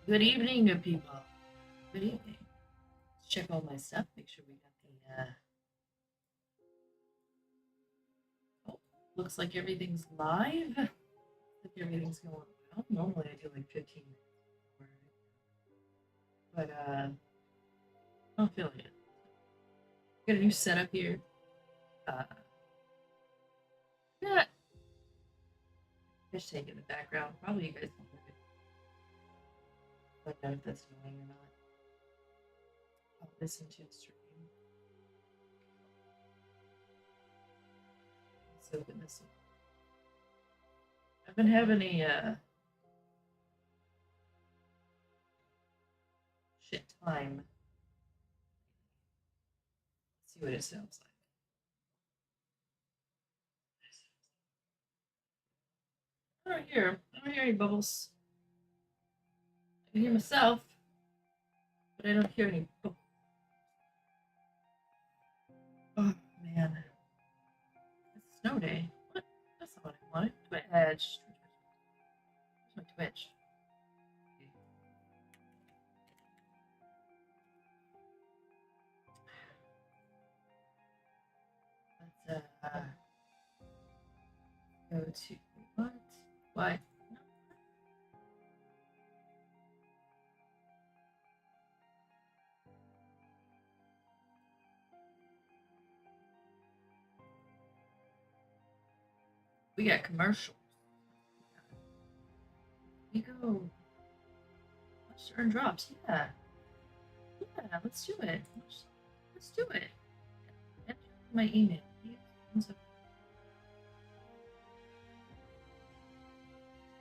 Good evening, good people. Good evening. Let's check all my stuff. Make sure we got the. Oh, looks like everything's live. Looks like everything's going well. Normally I do like 15 minutes, but I'm feeling it. Got a new setup here. Yeah, fish tank in the background. Probably you guys can hear it. Find out if that's annoying or not. I'll listen to the stream. Let's open this one. I've been having a shit time. Let's see what it sounds like. I don't hear any bubbles. I can hear myself, but I don't hear any bubbles. Oh man, it's snow day. What? That's not what I wanted. Twitch. Where's my Twitch? Let's go to what? What? We got commercials. We go. Let's earn drops. Yeah. Yeah, let's do it. Let's do it. Enter my email.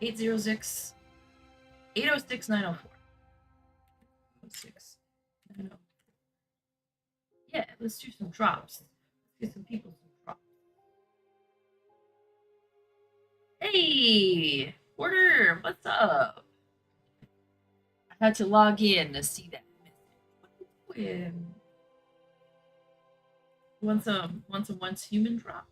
806 806 904. 6 904. Yeah, let's do some drops. Let's get some people some drops. Hey, Porter, what's up? I had to log in to see that message. What are you doing? Want some once human drop?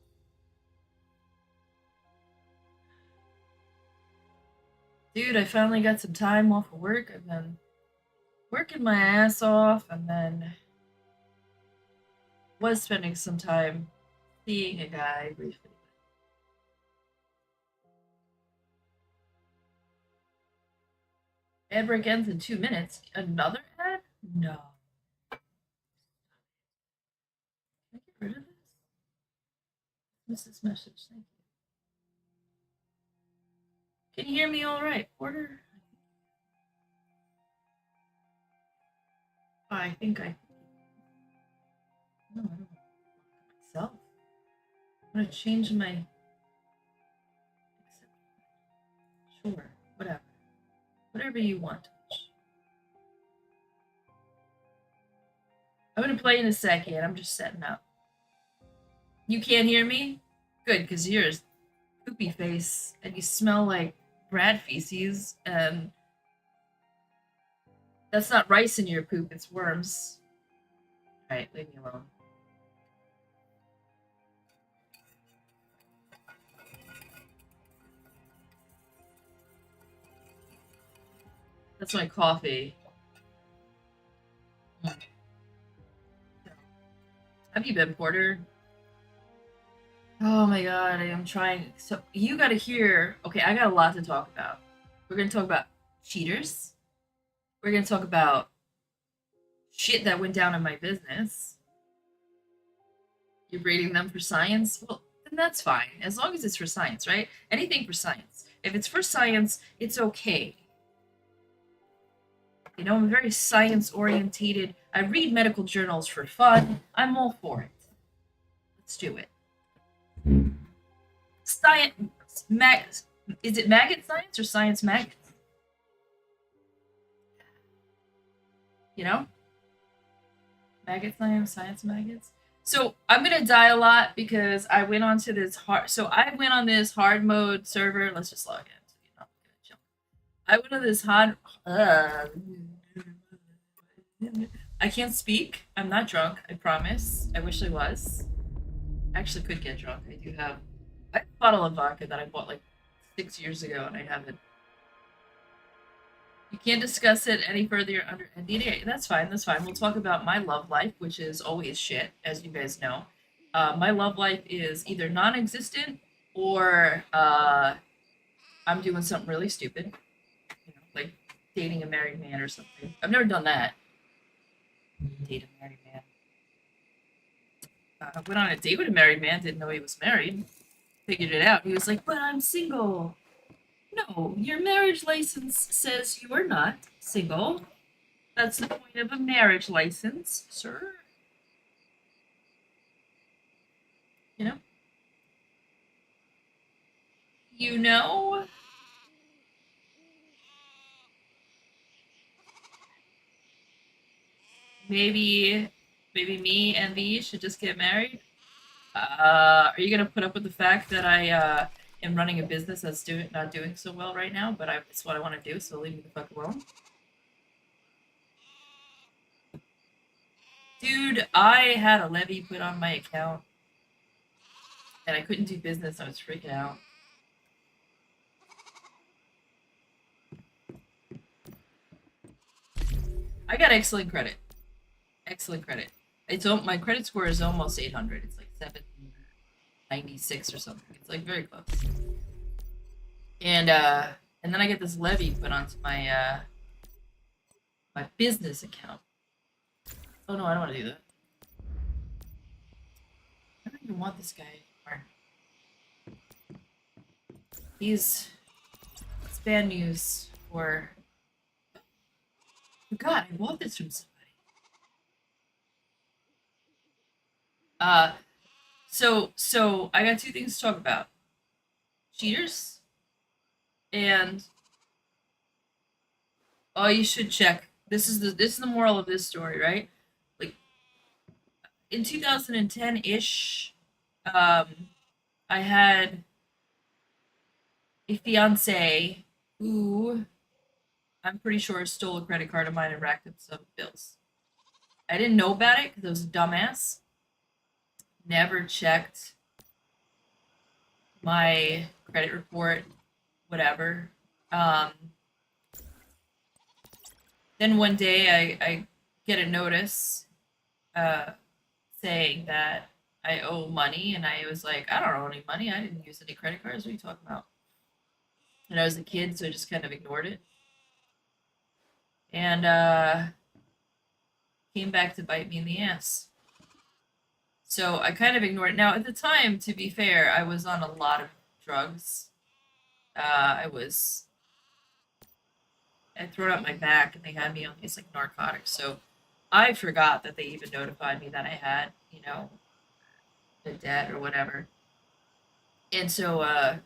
Dude, I finally got some time off of work. I've been working my ass off and then was spending some time seeing a guy briefly. Ad break ends in 2 minutes. Another ad? No. Can I get rid of this? What's this message? Thank you. Can you hear me all right, Porter? I think I. No, I don't know. Myself. I'm gonna change my. Sure, whatever. Whatever you want. I'm gonna play in a second. I'm just setting up. You can't hear me? Good, because you're a poopy face and you smell like rat feces, and that's not rice in your poop, it's worms. Alright, leave me alone. That's my coffee. How have you been, Porter? Oh my god, I am trying. So, you gotta hear. Okay, I got a lot to talk about. We're gonna talk about cheaters. We're gonna talk about shit that went down in my business. You're breeding them for science? Well, then that's fine. As long as it's for science, right? Anything for science. If it's for science, it's okay. You know, I'm very science orientated. I read medical journals for fun. I'm all for it. Let's do it. Science, is it maggot science or science maggots? You know? Maggot science, science maggots. So I'm gonna die a lot because I went onto this hard. So I went on this hard mode server. Let's just log in. So you're not gonna jump. I went on this hard. I can't speak. I'm not drunk. I promise. I wish I was. I actually could get drunk. I do have a bottle of vodka that I bought like 6 years ago, and I haven't. You can't discuss it any further. You're under NDA. That's fine. That's fine. We'll talk about my love life, which is always shit, as you guys know. My love life is either non-existent or I'm doing something really stupid, like dating a married man or something. I've never done that. Date a married man. I went on a date with a married man. Didn't know he was married. Figured it out. He was like, "But I'm single." No, your marriage license says you are not single. That's the point of a marriage license, sir. You know? You know? Maybe me and V should just get married. Are you gonna put up with the fact that I am running a business that's not doing so well right now, but it's what I want to do, so leave me the fuck alone? Dude, I had a levy put on my account, and I couldn't do business. I was freaking out. I got excellent credit. Excellent credit. My credit score is almost 800. It's like 796 or something. It's like very close. And then I get this levy put onto my my business account. Oh no, I don't want to do that. I don't even want this guy anymore. It's bad news for. Oh God, I bought this from somebody. So I got two things to talk about: cheaters and oh, you should check. This is the moral of this story, right? Like in 2010 ish, I had a fiance who I'm pretty sure stole a credit card of mine and racked up some bills. I didn't know about it because I was a dumbass. Never checked my credit report, whatever. Um, then one day I get a notice uh, saying that I owe money, and I was like, I don't owe any money. I didn't use any credit cards. What are you talking about? And I was a kid, so I just kind of ignored it. And came back to bite me in the ass. So I kind of ignored it. Now, at the time, to be fair, I was on a lot of drugs. I'd thrown out my back and they had me on these like narcotics. So I forgot that they even notified me that I had, the debt or whatever. And so I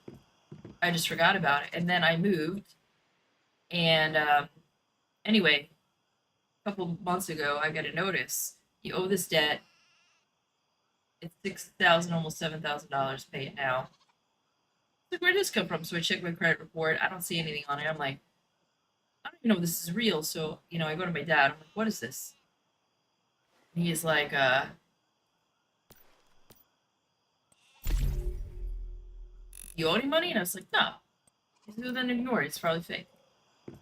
just forgot about it. And then I moved. And anyway, a couple months ago, I got a notice. You owe this debt. It's $6,000, almost $7,000. Pay it now. Like, where did this come from? So I check my credit report. I don't see anything on it. I'm like, I don't even know if this is real. So, I go to my dad. I'm like, what is this? And he's like, you owe any money? And I was like, no. He's like, then ignore it. It's probably fake. I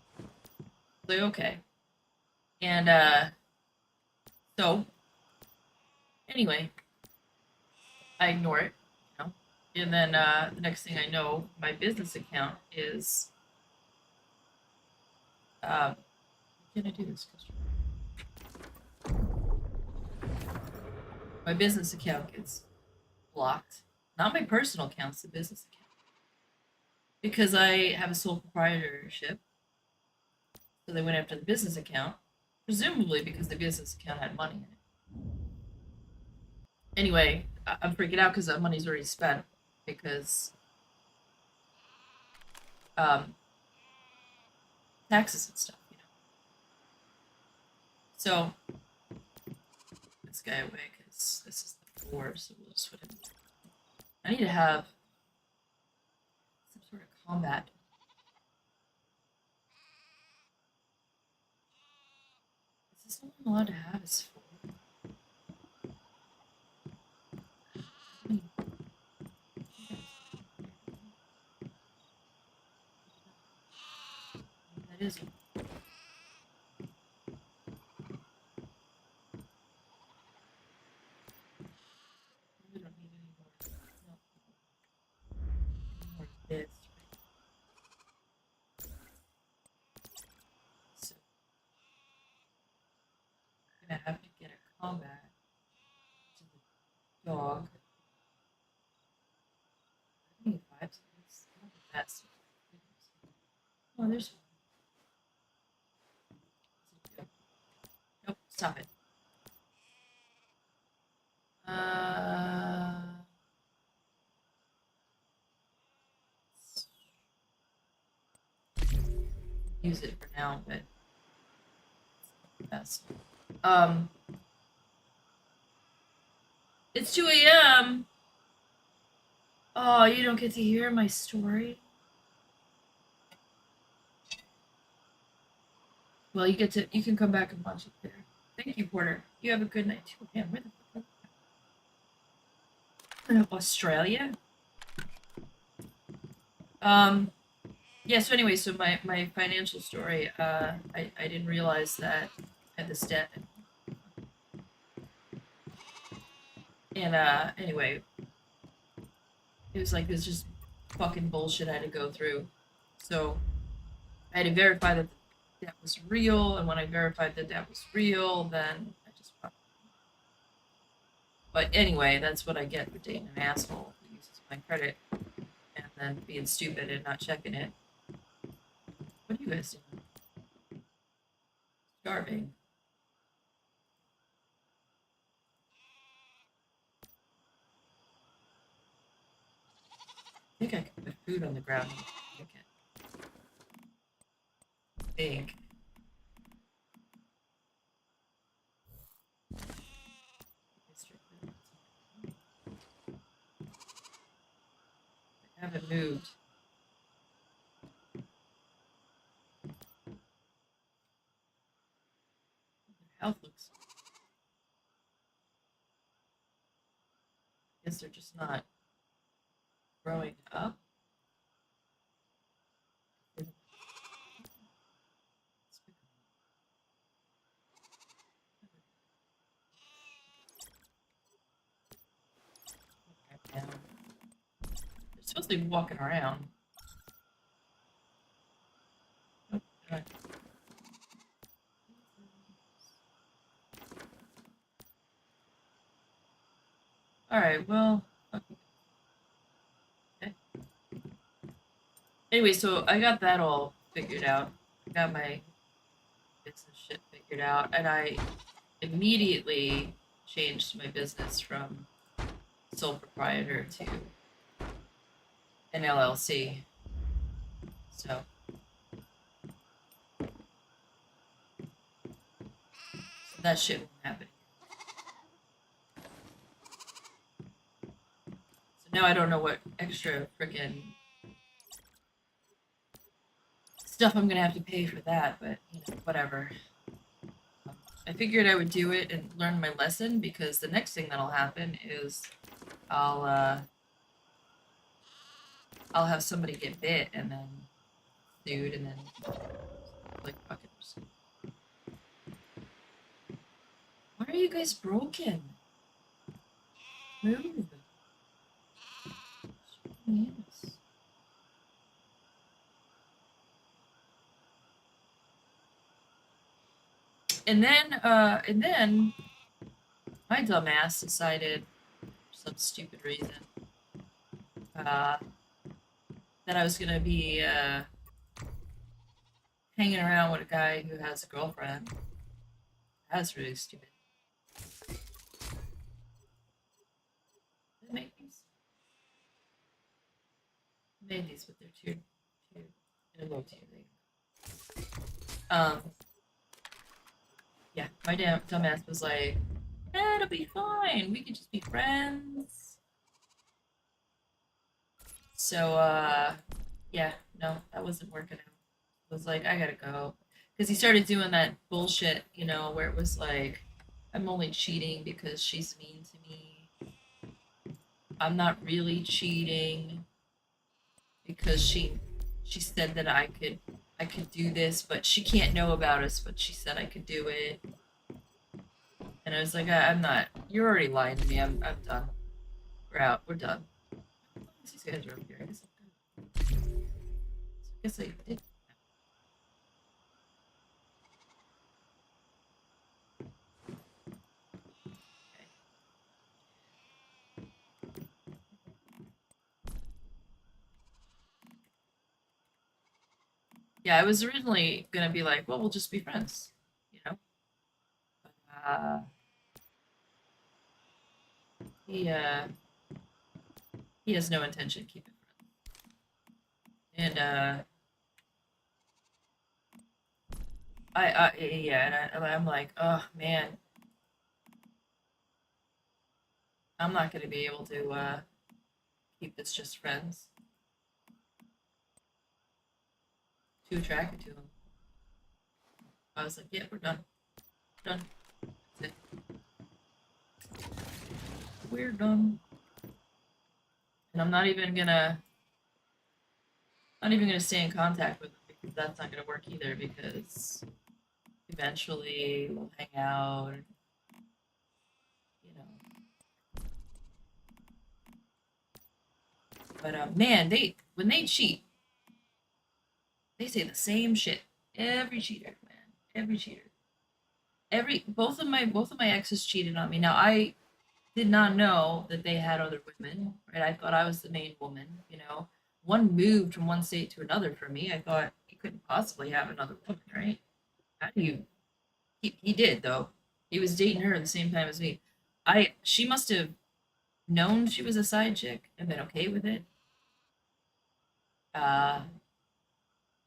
was like, okay. And, so, anyway, I ignore it, And then, the next thing I know, my business account is, can I do this? My business account gets blocked. Not my personal account, it's the business account. Because I have a sole proprietorship. So they went after the business account, presumably because the business account had money in it. Anyway, I'm freaking out because that money's already spent because taxes and stuff, So this guy away because this is the floor, so we'll just put him. I need to have some sort of combat. Is this what I'm allowed to have his floor? That is. That's. Oh, there's. Nope, stop it. Use it for now, but that's it's 2 a.m. Oh, you don't get to hear my story? Well, you can come back and watch it there. Thank you, Porter. You have a good night too. Man, where the fuck are you? Australia? Yeah, so anyway, so my financial story, I didn't realize that I had this debt. And anyway, it was like this just fucking bullshit I had to go through. So I had to verify that the debt was real, and when I verified the debt was real, then I just. But anyway, that's what I get for dating an asshole who uses my credit and then being stupid and not checking it. What are you guys doing? Starving. I think I can put food on the ground and make it big. I haven't moved. Health looks. I guess they're just not growing up. They're supposed to be walking around. Nope, right. Alright, well. Okay. Anyway, so I got that all figured out. I got my business shit figured out, and I immediately changed my business from sole proprietor to an LLC. So that shit won't happen. So now I don't know what extra freaking stuff I'm gonna have to pay for that, but you know, whatever. I figured I would do it and learn my lesson, because the next thing that'll happen is I'll have somebody get bit and then sued and then like fuckers. Why are you guys broken? Move. Yes. And then my dumbass decided, for some stupid reason, that I was gonna be hanging around with a guy who has a girlfriend. That's really stupid. Did I make these? I made these, but they're too they're low tier. Yeah, my damn dumbass was like, it'll be fine. We can just be friends. So, yeah, no, that wasn't working out. I was like, I gotta go. Because he started doing that bullshit, you know, where it was like, I'm only cheating because she's mean to me. I'm not really cheating because she said that I could do this, but she can't know about us, but she said I could do it. And I was like, I'm not. You're already lying to me. I'm done. We're out. We're done. These guys are over here. I guess I did. Yeah, I was originally gonna be like, well, we'll just be friends, you know. But, he he has no intention of keeping friends, and yeah, and I'm like, oh man, I'm not gonna be able to keep this just friends. Too attracted to him. I was like, yeah, we're done, done. That's it. We're done. And I'm not even gonna stay in contact with him because that's not gonna work either because eventually we'll hang out, you know. But man, they when they cheat, they say the same shit. Every cheater, man. Every cheater. Every both of my exes cheated on me. Now I did not know that they had other women, right? I thought I was the main woman, you know. One moved from one state to another for me. I thought he couldn't possibly have another woman, right? How do you he did though. He was dating her at the same time as me. She must have known she was a side chick and been okay with it. Uh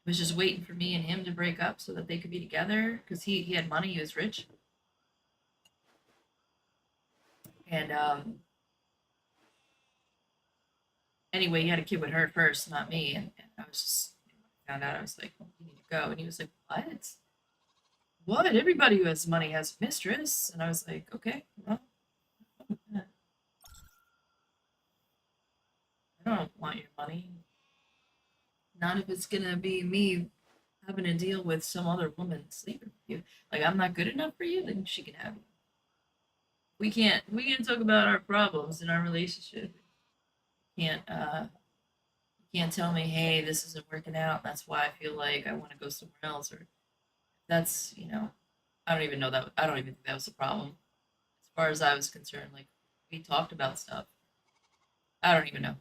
was just waiting for me and him to break up so that they could be together because he had money, he was rich. And anyway, he had a kid with her first, not me. And I was just found out I was like, well, you need to go. And he was like, what? What? Everybody who has money has a mistress. And I was like, okay, well, I don't want your money. Not if it's gonna be me having to deal with some other woman sleeping with you. Like I'm not good enough for you, then she can have you. We can talk about our problems in our relationship. Can't you can't tell me, hey, this isn't working out. That's why I feel like I want to go somewhere else. Or that's, you know, I don't even know that. I don't even think that was the problem. As far as I was concerned, like we talked about stuff. I don't even know.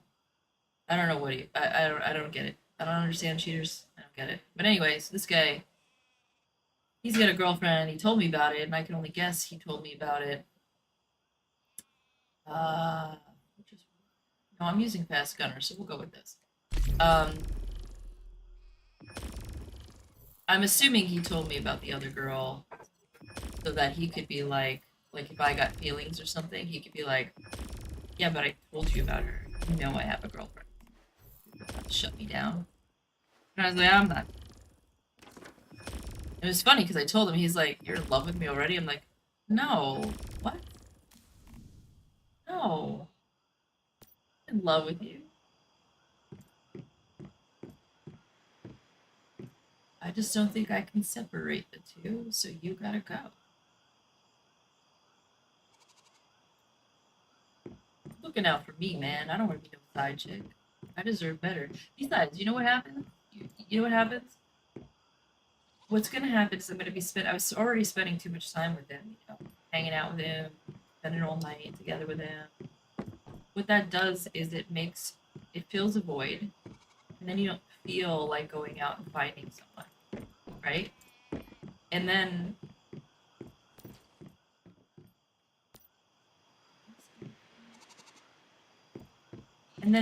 I don't know what he. I don't get it. I don't understand cheaters. I don't get it. But anyways, this guy, he's got a girlfriend. He told me about it, and I can only guess he told me about it. Which is no, I'm using fast gunner, so we'll go with this. Um, I'm assuming he told me about the other girl so that he could be like if I got feelings or something, he could be like, yeah, but I told you about her. You know I have a girlfriend. Shut me down. And I was like, I'm not. It was funny because I told him, he's like, you're in love with me already? I'm like, no. What? No. I'm in love with you. I just don't think I can separate the two, so you gotta go. Looking out for me, man. I don't want to be no side chick. I deserve better. Besides, you know what happens? You know what happens? What's gonna happen is I was already spending too much time with him, you know, hanging out with him, spending all night together with him. What that does is it fills a void, and then you don't feel like going out and finding someone, right? And then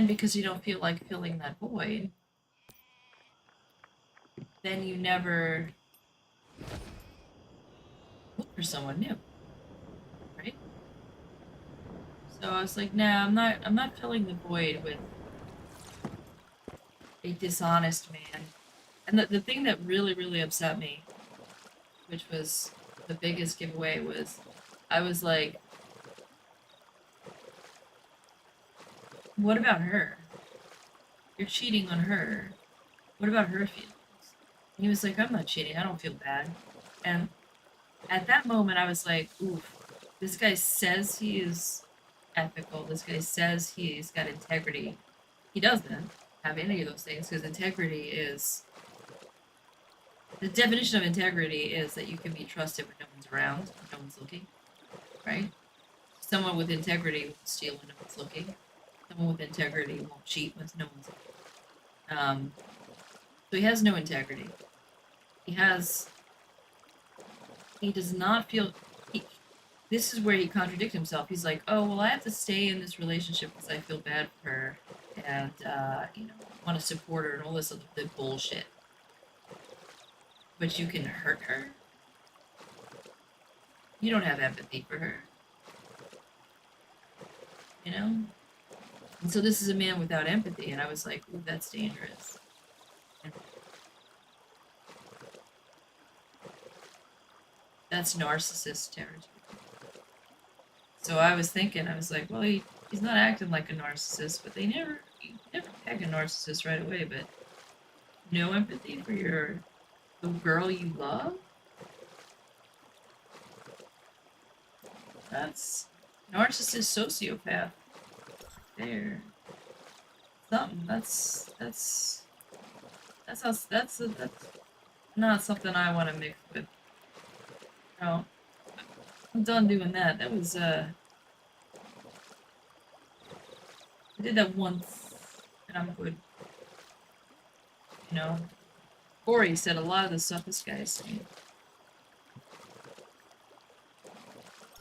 because you don't feel like filling that void, then you never look for someone new, right? So I was like, nah, I'm not filling the void with a dishonest man. And the thing that really, really upset me, which was the biggest giveaway, was I was like, what about her? You're cheating on her. What about her feelings? And he was like, I'm not cheating. I don't feel bad. And at that moment, I was like, oof, this guy says he is ethical. This guy says he's got integrity. He doesn't have any of those things because integrity is the definition of integrity is that you can be trusted when no one's around, when no one's looking, right? Someone with integrity won't steal when no one's looking. Someone with integrity won't cheat when no one's looking. So he has no integrity. he does not feel, this is where he contradicts himself. He's like, oh, well, I have to stay in this relationship because I feel bad for her and, want to support her and all this other bullshit. But you can hurt her? You don't have empathy for her. You know? And so this is a man without empathy, and I was like, ooh, that's dangerous. That's narcissist territory. So I was thinking, I was like, well, he's not acting like a narcissist, but you never tag a narcissist right away, but no empathy for the girl you love? That's narcissist sociopath. There. Something. That's not something I want to mix with. No. I'm done doing that. That was I did that once and I'm good. You know. Corey said a lot of the stuff this guy's saying.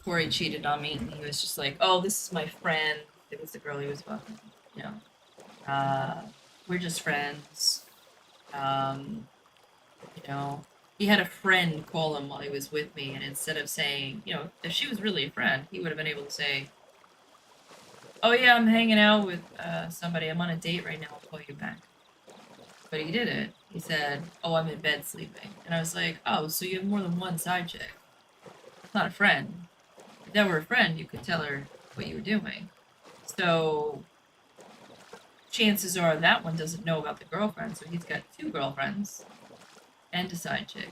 Corey cheated on me and he was just like, oh, this is my friend. It was the girl he was fucking. You know. We're just friends. He had a friend call him while he was with me, and instead of saying, if she was really a friend, he would have been able to say, oh yeah, I'm hanging out with somebody, I'm on a date right now, I'll call you back. But he didn't. He said, oh, I'm in bed sleeping. And I was like, oh, so you have more than one side chick. It's not a friend. If that were a friend, you could tell her what you were doing. So chances are that one doesn't know about the girlfriend, so he's got two girlfriends and a side chick.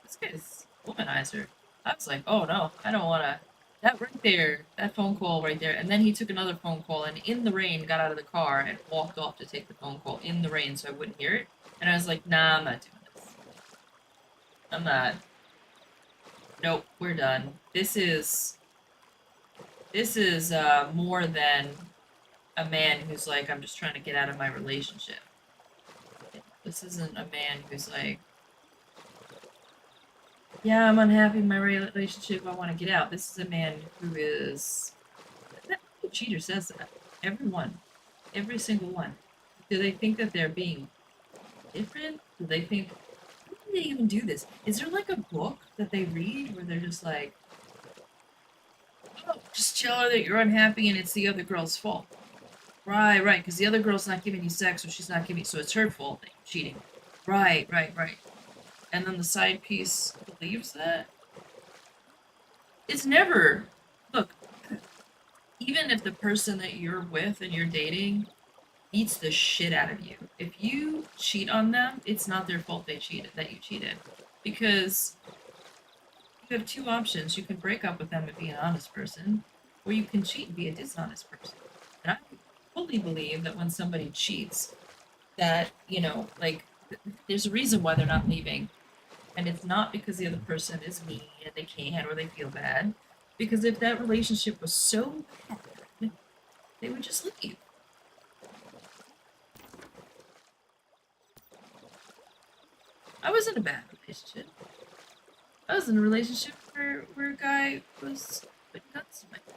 This guy's womanizer. I was like, oh no, I don't wanna. That right there, that phone call right there. And then he took another phone call and in the rain got out of the car and walked off to take the phone call in the rain so I wouldn't hear it. And I was like, nah, I'm not doing this. I'm not. Nope, we're done. This is more than a man who's like, I'm just trying to get out of my relationship. This isn't a man who's like, yeah, I'm unhappy in my relationship, I want to get out. This is a man who is... The cheater says that. Everyone. Every single one. Do they think that they're being different? Do they think... How do they even do this? Is there like a book that they read where they're just like, oh, just tell her that you're unhappy and it's the other girl's fault. Right, because the other girl's not giving you sex or she's not giving... So it's her fault that you're cheating. Right. And then the side piece believes that? It's never... Look, even if the person that you're with and you're dating beats the shit out of you, if you cheat on them, it's not their fault that you cheated. Because you have two options. You can break up with them and be an honest person, or you can cheat and be a dishonest person. And I fully believe that when somebody cheats, that, there's a reason why they're not leaving. And it's not because the other person is mean and they can't or they feel bad. Because if that relationship was so bad, they would just leave. I was in a bad relationship. I was in a relationship where a guy was putting nuts to my head.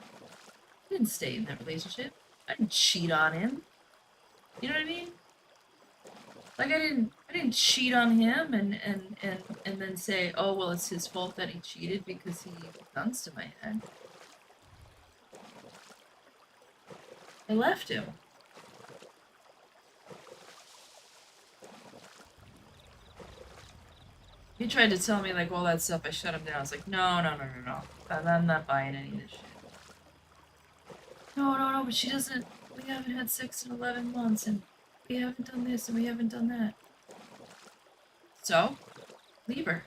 I didn't stay in that relationship. I didn't cheat on him. You know what I mean? Like I didn't cheat on him and then say, oh well, it's his fault that he cheated because he put guns to my head. I left him. He tried to tell me like all that stuff. I shut him down. I was like, no. I'm not buying any of this shit. No, but she doesn't. We haven't had sex in 11 months and we haven't done this and we haven't done that. So, leave her.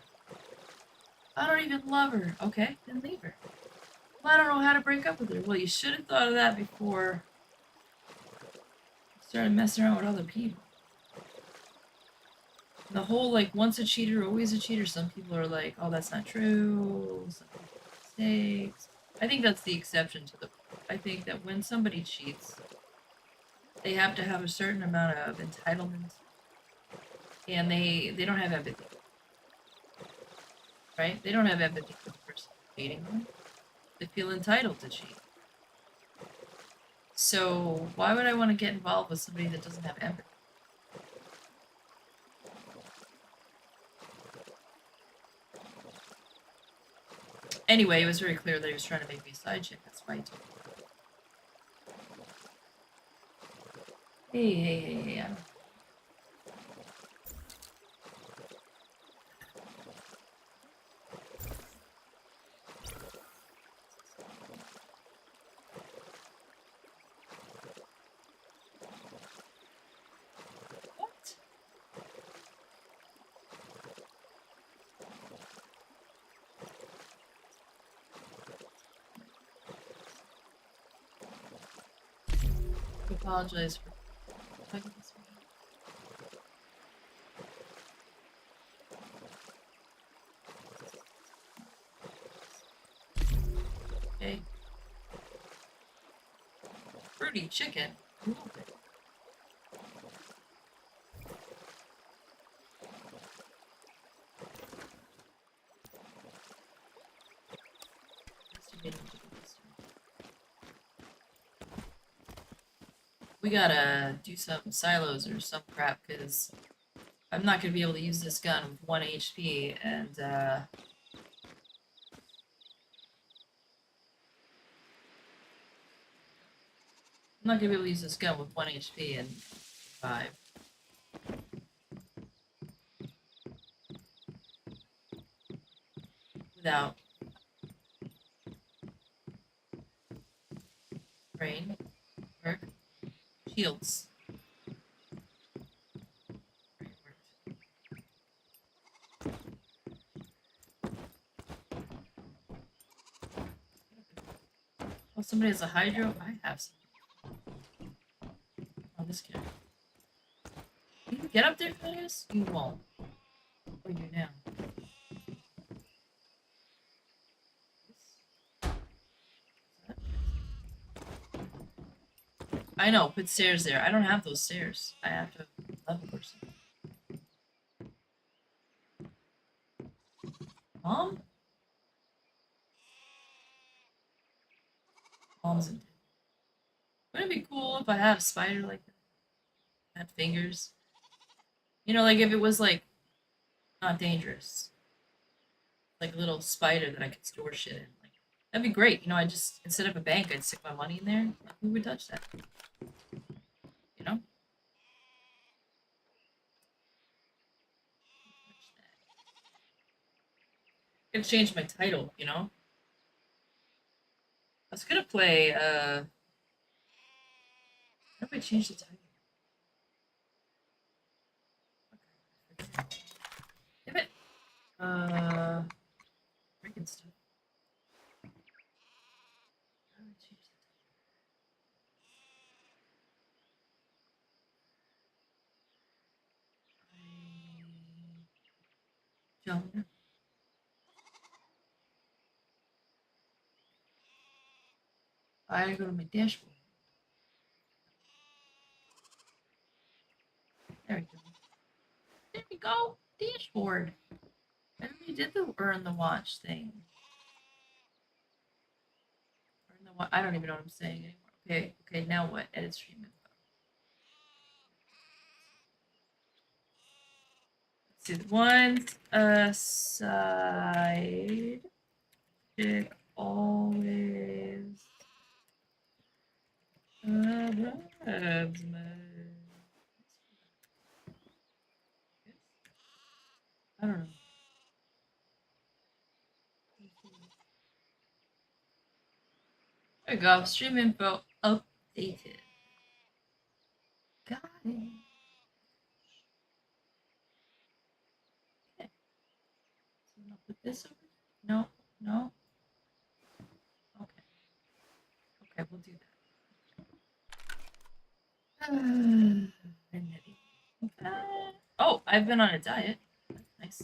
I don't even love her. Okay, then leave her. Well, I don't know how to break up with her. Well, you should have thought of that before you started messing around with other people. The whole, like, once a cheater, always a cheater. Some people are like, oh, that's not true. Some people make mistakes. I think that's the exception to the... I think that when somebody cheats, they have to have a certain amount of entitlement. And they don't have empathy. right? They don't have empathy for the person cheating them. They feel entitled to cheat. So why would I want to get involved with somebody that doesn't have empathy? Anyway, it was very clear that he was trying to make me a side chick. That's why he told me. Hey. What? I apologize for talking this way. Okay. Fruity chicken. I love it. We gotta do some silos or some crap, because I'm not gonna be able to use this gun with 1 HP, and I'm not gonna be able to use this gun with 1 HP and 5. Without brain work. Shields. Brain work. Oh, somebody has a hydro? I have some. Oh, this guy. Can you get up there, Phineas? You won't. Oh, you now. I know, put stairs there. I don't have those stairs. I have to level person. Mom? Mom's in. Wouldn't it be cool if I had a spider like that? Had fingers. You know, like if it was like not dangerous. Like a little spider that I could store shit in. Like that'd be great. You know, I just instead of a bank, I'd stick my money in there. Like, who would touch that? You know? Could change my title, you know? I was gonna play how do I change the title? Okay. Damn it. Freaking stuff. How do I change the title? I don't know. I go to my dashboard. There we go. There we go. Dashboard. I already did the earn the watch thing. Earn the watch. I don't even know what I'm saying anymore. Okay, now what? Edit stream info. Let's see. Once a side chick, always a bridesmaid. I don't know. There we go. Stream info updated. Got it. Okay. So I'll put this over. No, no. Okay. Okay, we'll do that. Oh, I've been on a diet. Nice.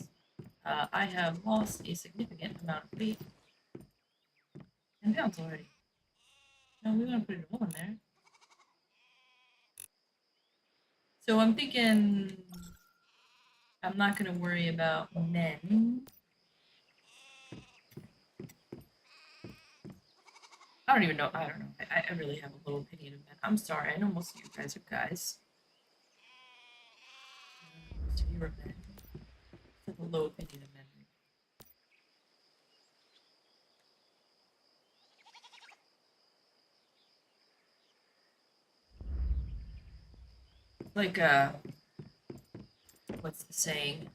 I have lost a significant amount of weight. 10 pounds already. No, we want to put it all in there. So I'm thinking I'm not going to worry about men. I don't even know. I don't know. I really have a low opinion of men. I'm sorry. I know most of you guys are guys. Most of you are men. I have a low opinion of men. Like, what's the saying?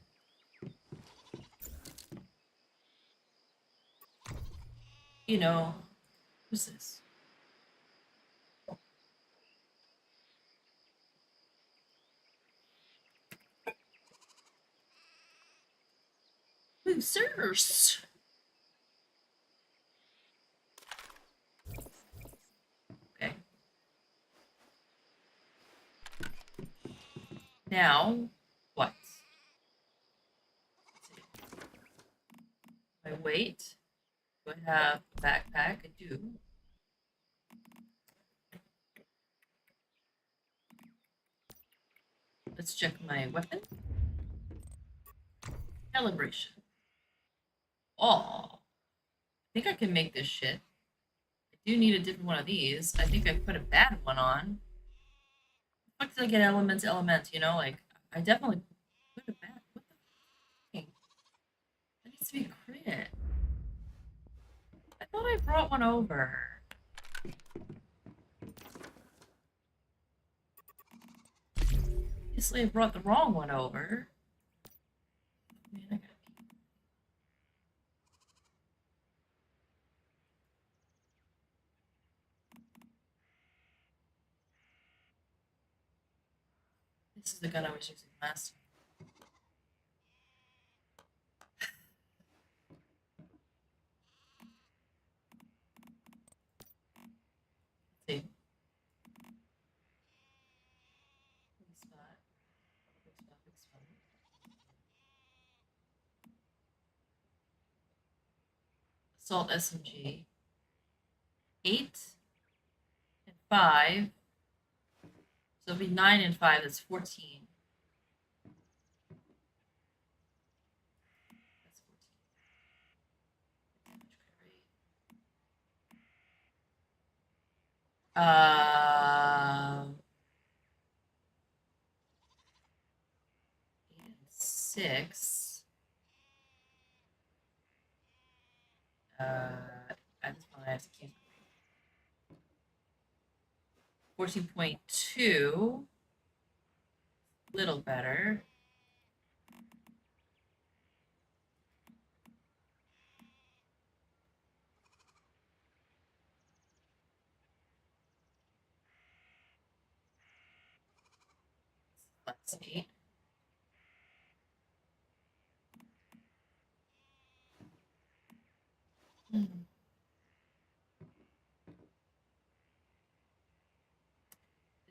You know, who's this? Losers. Okay. Now, what? My weight. Do I have a backpack? I do. Let's check my weapon. Calibration. Oh, I think I can make this shit. I do need a different one of these. I think I put a bad one on. What did I get elements, you know? Like, I definitely put a bad. What the fuck? That needs to be crit. I thought I brought one over. Obviously, I brought the wrong one over. Man, I gotta keep... This is the gun I was using last time. Let's see. Big spot. Big spot, big spot. Assault SMG. 8 and 5. So it'll be 9 and 5. That's 14. That's 14. 8 and 6. At this point, I have to keep 14.2. Little better. That's 8.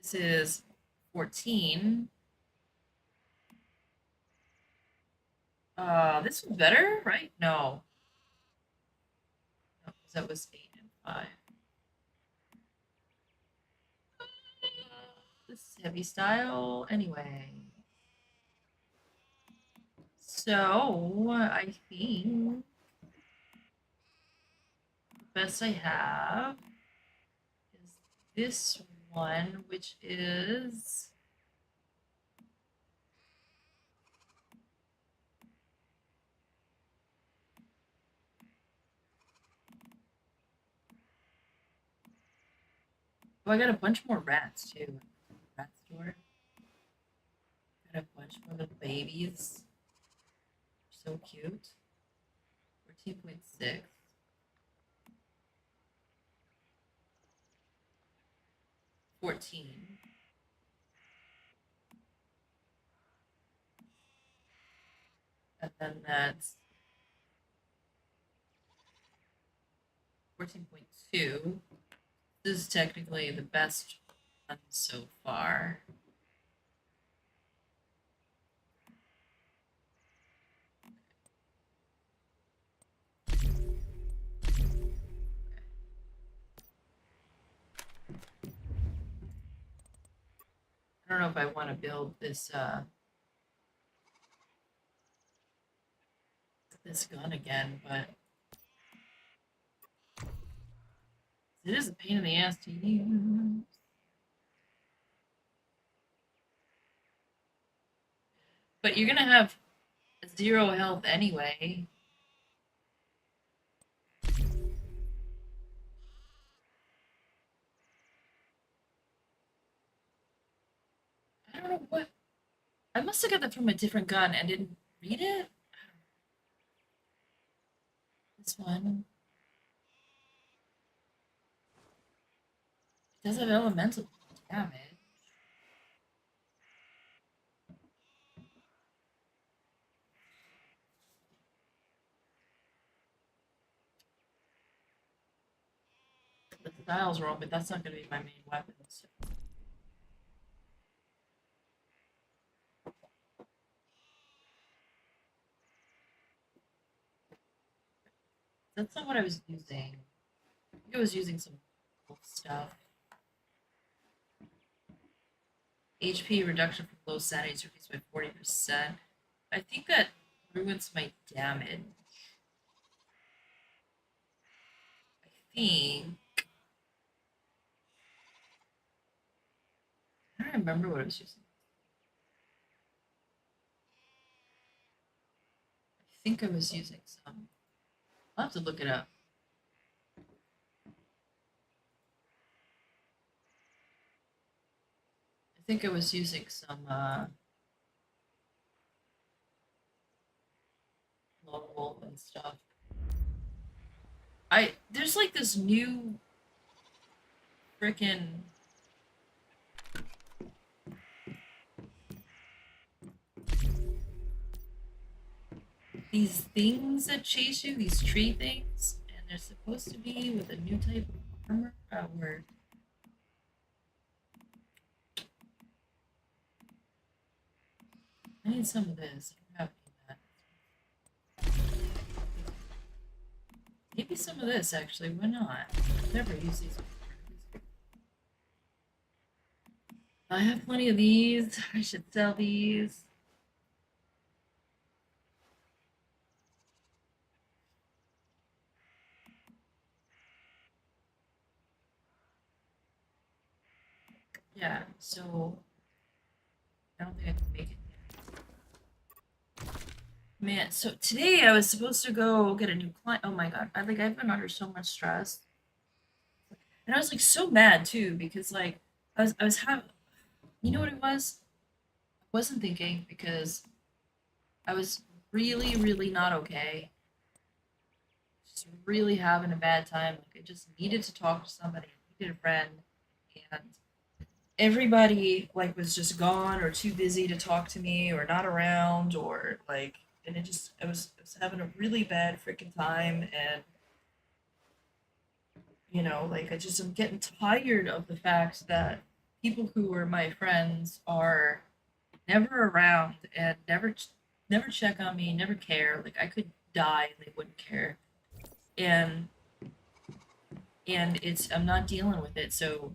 This is 14. This one's better, right? No. No, because that was 8 and 5. This is heavy style anyway. So, I think the best I have is this one, which is oh, I got a bunch more rats too. Rat store. Got a bunch more little babies. So cute. 14.6. 14. And then that's 14.2. This is technically the best one so far. I don't know if I want to build this this gun again, but It is a pain in the ass to use. But you're gonna have 0 health anyway. I don't know what. I must have got that from a different gun and didn't read it. This one. It does have elemental damage. The style's wrong, but that's not gonna be my main weapon. So. That's not what I was using. I think I was using some cool stuff. HP reduction from low sanity is reduced by 40%. I think that ruins my damage. I think. I don't remember what I was using. I think I was using some. I'll have to look it up. I think I was using some lone wolf and stuff. There's like this new frickin' these things that chase you, these tree things, and they're supposed to be with a new type of armor. Where I need some of this. I don't have any of that. Maybe some of this actually. Why not? I've never used these before. I have plenty of these. I should sell these. Yeah, so I don't think I can make it yet. Man, so today I was supposed to go get a new client. Oh my god, I've been under so much stress, and I was like so mad too because like I was having, you know what it was? I wasn't thinking because I was really not okay. Just really having a bad time. Like I just needed to talk to somebody. I needed a friend, and everybody like was just gone or too busy to talk to me or not around or like, and I was having a really bad freaking time, and like I'm getting tired of the fact that people who were my friends are never around and never check on me, never care. Like I could die and they wouldn't care. And it's I'm not dealing with it. So,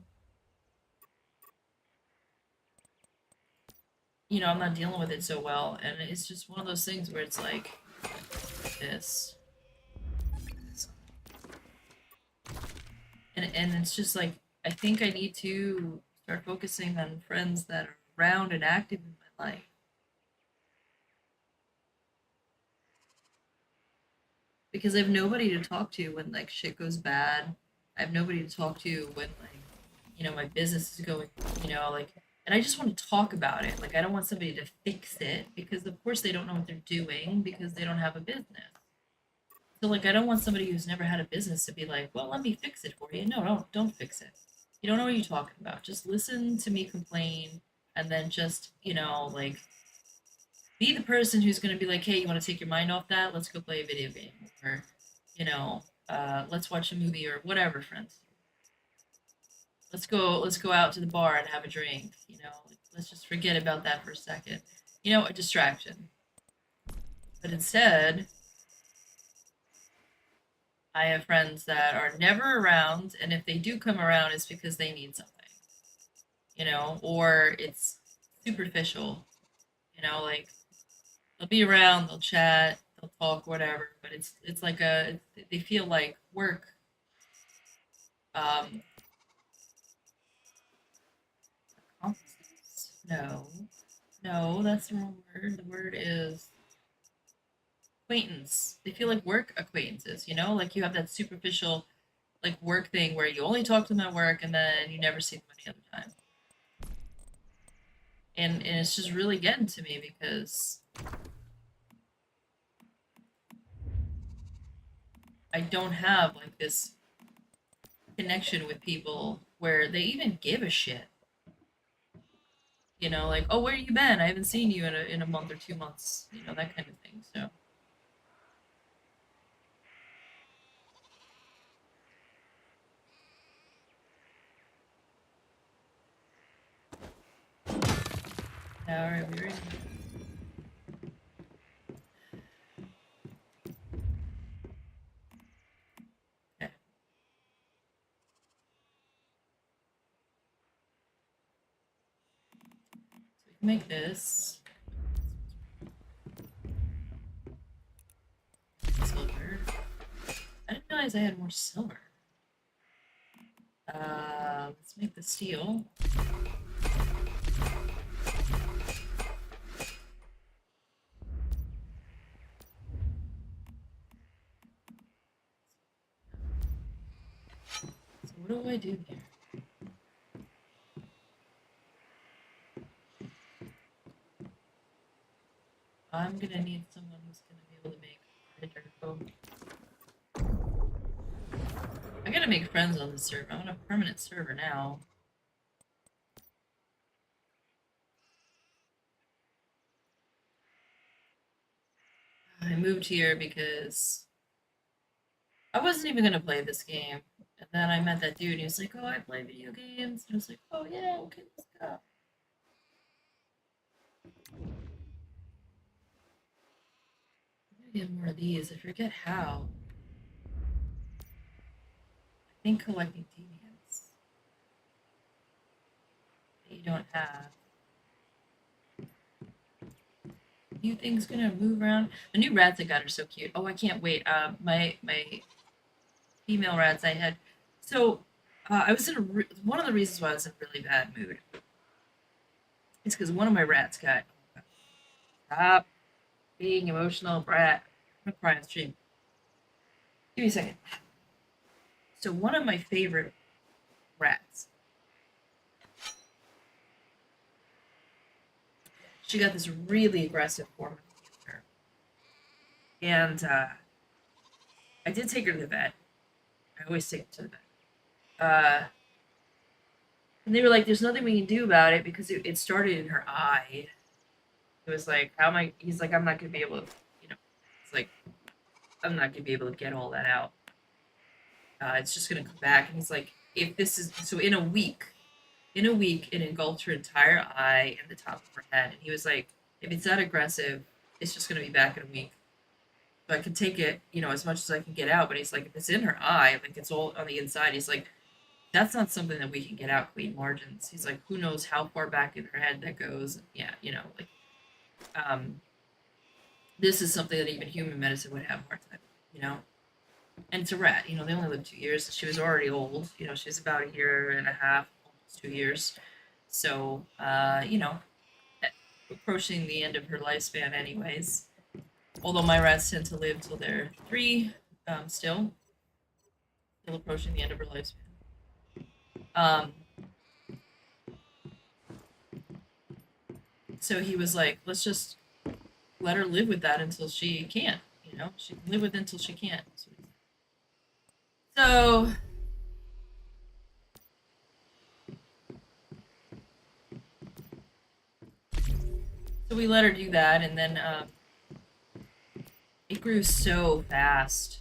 I'm not dealing with it so well, and it's just one of those things where it's like this. And it's just like I think I need to start focusing on friends that are around and active in my life. Because I have nobody to talk to when like shit goes bad. I have nobody to talk to when like my business is going, like, and I just want to talk about it. Like I don't want somebody to fix it because of course they don't know what they're doing because they don't have a business. So like I don't want somebody who's never had a business to be like, well, let me fix it for you. No, don't fix it. You don't know what you're talking about. Just listen to me complain and then just, like be the person who's going to be like, hey, you want to take your mind off that? Let's go play a video game. Or, let's watch a movie or whatever, friends. Let's go out to the bar and have a drink. Let's just forget about that for a second. A distraction. But instead, I have friends that are never around, and if they do come around, it's because they need something, or it's superficial, like they'll be around, they'll chat, they'll talk, whatever, but it's like they feel like work Um, accomplices? No. No, that's the wrong word. The word is acquaintance. They feel like work acquaintances, you know? Like you have that superficial, like, work thing where you only talk to them at work and then you never see them any other time. And it's just really getting to me because I don't have, like, this connection with people where they even give a shit. You know, like, oh, where you been? I haven't seen you in a month or 2 months. You know, that kind of thing. So, all right, we ready? Okay. So we can make this silver. I didn't realize I had more silver. Let's make the steel. So what do I do here? I'm gonna need someone who's gonna be able to make hydrochrome. I gotta make friends on this server. I'm on a permanent server now. I moved here because I wasn't even gonna play this game. And then I met that dude and he was like, oh, I play video games. And I was like, oh yeah, okay, let's go. I'm gonna get more of these. I forget how. I think collecting deviants that you don't have. New things gonna move around. The new rats I got are so cute. Oh, I can't wait. My female rats I had. So, I was in one of the reasons why I was in a really bad mood is because one of my rats got. Stop being emotional, brat. I'm gonna cry on stream. Give me a second. So one of my favorite rats, she got this really aggressive form of cancer, and I did take her to the vet. I always take her to the vet. And they were like, "There's nothing we can do about it because it started in her eye." It was like, "How am I?" He's like, "I'm not gonna be able to, you know." It's like, "I'm not gonna be able to get all that out. It's just gonna come back." And he's like, "If this is so in a week, it engulfed her entire eye and the top of her head." And he was like, "If it's that aggressive, it's just gonna be back in a week. So I can take it, you know, as much as I can get out." But he's like, "If it's in her eye, like it's all on the inside," he's like, "That's not something that we can get out clean margins." He's like, "Who knows how far back in her head that goes?" Yeah, you know, like, um, this is something that even human medicine would have a hard time, you know. And it's a rat, you know. They only live 2 years. She was already old, you know. She's about a year and a half, almost 2 years. So, you know, approaching the end of her lifespan, anyways. Although my rats tend to live till they're 3, still approaching the end of her lifespan. Um, so he was like, let's just let her live with that until she can't, you know? She can live with it until she can't. So, so we let her do that, and then it grew so fast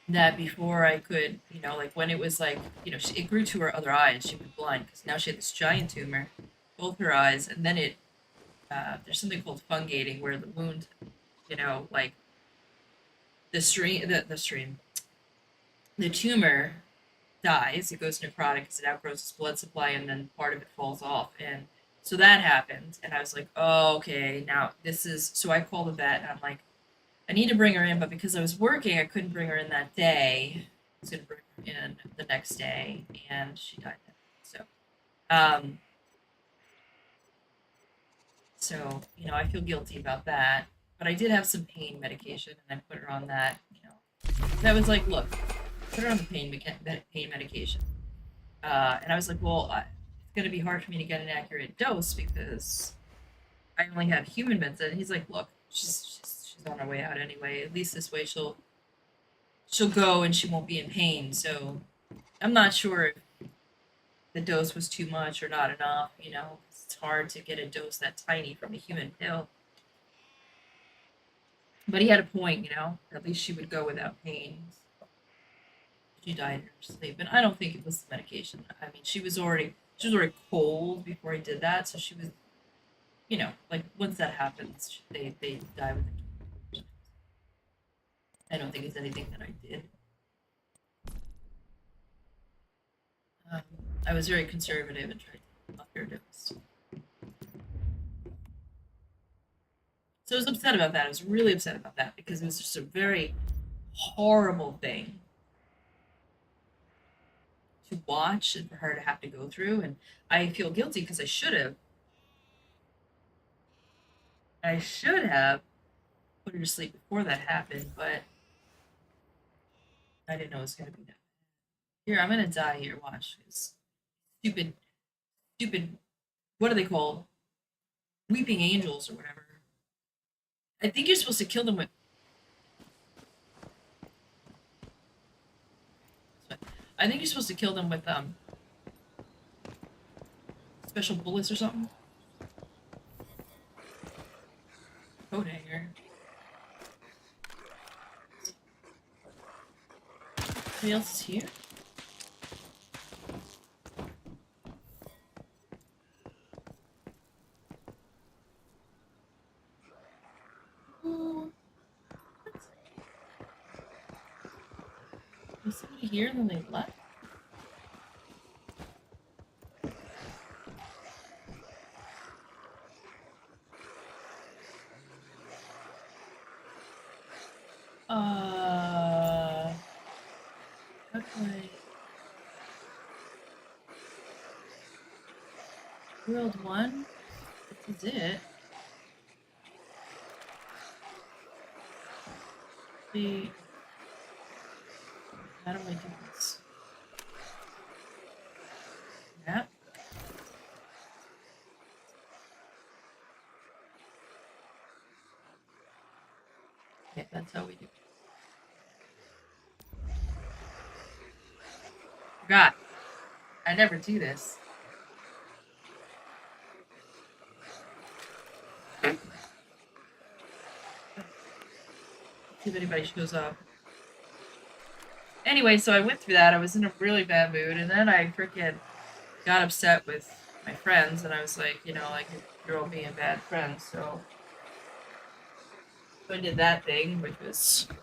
that before I could, you know, like when it was like, you know, it grew to her other eye and she was blind because now she had this giant tumor, both her eyes, and then there's something called fungating where the wound, you know, like the tumor dies, it goes necrotic because it outgrows its blood supply and then part of it falls off. And so that happened. And I was like, oh, okay, now this is. So I called the vet and I'm like, I need to bring her in, but because I was working, I couldn't bring her in that day. was going to bring her in the next day, and she died then. Um, so, you know, I feel guilty about that. But I did have some pain medication, and I put her on that, you know. That was like, look, put her on the pain medication. And I was like, well, it's going to be hard for me to get an accurate dose because I only have human meds. And he's like, look, she's on her way out anyway. At least this way she'll go and she won't be in pain. So I'm not sure if the dose was too much or not enough, you know. It's hard to get a dose that tiny from a human pill. But he had a point, you know. At least she would go without pain. She died in her sleep, and I don't think it was the medication. I mean, she was already cold before he did that, so she was, you know, like once that happens, they die within 24 hours. I don't think it's anything that I did. I was very conservative and tried to up her dose. So I was upset about that. I was really upset about that because it was just a very horrible thing to watch and for her to have to go through. And I feel guilty because I should have. I should have put her to sleep before that happened, but I didn't know it was going to be that. Here, I'm going to die here. Watch. It's stupid, what are they called? Weeping angels or whatever. I think you're supposed to kill them with. I think you're supposed to kill them with special bullets or something. Coat hanger. Anybody else is here? Was somebody here and then they left? How can I... World 1? This is it. See... How do I do this? Yeah. Okay, that's how we do it. Forgot. I never do this. See if anybody shows up. Anyway, so I went through that. I was in a really bad mood, and then I freaking got upset with my friends, and I was like, you know, like, you're all being bad friends, so I did that thing, which was, I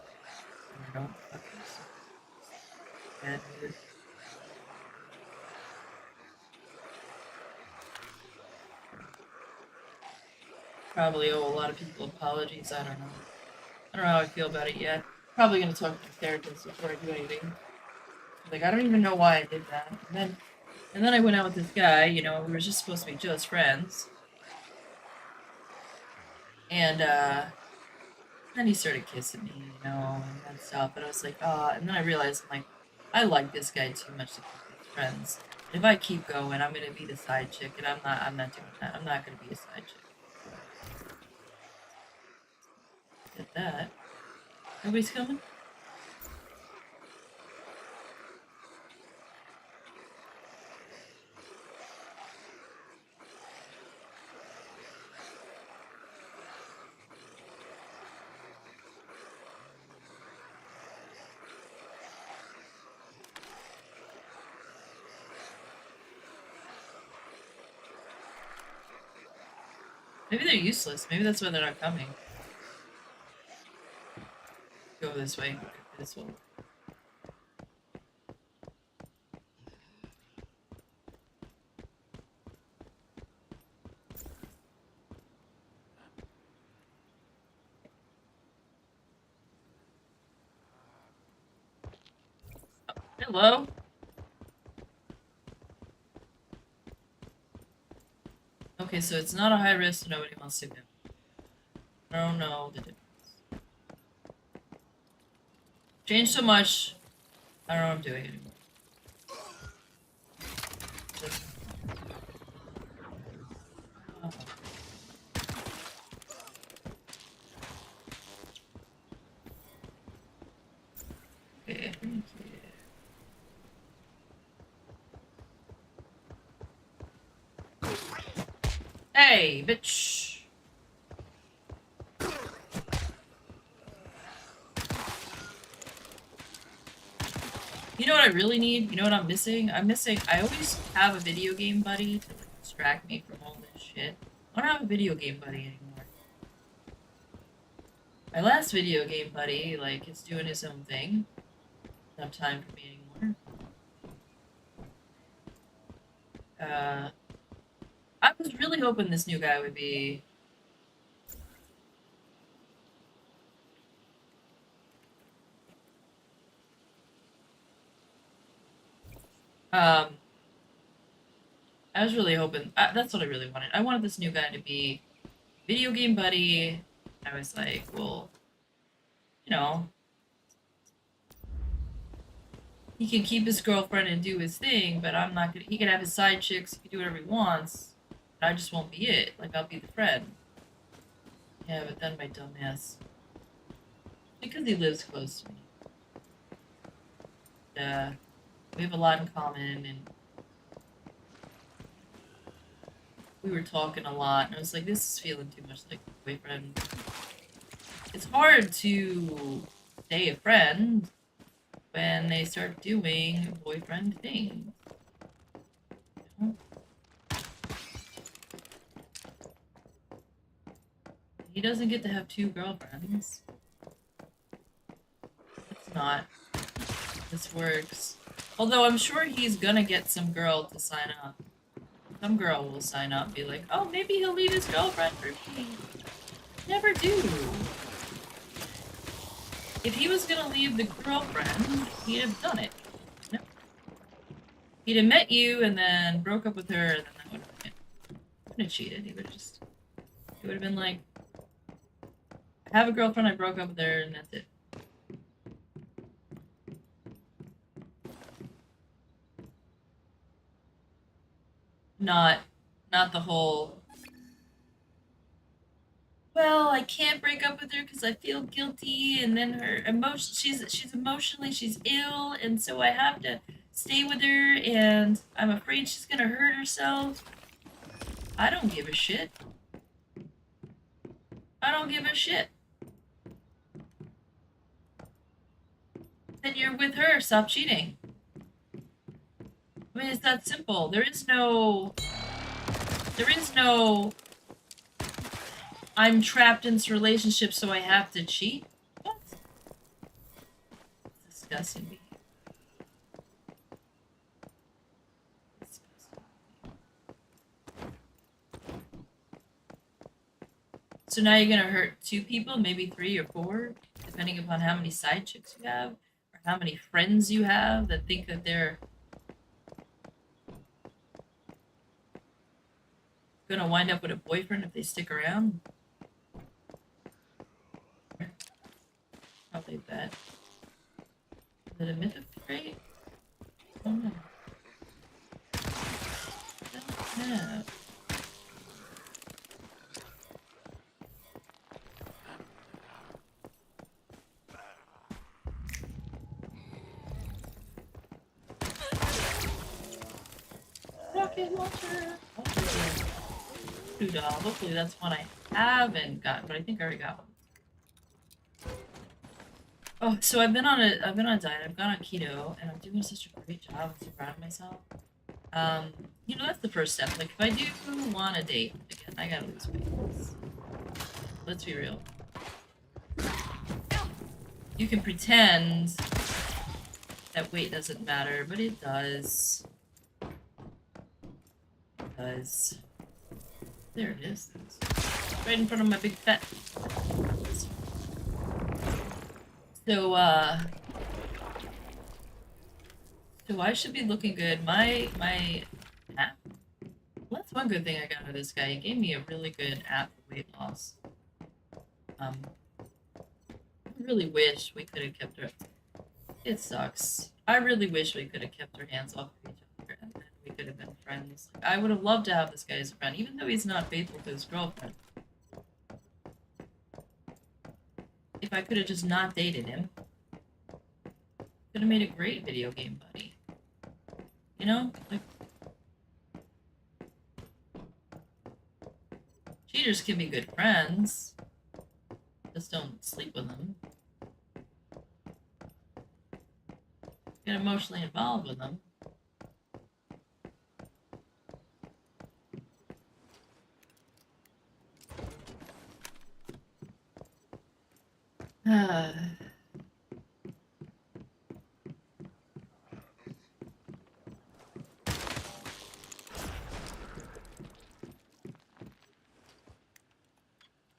don't know, bad mood. Probably owe a lot of people apologies. I don't know. I don't know how I feel about it yet. Probably gonna talk to the therapist before I do anything. Like, I don't even know why I did that. And then I went out with this guy. You know, we were just supposed to be just friends. And then he started kissing me, you know, and stuff. And I was like, and then I realized, I'm like, I like this guy too much to keep with friends. If I keep going, I'm gonna be the side chick, and I'm not doing that. I'm not gonna be a side chick. Get that. Nobody's coming? Maybe they're useless. Maybe that's why they're not coming. Go this way. This one. Hello? Okay, so it's not a high risk, nobody wants to go. I don't know the difference. Changed so much, I don't know what I'm doing anymore. Okay, thank you. Hey, bitch! You know what I really need? You know what I'm missing? I always have a video game buddy to like, distract me from all this shit. I don't have a video game buddy anymore. My last video game buddy, like, is doing his own thing. Doesn't have time for me anymore. I was really hoping this new guy would be... I was really hoping... that's what I really wanted. I wanted this new guy to be video game buddy. I was like, well, you know, he can keep his girlfriend and do his thing, but I'm not gonna... He can have his side chicks, he can do whatever he wants, but I just won't be it. Like, I'll be the friend. Yeah, but then my dumbass... Because he lives close to me. We have a lot in common, and we were talking a lot, and I was like, this is feeling too much like a boyfriend. It's hard to stay a friend when they start doing boyfriend things. You know? He doesn't get to have 2 girlfriends. It's not. This works. Although I'm sure he's gonna get some girl to sign up. Some girl will sign up, be like, oh, maybe he'll leave his girlfriend for me. Never do. If he was gonna leave the girlfriend, he'd have done it. No. He'd have met you and then broke up with her, and then that would have been it. He wouldn't have cheated. He would have just... He would have been like, I have a girlfriend, I broke up with her, and that's it. Not the whole, well, I can't break up with her because I feel guilty, and then her emotion, she's emotionally, she's ill, and so I have to stay with her, and I'm afraid she's gonna hurt herself. I don't give a shit. I don't give a shit. Then you're with her, stop cheating. I mean, it's that simple. There is no, I'm trapped in this relationship, so I have to cheat? What? It's disgusting me. So now you're gonna hurt 2 people, maybe 3 or 4, depending upon how many side chicks you have, or how many friends you have that think that they're gonna wind up with a boyfriend if they stick around. Probably bet. Is it a mythic trait? I don't know. I don't know. Rocket launcher! $2. Hopefully that's one I haven't gotten, but I think I already got one. Oh, so I've been on a diet. I've gone on keto, and I'm doing such a great job. I'm so proud of myself. You know, that's the first step. Like, if I do want a date, again, I gotta lose weight. Let's be real. You can pretend that weight doesn't matter, but it does. It does. There it is. Right in front of my big fat. So, So I should be looking good. My app. Well, that's one good thing I got out of this guy. He gave me a really good app for weight loss. I really wish we could have kept our. It sucks. I really wish we could have kept our hands off of each other and then we could have been friends. Like, I would have loved to have this guy as a friend, even though he's not faithful to his girlfriend. If I could have just not dated him, could have made a great video game buddy. You know? Like, cheaters can be good friends. Just don't sleep with them. Get emotionally involved with them.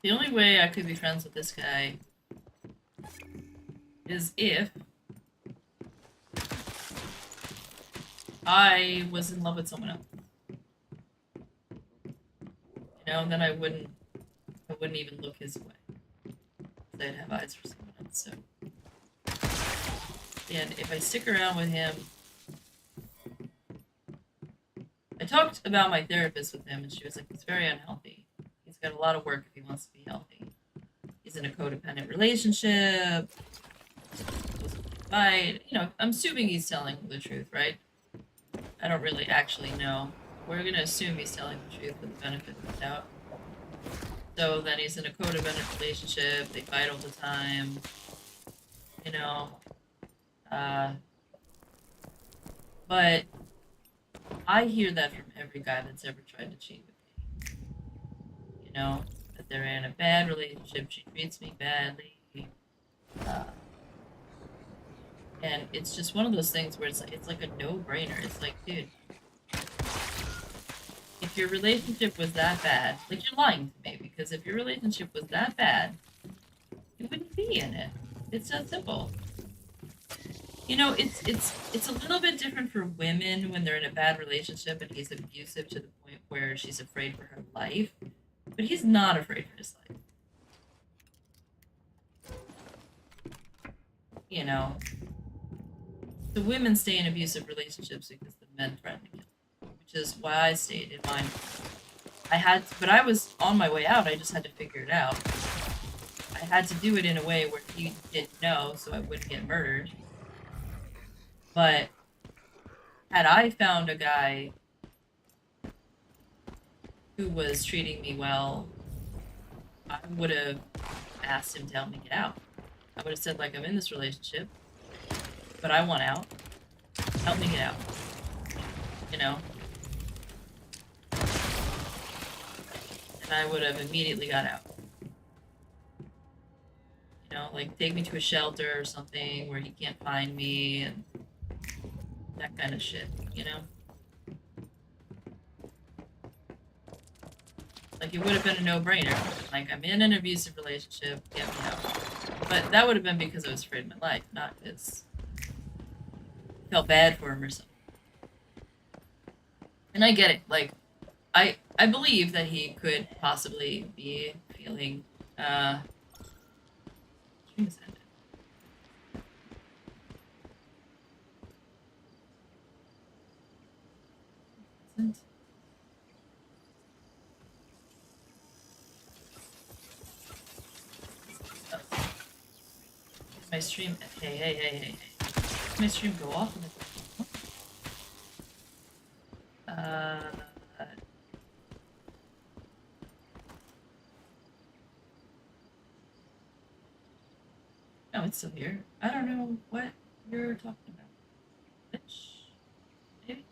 The only way I could be friends with this guy is if I was in love with someone else. You know, then I wouldn't even look his way. I'd have eyes for someone else, so. And if I stick around with him, I talked about my therapist with him, and she was like, "It's very unhealthy. He's got a lot of work if he wants to be healthy. He's in a codependent relationship. Fight. You know, I'm assuming he's telling the truth, right? I don't really actually know. We're gonna assume he's telling the truth for the benefit of the doubt. So then he's in a codependent relationship. They fight all the time. You know. But I hear that from every guy that's ever tried to cheat with me. You know, that they're in a bad relationship. She treats me badly. And it's just one of those things where it's like a no-brainer. It's like, dude, if your relationship was that bad, like, you're lying to me, because if your relationship was that bad, you wouldn't be in it. It's that simple. You know, it's a little bit different for women when they're in a bad relationship and he's abusive to the point where she's afraid for her life. But he's not afraid for his life. You know, the women stay in abusive relationships because the men threaten to kill them, which is why I stayed in mine. But I was on my way out. I just had to figure it out. I had to do it in a way where he didn't know, so I wouldn't get murdered. But had I found a guy who was treating me well, I would have asked him to help me get out. I would have said, like, I'm in this relationship, but I want out. Help me get out. You know? And I would have immediately got out. You know, like, take me to a shelter or something where he can't find me, and that kind of shit, you know? Like, it would have been a no-brainer. Like, I'm in an abusive relationship, get me out. But that would have been because I was afraid of my life, not because I felt bad for him or something. And I get it. Like, I believe that he could possibly be feeling, stream's ended. Isn't? My stream. Hey. Does my stream go off? No, it's still here. I don't know what you're talking about. Bitch. Maybe?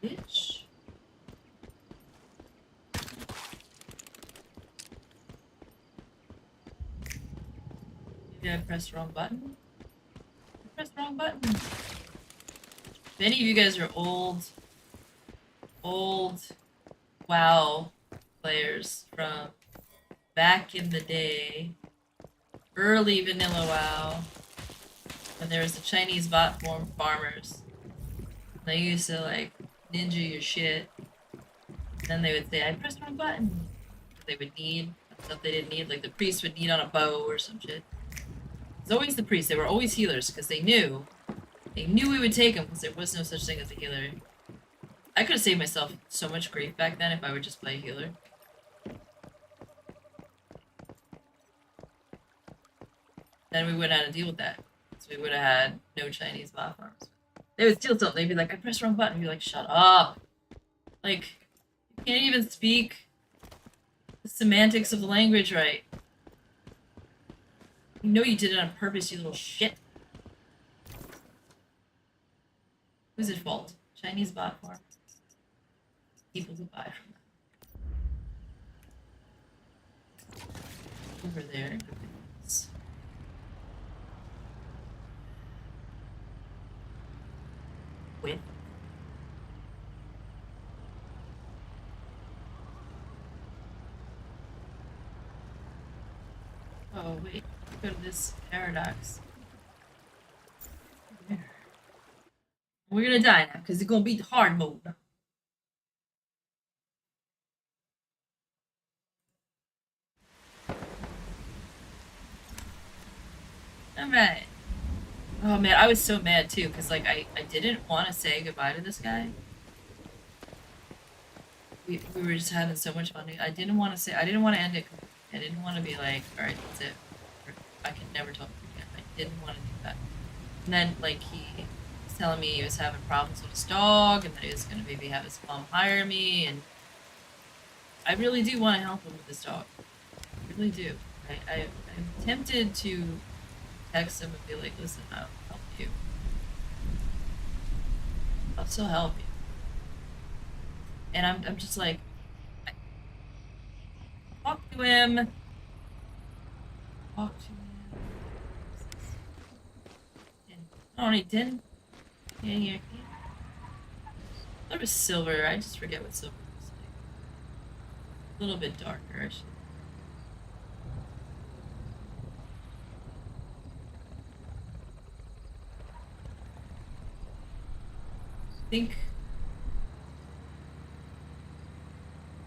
Bitch. Maybe I pressed the wrong button? I pressed the wrong button. If any of you guys are old WoW players from back in the day, Early vanilla WoW. When there was the Chinese bot form farmers. They used to like ninja your shit. Then they would say, I pressed the wrong button. They would need stuff they didn't need, like the priest would need on a bow or some shit. It's always the priest. They were always healers because they knew we would take them because there was no such thing as a healer. I could have saved myself so much grief back then if I would just play a healer. Then we wouldn't have to deal with that. So we would have had no Chinese bot farms. They would steal something. They'd be like, I pressed the wrong button. You'd be like, shut up. Like, you can't even speak the semantics of the language right. You know you did it on purpose, you little shit. Who's at fault? Chinese bot farm. People who buy from them. Over there. With. Oh wait, go to this paradox. There. We're gonna die now because it's gonna be the hard mode. Alright. Oh man, I was so mad too because like I didn't want to say goodbye to this guy. We were just having so much fun. I didn't want to end it. I didn't want to be like, alright, that's it. I could never talk to him again. I didn't want to do that. And then, like, he was telling me he was having problems with his dog, and that he was going to maybe have his mom hire me, and I really do want to help him with his dog. I really do. I'm tempted to text him and be like, listen, I'll help you. I'll still help you. And I'm just like, talk to him. Talk to him. Oh, he didn't. Yeah. That was silver. I just forget what silver was like. A little bit darker, actually. I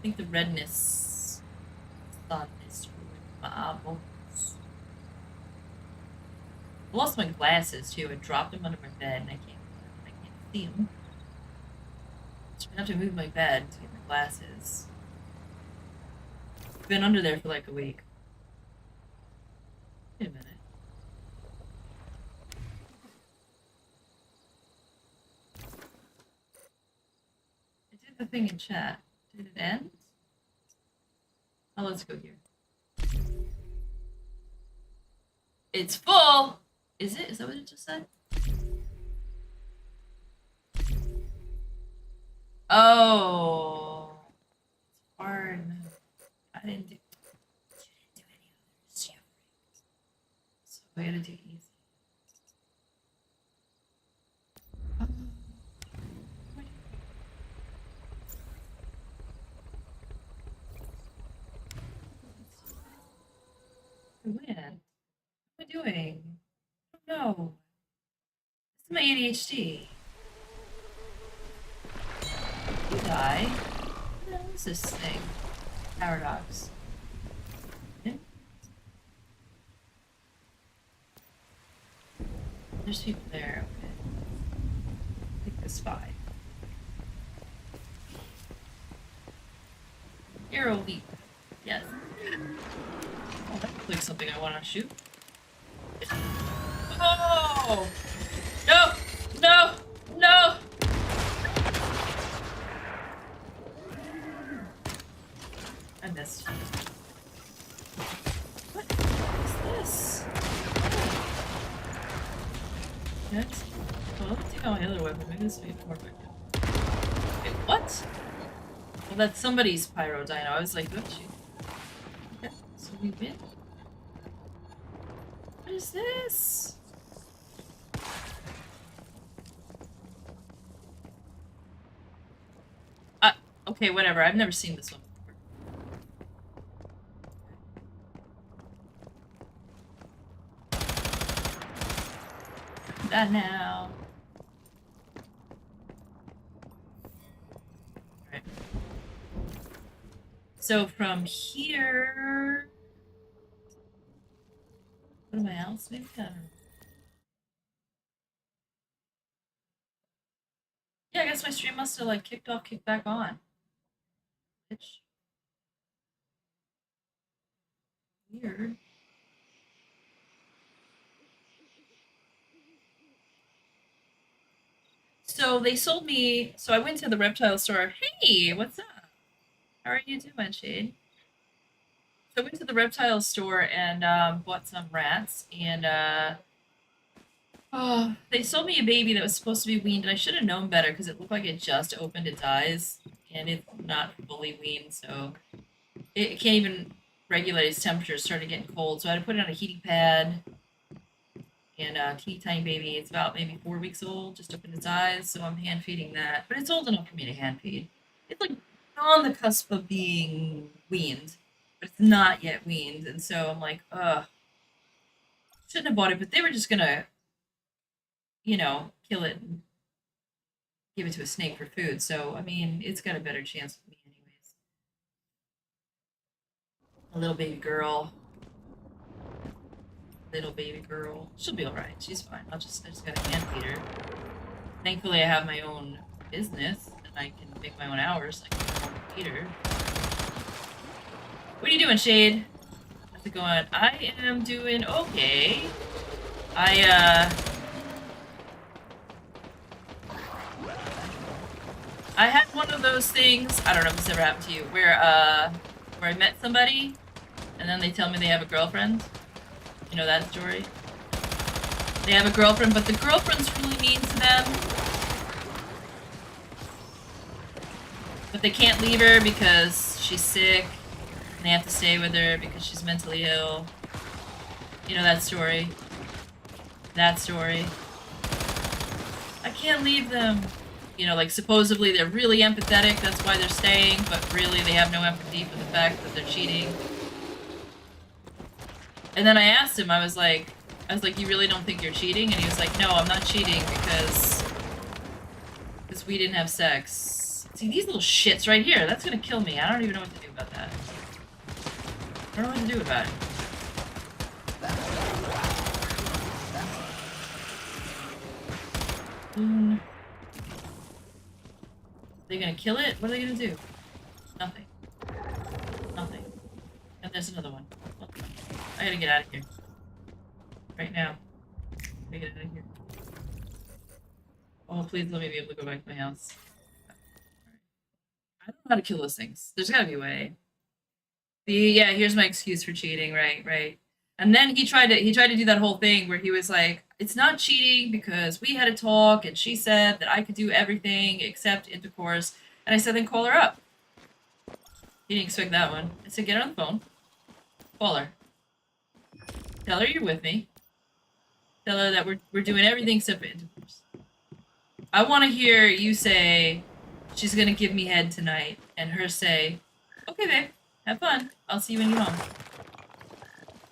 think the redness sun is ruining my eyeballs. I lost my glasses too. I dropped them under my bed and I can't see them. So I have to move my bed to get my glasses. I've been under there for like a week. Wait a minute. I did the thing in chat. Did it end? Oh, let's go here. It's full! Is it? Is that what it just said? Oh. It's hard. I didn't do any others. So I gotta do easy. When? What am I doing? I don't know. This is my ADHD. You die. What is this thing? Paradox. Okay. There's people there, okay. Take this 5. Arrow leap. Yes. Oh, that looks like something I want to shoot. Oh! No! No! No! I missed. What is this? Next. Well, let me take out my other weapon. Maybe this will be more effective. Wait, what? Well, that's somebody's pyro dino. I was like, don't you? Okay, so we win. What is this? Okay, whatever. I've never seen this one before. that now. Alright. So from here... What am I else? Maybe I don't know. Yeah, I guess my stream must have like kicked back on. Bitch. Weird. So they sold me. So I went to the reptile store. Hey, what's up? How are you doing, Shade? So I went to the reptile store and bought some rats, and oh, they sold me a baby that was supposed to be weaned, and I should have known better because it looked like it just opened its eyes, and it's not fully weaned, so it can't even regulate its temperature. It started getting cold, so I had to put it on a heating pad. And teeny tiny baby, it's about maybe 4 weeks old, just opened its eyes, so I'm hand feeding that. But it's old enough for me to hand feed. It's like on the cusp of being weaned, but it's not yet weaned, and so I'm like, ugh. Shouldn't have bought it, but they were just gonna, you know, kill it and give it to a snake for food, so I mean, it's got a better chance with me anyways. A little baby girl. Little baby girl. She'll be alright. She's fine. I just gotta hand feed her. Thankfully, I have my own business, and I can make my own hours. I can feed her. What are you doing, Shade? How's it going? I am doing okay. I had one of those things, I don't know if this ever happened to you, where I met somebody, and then they tell me they have a girlfriend. You know that story? They have a girlfriend, but the girlfriend's really mean to them. But they can't leave her because she's sick, and they have to stay with her because she's mentally ill. You know that story? That story. I can't leave them. You know, like, supposedly they're really empathetic, that's why they're staying, but really they have no empathy for the fact that they're cheating. And then I asked him, I was like, you really don't think you're cheating? And he was like, no, I'm not cheating because we didn't have sex. See, these little shits right here, that's gonna kill me. I don't even know what to do about that. I don't know what to do about it. Are they gonna kill it? What are they gonna do? Nothing. Nothing. And there's another one. I gotta get out of here. Right now. I gotta get out of here. Oh, please let me be able to go back to my house. I don't know how to kill those things. There's gotta be a way. Yeah, here's my excuse for cheating, right. And then he tried to do that whole thing where he was like, it's not cheating because we had a talk and she said that I could do everything except intercourse. And I said, then call her up. He didn't expect that one. I said, get her on the phone. Call her. Tell her you're with me. Tell her that we're doing everything except for intercourse. I want to hear you say, she's going to give me head tonight. And her say, okay, babe, have fun. I'll see you when you get home.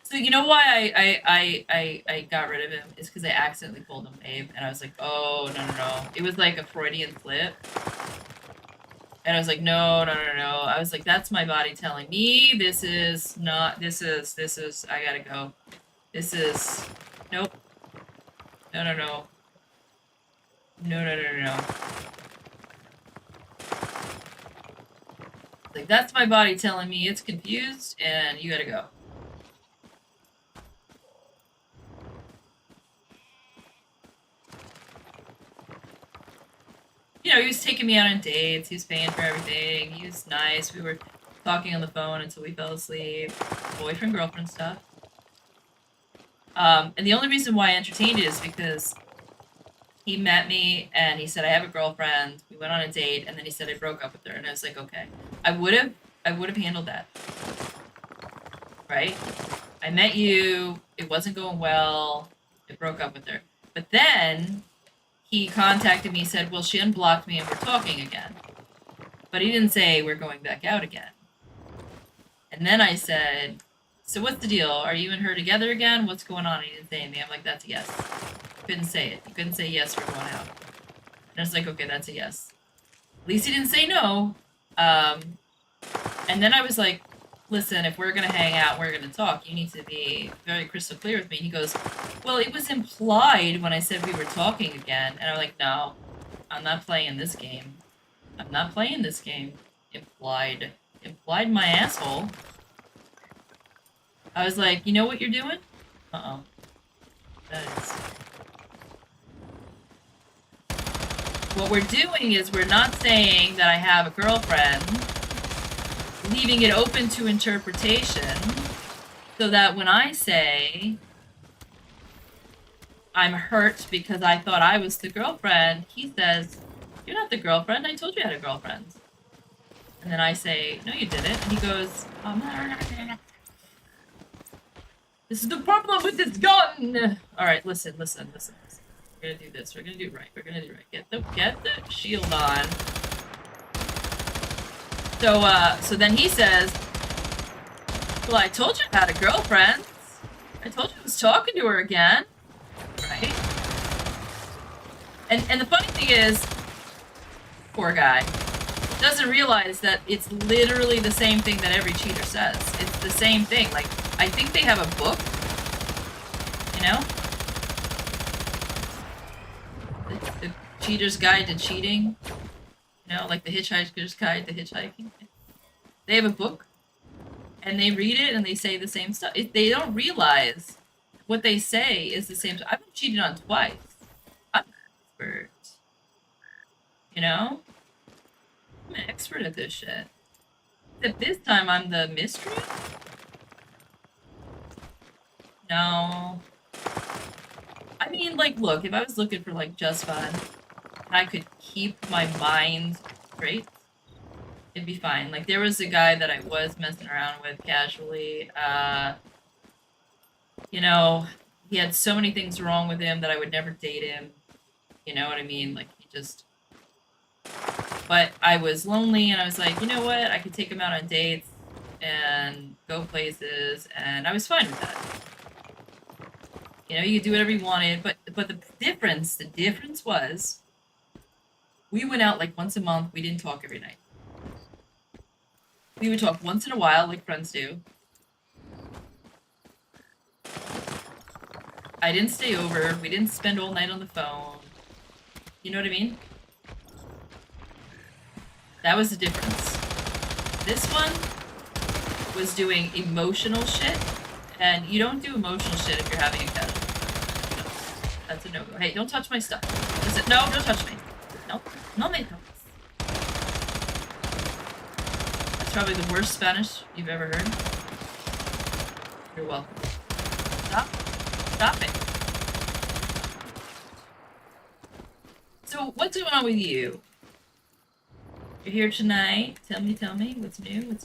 So you know why I got rid of him? Is because I accidentally pulled him, babe. And I was like, oh, no. It was like a Freudian slip. And I was like, no. I was like, that's my body telling me this is, I gotta go. This is, nope. No. No. Like, that's my body telling me it's confused and you gotta go. You know, he was taking me out on dates, he was paying for everything, he was nice, we were talking on the phone until we fell asleep, boyfriend-girlfriend stuff. And the only reason why I entertained it is because he met me and he said, I have a girlfriend, we went on a date, and then he said I broke up with her, and I was like, okay. I would have handled that. Right? I met you, it wasn't going well, I broke up with her. But then he contacted me, said, well, she unblocked me and we're talking again. But he didn't say we're going back out again. And then I said, so what's the deal? Are you and her together again? What's going on? He didn't say anything. I'm like, that's a yes. Couldn't say it. You couldn't say yes, we're going out. And I was like, okay, that's a yes. At least he didn't say no. And then I was like, listen, if we're going to hang out, we're going to talk, you need to be very crystal clear with me. And he goes, well, it was implied when I said we were talking again. And I'm like, no, I'm not playing this game. I'm not playing this game. Implied. Implied my asshole. I was like, you know what you're doing? Uh-oh. That is... What we're doing is we're not saying that I have a girlfriend, leaving it open to interpretation, so that when I say I'm hurt because I thought I was the girlfriend, he says, you're not the girlfriend, I told you I had a girlfriend. And then I say, no you didn't, and he goes, this is the problem with this gun! Alright, listen. We're gonna do this, we're gonna do it right, Get the shield on. So then he says, well, I told you I had a girlfriend. I told you I was talking to her again. Right? And the funny thing is, poor guy, doesn't realize that it's literally the same thing that every cheater says. It's the same thing. Like, I think they have a book, you know? The Cheater's Guide to Cheating. You know, like the Hitchhiker's Guide to Hitchhiking. They have a book, and they read it, and they say the same stuff. They don't realize what they say is the same. I've been cheated on twice. I'm an expert. You know? I'm an expert at this shit. Except this time I'm the mystery? No. I mean, like, look, if I was looking for, like, just fun, and I could keep my mind straight, it'd be fine. Like, there was a guy that I was messing around with casually. You know, he had so many things wrong with him that I would never date him. You know what I mean? Like, he just... But I was lonely, and I was like, you know what? I could take him out on dates and go places, and I was fine with that. You know, you could do whatever you wanted, but the difference was, we went out like once a month. We didn't talk every night. We would talk once in a while, like friends do. I didn't stay over. We didn't spend all night on the phone. You know what I mean? That was the difference. This one was doing emotional shit, and you don't do emotional shit if you're having a casual. No, that's a no-go. Hey, don't touch my stuff. Listen, no, don't touch me. No, no me toques. That's probably the worst Spanish you've ever heard. You're welcome. Stop it. So, what's going on with you? You're here tonight. Tell me, what's new? What's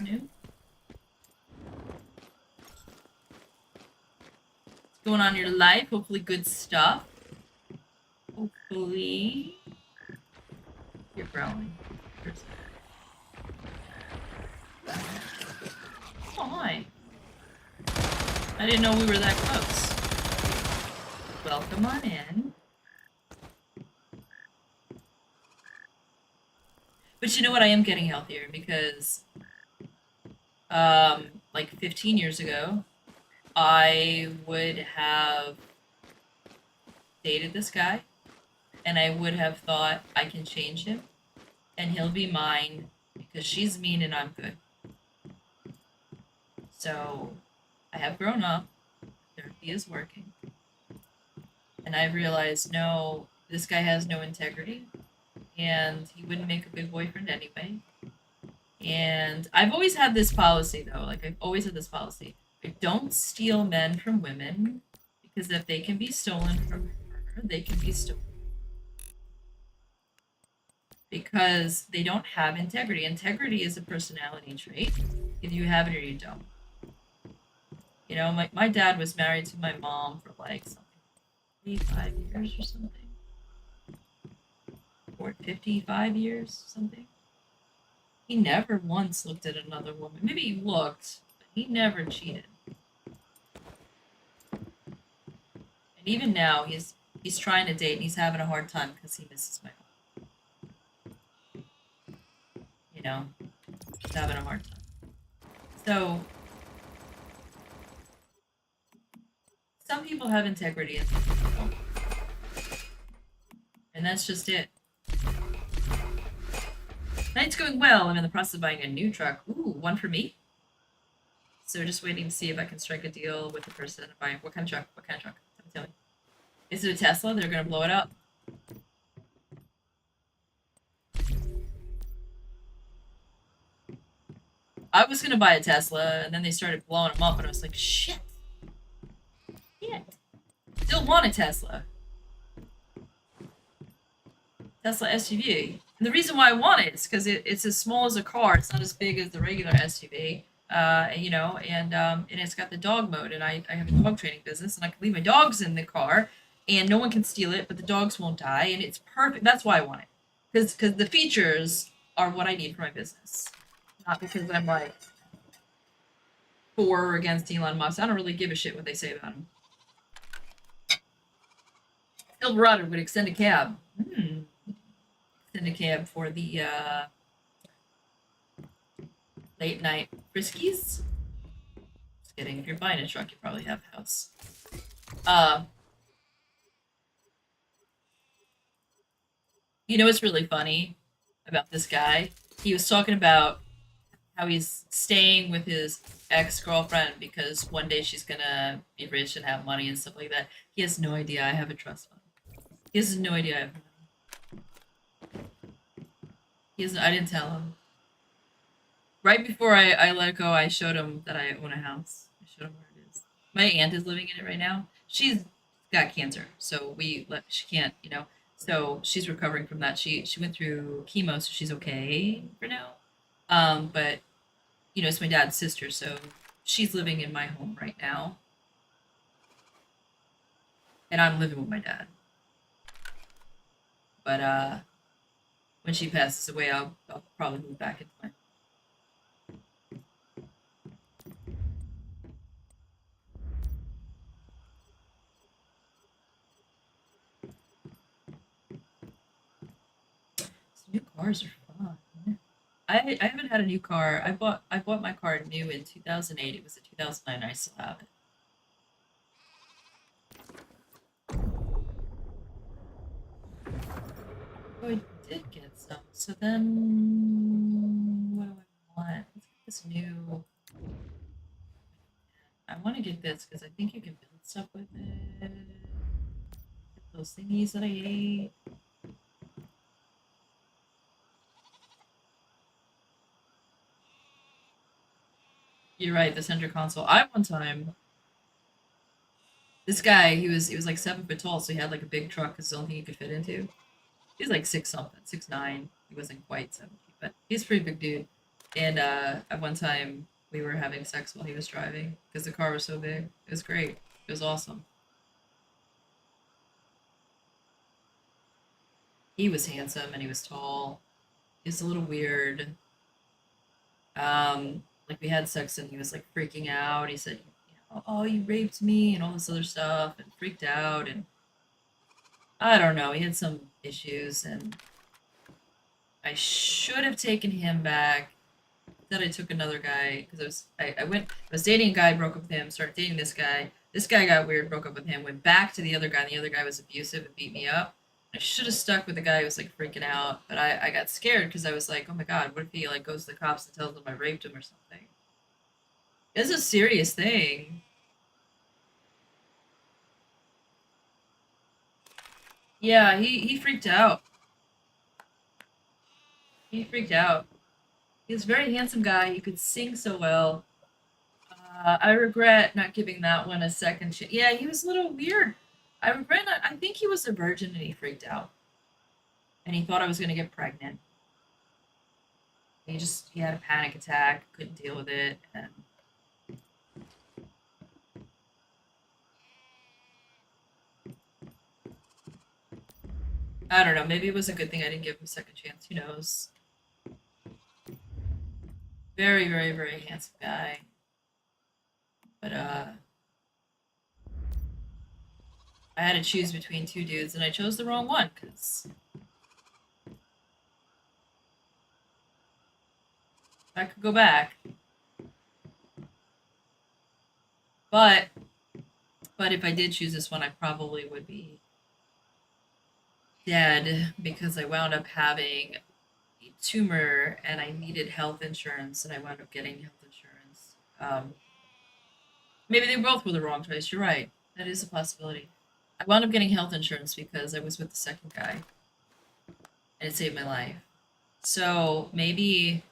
going on in your life? Hopefully good stuff. Hopefully... You're growling. Oh, hi. I didn't know we were that close. Welcome on in. But you know what? I am getting healthier because, like 15 years ago, I would have dated this guy, and I would have thought I can change him, and he'll be mine because she's mean and I'm good. So, I have grown up. Therapy is working. And I realized, no, this guy has no integrity. And he wouldn't make a good boyfriend anyway. And I've always had this policy, though. Like, I've always had this policy. I don't steal men from women, because if they can be stolen from her, they can be stolen. Because they don't have integrity. Integrity is a personality trait. If you have it or you don't. You know, my dad was married to my mom for like something, 55 years or something. Or 55 years, something. He never once looked at another woman. Maybe he looked, but he never cheated. And even now, he's He's trying to date and he's having a hard time because he misses my home. You know, he's having a hard time. So, some people have integrity and some people don't. And that's just it. Night's going well. I'm in the process of buying a new truck. Ooh, one for me? So just waiting to see if I can strike a deal with the person buying. What kind of truck? What kind of truck? Tell me. Is it a Tesla? They're gonna blow it up. I was gonna buy a Tesla, and then they started blowing them up, and I was like, shit. Shit. Still want a Tesla. Tesla SUV. And the reason why I want it is because it's as small as a car. It's not as big as the regular SUV. You know, and it's got the dog mode, and I have a dog training business, and I can leave my dogs in the car, and no one can steal it, but the dogs won't die, and it's perfect. That's why I want it, because the features are what I need for my business, not because I'm like for or against Elon Musk. I don't really give a shit what they say about him. Silverado would extend a cab. Extend a cab for the late night friskies. Just kidding. If you're buying a truck, you probably have a house. You know what's really funny about this guy? He was talking about how he's staying with his ex-girlfriend because one day she's gonna be rich and have money and stuff like that. He has no idea I have a trust fund. He has no idea I have money. I didn't tell him. Right before I let go, I showed him that I own a house. I showed him where it is. My aunt is living in it right now. She's got cancer, so she can't, you know. So she's recovering from that. She went through chemo, so she's okay for now. But you know, it's my dad's sister, so she's living in my home right now, and I'm living with my dad. But when she passes away, I'll probably move back into my. New cars are fun. I haven't had a new car. I bought my car new in 2008. It was a 2009. I still have it. Oh, I did get some. So then, what do I want? Let's get this new. I want to get this because I think you can build stuff with it. Get those thingies that I ate. You're right. The center console. I one time. This guy, he was like 7 foot tall, so he had like a big truck. It's the only thing he could fit into. He's like six something, 6'9". He wasn't quite 7 feet, but he's a pretty big dude. And at one time we were having sex while he was driving because the car was so big. It was great. It was awesome. He was handsome and he was tall. He was a little weird. Like we had sex and he was like freaking out. He said, you know, "Oh, you raped me," and all this other stuff, and freaked out. And I don't know. He had some issues, and I should have taken him back. Then I took another guy because I was dating a guy, broke up with him, started dating this guy. This guy got weird, broke up with him, went back to the other guy, and the other guy was abusive and beat me up. I should have stuck with the guy who was like freaking out, but I got scared because I was like, oh my god, what if he like goes to the cops and tells them I raped him or something? It's a serious thing. Yeah, he freaked out. He freaked out. He was a very handsome guy. He could sing so well. I regret not giving that one a second chance. Yeah, he was a little weird. I regret not. I think he was a virgin and he freaked out. And he thought I was going to get pregnant. He had a panic attack, couldn't deal with it. And I don't know. Maybe it was a good thing I didn't give him a second chance. Who knows? Very, very, very handsome guy. But I had to choose between two dudes, and I chose the wrong one, because I could go back. But if I did choose this one, I probably would be dead, because I wound up having a tumor, and I needed health insurance, and I wound up getting health insurance. Maybe they both were the wrong choice. You're right. That is a possibility. I wound up getting health insurance because I was with the second guy, and it saved my life. So maybe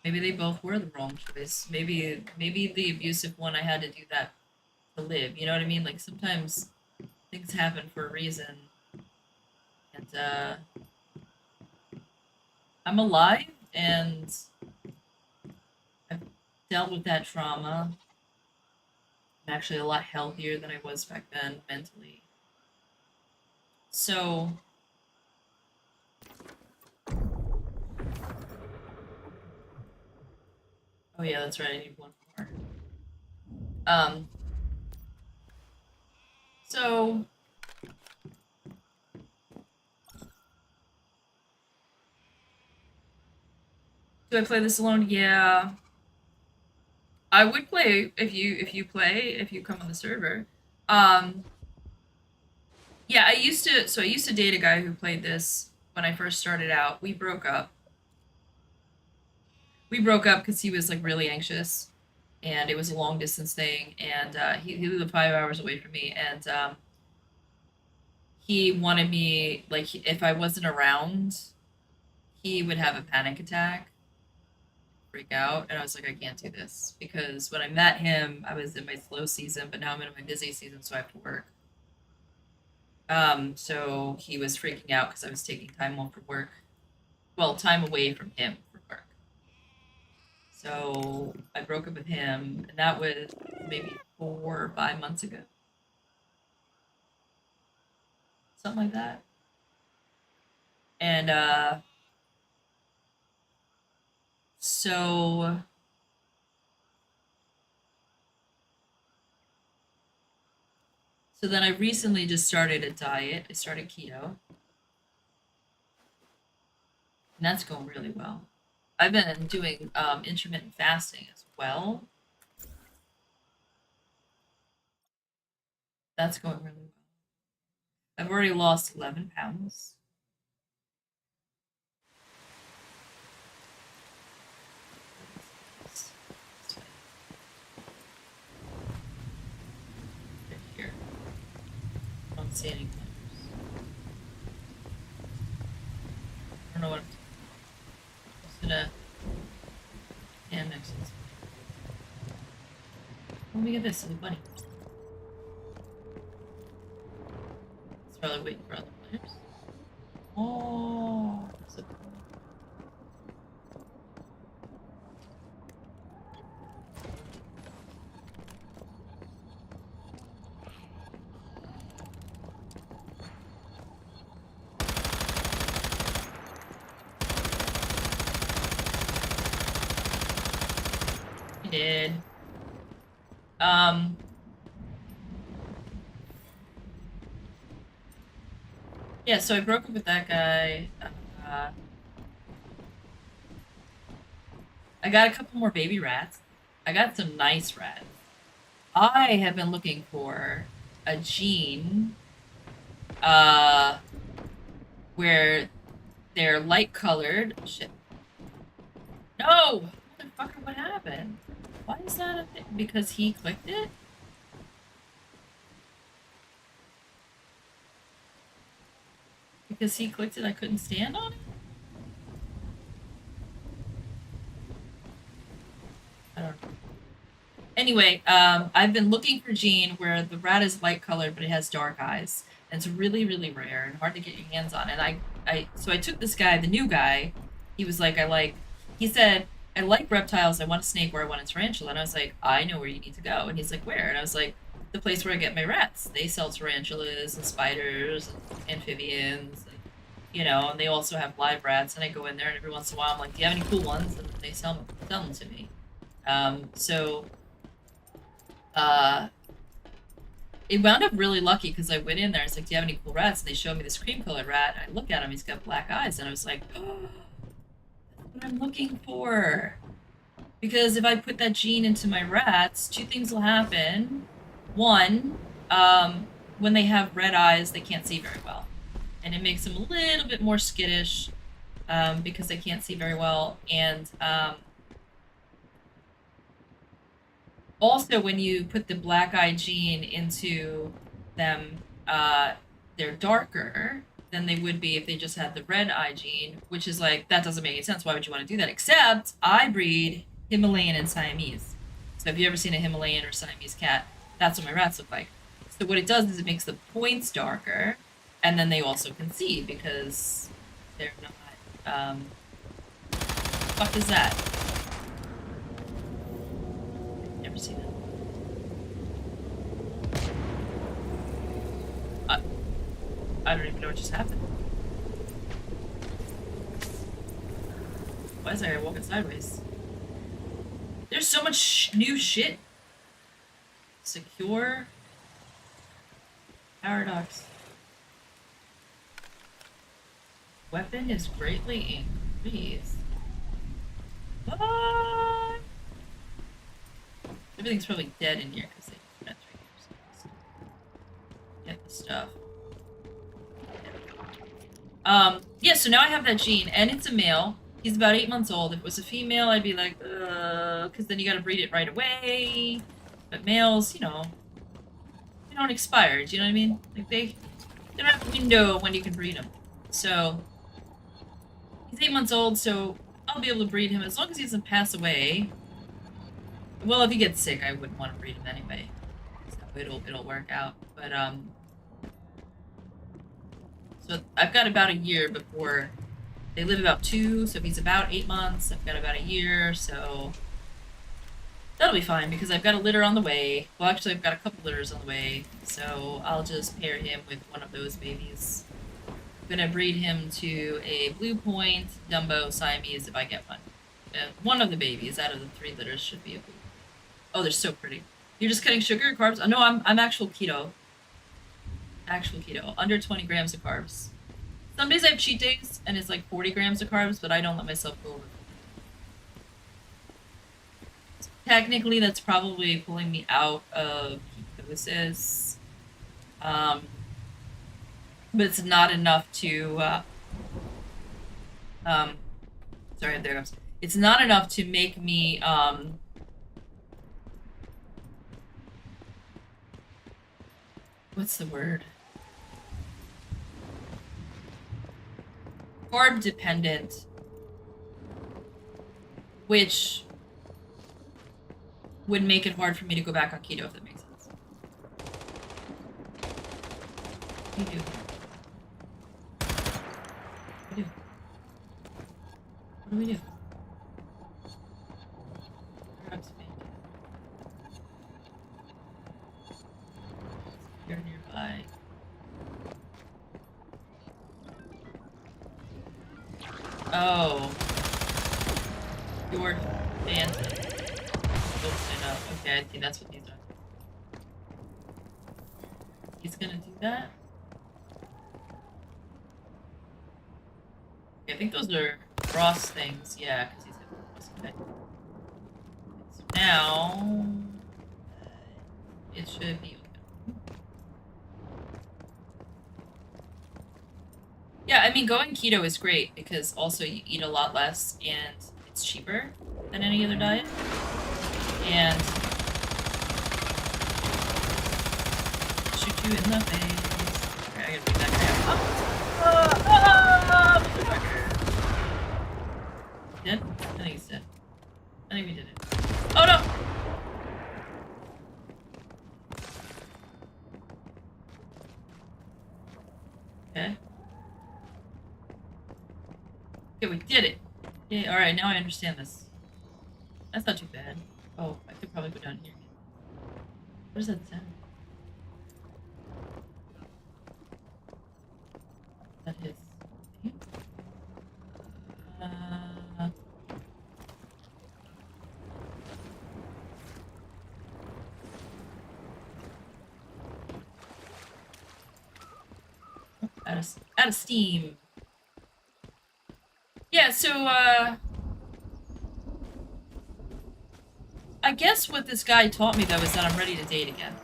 they both were the wrong choice. Maybe the abusive one, I had to do that to live. You know what I mean? Like, sometimes things happen for a reason, and I'm alive, and I've dealt with that trauma. I'm actually a lot healthier than I was back then mentally. So oh yeah, that's right, I need one more. So do I play this alone? Yeah. I would play if you come on the server. Um yeah, I used to date a guy who played this when I first started out. We broke up. We broke up because he was like really anxious, and it was a long distance thing, and he lived 5 hours away from me, and he wanted me, like, if I wasn't around, he would have a panic attack, freak out, and I was like, I can't do this, because when I met him, I was in my slow season, but now I'm in my busy season, so I have to work. So he was freaking out because I was taking time off from work. Well, time away from him for work. So I broke up with him, and that was maybe 4 or 5 months ago. Something like that. And so then I recently just started a diet. I started keto. And that's going really well. I've been doing intermittent fasting as well. That's going really well. I've already lost 11 pounds. Right here. I don't see any planters. I don't know what I'm doing. I'm just gonna hand next to this. Let me get this little bunny. It's probably waiting for other players. Oh, so cool. He did. Yeah, so I broke up with that guy. I got a couple more baby rats. I got some nice rats. I have been looking for a gene where they're light colored. Shit. No! Motherfucker, what happened? Why is that a thing? Because he clicked it? Because he clicked it, I couldn't stand on it? I don't know. Anyway, I've been looking for gene where the rat is light colored, but it has dark eyes. And it's really, really rare and hard to get your hands on. And so I took this guy, the new guy. He was like, he said, I like reptiles. I want a snake or I want a tarantula. And I was like, I know where you need to go. And he's like, where? And I was like, the place where I get my rats. They sell tarantulas and spiders and amphibians, and they also have live rats. And I go in there, and every once in a while, I'm like, do you have any cool ones? And they sell them to me. So it wound up really lucky because I went in there. It's like, do you have any cool rats? And they showed me this cream-colored rat. And I look at him. He's got black eyes, and I was like, oh, that's what I'm looking for. Because if I put that gene into my rats, two things will happen. One, when they have red eyes, they can't see very well, and it makes them a little bit more skittish because they can't see very well. And also, when you put the black eye gene into them, they're darker than they would be if they just had the red eye gene, which is like, that doesn't make any sense. Why would you want to do that? Except I breed Himalayan and Siamese. So have you ever seen a Himalayan or Siamese cat? That's what my rats look like. So what it does is it makes the points darker, and then they also can see because they're not, what the fuck is that? Never seen it. I don't even know what just happened. Why is I walking sideways? There's so much new shit. Secure. Paradox. Weapon is greatly increased. What? Everything's probably dead in here because they spent 3 years. Get the stuff. Yeah, so now I have that gene, and it's a male. He's about 8 months old. If it was a female, I'd be like, because then you gotta breed it right away. But males, you know, they don't expire, do you know what I mean? Like, they don't have a window when you can breed them. So, he's 8 months old, so I'll be able to breed him as long as he doesn't pass away. Well, if he gets sick, I wouldn't want to breed him anyway. So it'll work out. But, so I've got about a year before they live about 2, so if he's about 8 months, I've got about a year, so that'll be fine because I've got a litter on the way. Well, actually, I've got a couple litters on the way, so I'll just pair him with one of those babies. I'm gonna breed him to a blue point Dumbo Siamese if I get one. One of the babies out of the 3 litters should be a blue. Oh, they're so pretty. You're just cutting sugar or carbs? Oh, no, I'm actual keto. Actual keto. Under 20 grams of carbs. Some days I have cheat days, and it's like 40 grams of carbs, but I don't let myself go over. So technically, that's probably pulling me out of ketosis. But it's not enough to, sorry, there goes. It's not enough to make me, what's the word? Carb dependent, which would make it hard for me to go back on keto, if that makes sense. What do you do? What do we do? What do we do? You're nearby. Oh. Your phantom. Open up. Okay, I think that's what these are. He's gonna do that? Okay, I think those are frost things. Yeah, because he's got frost. Okay. So now it should be open. Yeah, I mean, going keto is great because also you eat a lot less and it's cheaper than any other diet. And shoot you in the face. Okay, I gotta beat that guy up. Dead? I think he's dead. I think we did it. Oh no! Okay. Okay, we did it. Okay, alright, now I understand this. That's not too bad. Oh, I could probably go down here. What does that sound? That is. Out of steam. Yeah, so, I guess what this guy taught me, though, is that I'm ready to date again.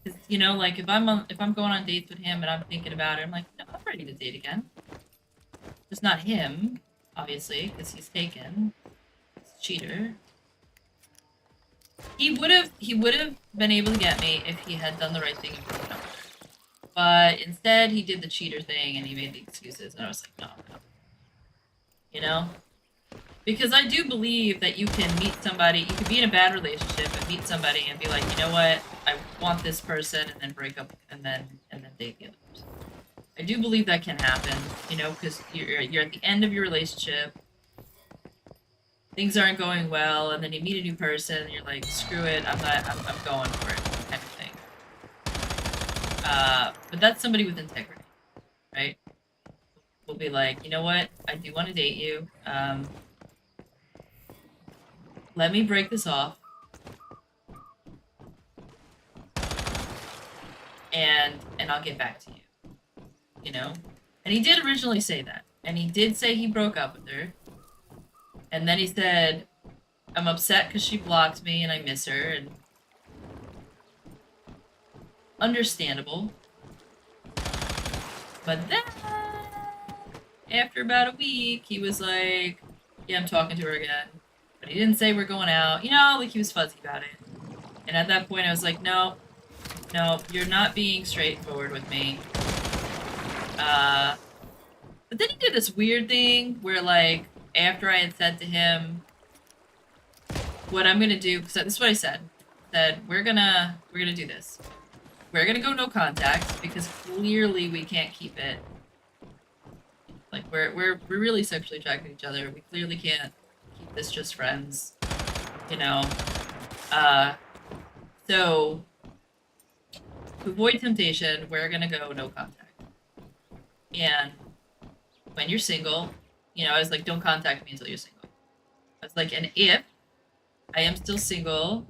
'Cause, you know, like, if I'm going on dates with him and I'm thinking about it, I'm like, no, I'm ready to date again. Just not him, obviously, because he's taken. He's a cheater. He would have been able to get me if he had done the right thing and broken up. But instead, he did the cheater thing and he made the excuses, and I was like, no, no. You know? Because I do believe that you can meet somebody, you could be in a bad relationship and meet somebody and be like, you know what, I want this person, and then break up and then date the other person. I do believe that can happen, you know, because you're at the end of your relationship, things aren't going well, and then you meet a new person and you're like, screw it, I'm going for it, kind of thing. But that's somebody with integrity, right? Will be like, you know what, I do want to date you, let me break this off, and I'll get back to you, you know? And he did originally say that, and he did say he broke up with her, and then he said, I'm upset because she blocked me and I miss her, and understandable. But then, after about a week, he was like, yeah, I'm talking to her again. But he didn't say we're going out. You know, like, he was fuzzy about it. And at that point, I was like, no, you're not being straightforward with me. But then he did this weird thing where, like, after I had said to him what I'm gonna do, because this is what I said. We're gonna do this. We're gonna go no contact, because clearly we can't keep it. Like, we're really sexually attracted to each other. We clearly can't keep this just friends, you know? So, to avoid temptation, we're gonna go no contact. And when you're single, you know, I was like, don't contact me until you're single. I was like, and if I am still single,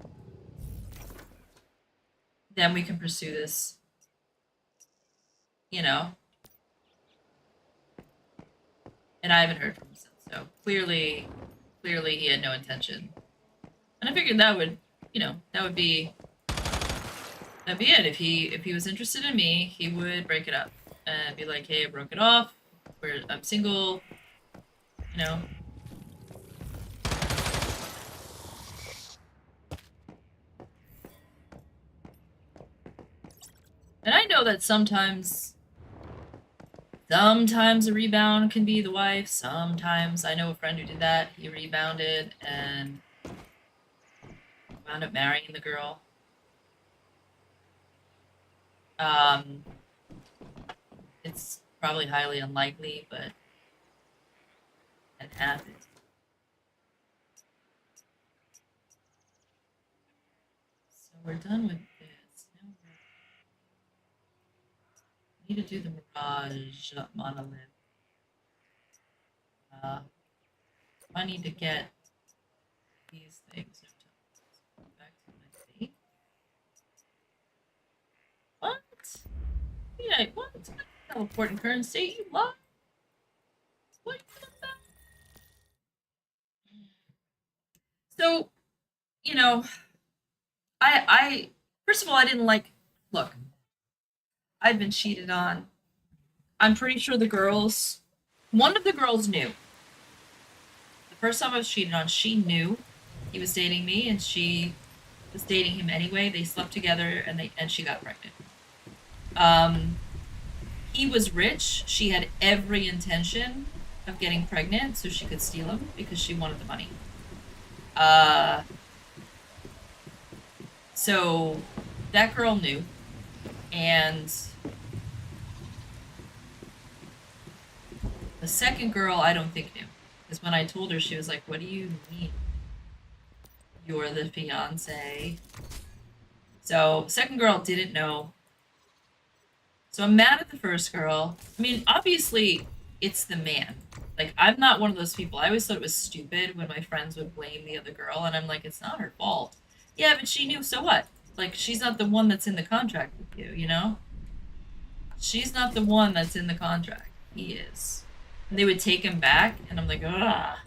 then we can pursue this, you know? And I haven't heard from him since, so clearly he had no intention. And I figured that would, you know, that'd be it. If he was interested in me, he would break it up and be like, hey, I broke it off, I'm single, you know. And I know that sometimes a rebound can be the wife. Sometimes, I know a friend who did that. He rebounded and wound up marrying the girl. It's probably highly unlikely, but it happened. So we're done with this. Now we need to do the Mirage monolith. I need to get these things. Back to my feet. What? Yeah, what? Teleport in current state? You what? What? So, you know, I first of all, I didn't like. Look, I've been cheated on. I'm pretty sure one of the girls knew. The first time I was cheated on, she knew he was dating me, and she was dating him anyway. They slept together, and she got pregnant. He was rich. She had every intention of getting pregnant so she could steal him because she wanted the money. So that girl knew, and the second girl I don't think knew, because when I told her, she was like, what do you mean? You're the fiance. So second girl didn't know. So I'm mad at the first girl. I mean, obviously, it's the man. Like, I'm not one of those people. I always thought it was stupid when my friends would blame the other girl, and I'm like, it's not her fault. Yeah, but she knew, so what? Like, she's not the one that's in the contract with you, you know? She's not the one that's in the contract. He is. And they would take him back, and I'm like, ugh.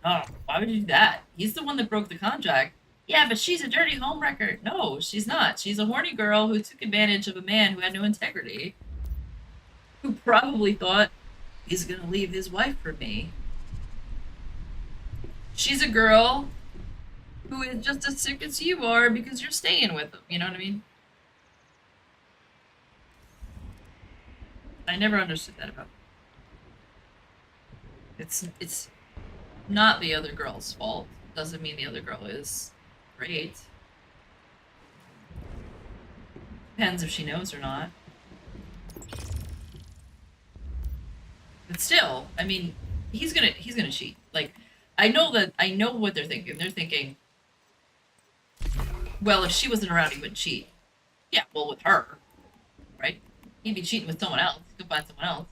Oh, why would you do that? He's the one that broke the contract. Yeah, but she's a dirty homewrecker. No, she's not. She's a horny girl who took advantage of a man who had no integrity. Who probably thought, he's gonna leave his wife for me. She's a girl who is just as sick as you are because you're staying with him. You know what I mean? I never understood that about them. It's not the other girl's fault. Doesn't mean the other girl is great. Depends if she knows or not. But still, I mean, he's gonna cheat. Like, I know what they're thinking. They're thinking, well, if she wasn't around, he wouldn't cheat. Yeah, well, with her, right? He'd be cheating with someone else. Go find someone else.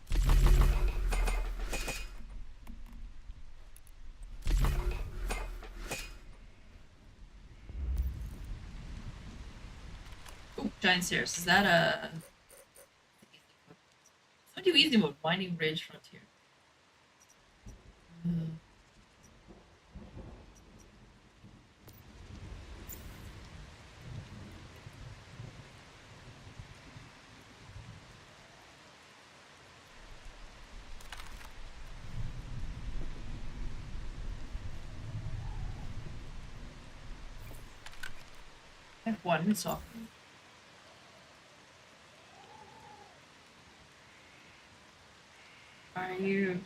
Oh, giant stairs. Is that a? So do easy mode. Winding Ridge Frontier. F1 and soft. Are you?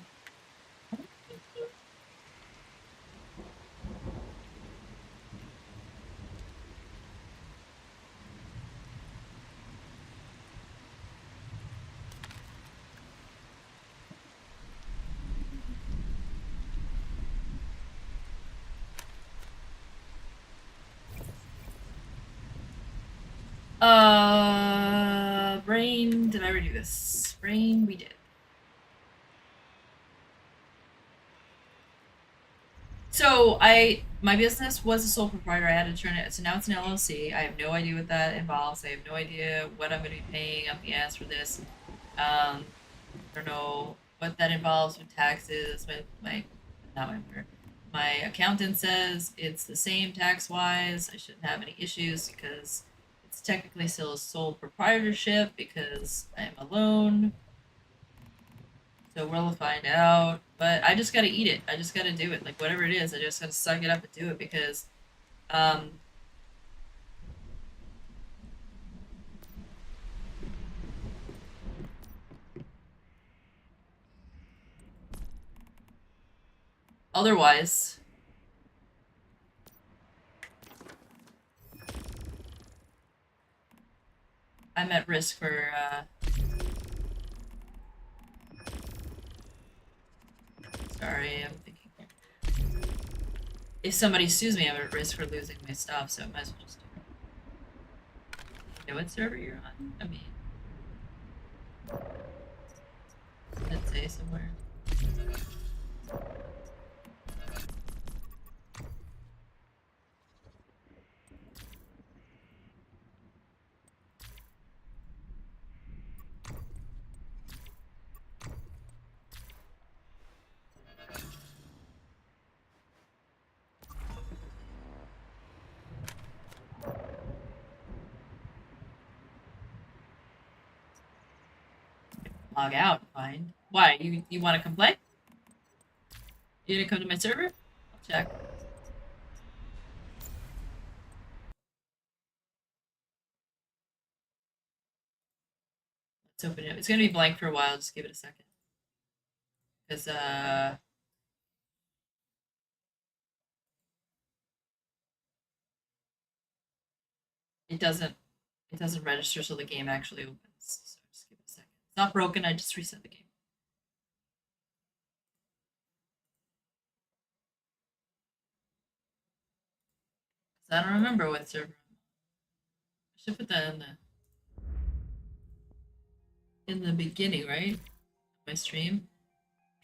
Brain. Did I already do this? Brain. We did. So my business was a sole proprietor. I had to turn it, so now it's an LLC. I have no idea what that involves. I have no idea what I'm going to be paying up the ass for this. I don't know what that involves with taxes. My accountant says it's the same tax wise. I shouldn't have any issues because it's technically still a sole proprietorship because I am alone. So we'll find out. But I just gotta eat it. I just gotta do it. Like whatever it is, I just gotta suck it up and do it because otherwise I'm at risk for sorry, I'm thinking here. If somebody sues me, I'm at risk for losing my stuff, so I might as well just do it. You know what server you're on? I mean, does it say somewhere? Log out. Fine. Why? You want to come play? You gonna come to my server? I'll check. Let's open it. It's gonna be blank for a while. Just give it a second. Because it doesn't register till the game actually opens. So just give it a second. It's not broken. I just reset the game. I don't remember what server. I should put that in the beginning, right? My stream.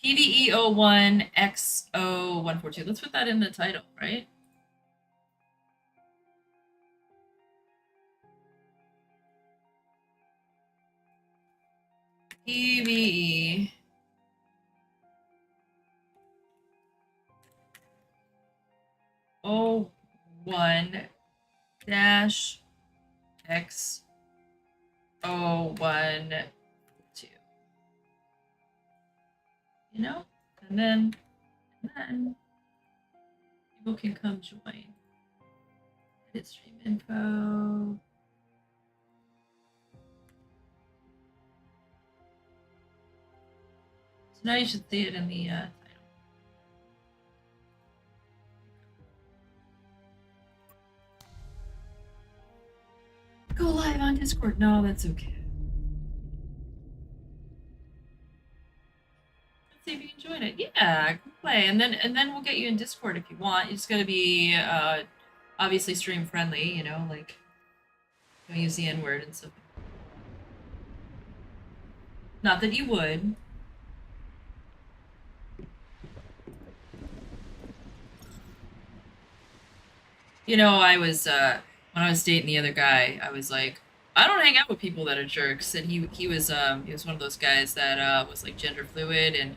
PVE01-X0148. Let's put that in the title, right? PVE 01-X01-2. You know? And then people can come join. Edit stream info. So now you should see it in the title. Go live on Discord. No, that's okay. Let's see if you can join it. Yeah, come play, and then we'll get you in Discord if you want. You just gotta be obviously stream friendly. You know, like don't use the N-word and stuff. Not that you would. You know, I was when I was dating the other guy, I was like, I don't hang out with people that are jerks. And he was one of those guys that was like gender fluid and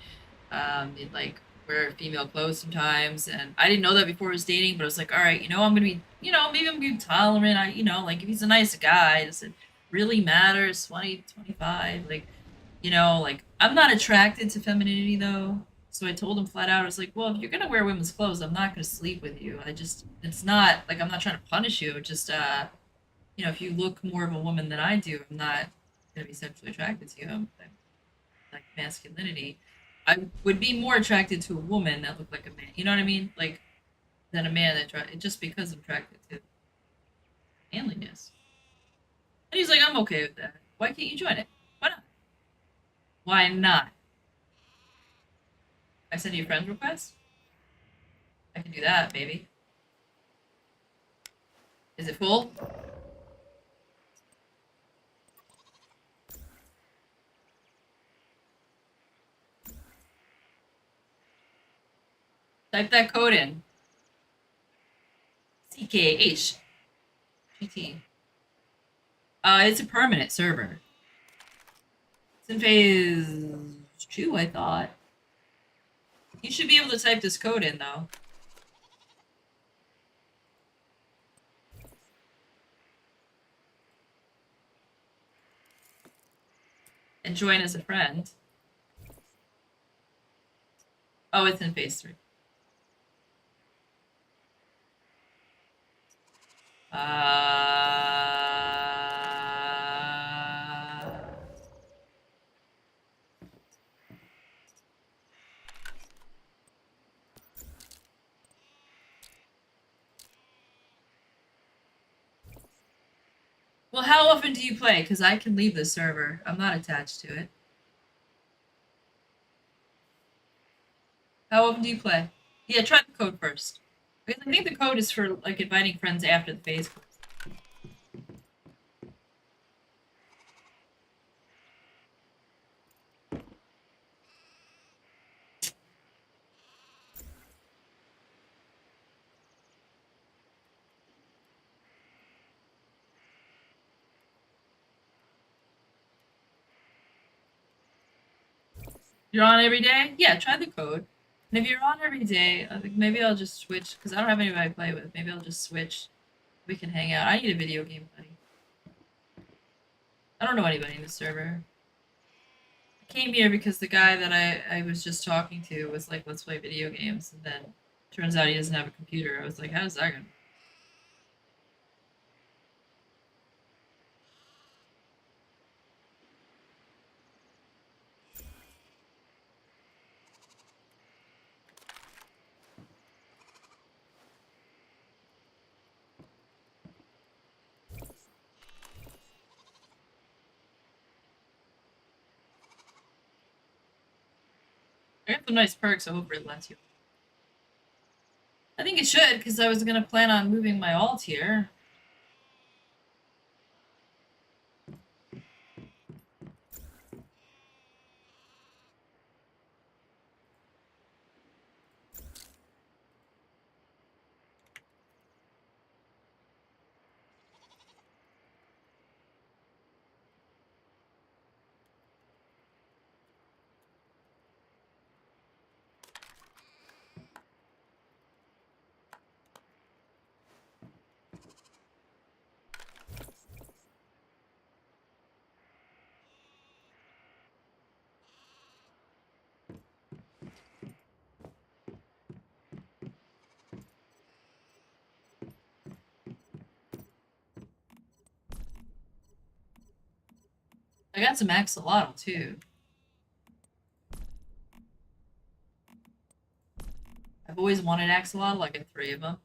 he'd like wear female clothes sometimes. And I didn't know that before I was dating, but I was like, all right, you know, I'm gonna be, you know, maybe I'm gonna be tolerant. I, you know, like if he's a nice guy, does it really matters? 20, 25, like, you know, like I'm not attracted to femininity though. So I told him flat out, I was like, well, if you're gonna wear women's clothes, I'm not gonna sleep with you. It's not like I'm not trying to punish you. Just, you know, if you look more of a woman than I do, I'm not gonna be sexually attracted to you. I'm like masculinity. I would be more attracted to a woman that looked like a man. You know what I mean? Like than a man just because I'm attracted to manliness. And he's like, I'm okay with that. Why can't you join it? Why not? Why not? I send you a friend request. I can do that, baby. Is it full? Type that code in. CKH GT. It's a permanent server. It's in phase 2, I thought. You should be able to type this code in, though. And join as a friend. Oh, it's in phase 3. Well, how often do you play? Because I can leave the server. I'm not attached to it. How often do you play? Yeah, try the code first. Because I think the code is for, like, inviting friends after the phase close. You're on every day? Yeah, try the code. And if you're on every day, I think maybe I'll just switch, because I don't have anybody to play with. Maybe I'll just switch. We can hang out. I need a video game buddy. I don't know anybody in the server. I came here because the guy that I was just talking to was like, let's play video games. And then turns out he doesn't have a computer. I was like, how's that going to I got some nice perks. I hope it lets you. I think it should, because I was going to plan on moving my alt here. I got some axolotl too. I've always wanted axolotl. I get 3 of them.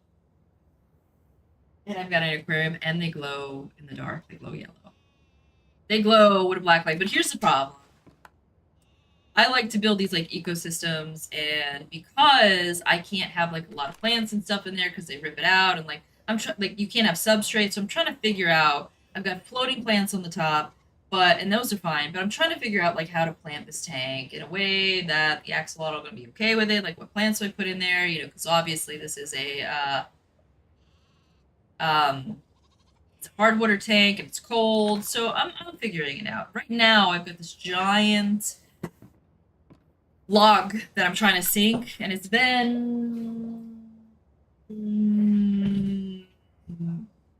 And I've got an aquarium, and they glow in the dark. They glow yellow. They glow with a black light. But here's the problem. I like to build these like ecosystems, and because I can't have like a lot of plants and stuff in there because they rip it out, and like like you can't have substrate, so I'm trying to figure out. I've got floating plants on the top, and those are fine. But I'm trying to figure out like how to plant this tank in a way that the axolotl are going to be okay with it. Like what plants do I put in there? You know, because obviously this is it's a hard water tank and it's cold, so I'm figuring it out. Right now, I've got this giant log that I'm trying to sink, and it's been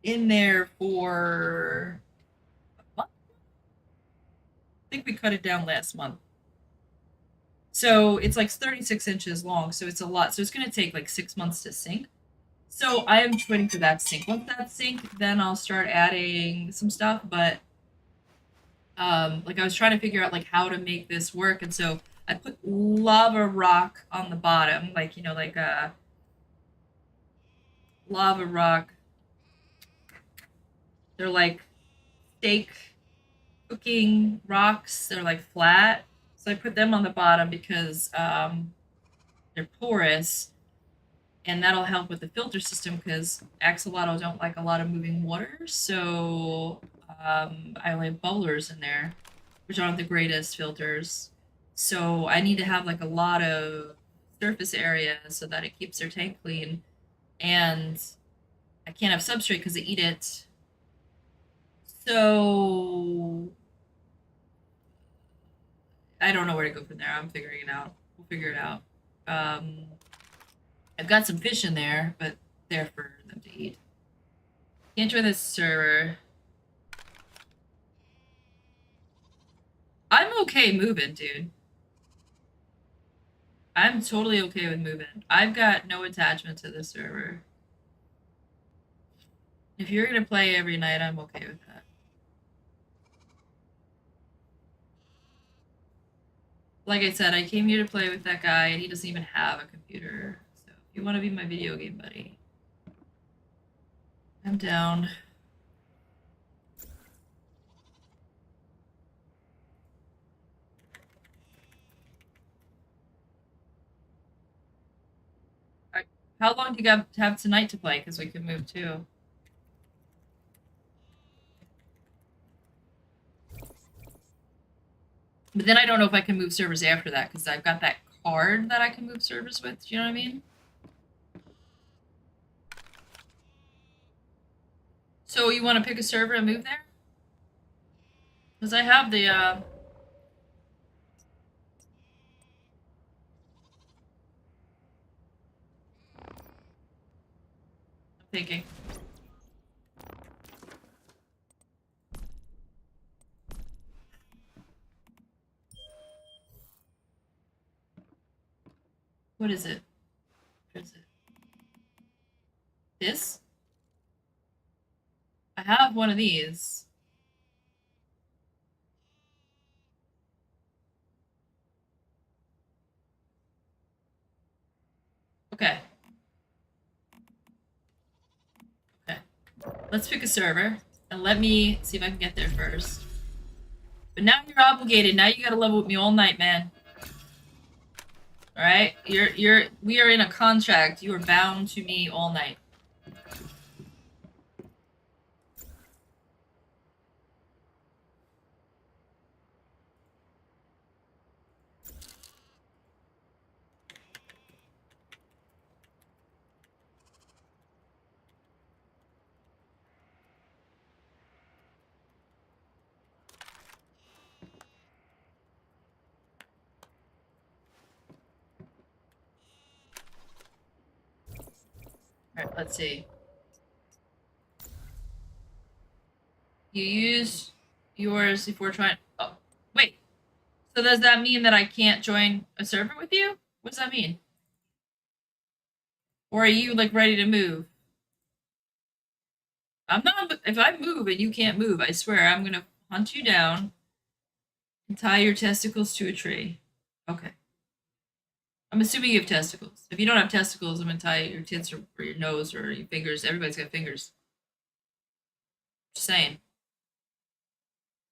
in there for a month. I think we cut it down last month. So it's like 36 inches long, so it's a lot. So it's going to take like 6 months to sink. So I am just waiting for that to sink. Once that sink, then I'll start adding some stuff. But like I was trying to figure out like how to make this work, and so I put lava rock on the bottom, like you know, like a lava rock. They're like steak cooking rocks. They're like flat, so I put them on the bottom because they're porous, and that'll help with the filter system because axolotl don't like a lot of moving water. So I only have bubblers in there, which aren't the greatest filters. So I need to have like a lot of surface area so that it keeps their tank clean. And I can't have substrate because they eat it. So I don't know where to go from there. I'm figuring it out. We'll figure it out. I've got some fish in there, but they're for them to eat. Can't join this server. I'm okay moving, dude. I'm totally okay with moving. I've got no attachment to this server. If you're gonna play every night, I'm okay with that. Like I said, I came here to play with that guy, and he doesn't even have a computer. So if you want to be my video game buddy, I'm down. How long do you have tonight to play? Because we can move too. But then I don't know if I can move servers after that because I've got that card that I can move servers with. Do you know what I mean? So you want to pick a server and move there? Because I have the I'm thinking. What is it? What is it? This? I have one of these. Okay. Okay. Let's pick a server and let me see if I can get there first. But now you're obligated. Now you gotta level with me all night, man. All right? We are in a contract. You are bound to me all night. All right, let's see. You use yours before trying. Oh, wait. So does that mean that I can't join a server with you? What does that mean? Or are you like ready to move? I'm not. If I move and you can't move, I swear I'm gonna hunt you down Tie your testicles to a tree. Okay. I'm assuming you have testicles. If you don't have testicles, I'm gonna tie your tits or your nose or your fingers. Everybody's got fingers. Just saying.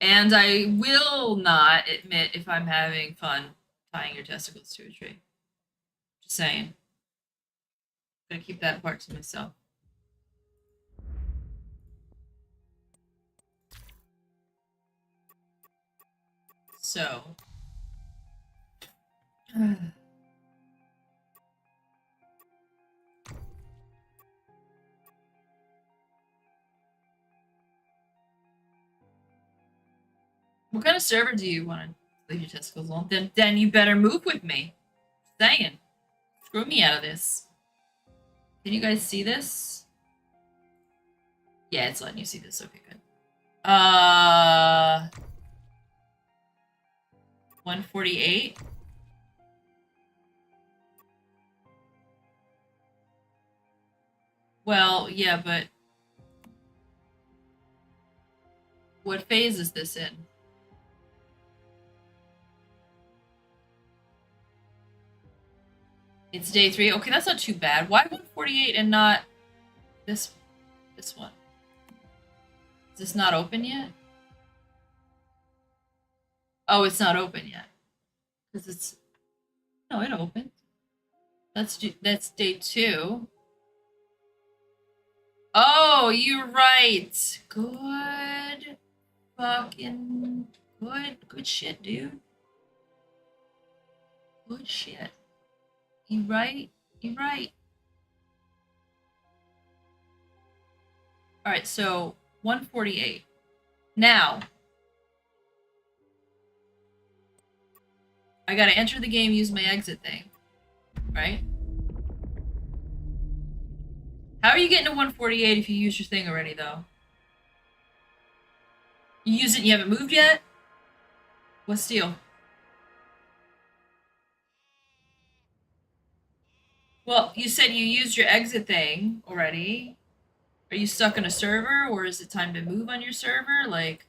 And I will not admit if I'm having fun tying your testicles to a tree. Just saying. I'm gonna keep that part to myself. So. What kind of server do you want to leave your testicles on? Then you better move with me. Just saying. Screw me out of this. Can you guys see this? Yeah, it's letting you see this. Okay, good. 148. Well, yeah, but what phase is this in? It's day 3. Okay, that's not too bad. Why 148 and not this one? Is this not open yet? Oh, it's not open yet. Because it's... No, it opened. That's day 2. Oh, you're right. Good. Fucking good. Good shit, dude. Good shit. You right? You right. Alright, so 148. Now, I gotta enter the game, use my exit thing. Right? How are you getting to 148 if you use your thing already, though? You use it and you haven't moved yet? What's the deal? Well, you said you used your exit thing already. Are you stuck on a server, or is it time to move on your server? Like...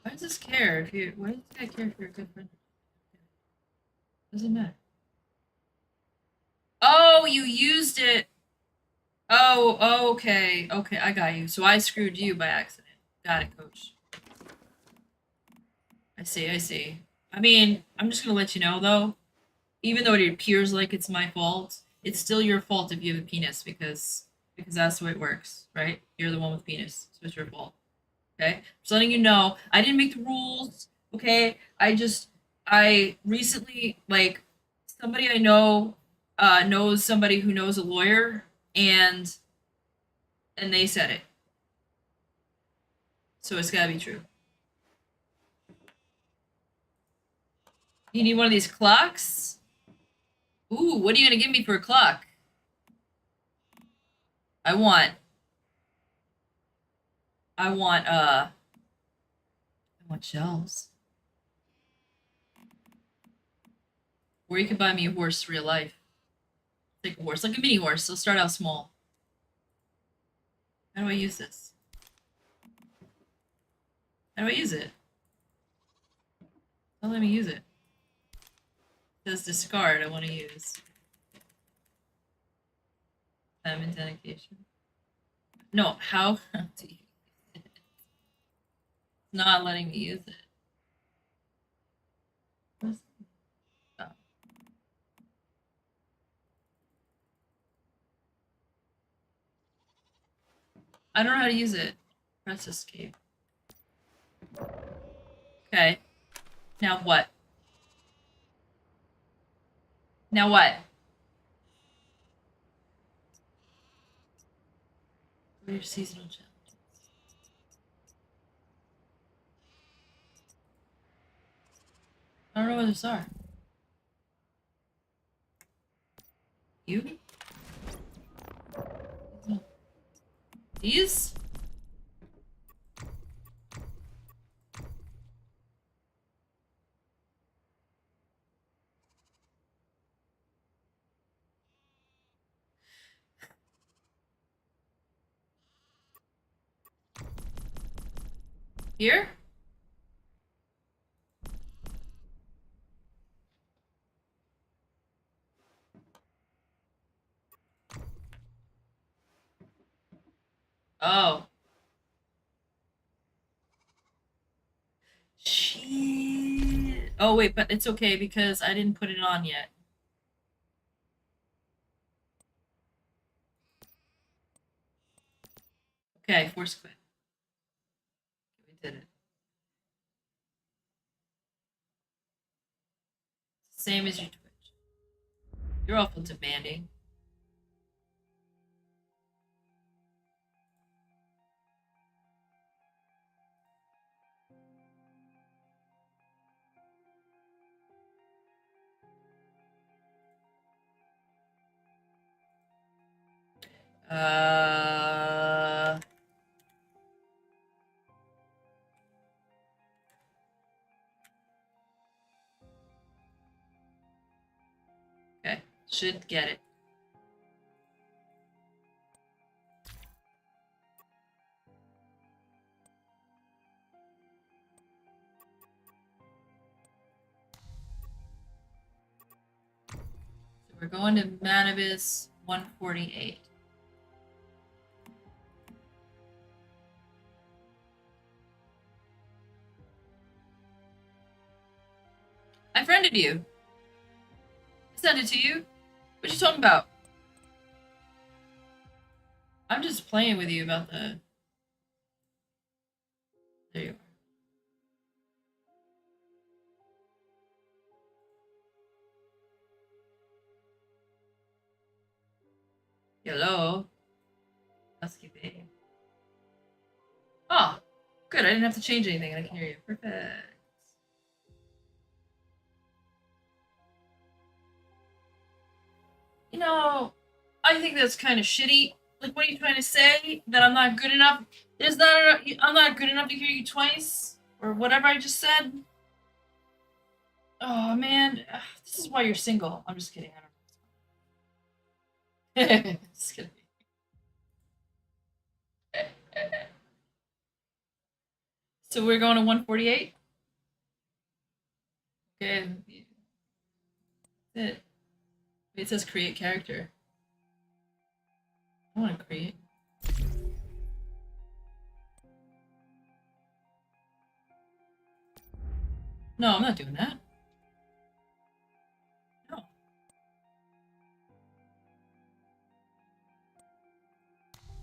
Why does this care if you... Why does this guy care if you're a good friend? Doesn't matter. Oh, you used it! Oh, okay. Okay, I got you. So I screwed you by accident. Got it, coach. I see, I see. I mean, I'm just gonna let you know, though. Even though it appears like it's my fault, it's still your fault if you have a penis, because that's the way it works, right? You're the one with penis, so it's your fault. Okay? Just letting you know. I didn't make the rules, okay? I recently, like, somebody I know knows somebody who knows a lawyer, and they said it. So it's gotta be true. You need one of these clocks? Ooh, what are you gonna give me for a clock? I want shells. Or you could buy me a horse real life. Take a horse, like a mini horse. So start out small. How do I use this? How do I use it? Don't let me use it. It says discard, I want to use. Time authentication. No, how do you use it? It's not letting me use it. Oh. I don't know how to use it. Press escape. Okay. Now what? Now what? What are your seasonal challenges? I don't know what those are. You? These? Here? Oh. Shit. Oh, wait, but it's okay because I didn't put it on yet. Okay, force quit. We did it. Same as your Twitch. You're awful demanding. Uh... Okay, should get it. So we're going to Manavis 148. I friended you. I sent it to you. What you talking about? I'm just playing with you about the... There you are. Hello. Housekeeping. Oh, good. I didn't have to change anything. I can hear you. Perfect. You know, I think that's kind of shitty. Like, what are you trying to say? That I'm not good enough? I'm not good enough to hear you twice? Or whatever I just said? Oh, man. This is why you're single. I'm just kidding. I don't know. Just kidding. So we're going to 148? Okay. It says create character. I want to create. No, I'm not doing that. No.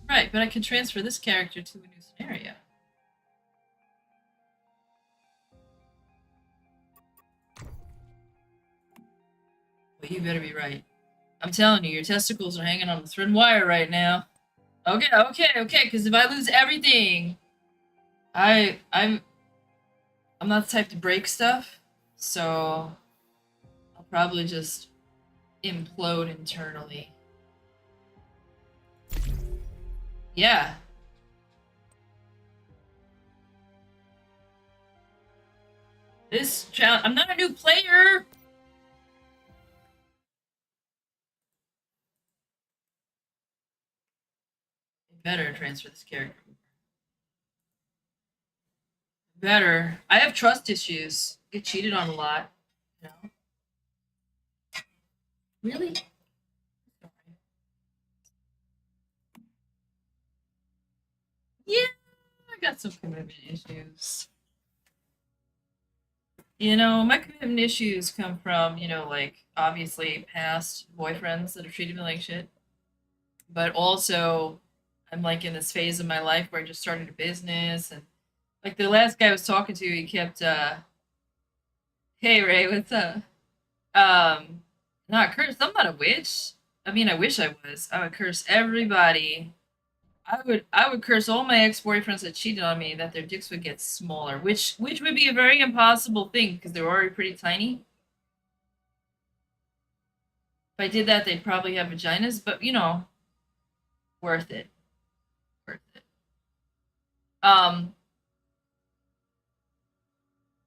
Right, but I can transfer this character to a new scenario. But you better be right. I'm telling you, your testicles are hanging on the thread wire right now. Okay, because if I lose everything, I'm not the type to break stuff, so I'll probably just implode internally. Yeah. This challenge, I'm not a new player! Better transfer this character. Better. I have trust issues. Get cheated on a lot. You know? Really? Yeah, I got some commitment issues. You know, my commitment issues come from, like, obviously past boyfriends that have treated me like shit. But also, I'm, like, in this phase of my life where I just started a business. And, like, the last guy I was talking to, he kept, hey, Ray, what's up? Not curse. I'm not a witch. I mean, I wish I was. I would curse everybody. I would curse all my ex-boyfriends that cheated on me that their dicks would get smaller, which would be a very impossible thing because they're already pretty tiny. If I did that, they'd probably have vaginas, but worth it. Worth it. Um,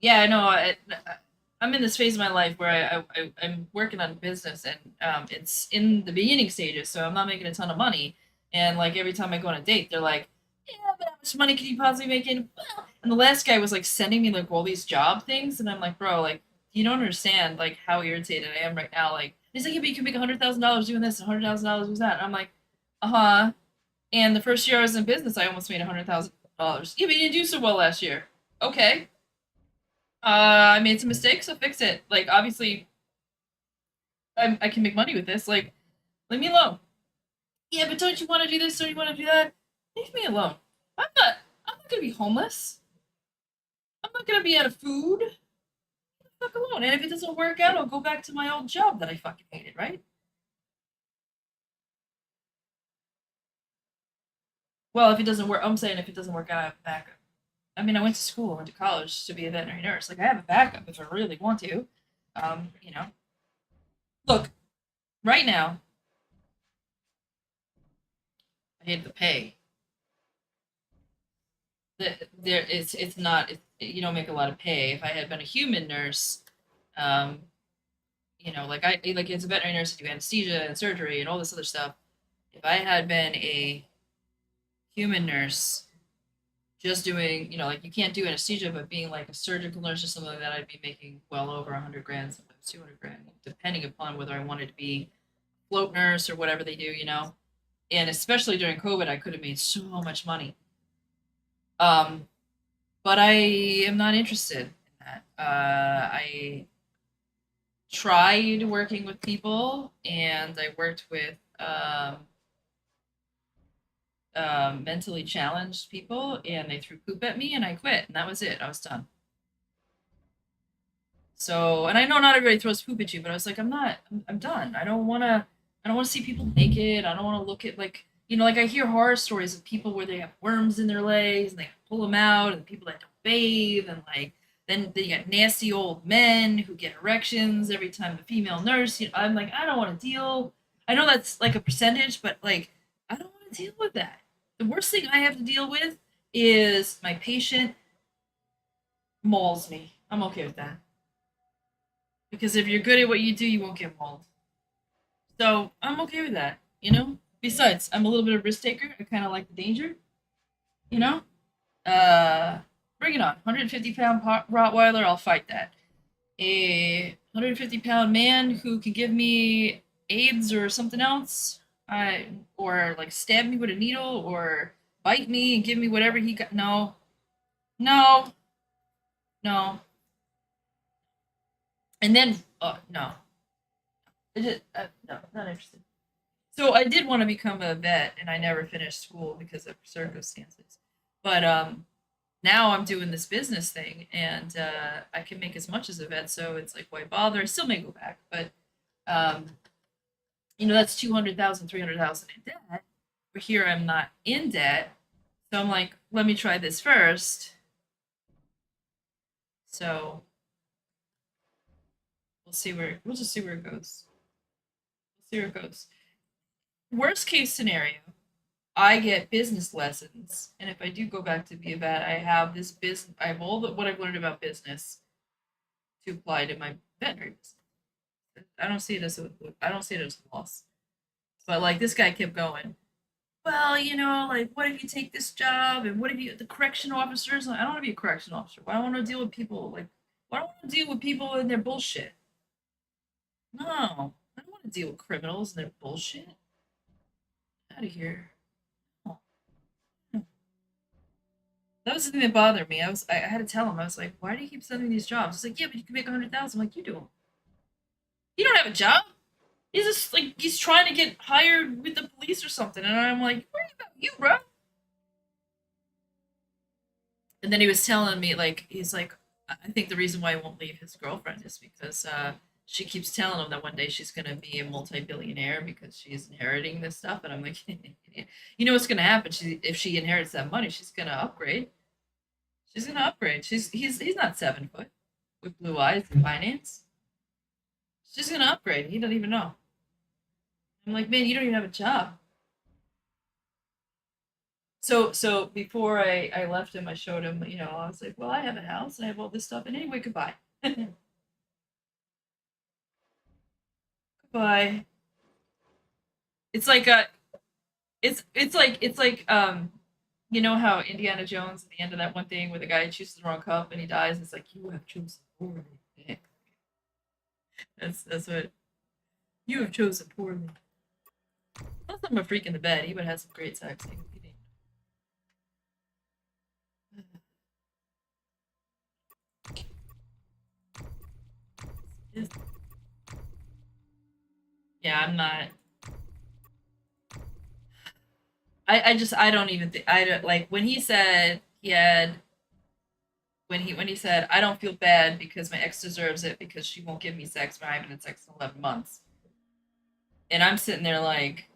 yeah, I know. I'm in this phase of my life where I'm working on a business and it's in the beginning stages, so I'm not making a ton of money. And like every time I go on a date, they're like, yeah, but how much money can you possibly make in? Well, and the last guy was like sending me like all these job things, and I'm like, bro, like you don't understand like how irritated I am right now. Like he's like, yeah, but you can make $100,000 doing this, $100,000 doing that. And I'm like, uh-huh. And the first year I was in business, I almost made $100,000. Yeah, but you didn't do so well last year. Okay. I made some mistakes, so fix it. Like obviously, I can make money with this. Like, leave me alone. Yeah, but don't you want to do this? Don't you want to do that? Leave me alone. I'm not. I'm not gonna be homeless. I'm not gonna be out of food. Leave the fuck alone. And if it doesn't work out, I'll go back to my old job that I fucking hated. Right? Well, if it doesn't work, I'm saying if it doesn't work out, I have a backup. I mean, I went to school, went to college to be a veterinary nurse. Like, I have a backup if I really want to. You know, look, right now, I hate the pay. There, it's not. You don't make a lot of pay. If I had been a human nurse, um, like like as a veterinary nurse, I do anesthesia and surgery and all this other stuff. If I had been a human nurse, just doing, like you can't do anesthesia, but being like a surgical nurse or something like that, I'd be making well over 100 grand, sometimes 200 grand, depending upon whether I wanted to be float nurse or whatever they do. And especially during COVID, I could have made so much money. Um, but I am not interested in that. I tried working with people, and I worked with mentally challenged people, and they threw poop at me, and I quit, and that was it. I was done. So, and I know not everybody throws poop at you, but I was like, I'm not. I'm done. I don't want to. I don't want to see people naked. I don't want to look at like like I hear horror stories of people where they have worms in their legs and they pull them out, and people that don't bathe, and like then they get nasty old men who get erections every time the female nurse. I'm like, I don't want to deal. I know that's like a percentage, but like I don't want to deal with that. The worst thing I have to deal with is my patient mauls me. I'm okay with that. Because if you're good at what you do, you won't get mauled. So I'm okay with that. Besides, I'm a little bit of a risk taker. I kind of like the danger, you know? Uh, Bring it on. 150-pound Rottweiler, I'll fight that. A 150-pound man who can give me AIDS or something else, or like stab me with a needle or bite me and give me whatever he got. No, no, no. And then, no. No, not interested. So I did want to become a vet, and I never finished school because of circumstances. But now I'm doing this business thing, and I can make as much as a vet, so it's like why bother? I still may go back, but um, that's 200,000, 300,000 in debt. But here I'm not in debt, so I'm like, let me try this first. So we'll just see where it goes. We'll see where it goes. Worst case scenario, I get business lessons, and if I do go back to be a vet, I have this business. I have all what I've learned about business to apply to my veterinary business. I don't see it as a loss. But like this guy kept going. Well, like what if you take this job, and what if you the correction officers? Like, I don't want to be a correction officer. Why do I want to deal with people like? Why do I want to deal with people and their bullshit? No, I don't want to deal with criminals and their bullshit. Out of here. Oh. That was the thing that bothered me. I had to tell him. I was like, "Why do you keep sending these jobs?" He's like, "Yeah, but you can make 100,000." I'm like, "You do. You don't have a job. He's just like he's trying to get hired with the police or something." And I'm like, "Worry about you, bro." And then he was telling me like he's like, I think the reason why he won't leave his girlfriend is because she keeps telling him that one day she's gonna be a multi-billionaire because she's inheriting this stuff. And I'm like, you know what's gonna happen? If she inherits that money, she's gonna upgrade. She's gonna upgrade. He's not 7 foot with blue eyes in finance. She's gonna upgrade. He doesn't even know. I'm like, man, you don't even have a job. So before I left him, I showed him, I was like, well, I have a house, and I have all this stuff, and anyway, goodbye. Goodbye. It's like it's like You know how Indiana Jones at the end of that one thing where the guy chooses the wrong cup and he dies, and it's like you have chosen poorly. That's what you have chosen poorly. Plus, I'm a freak in the bed. He would have some great sex. Yeah, I'm not. I don't even think I don't like when he said he had when he said I don't feel bad because my ex deserves it because she won't give me sex when I haven't had sex in 11 months, and I'm sitting there like,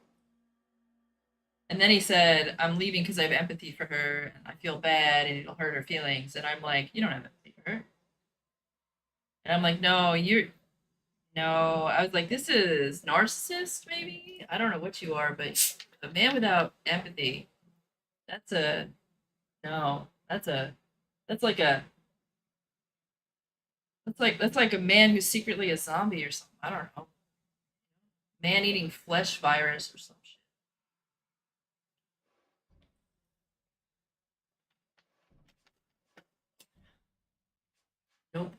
and then he said I'm leaving because I have empathy for her and I feel bad and it'll hurt her feelings, and I'm like you don't have empathy for her, and I'm like no you're no I was like this is narcissist maybe I don't know what you are but a man without empathy that's a no that's like a that's like a man who's secretly a zombie or something. I don't know. Man eating flesh virus or some shit. Nope.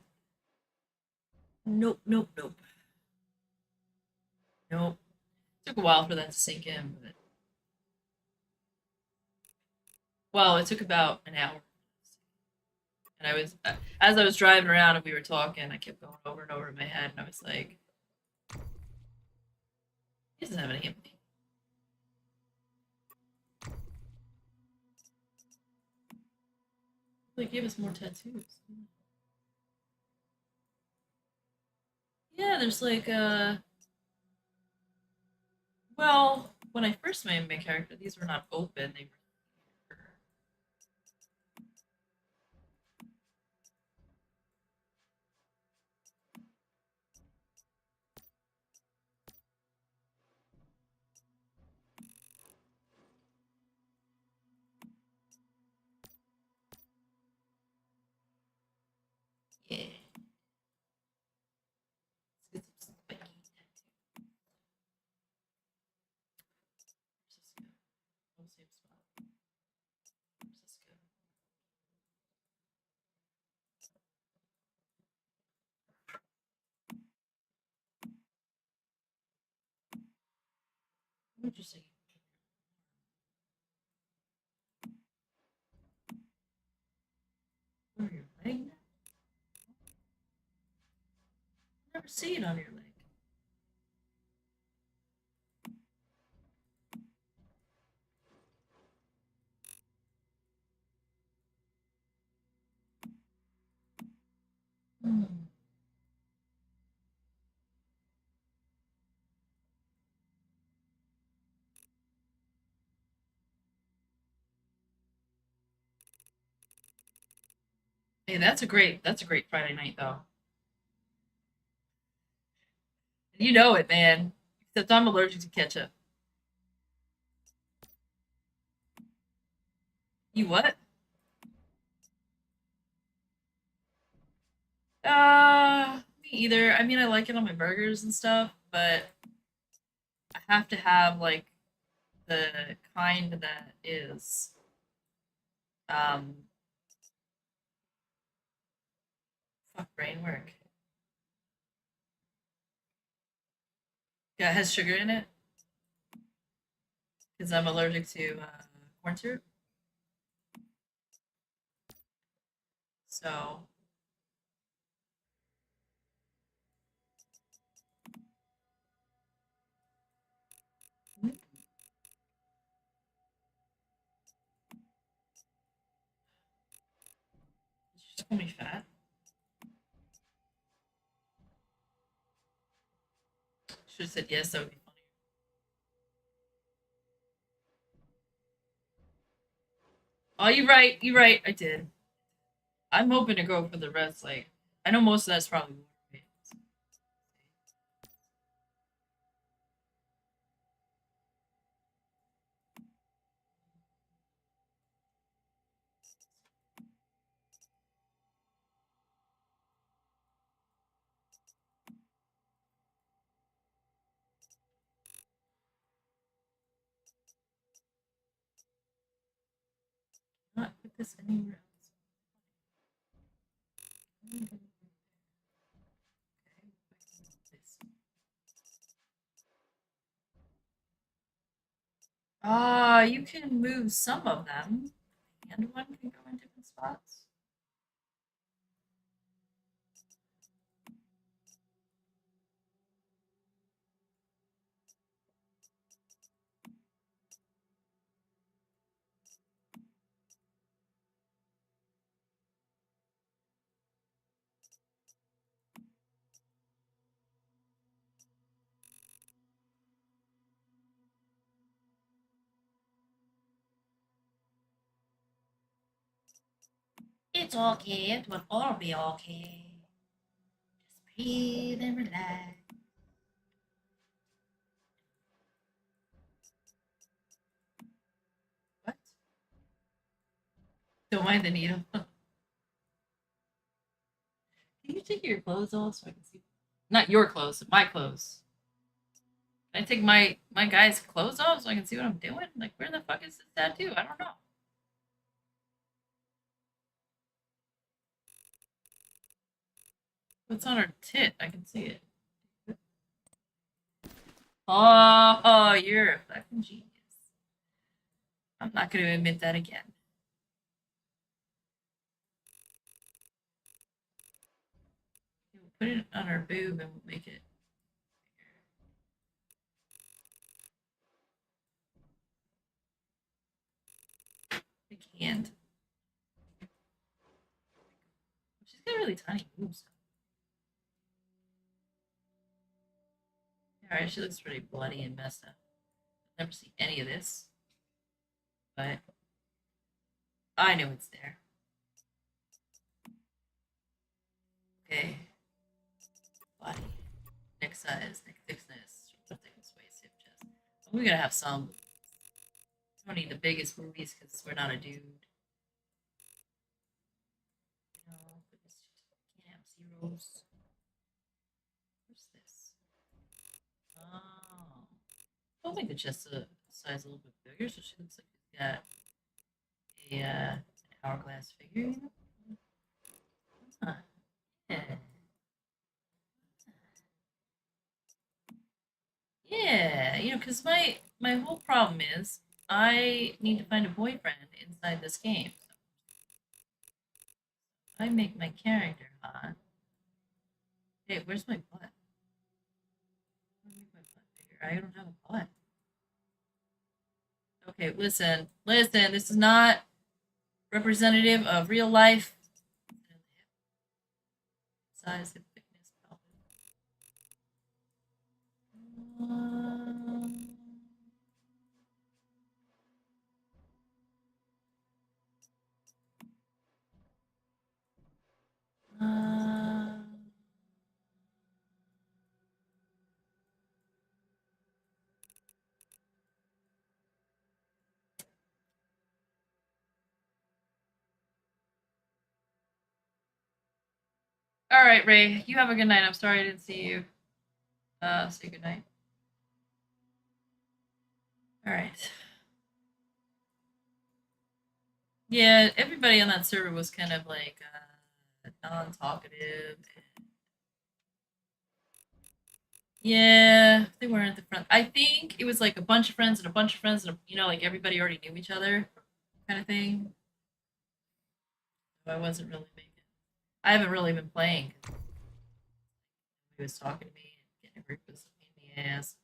Nope. Nope. Nope. Nope. Took a while for that to sink in, but well, it took about an hour. And I was as I was driving around and we were talking, I kept going over and over in my head, and I was like, he doesn't have any empathy. Like, give us more tattoos. Yeah, there's like well, when I first made my character, these were not open. They were yeah. Let's get some spiky tattoos. Same spot. Francisco. What would you say? On your leg? Never see it on your leg. Hmm. Hey, that's a great Friday night though. You know it, man. Except I'm allergic to ketchup. You what? Me either. I mean, I like it on my burgers and stuff, but I have to have like the kind that is um fuck brain work. Yeah, it has sugar in it because I'm allergic to corn syrup. So just call me fat. Should have said yes. That would be funny. Oh, you're right. You're right. I did. I'm hoping to go for the rest. Like, I know most of that's probably water. put this anywhere else? Okay, this. Ah, you can move some of them, and one can go in different spots. It's okay. It will all be okay. Just breathe and relax. What? Don't mind the needle. Can you take your clothes off so I can see? Not your clothes, my clothes. Can I take my guy's clothes off so I can see what I'm doing? Like, where the fuck is this tattoo? I don't know. What's on her tit? I can see it. Oh, you're a fucking genius. I'm not going to admit that again. Put it on her boob and we'll make it. I can't. She's got really tiny boobs. Alright, she looks pretty bloody and messed up. I've never seen any of this. But I know it's there. Okay. Body. Neck size, neck thickness, thickness, waist, hip, chest. We gotta have some. I don't need the biggest boobies because we're not a dude. No, can't have zeros. What's this? Oh. I think the chest size a little bit bigger, so she looks like she's got an hourglass figure. You know? Huh. Yeah. Yeah, you know, because my whole problem is I need to find a boyfriend inside this game. I make my character hot. Hey, where's my butt? I make my butt bigger. I don't have a butt. Okay, listen. This is not representative of real life. Size, hip thickness, pelvic. Uh, all right, Ray. You have a good night. I'm sorry I didn't see you. Say good night. All right. Yeah, everybody on that server was kind of like non-talkative. Yeah, they weren't at the front. I think it was like a bunch of friends and a bunch of friends, and you know, like everybody already knew each other, kind of thing. So I wasn't really making. I haven't really been playing. He was talking to me and getting a group was a pain in the ass.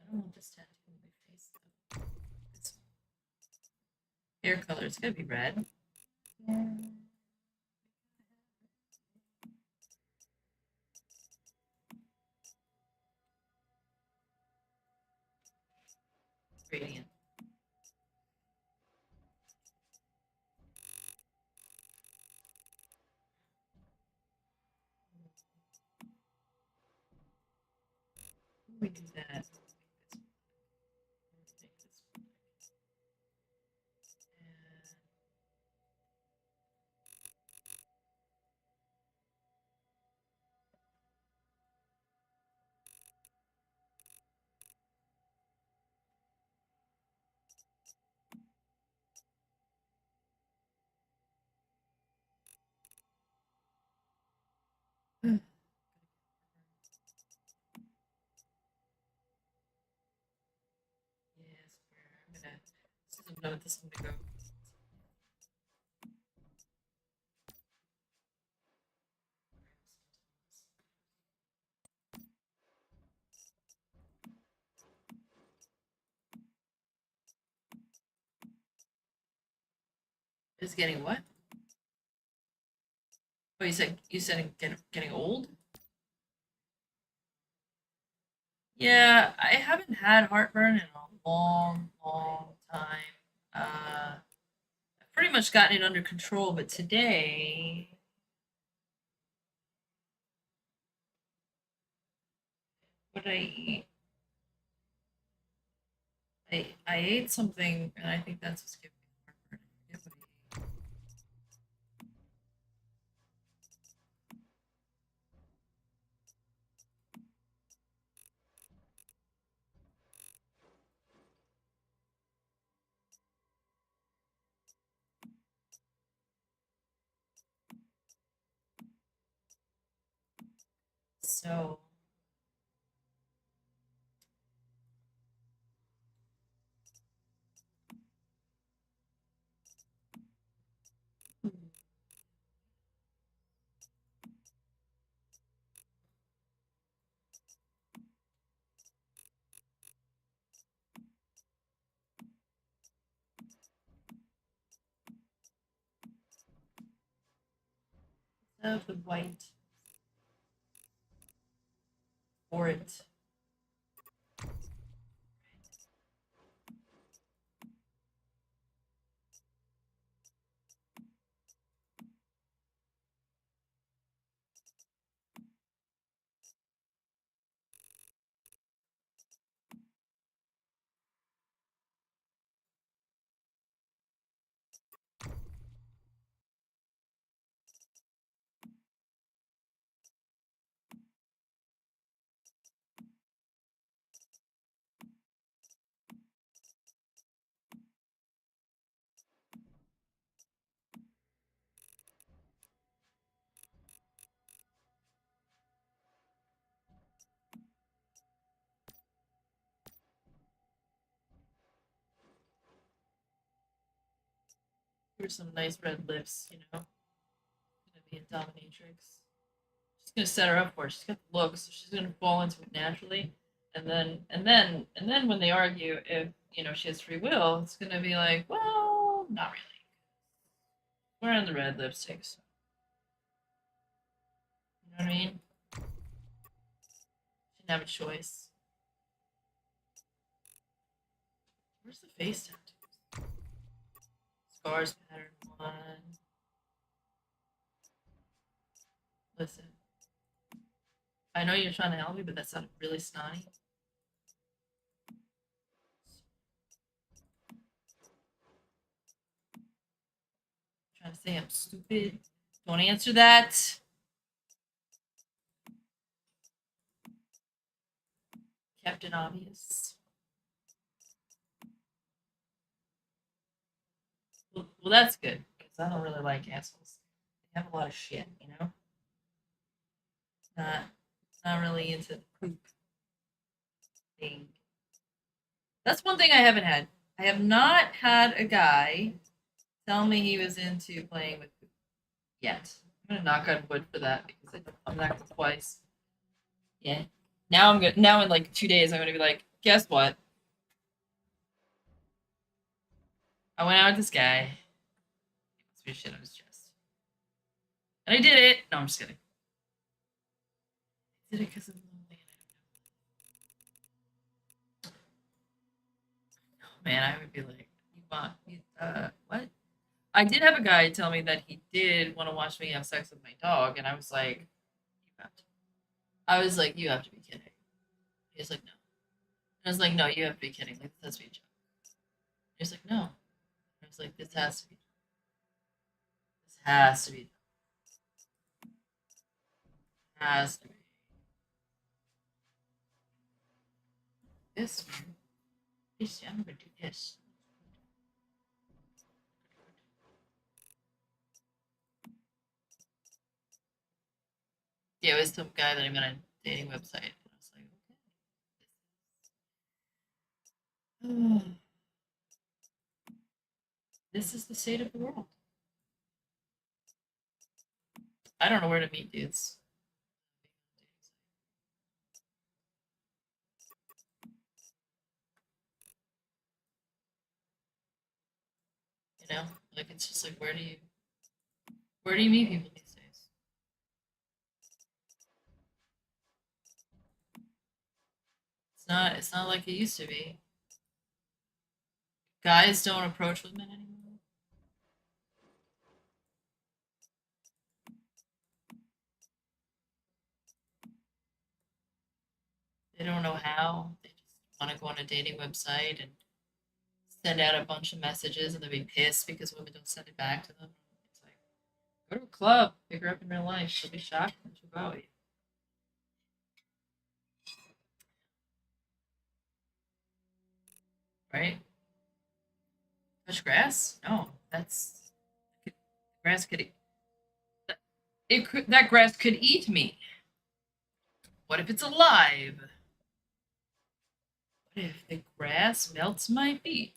I don't want this tattoo on my face though. It's hair color. It's gotta be red. Yeah. Gradient. We do that. know what this one to go. Is getting what? Oh, you said getting old? Yeah, I haven't had heartburn in a long, long time. I've pretty much gotten it under control, but today, what did I eat? I ate something, and I think that's what's giving me heartburn. I forget what I ate. So, of the white for it. Here's some nice red lips, you know. Gonna be a dominatrix. She's gonna set her up for it. She's got the looks, so she's gonna fall into it naturally. And then when they argue if she has free will, it's gonna be like, well, not really. We're on the red lipstick, so you know what I mean? She didn't have a choice. Where's the face tattoo? Scars pattern one. Listen. I know you're trying to help me, but that sounded really snotty. Trying to say I'm stupid. Don't answer that. Captain Obvious. Well, that's good because I don't really like assholes. They have a lot of shit, you know. Not, not really into the poop thing. That's one thing I haven't had. I have not had a guy tell me he was into playing with poop yet. I'm gonna knock on wood for that because I'm not gonna twice. Yeah. Now I'm good. Now in like 2 days, I'm gonna be like, guess what? I went out with this guy. He wants me to shit on his chest, and I did it. No, I'm just kidding. I did it because I'm lonely and I don't know. Man, I would be like, you want what? I did have a guy tell me that he did want to watch me have sex with my dog, and I was like, you have to. I was like, you have to be kidding. He was like, no. I was like, no, you have to be kidding. Like, this has to be a joke. He was like, no. I was like, this has to be. This has to be. Has to be. This one. I'm gonna do this. Yeah, it was some guy that I met on a dating website. And I was like, okay. This is the state of the world. I don't know where to meet dudes. You know, like it's just like where do you meet people these days? It's not like it used to be. Guys don't approach women anymore. They don't know how. They just want to go on a dating website and send out a bunch of messages and they'll be pissed because women don't send it back to them. It's like, go to a club, pick her up in real life. She'll be shocked when she'll go with you. Right? Touch grass? No, that's grass could that grass could eat me. What if it's alive? What if the grass melts my feet?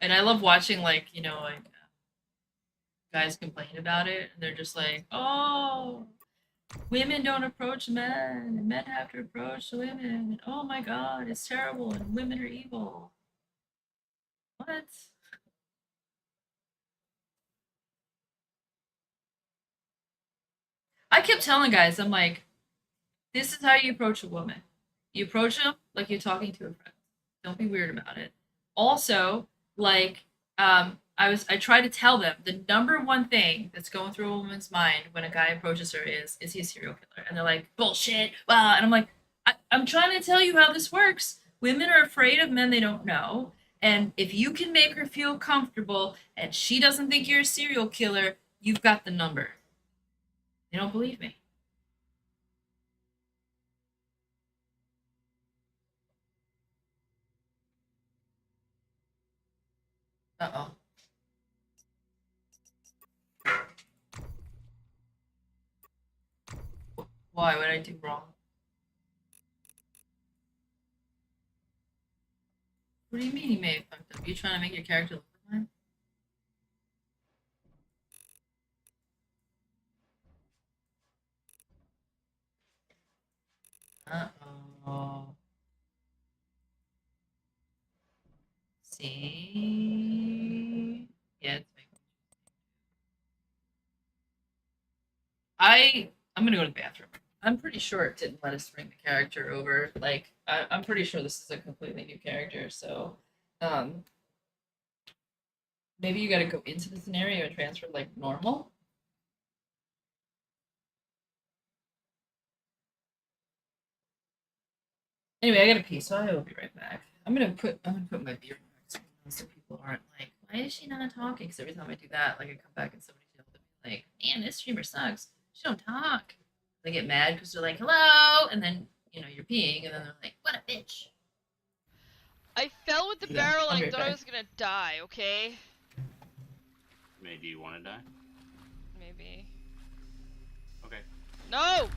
And I love watching, like, you know, like guys complain about it, and they're just like, "Oh, women don't approach men, and men have to approach women. And oh my God, it's terrible, and women are evil." What? I kept telling guys, I'm like, this is how you approach a woman. You approach them like you're talking to a friend. Don't be weird about it. Also, like, I try to tell them the number one thing that's going through a woman's mind when a guy approaches her is he a serial killer? And they're like, bullshit. Well, and I'm like, I'm trying to tell you how this works. Women are afraid of men they don't know. And if you can make her feel comfortable and she doesn't think you're a serial killer, you've got the number. They don't believe me. Uh-oh. Why would I do wrong? What do you mean he may have fucked up? You trying to make your character look like mine? Uh-oh. See? Yeah, it's making I'm gonna go to the bathroom. I'm pretty sure it didn't let us bring the character over. Like, I'm pretty sure this is a completely new character, so um maybe you gotta go into the scenario and transfer like normal. Anyway, I gotta pee, so I will be right back. I'm gonna put my beer marks so people aren't like, why is she not talking? Because every time I do that, like I come back and somebody's yelling at me like, man, this streamer sucks. She don't talk. They get mad because they're like, hello, and then you know you're peeing, and then they're like, what a bitch. I fell with the barrel and I thought I was gonna die. Okay. Maybe you want to die? Maybe. Okay. No!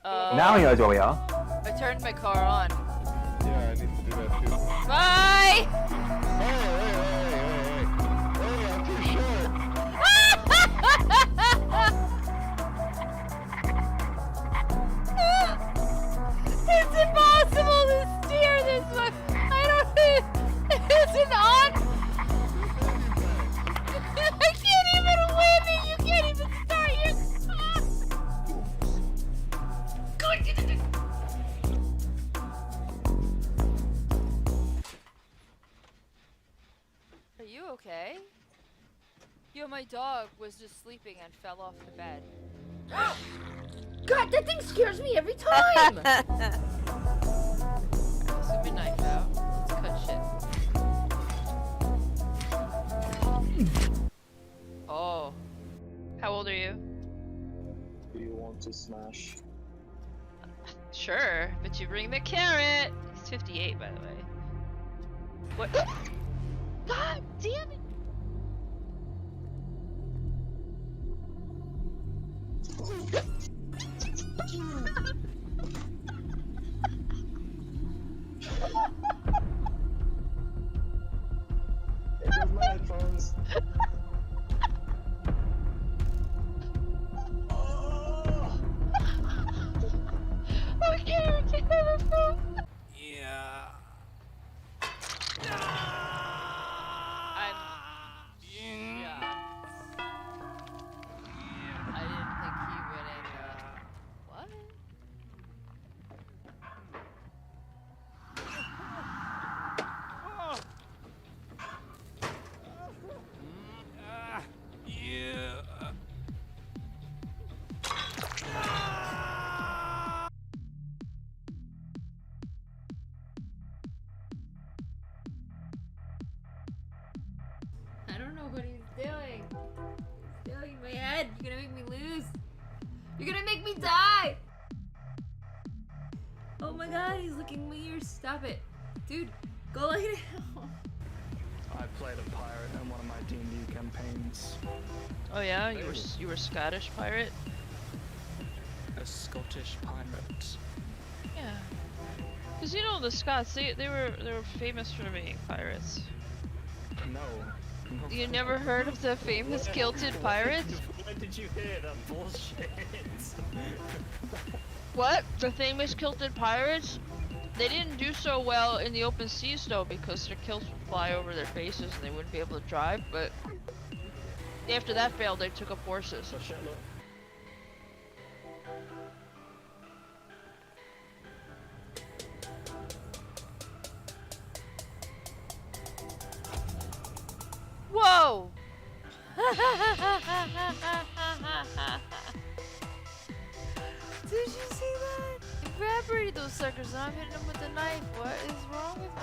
Now he knows where we are. I turned my car on. Yeah, I need to do that too. Bye! Hey, I'm too short. It's impossible to steer this one. I don't. Is it on? I can't even win it. You can't even start your car. Are you okay? Yo, my dog was just sleeping and fell off the bed. God, that thing scares me every time! Let's get my knife out. Let's cut shit. Oh. How old are you? Do you want to smash? Sure, but you bring the carrot. He's 58, by the way. What? God damn it! There goes my headphones. Oh! Okay, we can have a phone. Yeah. I'm shocked. I didn't think he would end up. What? Yeah. I don't know what he's doing. He's doing my head. You're gonna make me lose. You're gonna make me die. Oh my god, he's looking in my ears. Stop it. Dude, go lay down. I played a pirate in one of my D&D campaigns. Oh yeah, you were Scottish pirate. A Scottish pirate. Yeah. Cause you know the Scots, they were famous for being pirates. No. You never heard of the famous kilted pirates? Where did you hear that bullshit? What? The famous kilted pirates? They didn't do so well in the open seas though because their kilts would fly over their faces and they wouldn't be able to drive, but after that failed they took up horses. So shit, look. Whoa! Did you see that? Evaporated those suckers and I'm hitting them with the knife. What is wrong with me?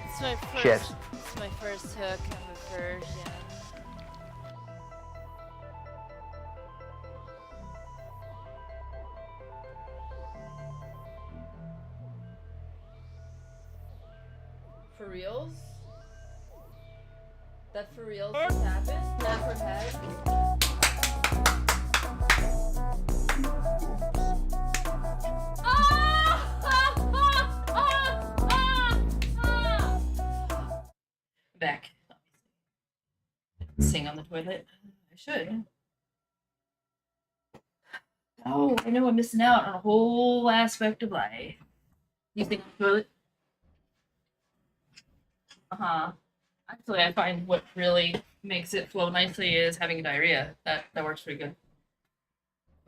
It's my first. Shit. It's my first hook. I'm a virgin. For reals? That for reals just happened? Not for head? Back. Sing on the toilet. I should. Oh, I know I'm missing out on a whole aspect of life. You sing on the toilet? Uh-huh. Actually, I find what really makes it flow nicely is having diarrhea. That works pretty good.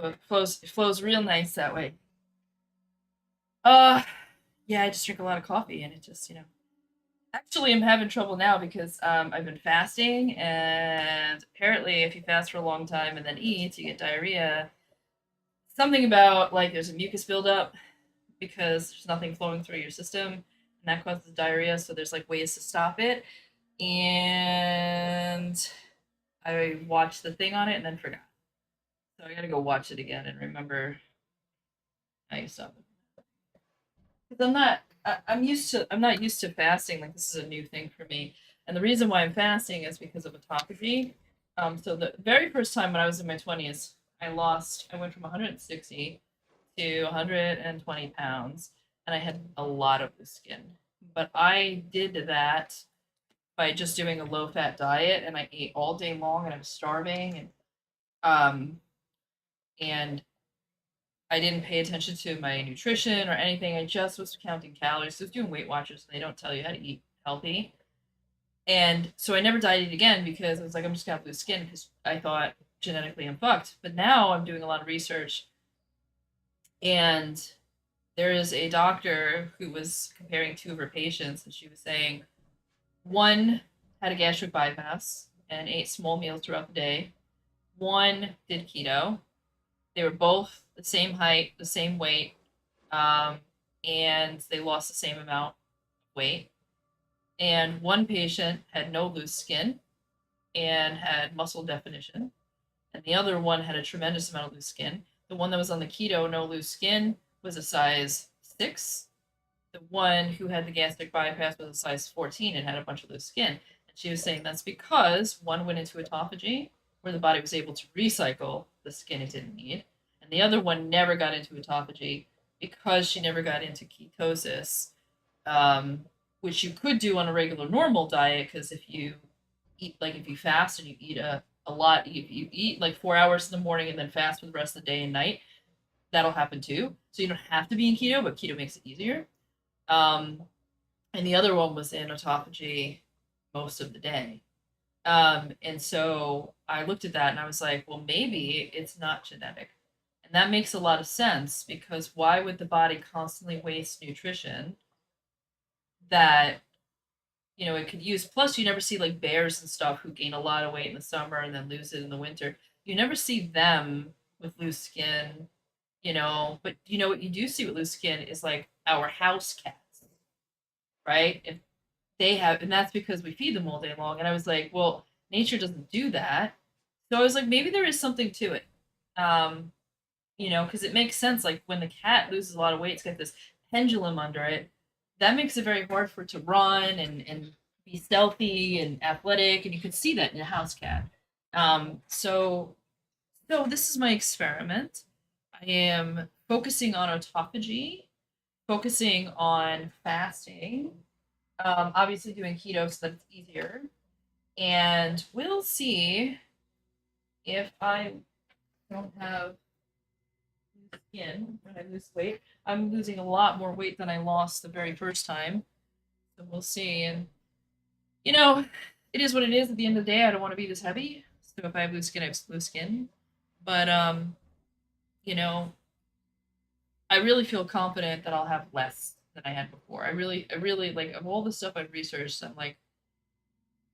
So it flows real nice that way. Yeah, I just drink a lot of coffee and it just, Actually, I'm having trouble now because I've been fasting, and apparently if you fast for a long time and then eat, you get diarrhea. Something about, like, there's a mucus buildup because there's nothing flowing through your system, and that causes diarrhea, so there's, like, ways to stop it. And I watched the thing on it and then forgot. So I gotta go watch it again and remember how you stop it. Because I'm not used to fasting. Like, this is a new thing for me. And the reason why I'm fasting is because of autophagy. So the very first time when I was in my 20s, I went from 160 to 120 pounds, and I had a lot of loose skin. But I did that by just doing a low-fat diet, and I ate all day long, and I was starving, and I didn't pay attention to my nutrition or anything. I just was counting calories. So I was doing Weight Watchers, and they don't tell you how to eat healthy. And so I never dieted again because I was like, I'm just gonna have loose skin because I thought genetically I'm fucked. But now I'm doing a lot of research, and there is a doctor who was comparing two of her patients, and she was saying one had a gastric bypass and ate small meals throughout the day. One did keto. They were both the same height, the same weight, and they lost the same amount of weight. And one patient had no loose skin and had muscle definition, and the other one had a tremendous amount of loose skin. The one that was on the keto, no loose skin, was a size 6. the one who had the gastric bypass was a size 14 and had a bunch of loose skin. And she was saying that's because one went into autophagy, where the body was able to recycle the skin it didn't need, and the other one never got into autophagy because she never got into ketosis, which you could do on a regular normal diet, because if you eat, like if you fast and you eat a lot, if you eat like 4 hours in the morning and then fast for the rest of the day and night, that'll happen too. So you don't have to be in keto, but keto makes it easier. And the other one was in autophagy most of the day. And so I looked at that and I was like, well, maybe it's not genetic. And that makes a lot of sense, because why would the body constantly waste nutrition that, you know, it could use? Plus, you never see like bears and stuff who gain a lot of weight in the summer and then lose it in the winter. You never see them with loose skin, you know. But you know what you do see with loose skin is like our house cats, right? If they have, and that's because we feed them all day long. And I was like, well, nature doesn't do that. So I was like, maybe there is something to it. You know, because it makes sense. Like when the cat loses a lot of weight, it's got this pendulum under it. That makes it very hard for it to run and be stealthy and athletic. And you could see that in a house cat. So this is my experiment. I am focusing on autophagy, focusing on fasting, obviously doing keto so that it's easier. And we'll see if I don't have loose skin when I lose weight. I'm losing a lot more weight than I lost the very first time. So we'll see. And, you know, it is what it is. At the end of the day, I don't want to be this heavy. So if I have loose skin, I have loose skin. But, you know, I really feel confident that I'll have less than I had before. I really like, of all the stuff I've researched, I'm like,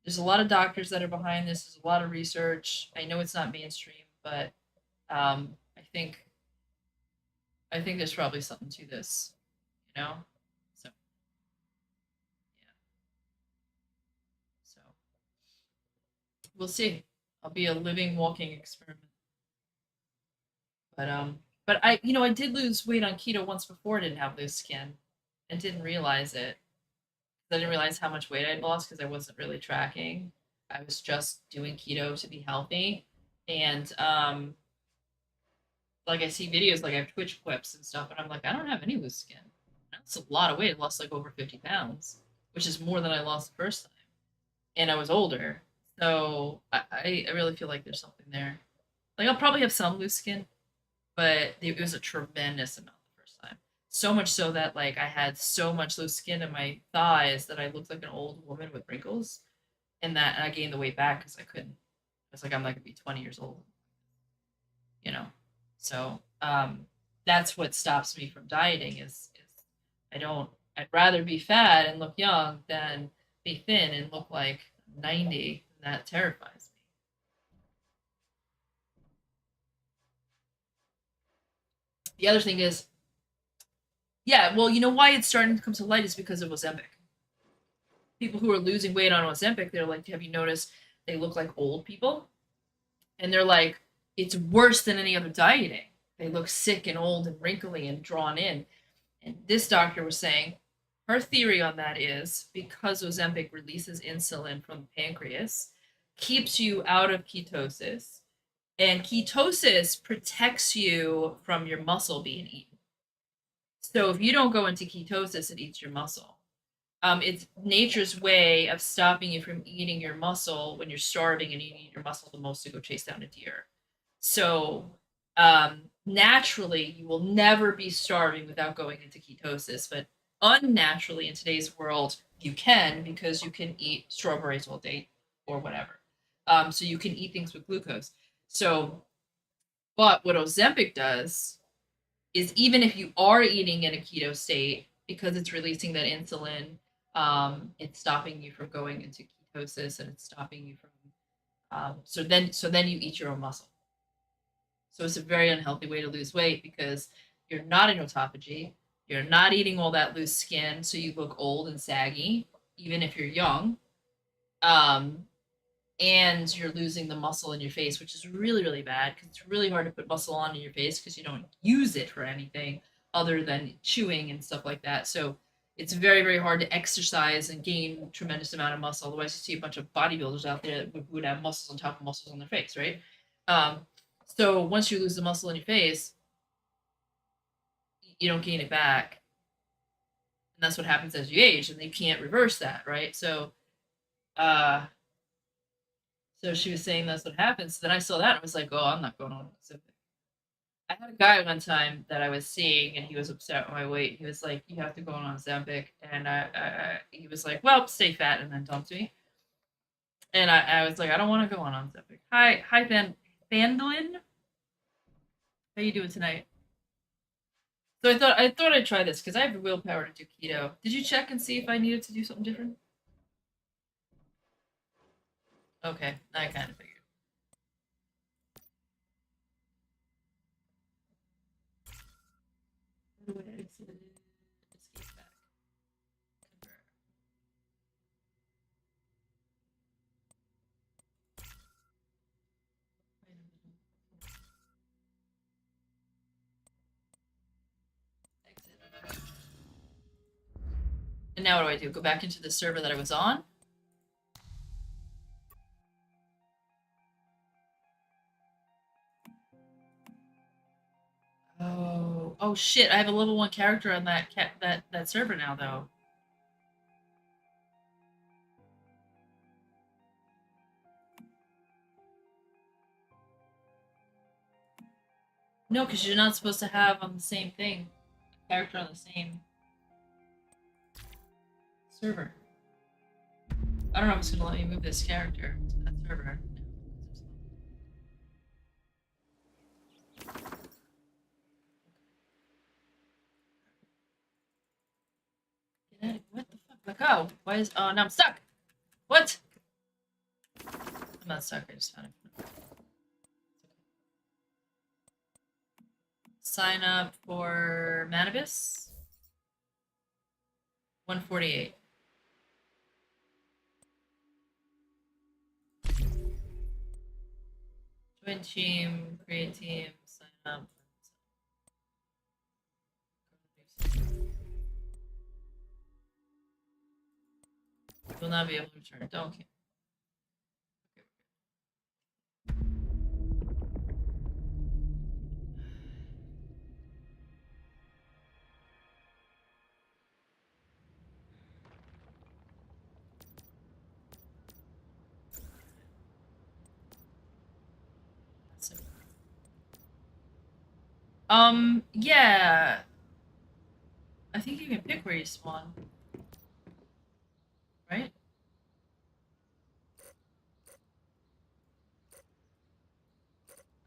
there's a lot of doctors that are behind this. There's a lot of research. I know it's not mainstream, but I think there's probably something to this, you know. So yeah. So we'll see. I'll be a living, walking experiment. But I, you know, I did lose weight on keto once before. I didn't have loose skin, and didn't realize it. I didn't realize how much weight I'd lost because I wasn't really tracking. I was just doing keto to be healthy. And like I see videos, like I have Twitch clips and stuff, and I'm like, I don't have any loose skin. That's a lot of weight. I lost like over 50 pounds, which is more than I lost the first time. And I was older. So I really feel like there's something there. Like I'll probably have some loose skin, but it was a tremendous amount the first time. So much so that like I had so much loose skin in my thighs that I looked like an old woman with wrinkles, and I gained the weight back because I couldn't. I was like, I'm not gonna be 20 years old, you know. So that's what stops me from dieting is I'd rather be fat and look young than be thin and look like 90. That terrifies me. The other thing is, yeah, well, you know why it's starting to come to light is because of Ozempic. People who are losing weight on Ozempic, they're like, have you noticed they look like old people? And they're like, it's worse than any other dieting. They look sick and old and wrinkly and drawn in. And this doctor was saying her theory on that is because Ozempic releases insulin from the pancreas, keeps you out of ketosis, and ketosis protects you from your muscle being eaten. So if you don't go into ketosis, it eats your muscle. It's nature's way of stopping you from eating your muscle when you're starving and you need your muscle the most to go chase down a deer. So naturally, you will never be starving without going into ketosis, but unnaturally in today's world, you can, because you can eat strawberries all day or whatever. So you can eat things with glucose. So, but what Ozempic does is even if you are eating in a keto state, because it's releasing that insulin, it's stopping you from going into ketosis, and it's stopping you from. So then you eat your own muscle. So it's a very unhealthy way to lose weight because you're not in autophagy, you're not eating all that loose skin, so you look old and saggy, even if you're young. And you're losing the muscle in your face, which is really, really bad because it's really hard to put muscle on in your face because you don't use it for anything other than chewing and stuff like that. So it's very, very hard to exercise and gain tremendous amount of muscle. Otherwise, you see a bunch of bodybuilders out there that would have muscles on top of muscles on their face, right? So once you lose the muscle in your face, you don't gain it back. And that's what happens as you age, and you can't reverse that, right? So she was saying that's what happens. So then I saw that and I was like, oh, I'm not going on Ozempic. I had a guy one time that I was seeing, and he was upset with my weight. He was like, "You have to go on Ozempic," and he was like, "Well, stay fat," and then dumped me. And I was like, "I don't want to go on Ozempic." Hi, Fandolin. How you doing tonight? So I thought I'd try this because I have the willpower to do keto. Did you check and see if I needed to do something different? Okay, I kind of figured. How do I exit it? Escape back. Confirm. Exit. And now what do? Go back into the server that I was on? Oh shit! I have a level 1 character on that server now, though. No, because you're not supposed to have on the same thing, a character on the same server. I don't know if it's gonna let me move this character to that server. What the fuck? Like, oh, why is? Oh, now I'm stuck. What? I'm not stuck. I just found it. Sign up for Manibus. 148. Join team, create team, sign up. Will not be able to return. Don't care. Yeah. I think you can pick where you spawn. Right?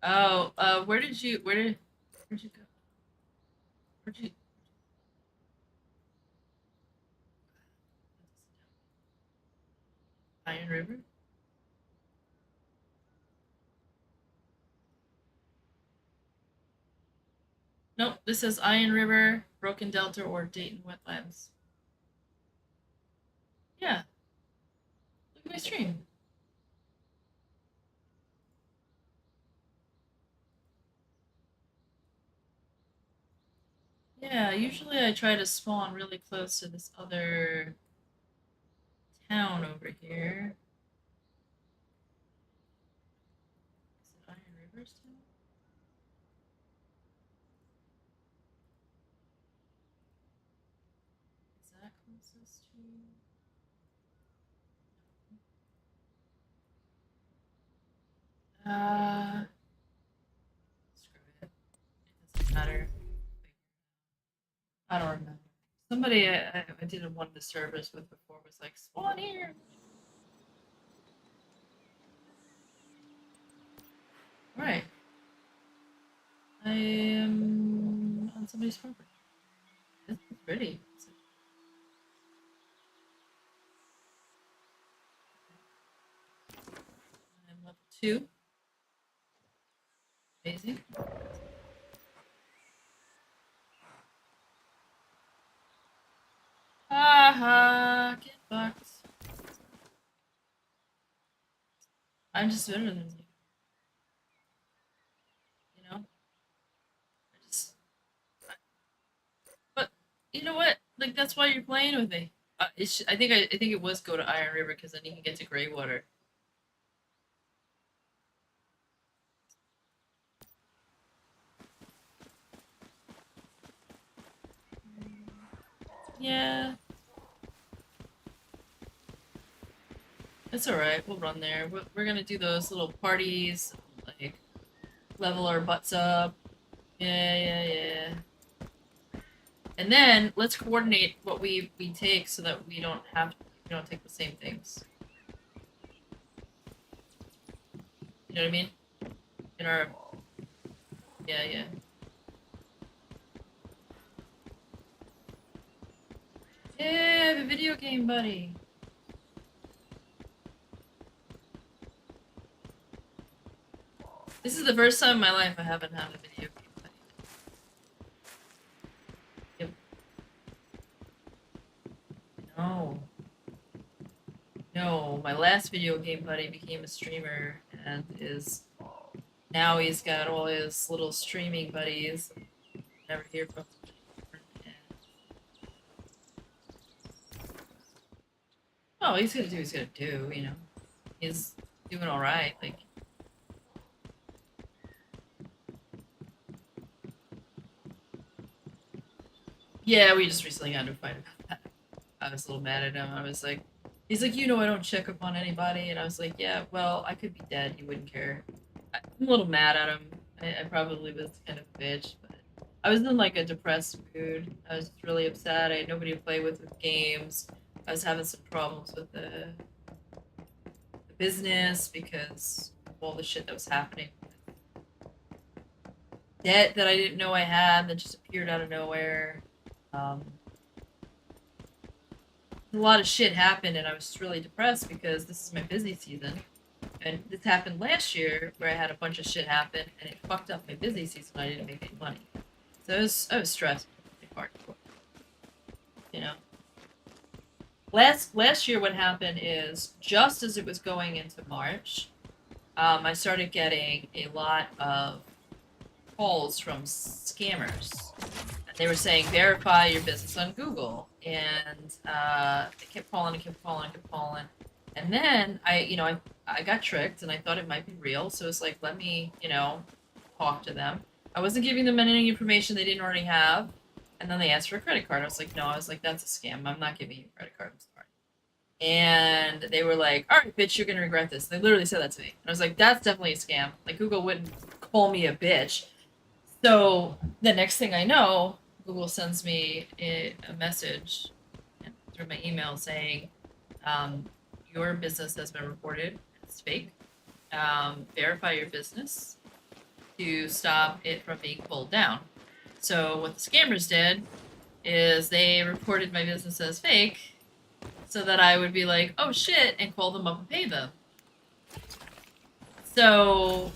Oh, where'd you go? Where'd you Iron River? Nope, this says Iron River, Broken Delta, or Dayton Wetlands. Yeah. Look at my stream. Yeah, usually I try to spawn really close to this other town over here. Is it Iron River's town? Is that closest to? Screw it. It doesn't matter. I don't remember. Somebody I did one of the servers with before was like, spawn here. Right. I am on somebody's property. This is pretty. I'm level 2. Amazing. Haha, get fucked. I'm just better than you. You know? But, you know what? Like that's why you're playing with me. I think it was go to Iron River because then you can get to Greywater. Yeah. It's alright, we'll run there. We're gonna do those little parties, like, level our butts up. Yeah. And then, let's coordinate what we take so that we don't take the same things. You know what I mean? In our... Yeah. Yeah, I have a video game buddy! This is the first time in my life I haven't had a video game buddy. Yep. No, my last video game buddy became a streamer and now he's got all his little streaming buddies. Never hear from them. Oh, he's gonna do what he's gonna do, you know. He's doing alright, like. Yeah, we just recently got into a fight about that. I was a little mad at him. I was like, he's like, you know, I don't check up on anybody. And I was like, yeah, well, I could be dead. You wouldn't care. I'm a little mad at him. I probably was kind of a bitch, but I was in like a depressed mood. I was really upset. I had nobody to play with games. I was having some problems with the business because of all the shit that was happening. Debt that I didn't know I had that just appeared out of nowhere. A lot of shit happened and I was really depressed because this is my busy season. And this happened last year where I had a bunch of shit happen and it fucked up my busy season and I didn't make any money. So I was stressed. You know. Last year what happened is just as it was going into March, I started getting a lot of calls from scammers. They were saying, verify your business on Google. And they kept calling. And then I got tricked and I thought it might be real. So it's like, let me, talk to them. I wasn't giving them any information they didn't already have. And then they asked for a credit card. I was like, no, that's a scam. I'm not giving you a credit card. I'm sorry. And they were like, all right, bitch, you're going to regret this. They literally said that to me. And I was like, that's definitely a scam. Like, Google wouldn't call me a bitch. So the next thing I know, Google sends me a message through my email saying, your business has been reported. It's fake. Verify your business to stop it from being pulled down. So what the scammers did is they reported my business as fake so that I would be like, oh shit, and call them up and pay them. So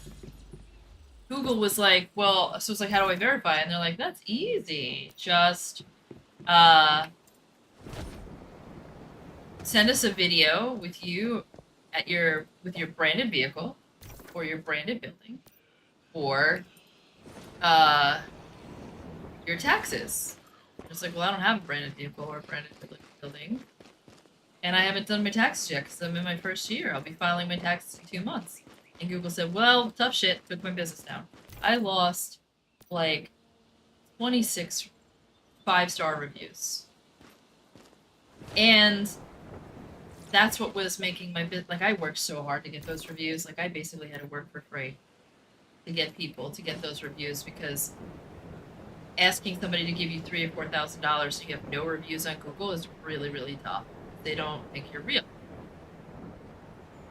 Google was like, well, so it's like, how do I verify? And they're like, that's easy. Just send us a video with you at with your branded vehicle or your branded building or your taxes. It's like, well, I don't have a branded vehicle or a branded building. And I haven't done my taxes yet because I'm in my first year. I'll be filing my taxes in 2 months. And Google said, well, tough shit, took my business down. I lost, like, 26 5-star reviews. And that's what was making my business, like, I worked so hard to get those reviews. Like, I basically had to work for free to get people to get those reviews because asking somebody to give you $3,000 or $4,000 and you have no reviews on Google is really, really tough. They don't think you're real.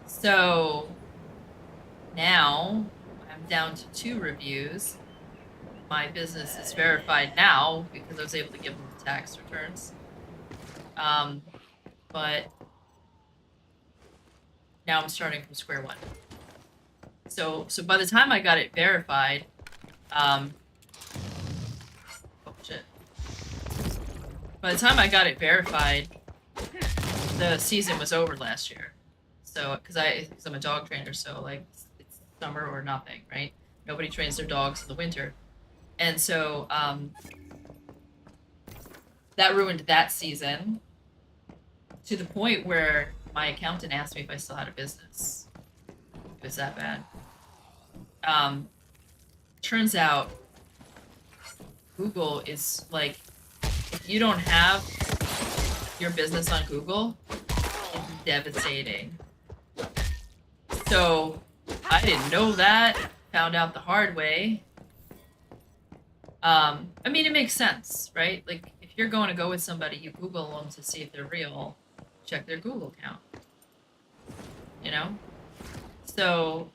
So now I'm down to 2 reviews. My business is verified now because I was able to give them the tax returns. But now I'm starting from square one. So by the time I got it verified, oh shit. By the time I got it verified, the season was over last year. So, because I'm a dog trainer, so like it's summer or nothing, right? Nobody trains their dogs in the winter, and so that ruined that season to the point where my accountant asked me if I still had a business. It was that bad. Turns out Google is like, if you don't have your business on Google, it's devastating. So I didn't know that, found out the hard way. I mean, it makes sense, right? Like, if you're going to go with somebody, you Google them to see if they're real, check their Google account. You know? So,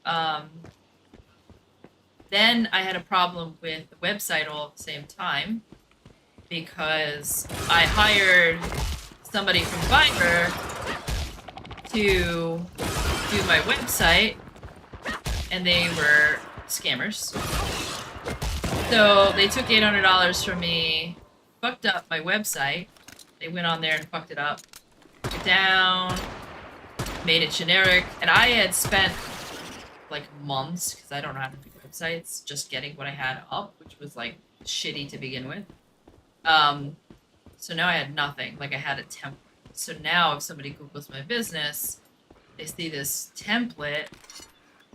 then I had a problem with the website all at the same time because I hired somebody from Fiverr to do my website, and they were scammers. So they took $800 from me, fucked up my website. They went on there and fucked it up, took it down, made it generic, and I had spent like months, because I don't know how to do websites, just getting what I had up, which was like shitty to begin with. So now I had nothing, like I had a template. So now if somebody Googles my business, they see this template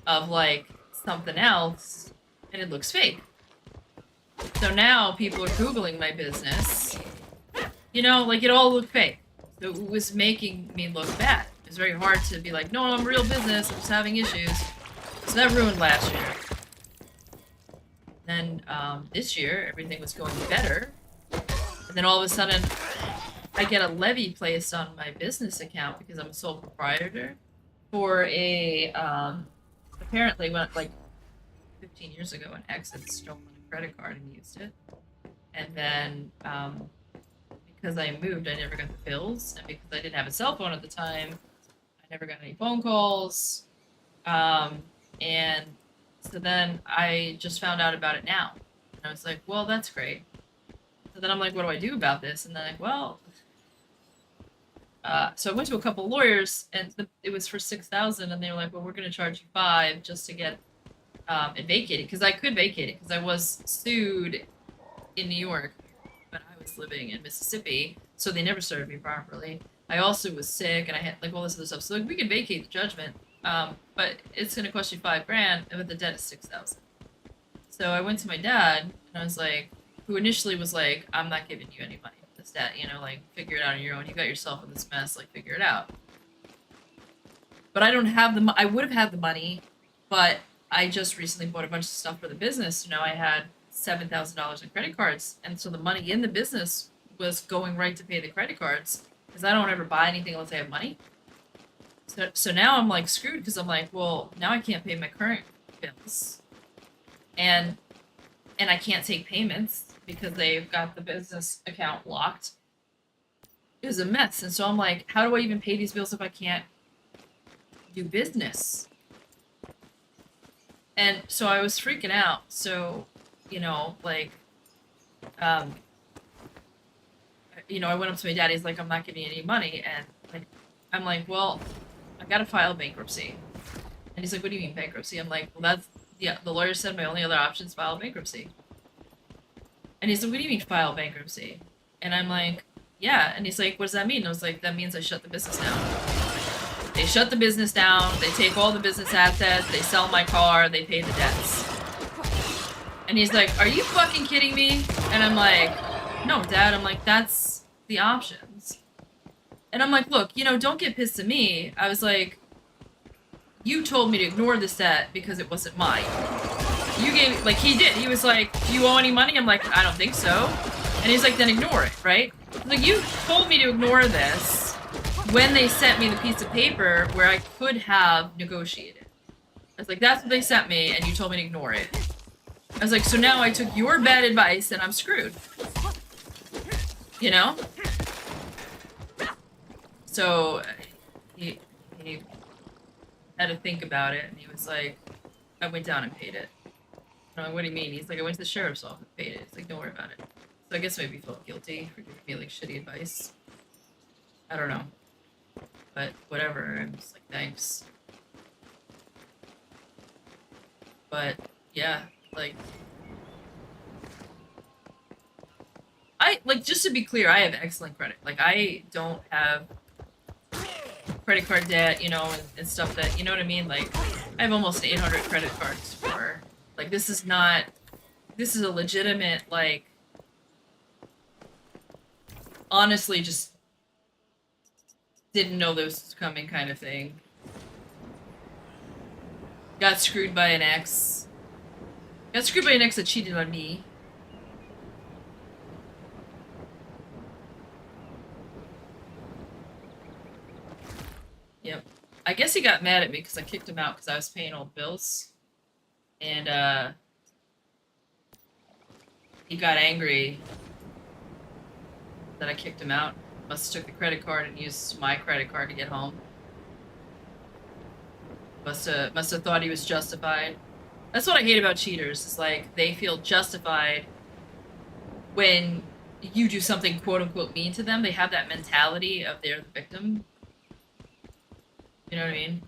of like something else, and it looks fake. So now people are Googling my business, you know, like it all looked fake. So it was making me look bad. It was very hard to be like, no, I'm a real business, I'm just having issues. So that ruined last year. Then this year, everything was going better. And then all of a sudden, I get a levy placed on my business account because I'm a sole proprietor for a, apparently when, like 15 years ago, an ex had stolen a credit card and used it. And then because I moved, I never got the bills. And because I didn't have a cell phone at the time, I never got any phone calls. And so then I just found out about it now. And I was like, well, that's great. So then I'm like, what do I do about this? And then like, well, so I went to a couple lawyers, and it was for $6,000, and they were like, well, we're going to charge you $5,000 just to get it vacated, because I could vacate it, because I was sued in New York, but I was living in Mississippi, so they never served me properly. I also was sick, and I had like all this other stuff. So like, we could vacate the judgment, but it's going to cost you $5,000, but the debt is $6,000. So I went to my dad, and I was like, who initially was like, I'm not giving you any money. This, that, you know, like, figure it out on your own. You got yourself in this mess, like, figure it out. But I don't have the I would have had the money, but I just recently bought a bunch of stuff for the business. So now I had $7,000 in credit cards. And so the money in the business was going right to pay the credit cards, because I don't ever buy anything unless I have money. So now I'm, like, screwed, because I'm like, well, now I can't pay my current bills. And I can't take payments because they've got the business account locked. It was a mess. And so I'm like, how do I even pay these bills if I can't do business? And so I was freaking out. So, you know, like, you know, I went up to my dad. He's like, I'm not giving you any money. And like, I'm like, well, I gotta file bankruptcy. And he's like, what do you mean bankruptcy? I'm like, well, that's, yeah, the lawyer said my only other option is file bankruptcy. And he's like, what do you mean file bankruptcy? And I'm like, yeah. And he's like, what does that mean? And I was like, that means I shut the business down. They shut the business down, they take all the business assets, they sell my car, they pay the debts. And he's like, are you fucking kidding me? And I'm like, no, Dad. I'm like, that's the options. And I'm like, look, you know, don't get pissed at me. I was like, you told me to ignore this debt because it wasn't mine. You gave, like, he did. He was like, do you owe any money? I'm like, I don't think so. And he's like, then ignore it, right? Like, you told me to ignore this when they sent me the piece of paper where I could have negotiated. I was like, that's what they sent me, and you told me to ignore it. I was like, so now I took your bad advice, and I'm screwed. You know? So, he had to think about it, and he was like, I went down and paid it. I'm like, what do you mean? He's like, I went to the sheriff's office and paid it. It's like, don't worry about it. So I guess maybe he felt guilty for giving me, like, shitty advice. I don't know. But whatever, I'm just like, thanks. But, yeah, like... I like, just to be clear, I have excellent credit. Like, I don't have credit card debt, you know, and stuff that, you know what I mean? Like, I have almost 800 credit cards for, like, this is not, this is a legitimate, like, honestly, just didn't know this was coming kind of thing. Got screwed by an ex. Got screwed by an ex that cheated on me. Yep. I guess he got mad at me because I kicked him out because I was paying old bills. And, he got angry that I kicked him out. Must have took the credit card and used my credit card to get home. Must have thought he was justified. That's what I hate about cheaters. Is like they feel justified when you do something quote unquote mean to them. They have that mentality of they're the victim. You know what I mean?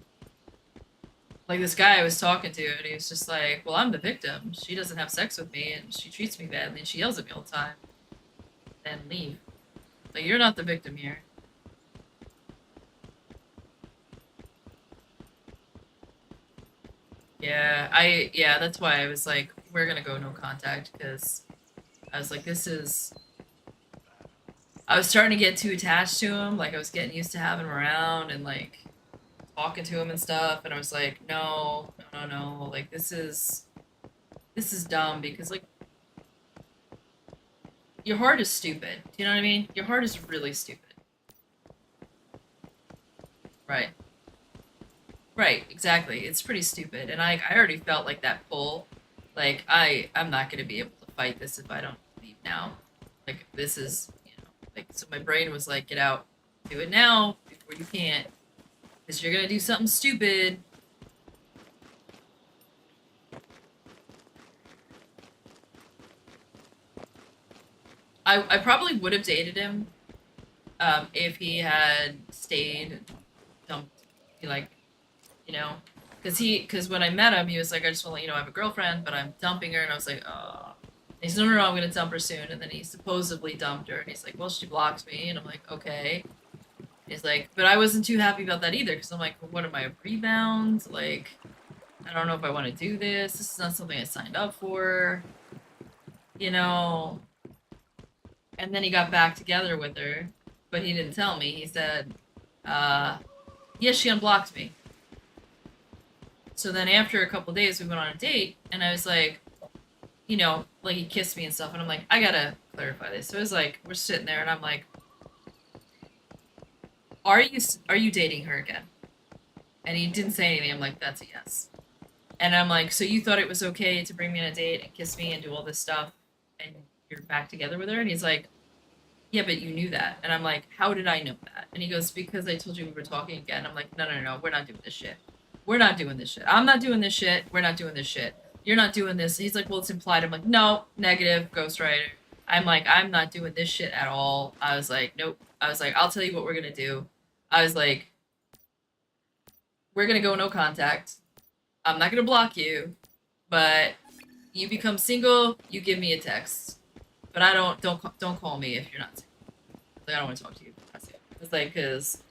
Like this guy I was talking to, and he was just like, "Well, I'm the victim. She doesn't have sex with me, and she treats me badly, and she yells at me all the time." Then leave. Like, you're not the victim here. Yeah, that's why I was like, we're gonna go no contact, because I was like, I was starting to get too attached to him, like, I was getting used to having him around, and, like, talking to him and stuff, and I was like, no, like, this is dumb, because, like, your heart is stupid, do you know what I mean? Your heart is really stupid. Right, exactly. It's pretty stupid, and I already felt like that pull. Like, I'm not gonna be able to fight this if I don't leave now. Like, this is, you know, like, so my brain was like, get out, do it now, before you can't, because you're gonna do something stupid. I probably would have dated him, if he had stayed, dumped, like, you know, because when I met him, he was like, I just want to let you know I have a girlfriend, but I'm dumping her, and I was like, oh. And he's no, I'm gonna dump her soon, and then he supposedly dumped her, and he's like, well, she blocked me, and I'm like, okay. He's like, but I wasn't too happy about that either, because I'm like, well, what am I, a rebound? Like, I don't know if I want to do this. This is not something I signed up for, you know. And then he got back together with her, but he didn't tell me. He said, yes, she unblocked me. So then after a couple days, we went on a date, and I was like, you know, like, he kissed me and stuff, and I'm like, I gotta clarify this. So it was like, we're sitting there, and I'm like, are you dating her again? And he didn't say anything. I'm like, that's a yes. And I'm like, so you thought it was okay to bring me on a date and kiss me and do all this stuff, and you're back together with her? And he's like, yeah, but you knew that. And I'm like, how did I know that? And he goes, because I told you we were talking again. I'm like, no, we're not doing this shit. We're not doing this shit. I'm not doing this shit. We're not doing this shit. You're not doing this. He's like, well, it's implied. I'm like, no, negative, ghostwriter. I'm like, I'm not doing this shit at all. I was like, nope. I was like, I'll tell you what we're gonna do. I was like, we're gonna go no contact. I'm not gonna block you, but you become single, you give me a text. But I don't call me if you're not single. Like, I don't want to talk to you. That's it. It's like, cause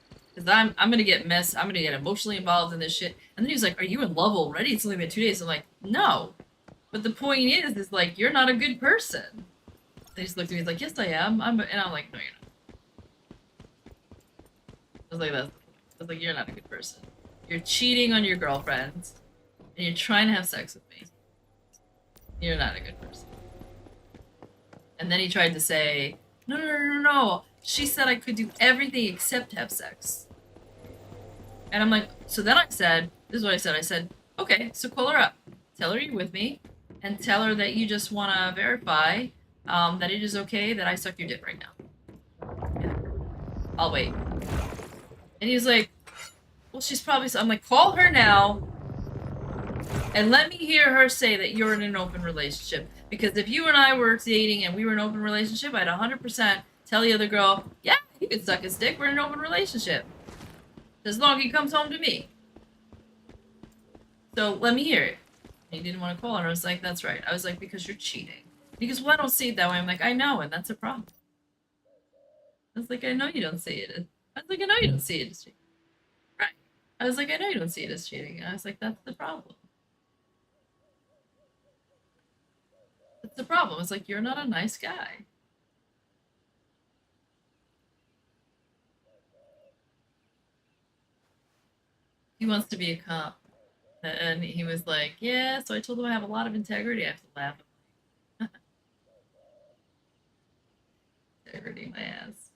I'm gonna get emotionally involved in this shit. And then he was like, are you in love already? It's only been 2 days. I'm like, no. But the point is like, you're not a good person. And he just looked at me, he's like, yes, I am. And I'm like, no, you're not. I was like, that's the point. I was like, you're not a good person. You're cheating on your girlfriend, and you're trying to have sex with me. You're not a good person. And then he tried to say, no. She said I could do everything except have sex. And I'm like, so then I said, this is what I said. I said, okay, so call her up. Tell her you're with me, and tell her that you just want to verify that it is okay that I suck your dick right now. Yeah. I'll wait. And he was like, well, she's probably... I'm like, call her now, and let me hear her say that you're in an open relationship. Because if you and I were dating and we were in an open relationship, I'd 100% tell the other girl, yeah, you can suck his dick, we're in an open relationship. As long as he comes home to me. So let me hear it. And he didn't want to call her. I was like, that's right. I was like, because you're cheating. Because, well, I don't see it that way. I'm like, I know, and that's a problem. I was like, I know you don't see it. I was like, I know you don't see it as cheating. Right. I was like, I know you don't see it as cheating. And I was like, that's the problem. That's the problem. It's like, you're not a nice guy. He wants to be a cop. And he was like, yeah, so I told him I have a lot of integrity. I have to laugh. Integrity, my ass.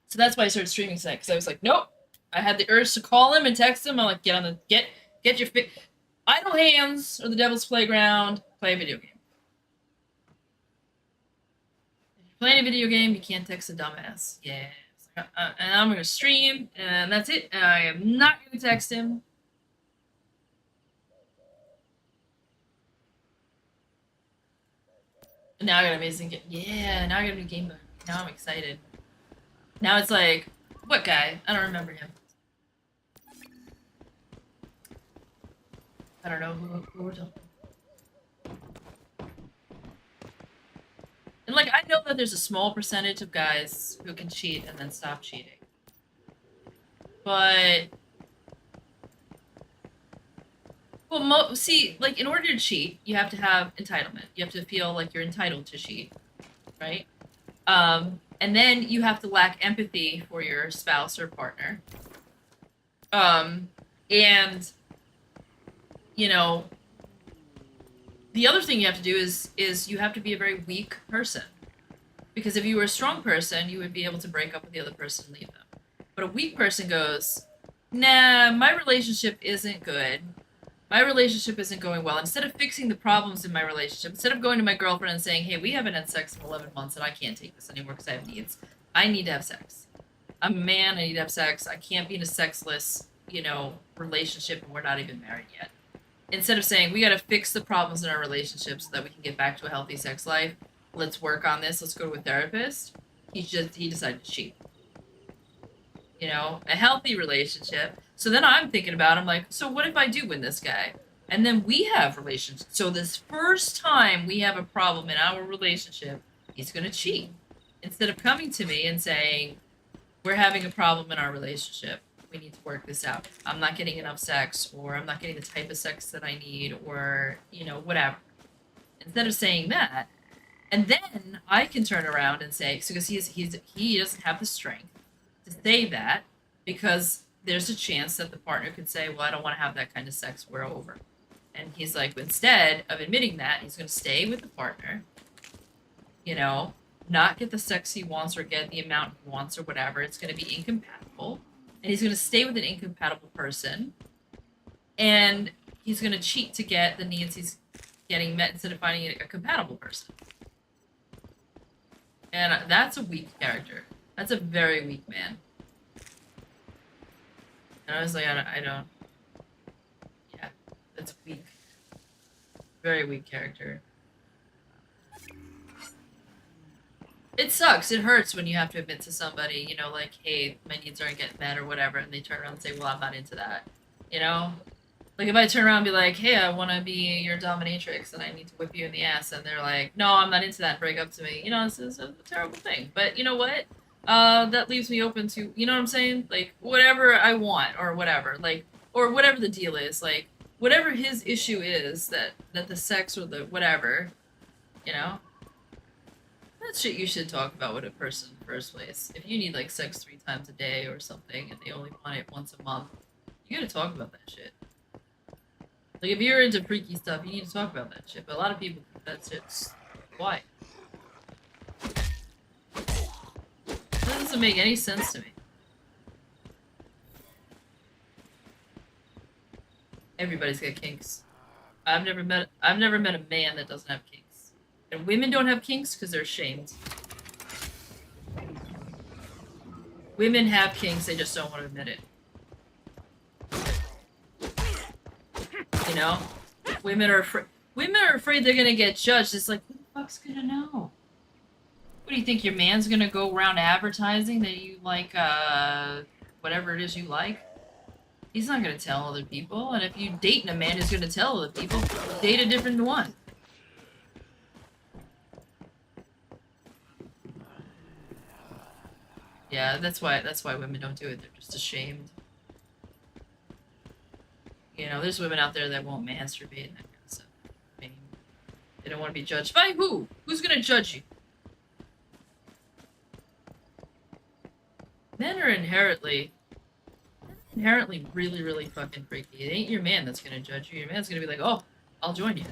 So that's why I started streaming tonight, because I was like, nope. I had the urge to call him and text him. I'm like, get your idle hands or the devil's playground. Play a video game. If you're playing a video game, you can't text a dumbass. Yeah. And I'm gonna stream, and that's it. And I am not gonna text him. And now I got an amazing game. Yeah, now I got a new game mode. Now I'm excited. Now it's like, what guy? I don't remember him. I don't know who we're talking. And like, I know that there's a small percentage of guys who can cheat and then stop cheating. But, well, see, like, in order to cheat, you have to have entitlement. You have to feel like you're entitled to cheat, right? And then you have to lack empathy for your spouse or partner. And, you know, the other thing you have to do is you have to be a very weak person. Because if you were a strong person, you would be able to break up with the other person and leave them. But a weak person goes, nah, my relationship isn't good. My relationship isn't going well. Instead of fixing the problems in my relationship, instead of going to my girlfriend and saying, hey, we haven't had sex in 11 months and I can't take this anymore because I have needs. I need to have sex. I'm a man, I need to have sex. I can't be in a sexless, you know, relationship and we're not even married yet. Instead of saying, we gotta fix the problems in our relationship so that we can get back to a healthy sex life, let's work on this, let's go to a therapist, he decided to cheat. You know, a healthy relationship. So then I'm thinking about, I'm like, so what if I do win this guy? And then we have relationships. So this first time we have a problem in our relationship, he's going to cheat. Instead of coming to me and saying, we're having a problem in our relationship. We need to work this out. I'm not getting enough sex, or I'm not getting the type of sex that I need, or, you know, whatever. Instead of saying that, and then I can turn around and say, because he doesn't have the strength to say that, because there's a chance that the partner could say, well, I don't want to have that kind of sex, we're over. And he's like, instead of admitting that, he's going to stay with the partner, you know, not get the sex he wants or get the amount he wants or whatever. It's going to be incompatible. And he's going to stay with an incompatible person. And he's going to cheat to get the needs he's getting met instead of finding a compatible person. And that's a weak character. That's a very weak man. And I was like, I don't. Yeah, that's weak. Very weak character. It sucks. It hurts when you have to admit to somebody, you know, like, hey, my needs aren't getting met or whatever, and they turn around and say, well, I'm not into that. You know? Like, if I turn around and be like, hey, I want to be your dominatrix and I need to whip you in the ass, and they're like, no, I'm not into that, and break up to me. You know, this is a terrible thing. But you know what? That leaves me open to, you know what I'm saying? Like, whatever I want, or whatever. Like, or whatever the deal is. Like, whatever his issue is, that the sex or the whatever, you know? That's shit you should talk about with a person in the first place. If you need, like, sex 3 times a day or something, and they only want it once a month, you gotta talk about that shit. Like, if you're into freaky stuff, you need to talk about that shit. But a lot of people think that shit's quiet. That doesn't make any sense to me. Everybody's got kinks. I've never met a man that doesn't have kinks. And women don't have kinks because they're ashamed. Women have kinks, they just don't want to admit it. You know? Women are afraid they're gonna get judged. It's like, who the fuck's gonna know? What do you think, your man's gonna go around advertising that you like, whatever it is you like? He's not gonna tell other people, and if you dating a man who's gonna tell other people, date a different one. Yeah, that's why women don't do it. They're just ashamed. You know, there's women out there that won't masturbate and that kind of stuff. I mean, they don't want to be judged by who? Who's gonna judge you? Men are inherently really, really fucking freaky. It ain't your man that's gonna judge you. Your man's gonna be like, oh, I'll join you.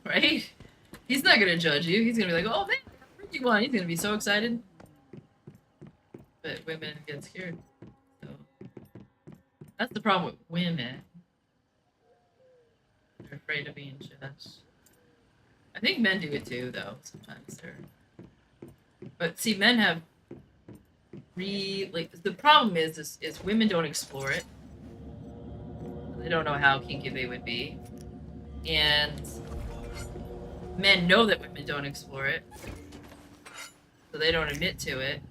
Right? He's not gonna judge you. He's gonna be like, oh man, freaky one. He's gonna be so excited. But women get scared. So that's the problem with women. They're afraid of being judged. I think men do it too, though. Sometimes they're. But see, men have like the problem is women don't explore it. They don't know how kinky they would be, and men know that women don't explore it, so they don't admit to it,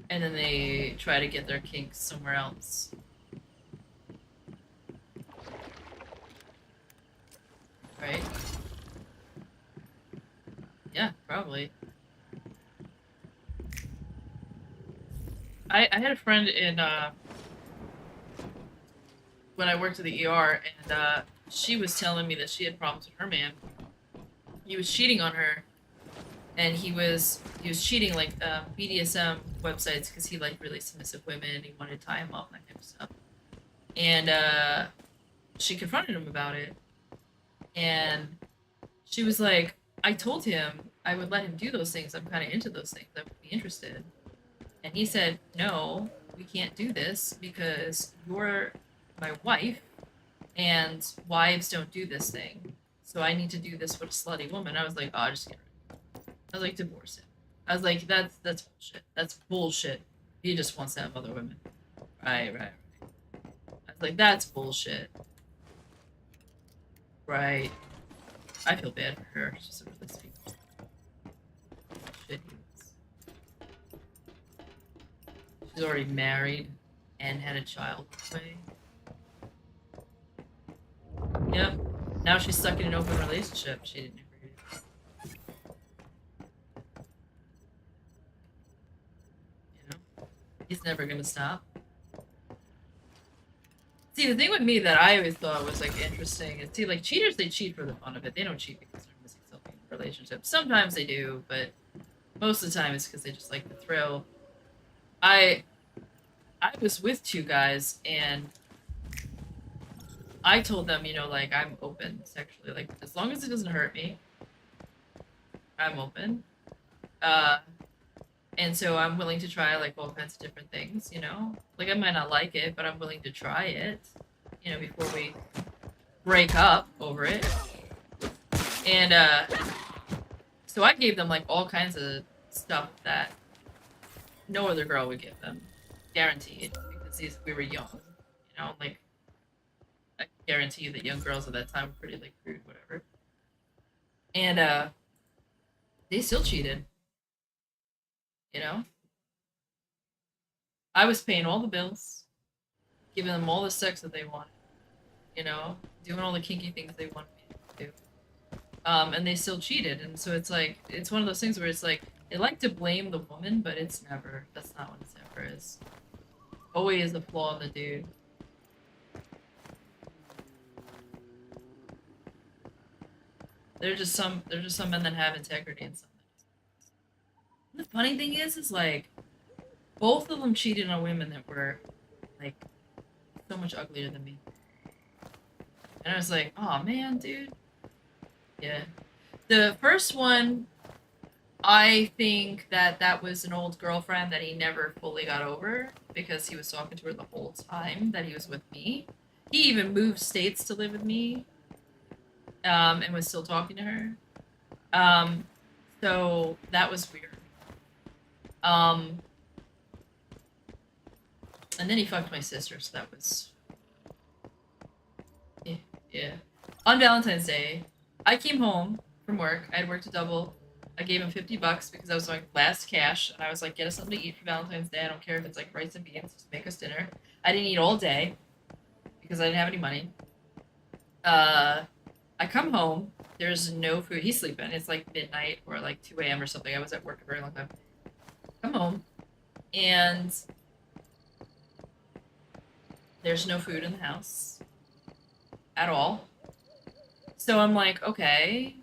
and then they try to get their kinks somewhere else. Right? Yeah, probably. I had a friend in when I worked at the ER, and she was telling me that she had problems with her man. He was cheating on her, and he was cheating like BDSM websites because he liked really submissive women. And he wanted to tie him up and that kind of stuff. And she confronted him about it, and she was like, "I told him I would let him do those things. I'm kind of into those things. I would be interested." And he said, "No, we can't do this because you're my wife, and wives don't do this thing. So I need to do this with a slutty woman." I was like, "Oh, just get rid of him." I was like, "Divorce him." I was like, "That's bullshit. That's bullshit. He just wants to have other women." Right. I was like, "That's bullshit." Right. I feel bad for her. She's a really sweet shit. She's already married and had a child way. Yep. Now she's stuck in an open relationship. She didn't agree. You know? He's never gonna stop. See, the thing with me that I always thought was like interesting is, see, like cheaters, they cheat for the fun of it. They don't cheat because they're missing something in a relationship. Sometimes they do, but most of the time it's because they just like the thrill. I was with two guys, and I told them, you know, like, I'm open sexually. Like, as long as it doesn't hurt me, I'm open. And so I'm willing to try, like, all kinds of different things, you know? Like, I might not like it, but I'm willing to try it, you know, before we break up over it. And, so I gave them, like, all kinds of stuff that no other girl would give them. Guaranteed. Because we were young, you know? Like, I guarantee you that young girls at that time were pretty, like, rude, whatever. And, they still cheated. You know? I was paying all the bills, giving them all the sex that they wanted, you know? Doing all the kinky things they wanted me to do. And they still cheated, and so it's like, it's one of those things where it's like, they like to blame the woman, but it's never, that's not what it ever is. Always a flaw in the dude. There's just some men that have integrity and some that don't. The funny thing is like, both of them cheated on women that were, like, so much uglier than me. And I was like, oh man, dude. Yeah. The first one, I think that was an old girlfriend that he never fully got over because he was talking to her the whole time that he was with me. He even moved states to live with me, and was still talking to her. So that was weird. And then he fucked my sister, so that was... Yeah. On Valentine's Day, I came home from work. I had worked a double. I gave him $50 because I was like last cash, and I was like, get us something to eat for Valentine's Day. I don't care if it's like rice and beans, just make us dinner. I didn't eat all day because I didn't have any money. I come home, there's no food. He's sleeping. It's like midnight or like 2 a.m. or something. I was at work a very long time. Come home, and there's no food in the house at all. So I'm like, okay.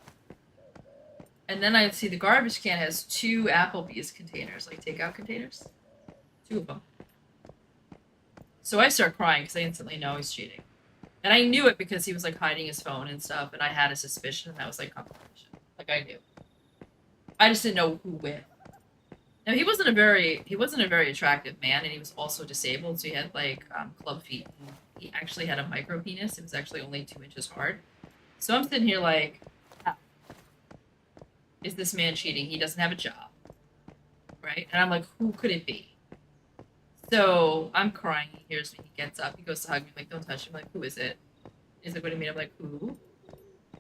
And then I see the garbage can has 2 Applebee's containers, like takeout containers. 2 of them. So I start crying because I instantly know he's cheating. And I knew it because he was like hiding his phone and stuff, and I had a suspicion, and that was like confirmation. Like I knew. I just didn't know who with. Now he wasn't a very attractive man, and he was also disabled, so he had like club feet. And he actually had a micro penis. It was actually only 2 inches hard. So I'm sitting here like, how is this man cheating? He doesn't have a job, right? And I'm like, who could it be? So I'm crying. He hears me. He gets up. He goes to hug me. I'm like, don't touch him. I'm like, who is it? He's like, what do you mean? I'm like, who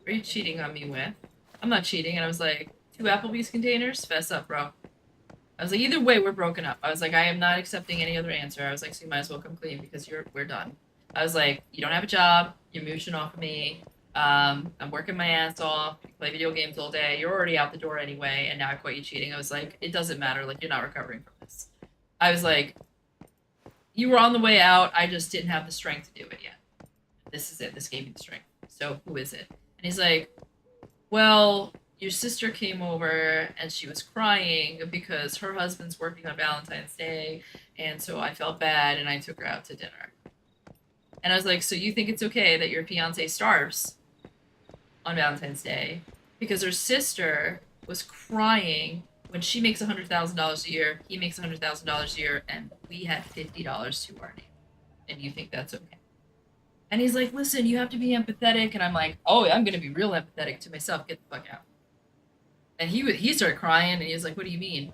are you cheating on me with? I'm not cheating. And I was like, 2 Applebee's containers? Fess up, bro. I was like, either way, we're broken up. I was like, I am not accepting any other answer. I was like, so you might as well come clean because we're done. I was like, you don't have a job. You're mooching off of me. I'm working my ass off. You play video games all day. You're already out the door anyway. And now I caught you cheating. I was like, it doesn't matter. Like, you're not recovering from this. I was like, you were on the way out. I just didn't have the strength to do it yet. This is it. This gave me the strength. So who is it? And he's like, well, your sister came over and she was crying because her husband's working on Valentine's Day. And so I felt bad and I took her out to dinner. And I was like, so you think it's okay that your fiance starves on Valentine's Day because her sister was crying when she makes $100,000 a year, he makes $100,000 a year, and we had $50 to our name. And you think that's okay? And he's like, listen, you have to be empathetic. And I'm like, oh, I'm going to be real empathetic to myself. Get the fuck out. And he started crying, and he was like, what do you mean?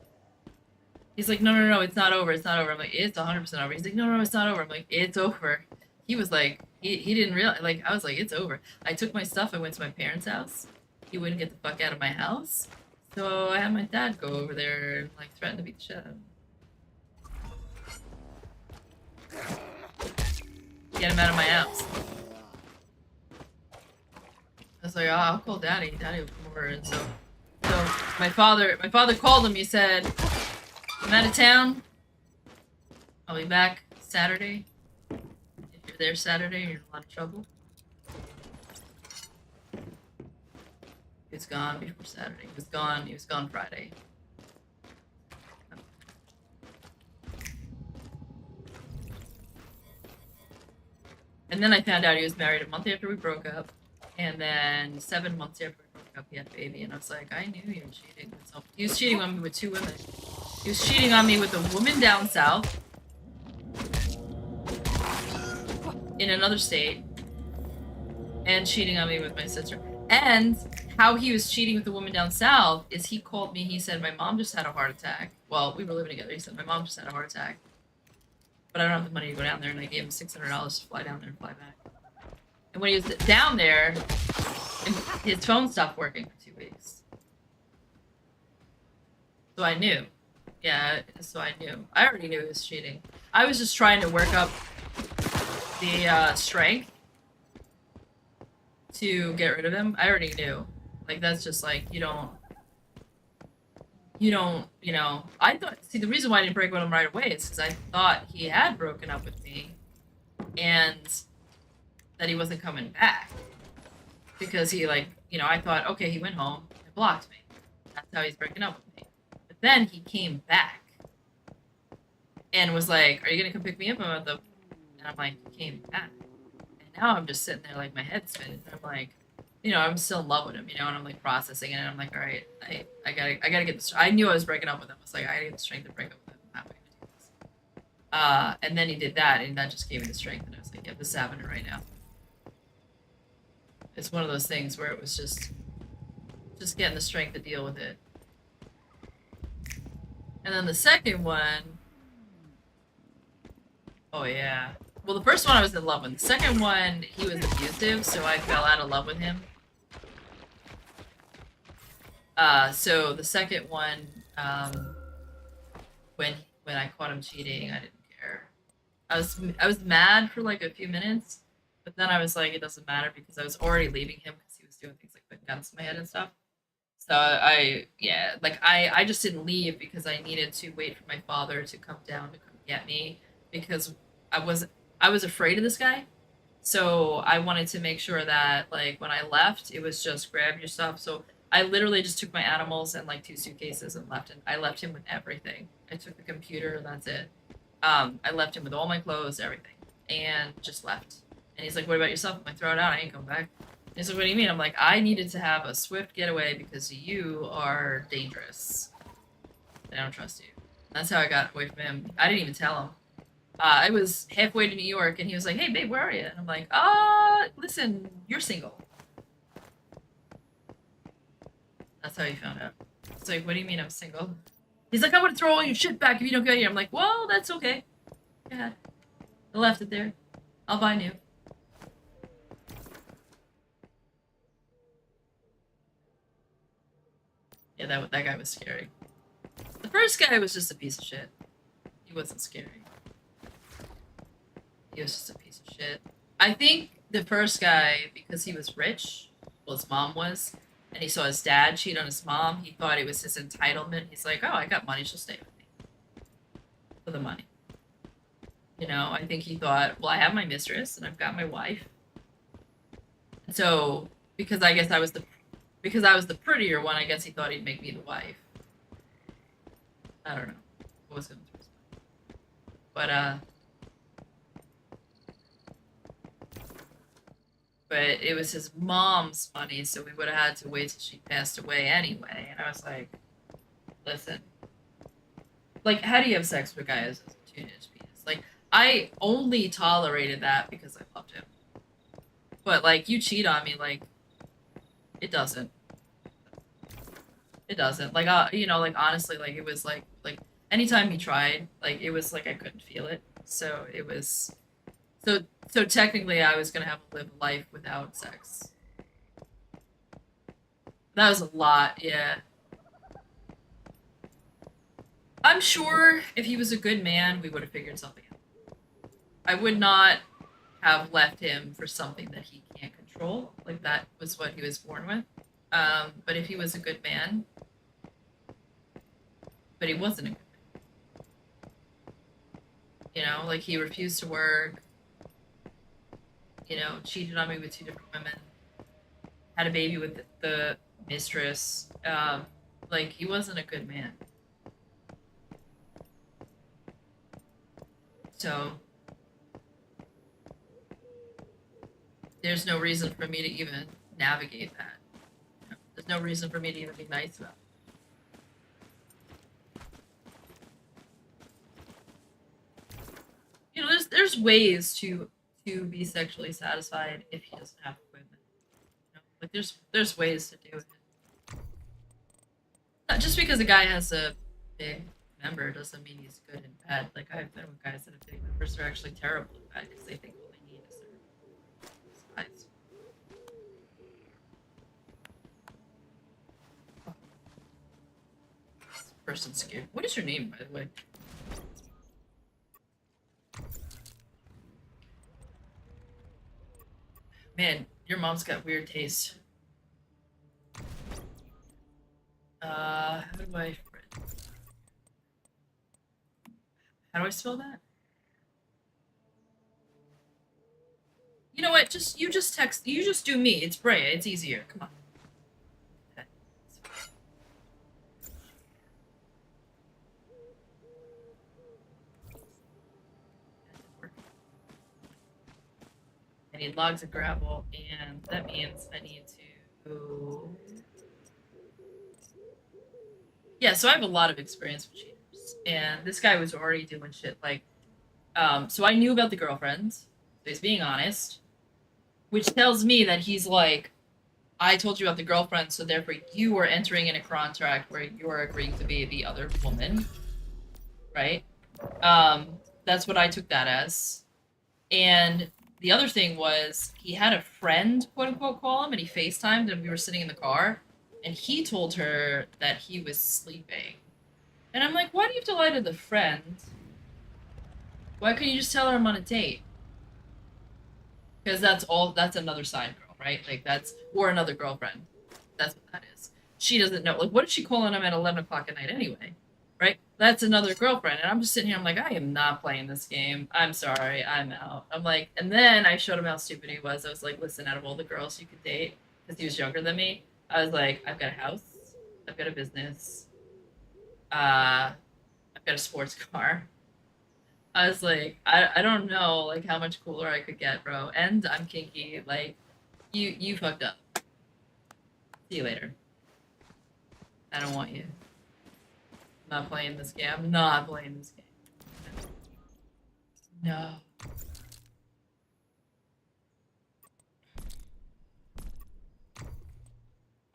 He's like, no, it's not over. It's not over. I'm like, it's 100% over. He's like, no, it's not over. I'm like, it's over. He was like, he didn't realize, like, I was like, it's over. I took my stuff. I went to my parents' house. He wouldn't get the fuck out of my house. So I had my dad go over there and like threaten to beat the shit out of him. Get him out of my house. I was like, oh, I'll call Daddy. Daddy will come over. And so my father called him. He said, I'm out of town. I'll be back Saturday. If you're there Saturday, you're in a lot of trouble. He was gone before Saturday. He was gone Friday. And then I found out he was married a month after we broke up. And then 7 months after we broke up, he had a baby. And I was like, I knew you were cheating. So he was cheating on me with 2 women. He was cheating on me with a woman down south in another state. And cheating on me with my sister. And how he was cheating with the woman down south is he called me. He said, my mom just had a heart attack. Well, we were living together. He said, my mom just had a heart attack. But I don't have the money to go down there. And I gave him $600 to fly down there and fly back. And when he was down there, his phone stopped working for 2 weeks. So I knew. Yeah, so I knew. I already knew he was cheating. I was just trying to work up the strength to get rid of him. I already knew. Like, that's just like, you know, I thought, see, the reason why I didn't break with him right away is because I thought he had broken up with me and that he wasn't coming back. Because he, like, you know, I thought, okay, he went home and blocked me. That's how he's breaking up with me. But then he came back and was like, are you gonna come pick me up? And I'm like, he came back. And now I'm just sitting there like my head's spinning. I'm like, you know, I'm still in love with him, you know, and I'm like processing it, and I'm like, all right, I gotta get this. I knew I was breaking up with him. I was like, I gotta get the strength to break up with him. I'm not gonna do this. And then he did that, and that just gave me the strength, and I was like, yeah, this is happening right now. It's one of those things where it was just getting the strength to deal with it. And then the second one, oh yeah. Well, the first one I was in love with. The second one, he was abusive, so I fell out of love with him. So the second one, when I caught him cheating, I didn't care. I was mad for like a few minutes, but then I was like, it doesn't matter because I was already leaving him because he was doing things like putting guns to my head and stuff. So yeah, like I just didn't leave because I needed to wait for my father to come down to come get me because I was afraid of this guy. So I wanted to make sure that like when I left, it was just grab your stuff. So I literally just took my animals and like 2 suitcases and left. And I left him with everything. I took the computer and that's it. I left him with all my clothes, everything, and just left. And he's like, "What about yourself?" I'm like, "Throw it out. I ain't coming back." And he's like, "What do you mean?" I'm like, "I needed to have a swift getaway because you are dangerous. I don't trust you." And that's how I got away from him. I didn't even tell him. I was halfway to New York, and he was like, "Hey, babe, where are you?" And I'm like, listen, you're single." That's how he found out. It's like, "What do you mean I'm single?" He's like, "I'm gonna throw all your shit back if you don't get here." I'm like, "Well, that's okay. Go ahead. I left it there. I'll buy new." Yeah, that guy was scary. The first guy was just a piece of shit. He wasn't scary. He was just a piece of shit. I think the first guy, because he was rich, well, his mom was, and he saw his dad cheat on his mom, he thought it was his entitlement. He's like, "Oh, I got money, she'll stay with me. For the money." You know, I think he thought, well, I have my mistress, and I've got my wife. So, because I guess I was the prettier one, I guess he thought he'd make me the wife. I don't know what was going through his mind. But it was his mom's money, so we would have had to wait till she passed away anyway. And I was like, listen, like, how do you have sex with a guy who has a 2-inch penis? Like, I only tolerated that because I loved him. But like, you cheat on me, like, it doesn't. It doesn't. Like, you know, like, honestly, like, it was like anytime he tried, like, it was like I couldn't feel it. So it was, so technically I was gonna have to live a life without sex. That was a lot, yeah. I'm sure if he was a good man, we would have figured something out. I would not have left him for something that he can't control. Like, that was what he was born with. But if he was a good man, but he wasn't a good man. You know, like, he refused to work, you know, cheated on me with 2 different women, had a baby with the mistress. Like, he wasn't a good man. So there's no reason for me to even navigate that. You know, there's no reason for me to even be nice about it. You know, there's ways to be sexually satisfied if he doesn't have equipment. You know, like, there's ways to do it. Not just because a guy has a big member doesn't mean he's good in bed. Like, I've been with guys that have big members that are actually terrible in bed because they think all they need is their size. This person's scared. What is your name, by the way? Man, your mom's got weird taste. How do I spell that? You know what? You just do me. It's Brea. It's easier. Come on. Okay. I need logs of gravel, and that means I need to... Yeah, so I have a lot of experience with cheaters, and this guy was already doing shit like, so I knew about the girlfriends, so he's being honest, which tells me that he's like, I told you about the girlfriend, so therefore you are entering in a contract where you are agreeing to be the other woman, right? That's what I took that as. And the other thing was, he had a friend, quote unquote, call him, and he FaceTimed, and we were sitting in the car. and he told her that he was sleeping. And I'm like, why do you have to lie to the friend? Why couldn't you just tell her I'm on a date? Because that's another side girl, right? Like or another girlfriend. That's what that is. She doesn't know. Like, what is she calling him at 11 o'clock at night anyway? Right? That's another girlfriend. And I'm just sitting here, I'm like, I am not playing this game. I'm sorry, I'm out. I'm like, and then I showed him how stupid he was. I was like, listen, out of all the girls you could date, because he was younger than me, I was like, I've got a house, I've got a business, I've got a sports car. I was like, I don't know, like, how much cooler I could get, bro. And I'm kinky. Like, you fucked up. See you later. I don't want you. I'm not playing this game. I'm not playing this game. No.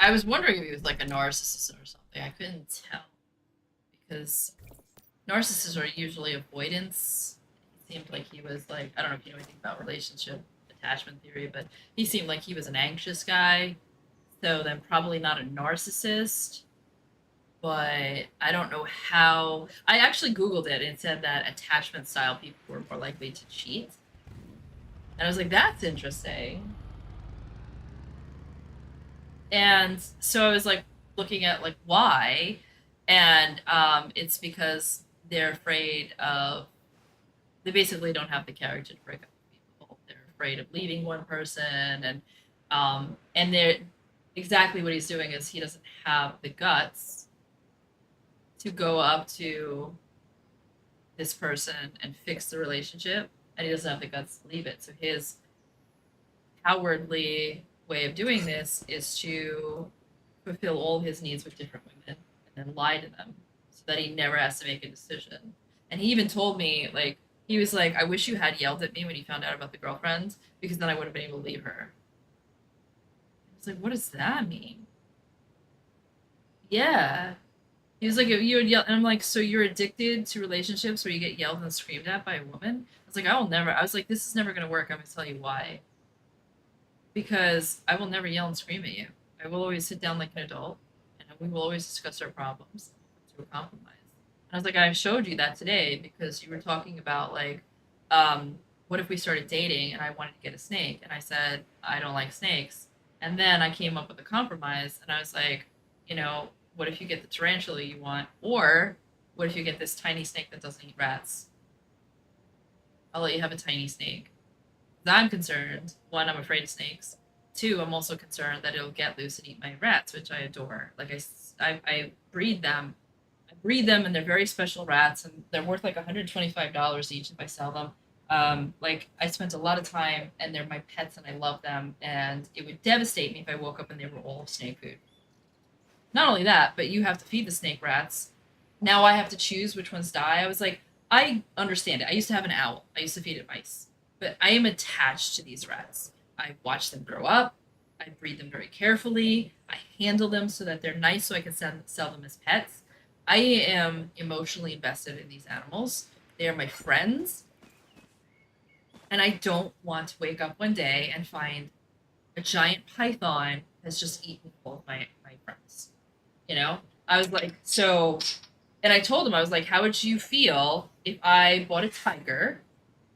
I was wondering if he was like a narcissist or something. I couldn't tell. Because narcissists are usually avoidance. He seemed like he was like, I don't know if you know anything about relationship attachment theory, but he seemed like he was an anxious guy. So then probably not a narcissist. But I don't know how. I actually Googled it and it said that attachment style people were more likely to cheat. And I was like, that's interesting. And so I was like looking at like why, and it's because they're afraid of. They basically don't have the character to break up with people. They're afraid of leaving one person, and they're exactly what he's doing is he doesn't have the guts to go up to this person and fix the relationship, and he doesn't have the guts to leave it. So his cowardly way of doing this is to fulfill all his needs with different women and then lie to them so that he never has to make a decision. And he even told me, like, he was like, I wish you had yelled at me when you found out about the girlfriend, because then I would have been able to leave her. I was like, what does that mean? Yeah. He was like, if you would yell, and I'm like, so you're addicted to relationships where you get yelled and screamed at by a woman? I was like, I was like, this is never going to work. I'm going to tell you why. Because I will never yell and scream at you. I will always sit down like an adult, and we will always discuss our problems to a compromise. And I was like, I showed you that today because you were talking about, like, what if we started dating and I wanted to get a snake? And I said, I don't like snakes. And then I came up with a compromise, and I was like, what if you get the tarantula you want? Or what if you get this tiny snake that doesn't eat rats? I'll let you have a tiny snake. I'm concerned. One, I'm afraid of snakes. Two, I'm also concerned that it'll get loose and eat my rats, which I adore. Like, I breed them. I breed them, and they're very special rats, and they're worth like $125 each if I sell them. Like, I spent a lot of time, and they're my pets, and I love them, and it would devastate me if I woke up and they were all snake food. Not only that, but you have to feed the snake rats. Now I have to choose which ones die. I was like, I understand it. I used to have an owl. I used to feed it mice. But I am attached to these rats. I watch them grow up. I breed them very carefully. I handle them so that they're nice so I can sell them as pets. I am emotionally invested in these animals. They are my friends. And I don't want to wake up one day and find a giant python has just eaten all of my friends. I was like, so, and I told him, I was like, how would you feel if I bought a tiger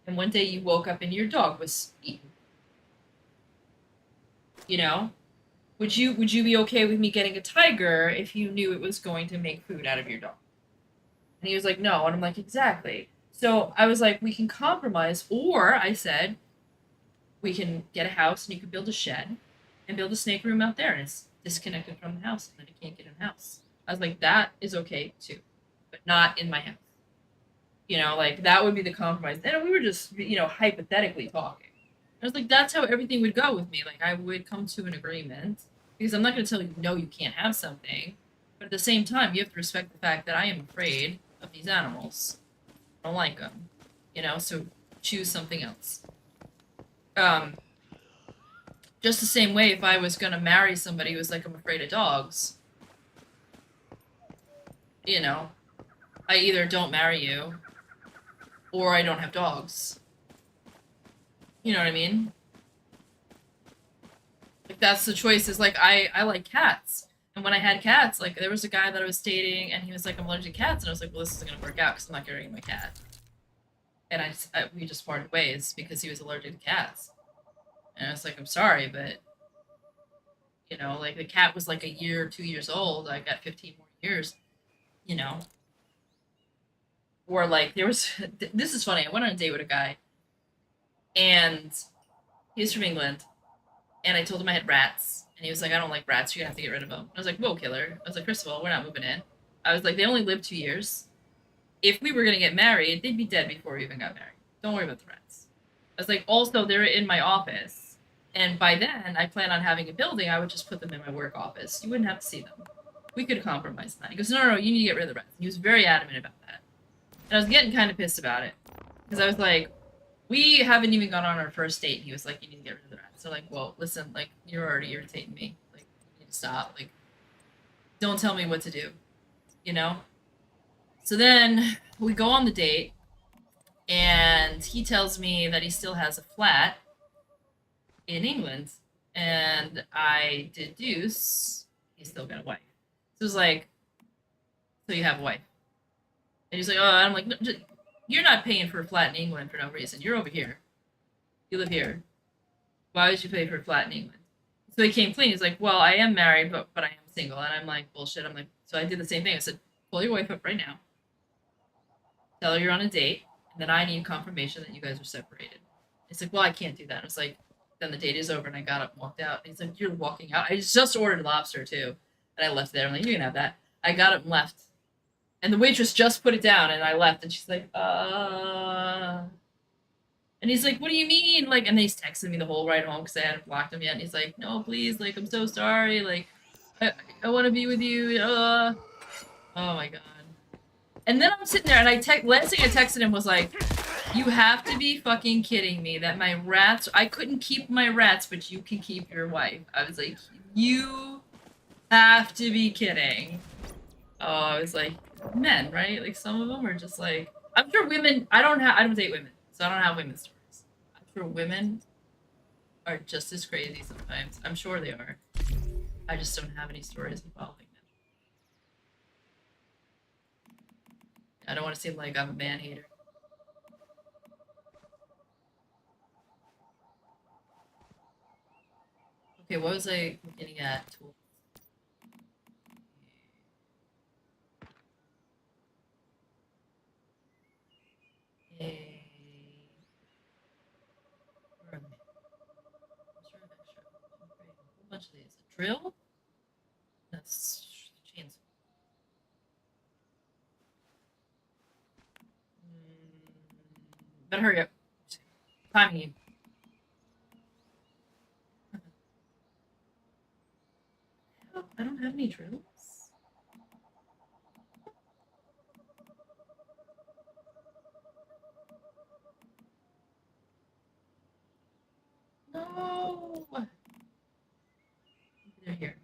and one day you woke up and your dog was eaten? Would you be okay with me getting a tiger if you knew it was going to make food out of your dog? And he was like, no. And I'm like, exactly. So I was like, we can compromise, or I said, we can get a house and you can build a shed and build a snake room out there, and it's disconnected from the house, and then it can't get in the house. I was like, that is okay too, but not in my house. Like, that would be the compromise. And we were just, hypothetically talking. I was like, that's how everything would go with me. Like, I would come to an agreement, because I'm not going to tell you, no, you can't have something. But at the same time, you have to respect the fact that I am afraid of these animals. I don't like them. So choose something else. Just the same way, if I was going to marry somebody who was like, I'm afraid of dogs, I either don't marry you, or I don't have dogs. You know what I mean? Like, that's the choice. Is like, I like cats. And And when I had cats, like there was a guy that I was dating, and he was like, "I'm allergic to cats," and I was like, "Well, this isn't gonna work out because I'm not getting my cat." And we just parted ways because he was allergic to cats. And I was like, "I'm sorry, but you know, like the cat was like a year, 2 years old. I got 15 more years, you know." Or like there was, this is funny. I went on a date with a guy, and he's from England, and I told him I had rats, and he was like, "I don't like rats. You're gonna have to get rid of them." I was like, "Whoa, killer!" I was like, "First of all, we're not moving in." I was like, "They only live 2 years. If we were gonna get married, they'd be dead before we even got married. Don't worry about the rats." I was like, "Also, they're in my office, and by then, I plan on having a building. I would just put them in my work office. You wouldn't have to see them. We could compromise that." He goes, "No, you need to get rid of the rats." He was very adamant about that, and I was getting kind of pissed about it because I was like, "We haven't even gone on our first date." He was like, "You need to get rid of the rats." So like, well, listen, like you're already irritating me. Like, you need to stop. Like, don't tell me what to do, you know? So then we go on the date, and he tells me that he still has a flat in England, and I deduce he's still got a wife. So it was like, "So you have a wife?" And he's like, "Oh," I'm like, "No, you're not paying for a flat in England for no reason. You're over here. You live here. Why would you pay for a flat in England?" So he came clean. He's like, "Well, I am married, but I am single." And I'm like, "Bullshit." I'm like, so I did the same thing. I said, "Pull your wife up right now. Tell her you're on a date, and then I need confirmation that you guys are separated." He's like, "Well, I can't do that." I was like, "Then the date is over," and I got up and walked out. And he's like, "You're walking out?" I just ordered lobster too, and I left there. I'm like, "You can have that." I got up and left, and the waitress just put it down, and I left, and she's like, And he's like, "What do you mean?" Like, and he's texting me the whole ride home because I hadn't blocked him yet. And he's like, "No, please, like, I'm so sorry. Like, I want to be with you." Oh my god. And then I'm sitting there, and last thing I texted him was like, "You have to be fucking kidding me that my rats, I couldn't keep my rats, but you can keep your wife." I was like, "You have to be kidding." Oh, I was like, men, right? Like some of them are just like, I'm sure women, I don't date women, so I don't have women's stories. I'm sure women are just as crazy sometimes. I'm sure they are. I just don't have any stories involving them. I don't want to seem like I'm a man hater. Okay, what was I looking at? Tools. Yay. Where are they? Reserve extra. Upgrade a whole bunch of these. A drill? That's chainsaw. Better hurry up. Timing you. Oh, I don't have any drills. No. They're here.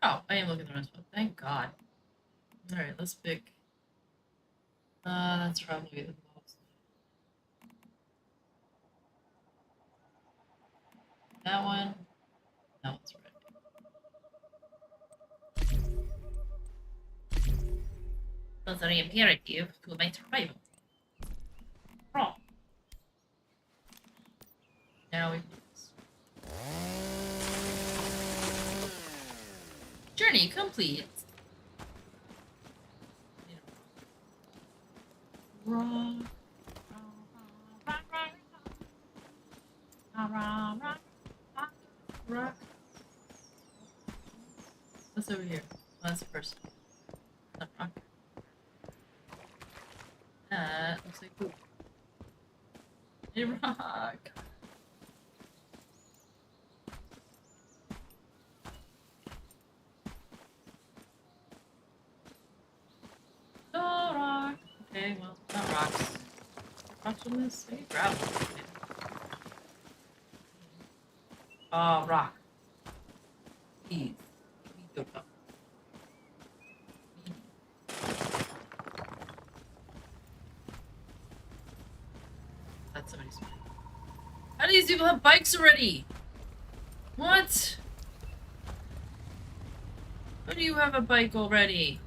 Oh, I am looking at the wrong spot. Thank God. Alright, let's pick. That's probably the most. That one. That one's right. Those are imperative to my survival. Oh. Now we do this. Journey complete. What's over here? Oh, that's a person. Not rock. That looks like poop. A rock. No rock. Okay, well, not rocks. Rocks on this? I need gravel. Rock. Please. Please don't come. Somebody's. How do these people have bikes already? What? How do you have a bike already?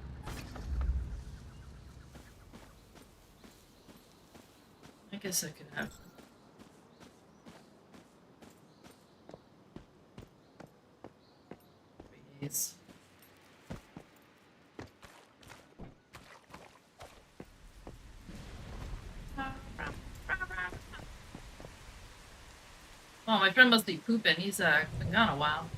I guess I could have. Days. Oh, my friend must be pooping. He's been gone a while.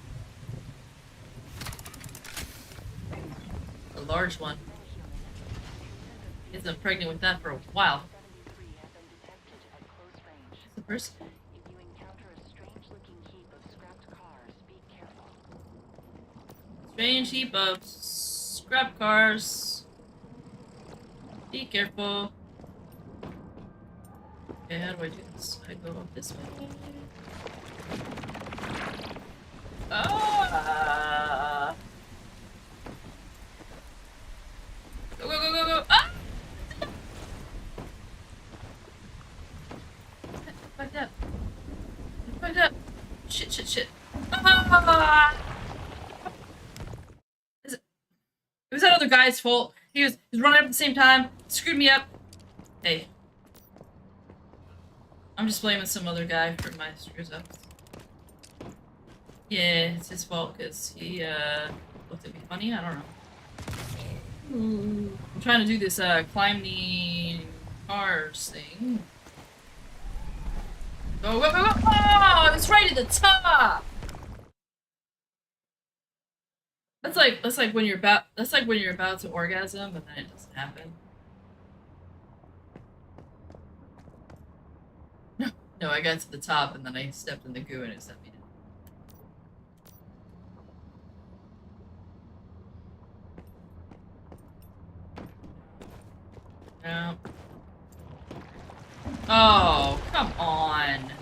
A large one. He's been pregnant with that for a while. The person. If you encounter a strange-looking heap of scrapped cars, be careful. Strange heap of scrap cars. Be careful. Okay, how do I do this? I go up this way. Ah! Go, go, go, go, go! Ah! Fucked up. Fucked up. Shit, shit, shit. Ah! It was that other guy's fault. He was running up at the same time, screwed me up. Hey. I'm just blaming some other guy for my screws up. Yeah, it's his fault because he looked at me funny. I don't know. Ooh. I'm trying to do this climbing cars thing. Go, go, go, go! Oh, it's right at the top. That's like when you're about to orgasm and then it doesn't happen. No, I got to the top and then I stepped in the goo and it set me down. No. Oh, come on.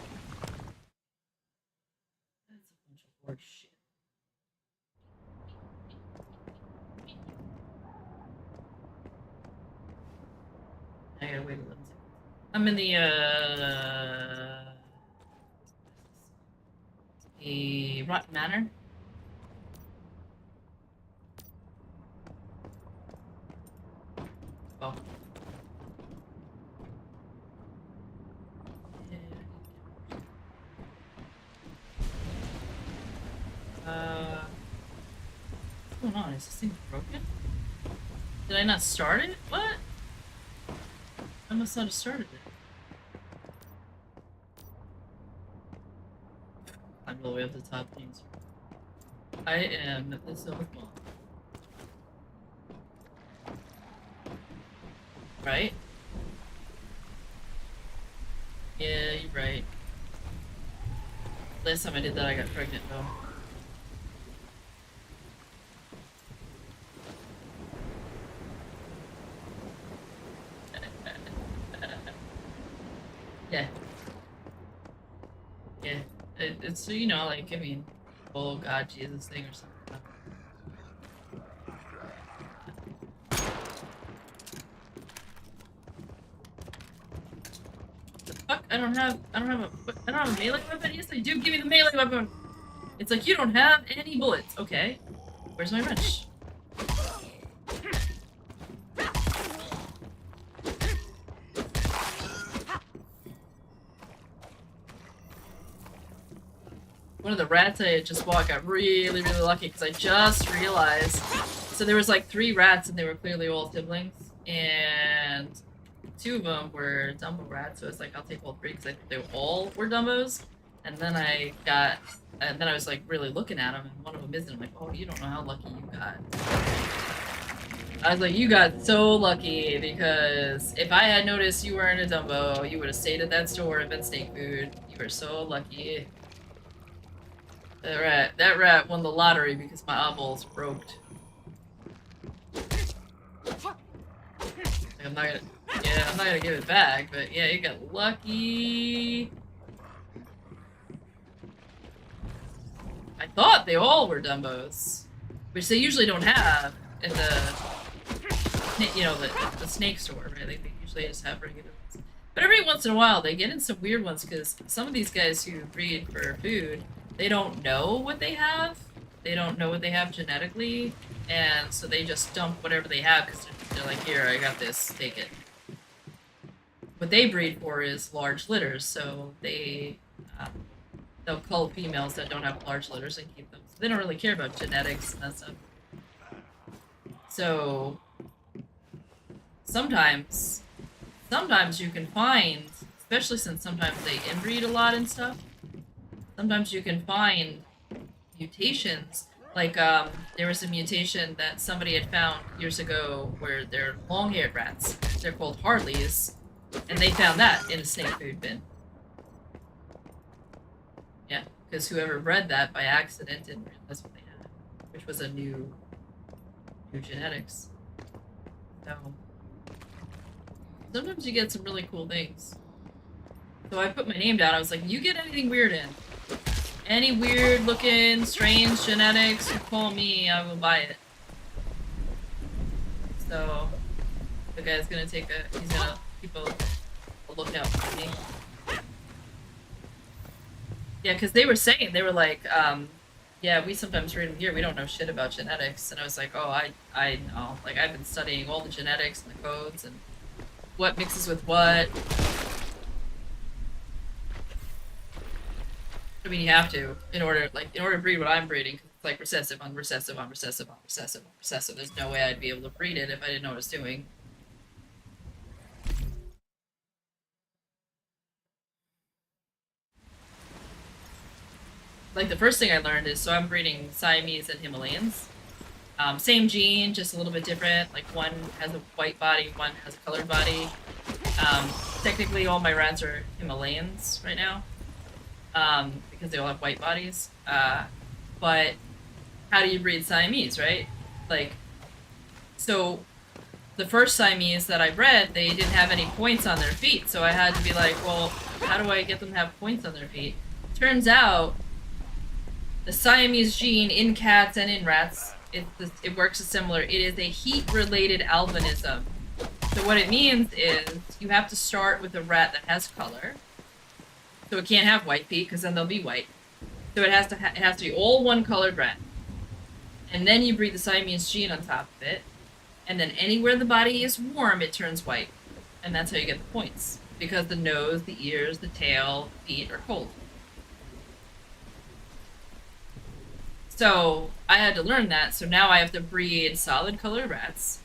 That's a bunch of horse shit. I gotta wait 11 seconds. I'm in the Rotten Manor. Oh. What's going on? Is this thing broken? Did I not start it? What? I must not have started it. I'm all the way up the top. I am at the Silver Mall. Right? Yeah, you're right. Last time I did that, I got pregnant though. Yeah. Yeah. It's so, you know, like, I mean, oh God, Jesus thing or something. The fuck? I don't have a melee weapon? Yes, I do. Give me the melee weapon. It's like, you don't have any bullets. Okay. Where's my wrench? One of the rats I had just bought got really, really lucky because I just realized. So there was like 3 rats and they were clearly all siblings. And 2 of them were Dumbo rats. So it's like, I'll take all 3 because I think they all were Dumbos. And then I was like really looking at them and one of them isn't. I'm like, oh, you don't know how lucky you got. I was like, you got so lucky because if I had noticed you weren't a Dumbo, you would have stayed at that store and been snake food. You were so lucky. That rat won the lottery because my eyeballs broke. I'm not gonna give it back, but yeah, you got lucky. I thought they all were Dumbos, which they usually don't have in the, you know, the snake store, right? They usually just have regular ones. But every once in a while, they get in some weird ones because some of these guys who breed for food, they don't know what they have. They don't know what they have genetically, and so they just dump whatever they have because they're like, here, I got this, take it. What they breed for is large litters, so they'll cull females that don't have large litters and keep them. So they don't really care about genetics and that stuff. So sometimes you can find, especially since sometimes they inbreed a lot and stuff, sometimes you can find mutations. Like, there was a mutation that somebody had found years ago where they're long-haired rats. They're called Harleys, and they found that in a snake food bin. Yeah, because whoever bred that by accident didn't realize what they had, which was a new genetics. So sometimes you get some really cool things. So I put my name down. I was like, you get anything weird in? Any weird looking, strange genetics, you call me, I will buy it. So the guy's gonna he's gonna keep a lookout for me. Yeah, because they were saying, they were like, yeah, we sometimes read them here, we don't know shit about genetics. And I was like, oh, I know. Like, I've been studying all the genetics and the codes and what mixes with what. I mean, you have to, in order to breed what I'm breeding. It's like recessive on recessive on recessive on recessive on recessive. There's no way I'd be able to breed it if I didn't know what I was doing. Like, the first thing I learned is, so I'm breeding Siamese and Himalayans. Same gene, just a little bit different. Like, one has a white body, one has a colored body. Technically, all my rats are Himalayans right now. Because they all have white bodies. But how do you breed Siamese, right? Like, so the first Siamese that I bred, they didn't have any points on their feet, so I had to be like, well, how do I get them to have points on their feet? Turns out, the Siamese gene in cats and in rats, it works similar. It is a heat-related albinism. So what it means is, you have to start with a rat that has color. So it can't have white feet, because then they'll be white. So it has to be all one colored rat. And then you breed the Siamese gene on top of it. And then anywhere the body is warm, it turns white. And that's how you get the points. Because the nose, the ears, the tail, feet are cold. So I had to learn that, so now I have to breed solid colored rats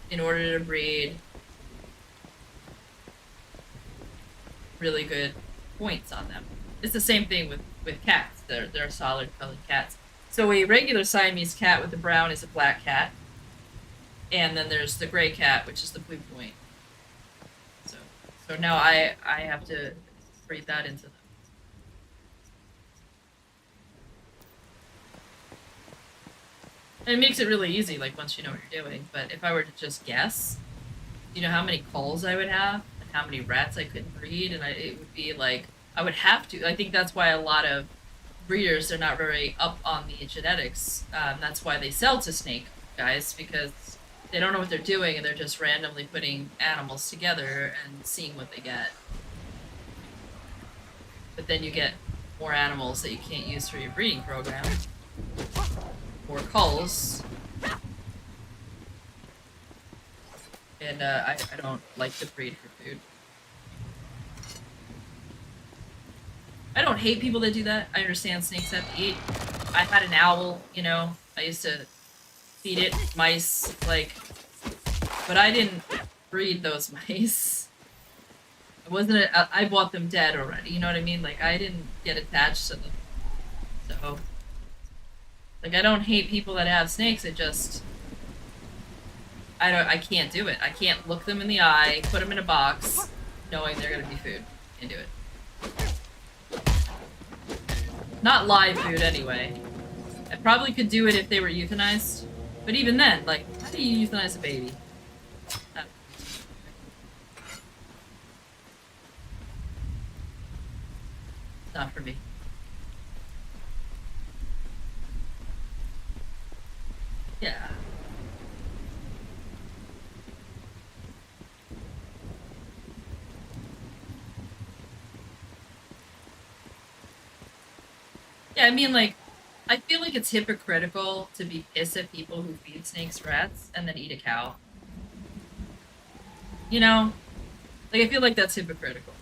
in order to breed really good points on them. It's the same thing with cats. They're solid colored cats. So a regular Siamese cat with the brown is a black cat. And then there's the gray cat, which is the blue point. So now I have to breed that into them. And it makes it really easy, like, once you know what you're doing. But if I were to just guess, you know how many culls I would have? And how many rats I could breed? And it would be, like, I would have to. I think that's why a lot of breeders, they're not very up on the genetics. That's why they sell to snake guys, because they don't know what they're doing, and they're just randomly putting animals together and seeing what they get. But then you get more animals that you can't use for your breeding program. More culls. And I don't like to breed for food. I don't hate people that do that. I understand snakes have to eat. I had an owl, you know. I used to feed it mice, like, but I didn't breed those mice. It wasn't I bought them dead already, you know what I mean? Like, I didn't get attached to them. So, like, I don't hate people that have snakes, it just, I can't do it. I can't look them in the eye, put them in a box, knowing they're gonna be food. Can't do it. Not live food, anyway. I probably could do it if they were euthanized, but even then, like, how do you euthanize a baby? Not for me. Yeah. Yeah, I mean, like, I feel like it's hypocritical to be pissed at people who feed snakes rats and then eat a cow. You know? Like, I feel like that's hypocritical.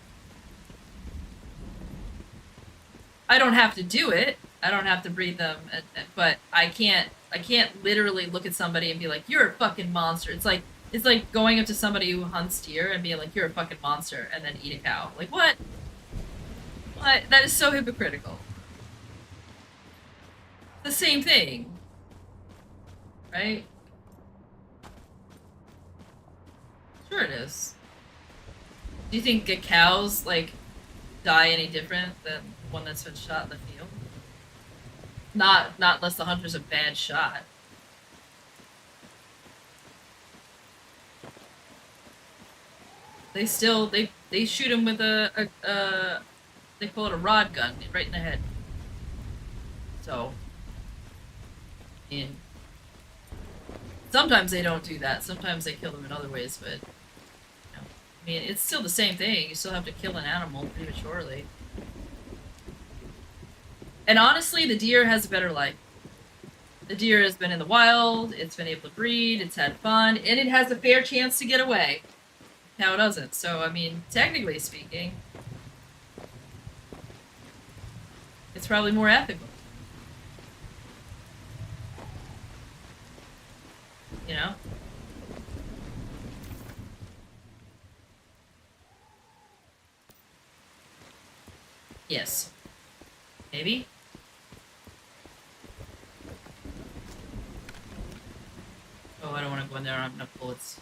I don't have to do it. I don't have to breed them, but I can't literally look at somebody and be like, "You're a fucking monster." It's like going up to somebody who hunts deer and being like, "You're a fucking monster," and then eat a cow. Like, what? What? That is so hypocritical. The same thing, right? Sure it is. Do you think a cows like die any different than one that's been shot in the field? Not unless the hunter's a bad shot. They still they shoot him with a they call it a rod gun right in the head. So, I mean, sometimes they don't do that. Sometimes they kill them in other ways, but you know, I mean, it's still the same thing. You still have to kill an animal prematurely. And honestly, the deer has a better life. The deer has been in the wild, it's been able to breed, it's had fun, and it has a fair chance to get away. Cow doesn't. So, I mean, technically speaking, it's probably more ethical. You know? Yes. Maybe? Oh, I don't want to go in there. I don't have enough bullets.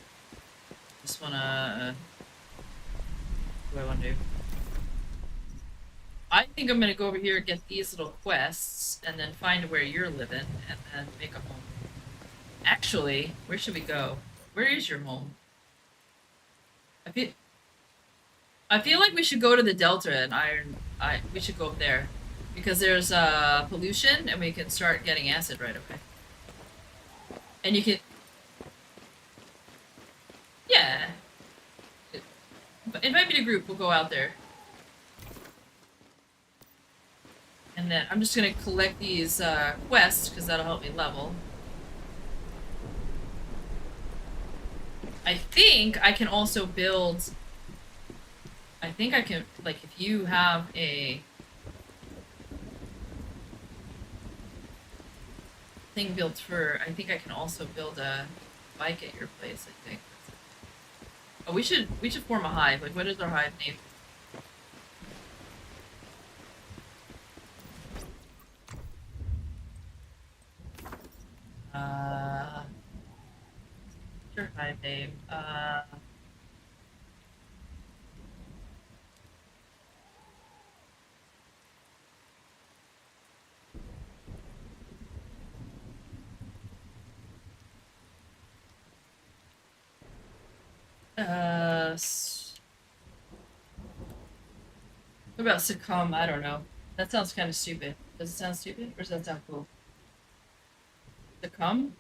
Just wanna. What do I want to do? I think I'm gonna go over here and get these little quests, and then find where you're living, and then make a home. Actually, where should we go? Where is your home? I feel like we should go to the Delta and we should go up there, because there's pollution, and we can start getting acid right away. And you can. Yeah. Invite me to group, we'll go out there. And then I'm just gonna collect these quests, because that'll help me level. I think I can also build... I think I can, like, if you have a thing built for... I think I can also build a bike at your place, I think. Oh, we should form a hive. Like, what is our hive name? What's your hive name? What about succumb? I don't know. That sounds kind of stupid. Does it sound stupid, or does that sound cool? Succumb?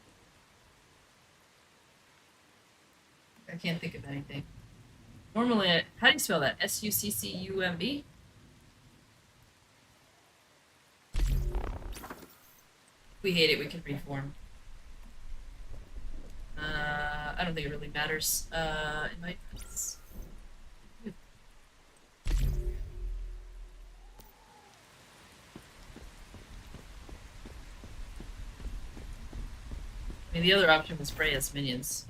I can't think of anything. Normally, how do you spell that? S-U-C-C-U-M-B? We hate it, we can reform. I don't think it really matters. It might... I mean, the other option was spray as minions.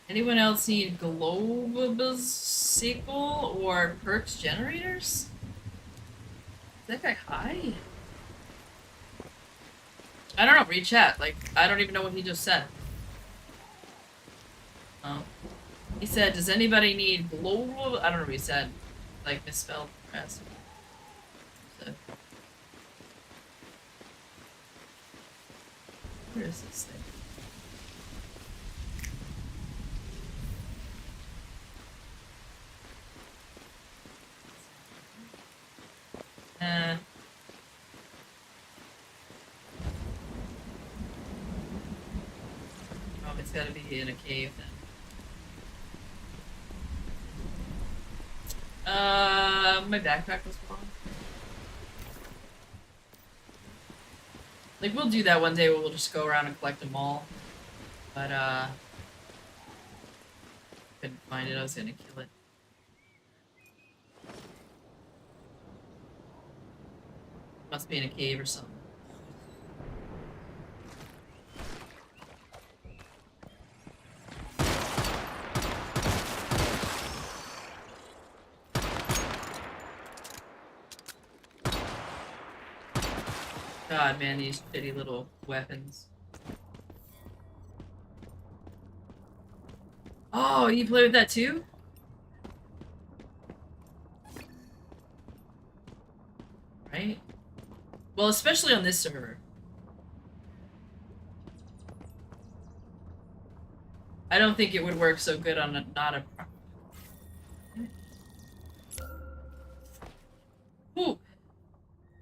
Anyone else need global sickle or perks generators? Is that guy high? I don't know, read chat. Like, I don't even know what he just said. Oh. He said, does anybody need global? I don't know what he said. Like, misspelled. Press. So. Where is this thing? gotta be in a cave then. My backpack was wrong. Like, we'll do that one day where we'll just go around and collect them all. But, couldn't find it, I was gonna kill it. Must be in a cave or something. God, man, these shitty little weapons. Oh, you play with that too? Right? Well, especially on this server. I don't think it would work so good on not a... Ooh!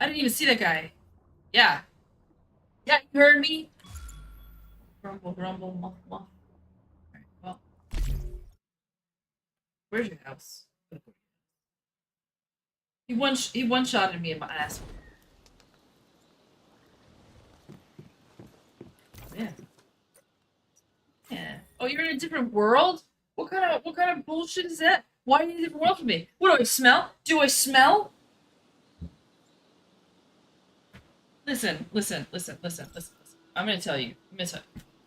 I didn't even see that guy. Yeah. Yeah, you heard me? Grumble, grumble, muff, muff. Alright, well. Where's your house? He one-shotted me in my ass. Yeah. Yeah. Oh, you're in a different world? What kind of bullshit is that? Why are you in a different world from me? What do I smell? Do I smell? Listen. I'm gonna tell you.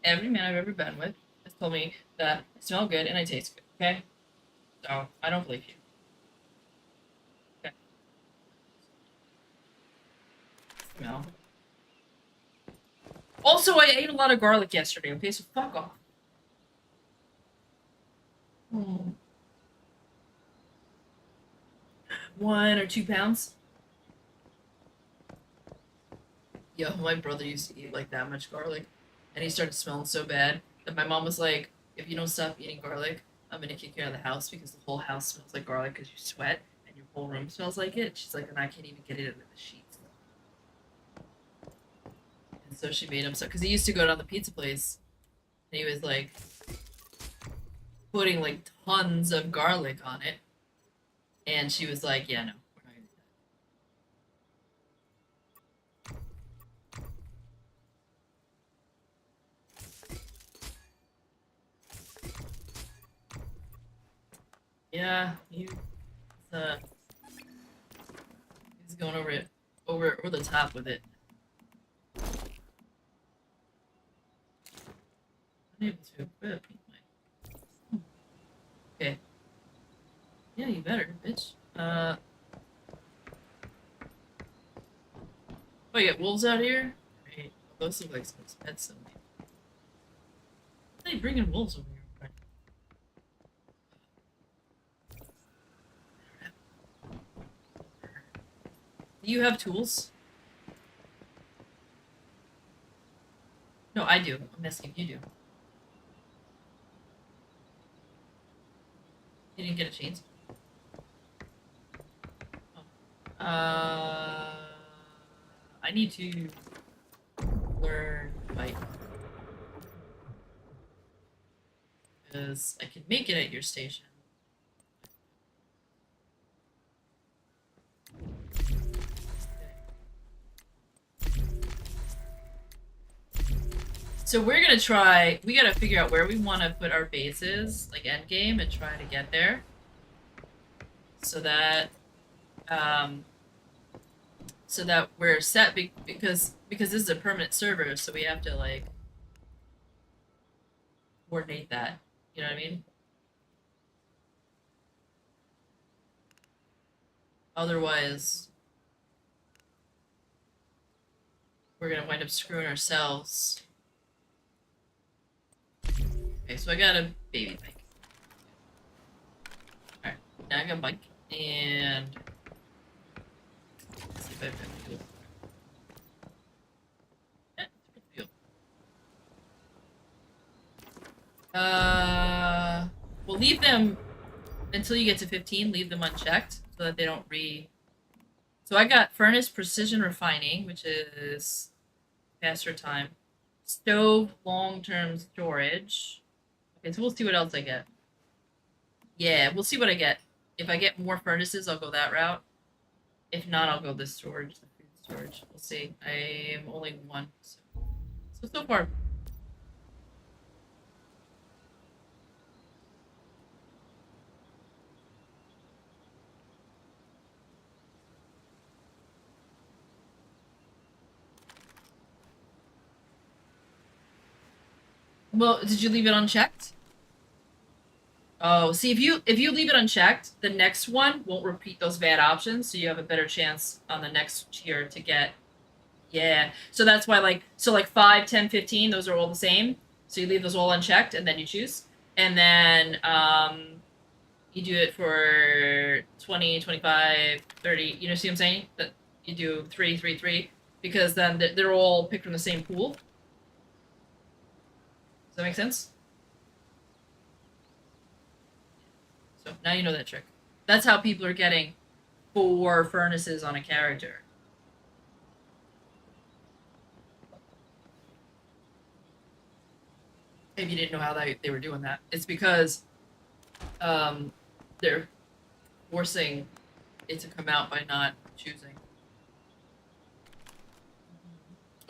Every man I've ever been with has told me that I smell good and I taste good, okay? So, I don't believe you. Okay. Smell. Also, I ate a lot of garlic yesterday, okay? So fuck off. 1 or 2 pounds? Yo, my brother used to eat like that much garlic, and he started smelling so bad that my mom was like, if you don't stop eating garlic, I'm gonna kick you out of the house because the whole house smells like garlic because you sweat and your whole room smells like it. She's like, and I can't even get it under the sheets. And so she made him so, because he used to go down the pizza place, and he was like putting like tons of garlic on it, and she was like, yeah, no. Yeah, he's going over the top with it. Unable to equip. Okay. Yeah, you better, bitch. Oh, you got wolves out here? Great. Those look like some pets. Why are they bringing wolves over here? Do you have tools? No, I do. I'm asking if you do. You didn't get a chainsaw? Oh. I need to learn bike. Because I can make it at your station. So we're gonna try, we gotta figure out where we want to put our bases, like end game, and try to get there. So that, we're set, because this is a permanent server, so we have to, like, coordinate that. You know what I mean? Otherwise, we're gonna wind up screwing ourselves. Okay, so I got a baby bike. Alright, now I got a bike, and let's see if I have fuel. Yeah, fuel. We'll leave them until you get to 15, leave them unchecked so that they don't So I got furnace precision refining, which is faster time. Stove long-term storage. Okay, so we'll see what else I get. Yeah, we'll see what I get. If I get more furnaces, I'll go that route. If not, I'll go this storage, the food storage. We'll see. I am only one, so far. Well, did you leave it unchecked? Oh, see, if you leave it unchecked, the next one won't repeat those bad options, so you have a better chance on the next tier to get. Yeah, so that's why, like, 5, 10, 15, those are all the same. So you leave those all unchecked, and then you choose. And then, you do it for 20, 25, 30, you know, see what I'm saying? That you do 3, 3, 3, because then they're all picked from the same pool. Does that make sense? So now you know that trick. That's how people are getting 4 furnaces on a character. If you didn't know how they were doing that, it's because they're forcing it to come out by not choosing.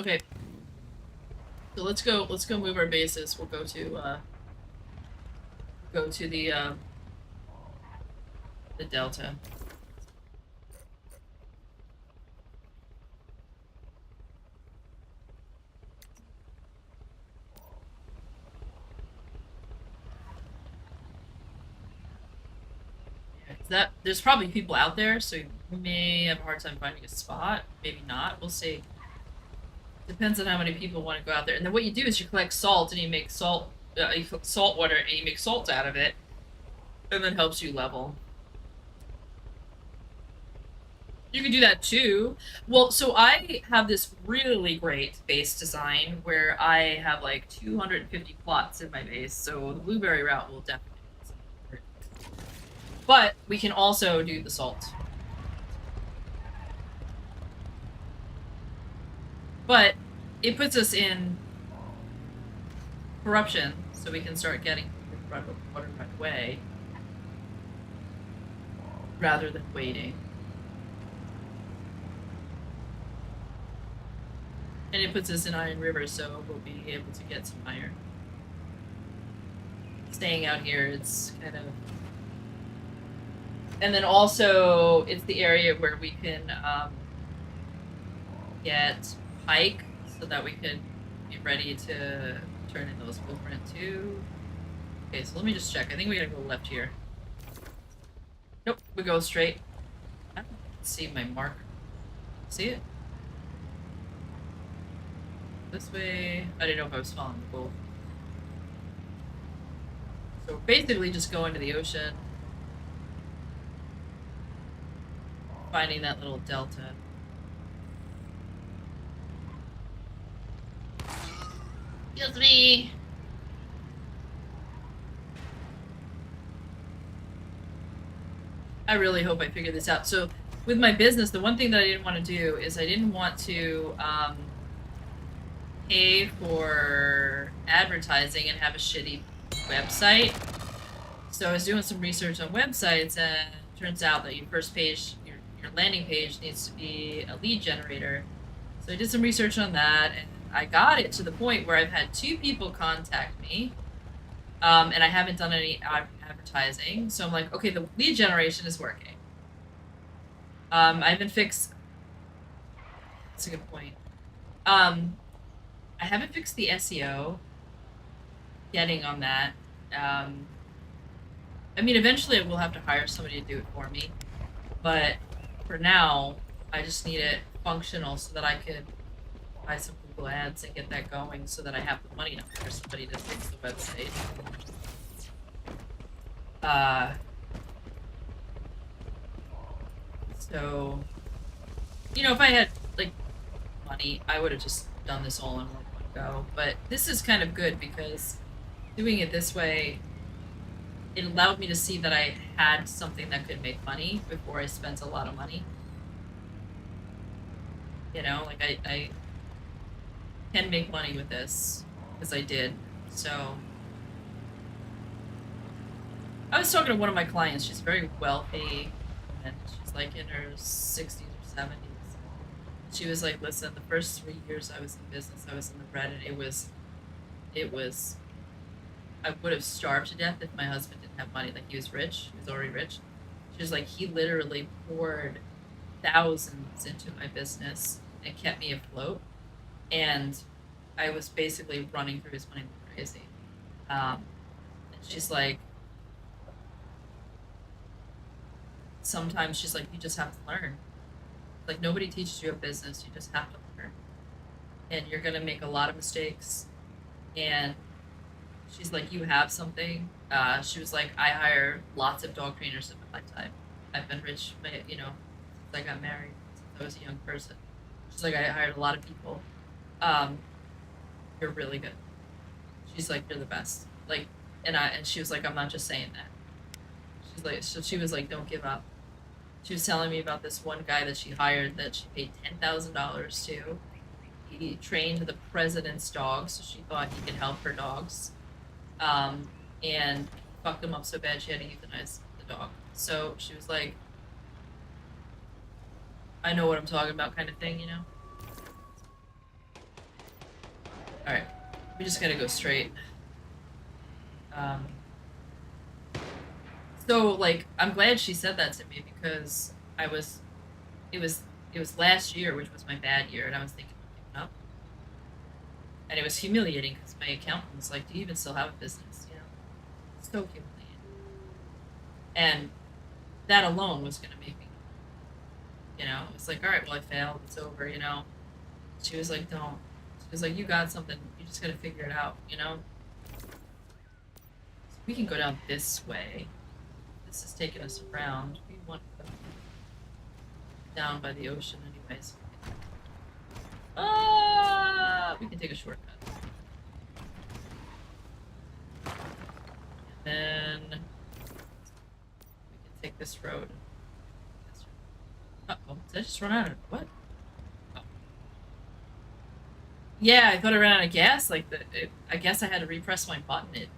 Okay. So let's go move our bases. We'll go to the Delta. That there's probably people out there, so we may have a hard time finding a spot. Maybe not. We'll see. Depends on how many people want to go out there. And then what you do is you collect salt and you make salt water and you make salt out of it, and then helps you level. You can do that too. Well, so I have this really great base design where I have like 250 plots in my base, so the blueberry route will definitely. But we can also do the salt. But it puts us in corruption, so we can start getting water right away rather than waiting. And it puts us in Iron River, so we'll be able to get some iron. Staying out here, it's kind of... And then also, it's the area where we can get pike, so that we can be ready to turn in those blueprint too. Okay, so let me just check. I think we gotta go left here. Nope, we go straight. I don't see my marker. See it? This way. I didn't know if I was following the bull. So basically just go into the ocean. Finding that little delta. Excuse me. I really hope I figure this out. So with my business, the one thing that I didn't want to do is I didn't want to pay for advertising and have a shitty website. So I was doing some research on websites, and it turns out that your first page, your landing page needs to be a lead generator. So I did some research on that, and I got it to the point where I've had 2 people contact me, and I haven't done any advertising. So I'm like, okay, the lead generation is working. I haven't fixed... That's a good point. I haven't fixed the SEO. Getting on that. I mean, eventually I will have to hire somebody to do it for me. But for now, I just need it functional so that I could buy some Google Ads and get that going so that I have the money to hire somebody to fix the website. So, you know, if I had, like, money, I would have just done this all in one go. But this is kind of good because doing it this way, it allowed me to see that I had something that could make money before I spent a lot of money. You know, like can make money with this, because I did. So I was talking to one of my clients. She's very wealthy, and she's like in her 60s or 70s. She was like, "Listen, the first 3 years I was in business, I was in the bread, and it was, I would have starved to death if my husband didn't have money. Like he was rich, he was already rich. She was like, he literally poured thousands into my business and kept me afloat, and I was basically running through his money like crazy." And she's like, sometimes she's like, you just have to learn. Like nobody teaches you a business, you just have to learn. And you're gonna make a lot of mistakes. And she's like, you have something. She was like, I hire lots of dog trainers in my lifetime. I've been rich, you know, since I got married, since I was a young person. She's like, I hired a lot of people. You're really good. She's like, you're the best. Like, and she was like, I'm not just saying that. She's like, so she was like, don't give up. She was telling me about this one guy that she hired that she paid $10,000 to. He trained the president's dogs, so she thought he could help her dogs. And fucked him up so bad she had to euthanize the dog. So she was like, I know what I'm talking about kind of thing, you know? Alright, we just gotta go straight. So, like, I'm glad she said that to me because it was last year, which was my bad year, and I was thinking of giving up. And it was humiliating because my accountant was like, do you even still have a business? You know? So humiliating. And that alone was going to make me, you know, it's like, all right, well, I failed. It's over, you know? She was like, don't. She was like, you got something. You just got to figure it out, you know? So we can go down this way. This is taking us around. We want to go down by the ocean anyways. We can take a shortcut. And then we can take this road. Uh-oh, did I just run out of what? Oh. Yeah, I thought I ran out of gas. Like I guess I had to repress my button. It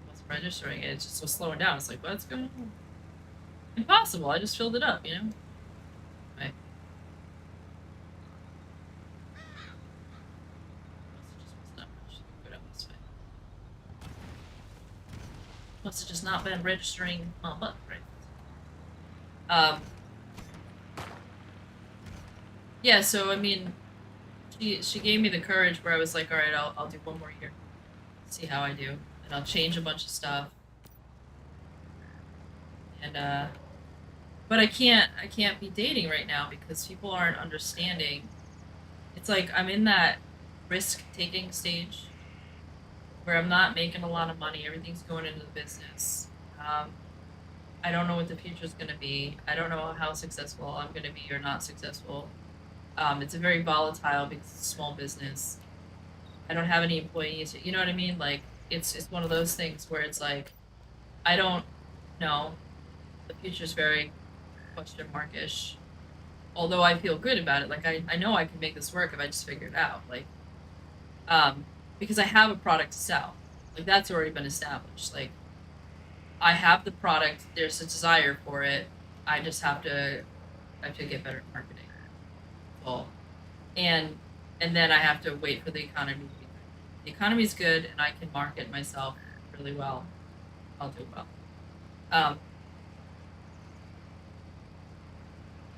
wasn't registering it. It just was slowing down. It's like, what's going on? Impossible. I just filled it up, you know? Right. Must have just not been registering my button right. Yeah, so I mean, she gave me the courage where I was like, all right, I'll do one more year, see how I do, and I'll change a bunch of stuff. And but I can't be dating right now because people aren't understanding. It's like I'm in that risk-taking stage where I'm not making a lot of money. Everything's going into the business. I don't know what the future's going to be. I don't know how successful I'm going to be or not successful. It's a very volatile because it's a small business. I don't have any employees. You know what I mean? Like, it's one of those things where it's like, I don't know. The future's very question markish. Although I feel good about it. Like, I know I can make this work if I just figure it out. Like, because I have a product to sell. Like, that's already been established. Like, I have the product. There's a desire for it. I just have to get better at marketing. Well, and then I have to wait for the economy to be good. If the economy's good and I can market myself really well, I'll do well.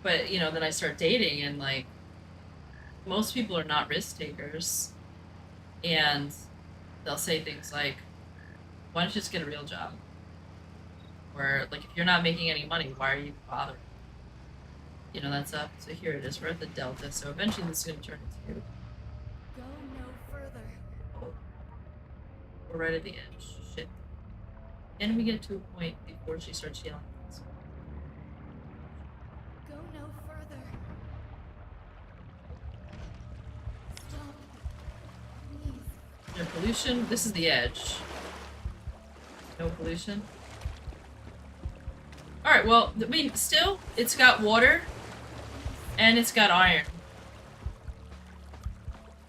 But, you know, then I start dating and, like, most people are not risk takers. And they'll say things like, why don't you just get a real job? Or, like, if you're not making any money, why are you bothering? You know, that's up. So here it is. We're at the delta. So eventually this is going to turn into... Go no further. Oh. We're right at the edge. Shit. And we get to a point before she starts yelling. Go no further. Stop. Please. Is there pollution? This is the edge. No pollution. Alright, well, I mean, still, it's got water, and it's got iron.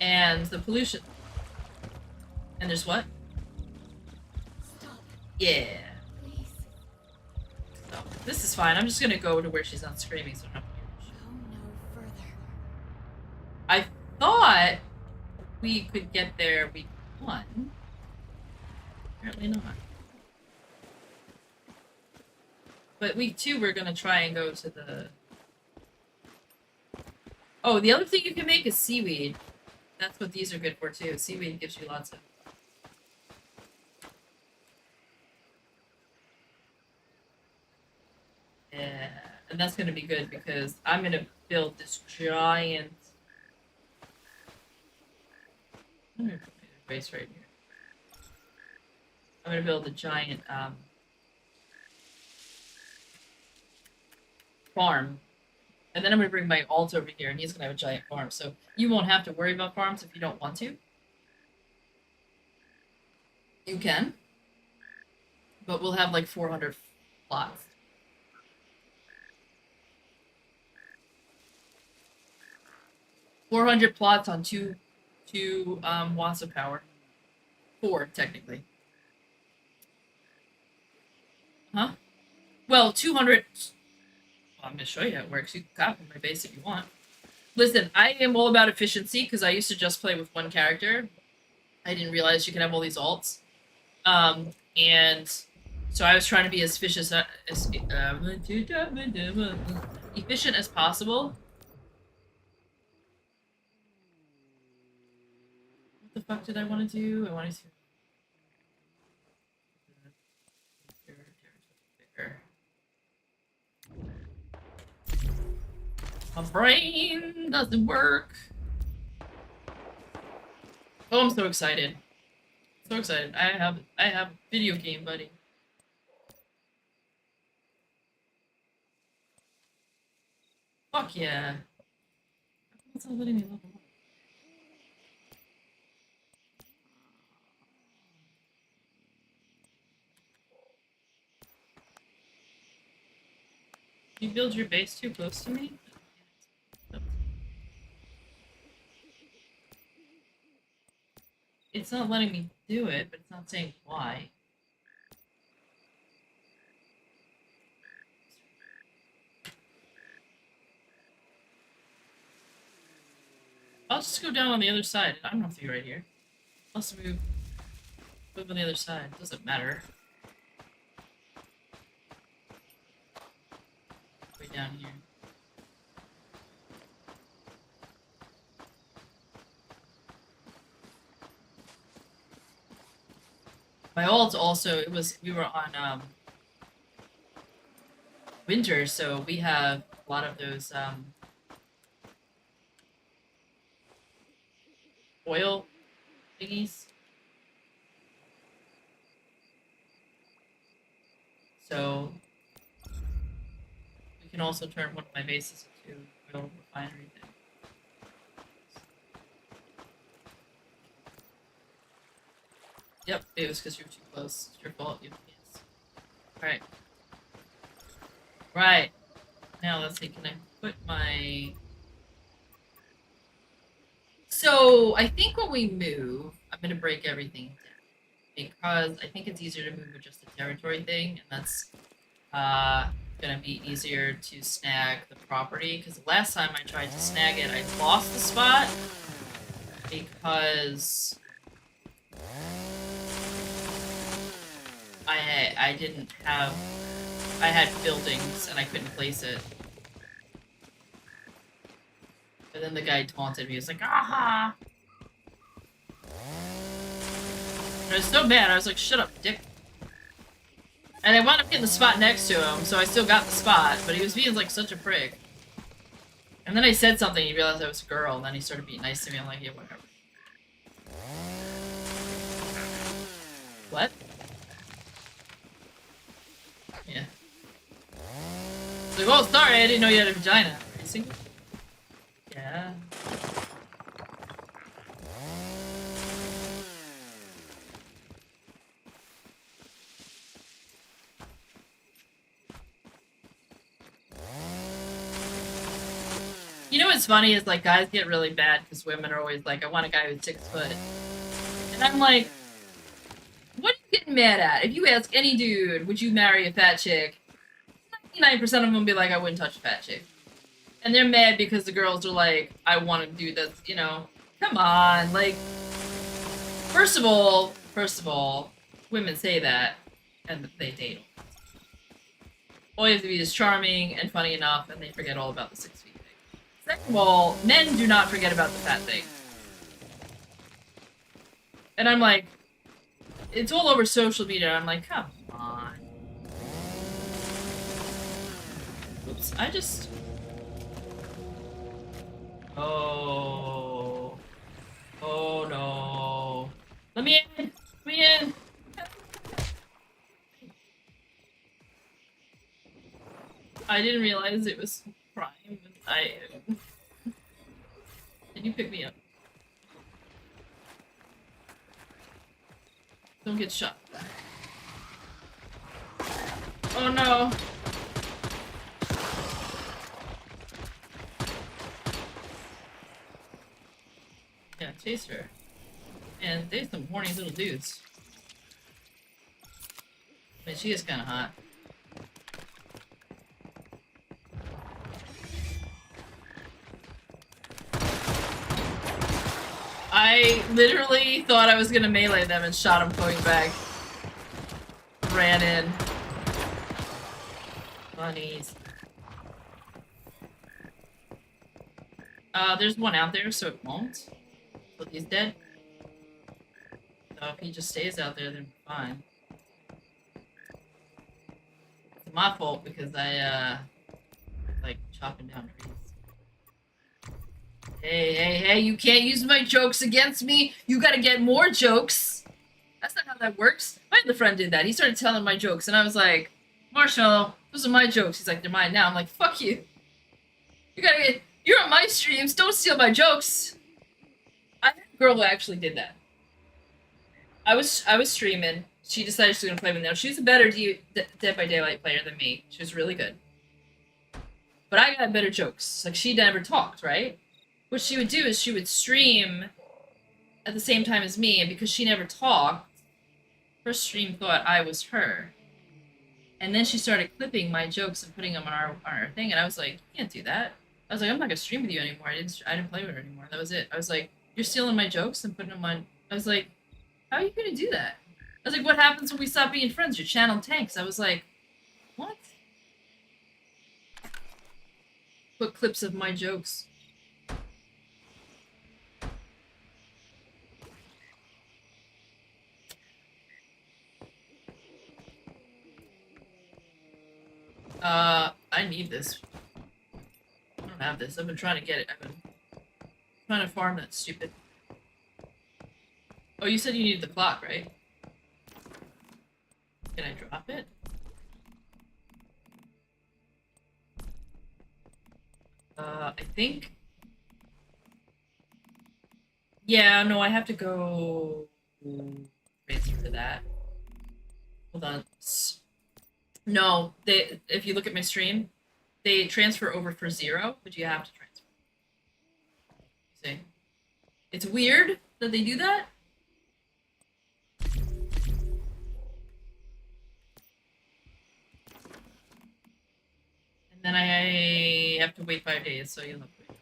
and the pollution. And there's what? Stop, Yeah. please. So, this is fine. I'm just gonna go to where she's not screaming, so I don't have to hear Go no further. I thought we could get there week 1. Apparently not. But week 2, we're gonna try and go to the... Oh, the other thing you can make is seaweed. That's what these are good for, too. Seaweed gives you lots of... Yeah, and that's gonna be good because I'm gonna build this giant... I'm gonna put my base right here. I'm gonna build a giant, farm. And then I'm gonna bring my alt over here, and he's gonna have a giant farm. So you won't have to worry about farms if you don't want to. You can. But we'll have like 400 plots. $400 plots on two watts of power. 4, technically. Huh? Well, 200... Well, I'm going to show you how it works. You can copy my base if you want. Listen, I am all about efficiency because I used to just play with one character. I didn't realize you can have all these alts. And so I was trying to be as efficient as possible. What the fuck did I want to do? I wanted to... My brain doesn't work. Oh, I'm so excited. So excited. I have a video game, buddy. Fuck yeah. What's not letting me level up? You build your base too close to me? It's not letting me do it, but it's not saying why. I'll just go down on the other side. I don't have to be right here. I'll just move on the other side. Doesn't matter. Way down here. My alt also, we were on, winter, so we have a lot of those, oil thingies. So, we can also turn one of my bases into oil refinery thing. Yep, it was because you were too close. It's your fault, you yes. Alright. Right. Now let's see, can I put my... So, I think when we move, I'm gonna break everything down. Because I think it's easier to move with just a territory thing, and that's gonna be easier to snag the property. Because the last time I tried to snag it, I lost the spot. Because... I didn't have... I had buildings and I couldn't place it. And then the guy taunted me. He was like, aha! And I was so mad. I was like, shut up, dick. And I wound up getting the spot next to him, so I still got the spot, but he was being like such a prick. And then I said something, he realized I was a girl, and then he started being nice to me. I'm like, yeah, whatever. What? Yeah. Like, oh, sorry, I didn't know you had a vagina. Are you single? Yeah. You know what's funny is like guys get really bad because women are always like, I want a guy who's 6 foot. And I'm like, what are you getting mad at? If you ask any dude, would you marry a fat chick? 99% of them will be like, I wouldn't touch a fat chick. And they're mad because the girls are like, I want to do this, you know. Come on, like, first of all, women say that, and they date them. All you have to be is charming and funny enough, and they forget all about the 6 feet thing. Second of all, men do not forget about the fat thing. And I'm like, it's all over social media. I'm like, come on. Oops, I just... Oh. Oh no. Let me in! Let me in! I didn't realize it was Prime. Can you pick me up? Don't get shot. Oh no! Yeah, chase her. And there's some horny little dudes. I mean, she is kind of hot. I literally thought I was gonna melee them and shot him going back. Ran in. Bunnies. There's one out there, so it won't. But he's dead. So if he just stays out there, then fine. It's my fault because I, like chopping down trees. Hey, you can't use my jokes against me! You gotta get more jokes! That's not how that works. My other friend did that. He started telling my jokes, and I was like, Marshmallow, those are my jokes. He's like, they're mine now. I'm like, fuck you. You're on my streams, don't steal my jokes! I had a girl who actually did that. I was streaming. She decided she was gonna play with me. Now, she was a better Dead by Daylight player than me. She was really good. But I got better jokes. Like, she never talked, right? What she would do is she would stream at the same time as me, and because she never talked, her stream thought I was her. And then she started clipping my jokes and putting them on our thing, and I was like, you can't do that. I was like, I'm not gonna stream with you anymore. I didn't play with her anymore. That was it. I was like, you're stealing my jokes and putting them on. I was like, how are you gonna do that? I was like, what happens when we stop being friends? Your channel tanks. I was like, what? Put clips of my jokes. I need this. I don't have this. I've been trying to get it. I've been trying to farm that stupid. Oh, you said you needed the clock, right? Can I drop it? I think... Yeah, no, I have to go... transfer that. Hold on. No, if you look at my stream, they transfer over for 0, but you have to transfer. See? It's weird that they do that. And then I have to wait 5 days, so you'll have to wait.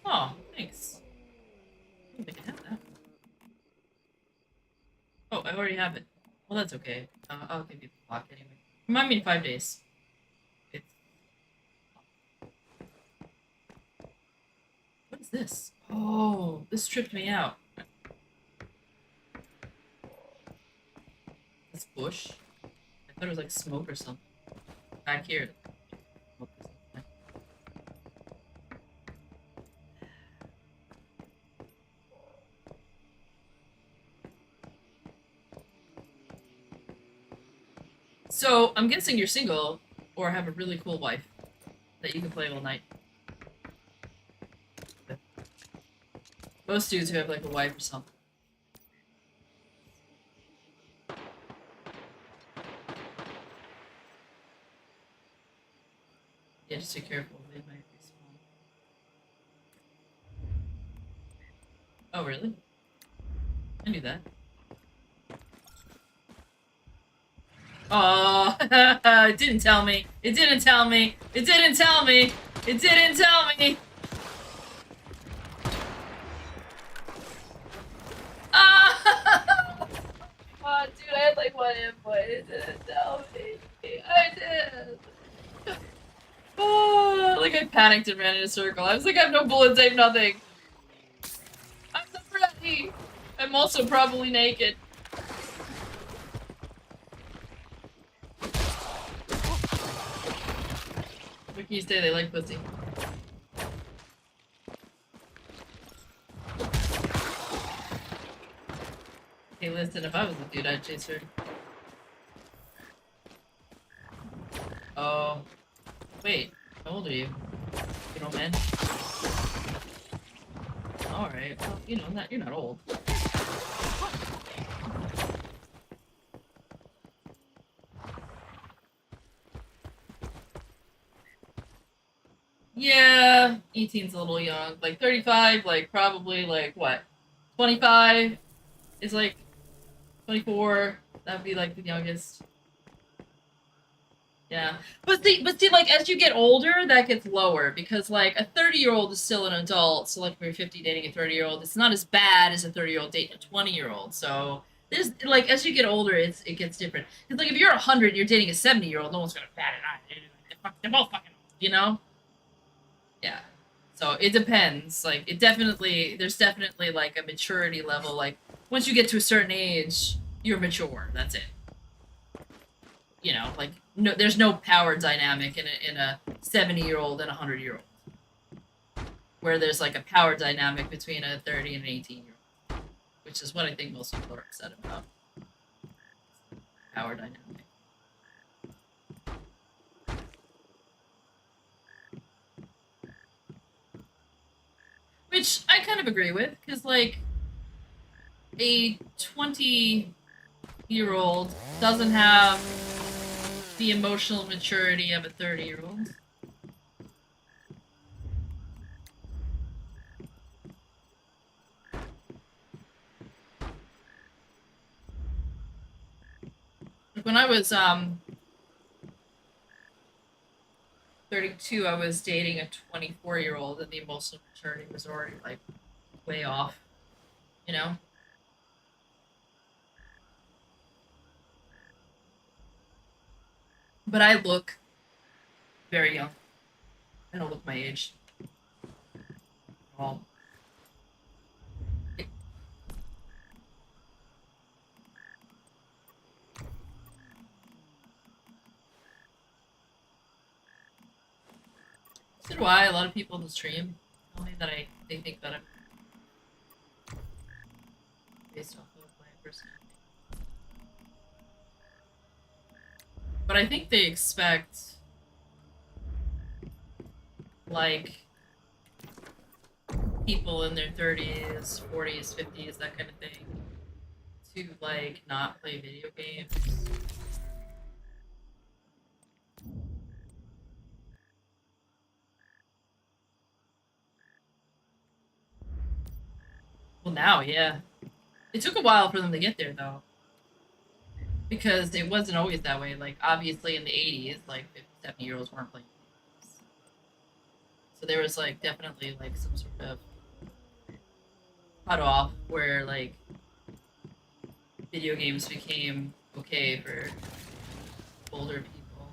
Oh, thanks. I don't think I have that. Oh, I already have it. Well, that's okay. I'll give you the clock anyway. Remind me in 5 days. What is this? Oh, this tripped me out. That's bush. I thought it was like smoke or something. Back here. So, I'm guessing you're single, or have a really cool wife that you can play all night. Most dudes who have like a wife or something. Yeah, just be careful, they might respawn. really? I knew that. Oh, it didn't tell me. It didn't tell me. It didn't tell me. It didn't tell me. Ah! Oh, dude, I had like one input. It didn't tell me. I did. Oh, like I panicked and ran in a circle. I was like, I have no bullet tape, nothing. I'm so ready. I'm also probably naked. What can you say? They like pussy. Hey, listen, if I was a dude, I'd chase her. Oh. Wait, how old are you? You know, man? Alright, well, you know, you're not old. Yeah, 18's a little young. Like 35, like probably like what? 25 is like 24. That'd be like the youngest. Yeah. But see, like as you get older, that gets lower because like a 30-year-old is still an adult. So like if you're 50 dating a 30-year-old, it's not as bad as a 30-year-old dating a 20-year-old. So there's like as you get older, it gets different. Because like if you're 100 and you're dating a 70-year-old, no one's gonna bat an eye. They're both fucking old, you know? Yeah. So it depends. Like there's definitely like a maturity level. Like once you get to a certain age, you're mature. That's it. You know, like no, there's no power dynamic in a 70-year-old and a 100-year-old. Where there's like a power dynamic between a 30 and an 18-year-old, which is what I think most people are upset about. Power dynamic. Which I kind of agree with, because like a 20-year-old doesn't have the emotional maturity of a 30-year-old. When I was 32, I was dating a 24-year-old, and the emotional maturity was already like way off, you know? But I look very young. I don't look my age. At all. So do I. A lot of people in the stream tell me that they think that I'm based off of my personality. But I think they expect like people in their 30s, 40s, 50s, that kind of thing, to like not play video games. Well, now, yeah. It took a while for them to get there, though. Because it wasn't always that way. Like, obviously in the 80s, like, 50, 70-year-olds weren't playing games. So there was, like, definitely, like, some sort of cutoff where, like, video games became okay for older people.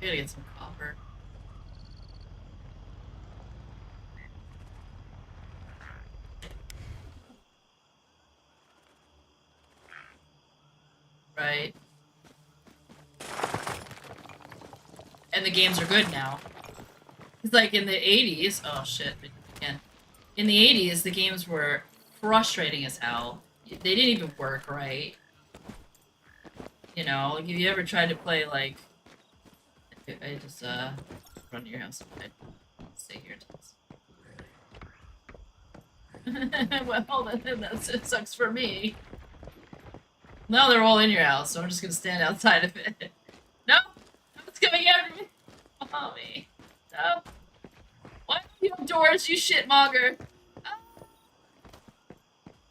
I gotta get some copper. Right. And the games are good now. It's like in the 80s, oh shit, again. In the 80s, the games were frustrating as hell. They didn't even work right. You know, like if you ever tried to play like... I just, run to your house. I stay here until well, that sucks for me. Now they're all in your house, so I'm just gonna stand outside of it. No! It's coming after me! Mommy. No. Why don't you have doors, you shitmonger? Ah!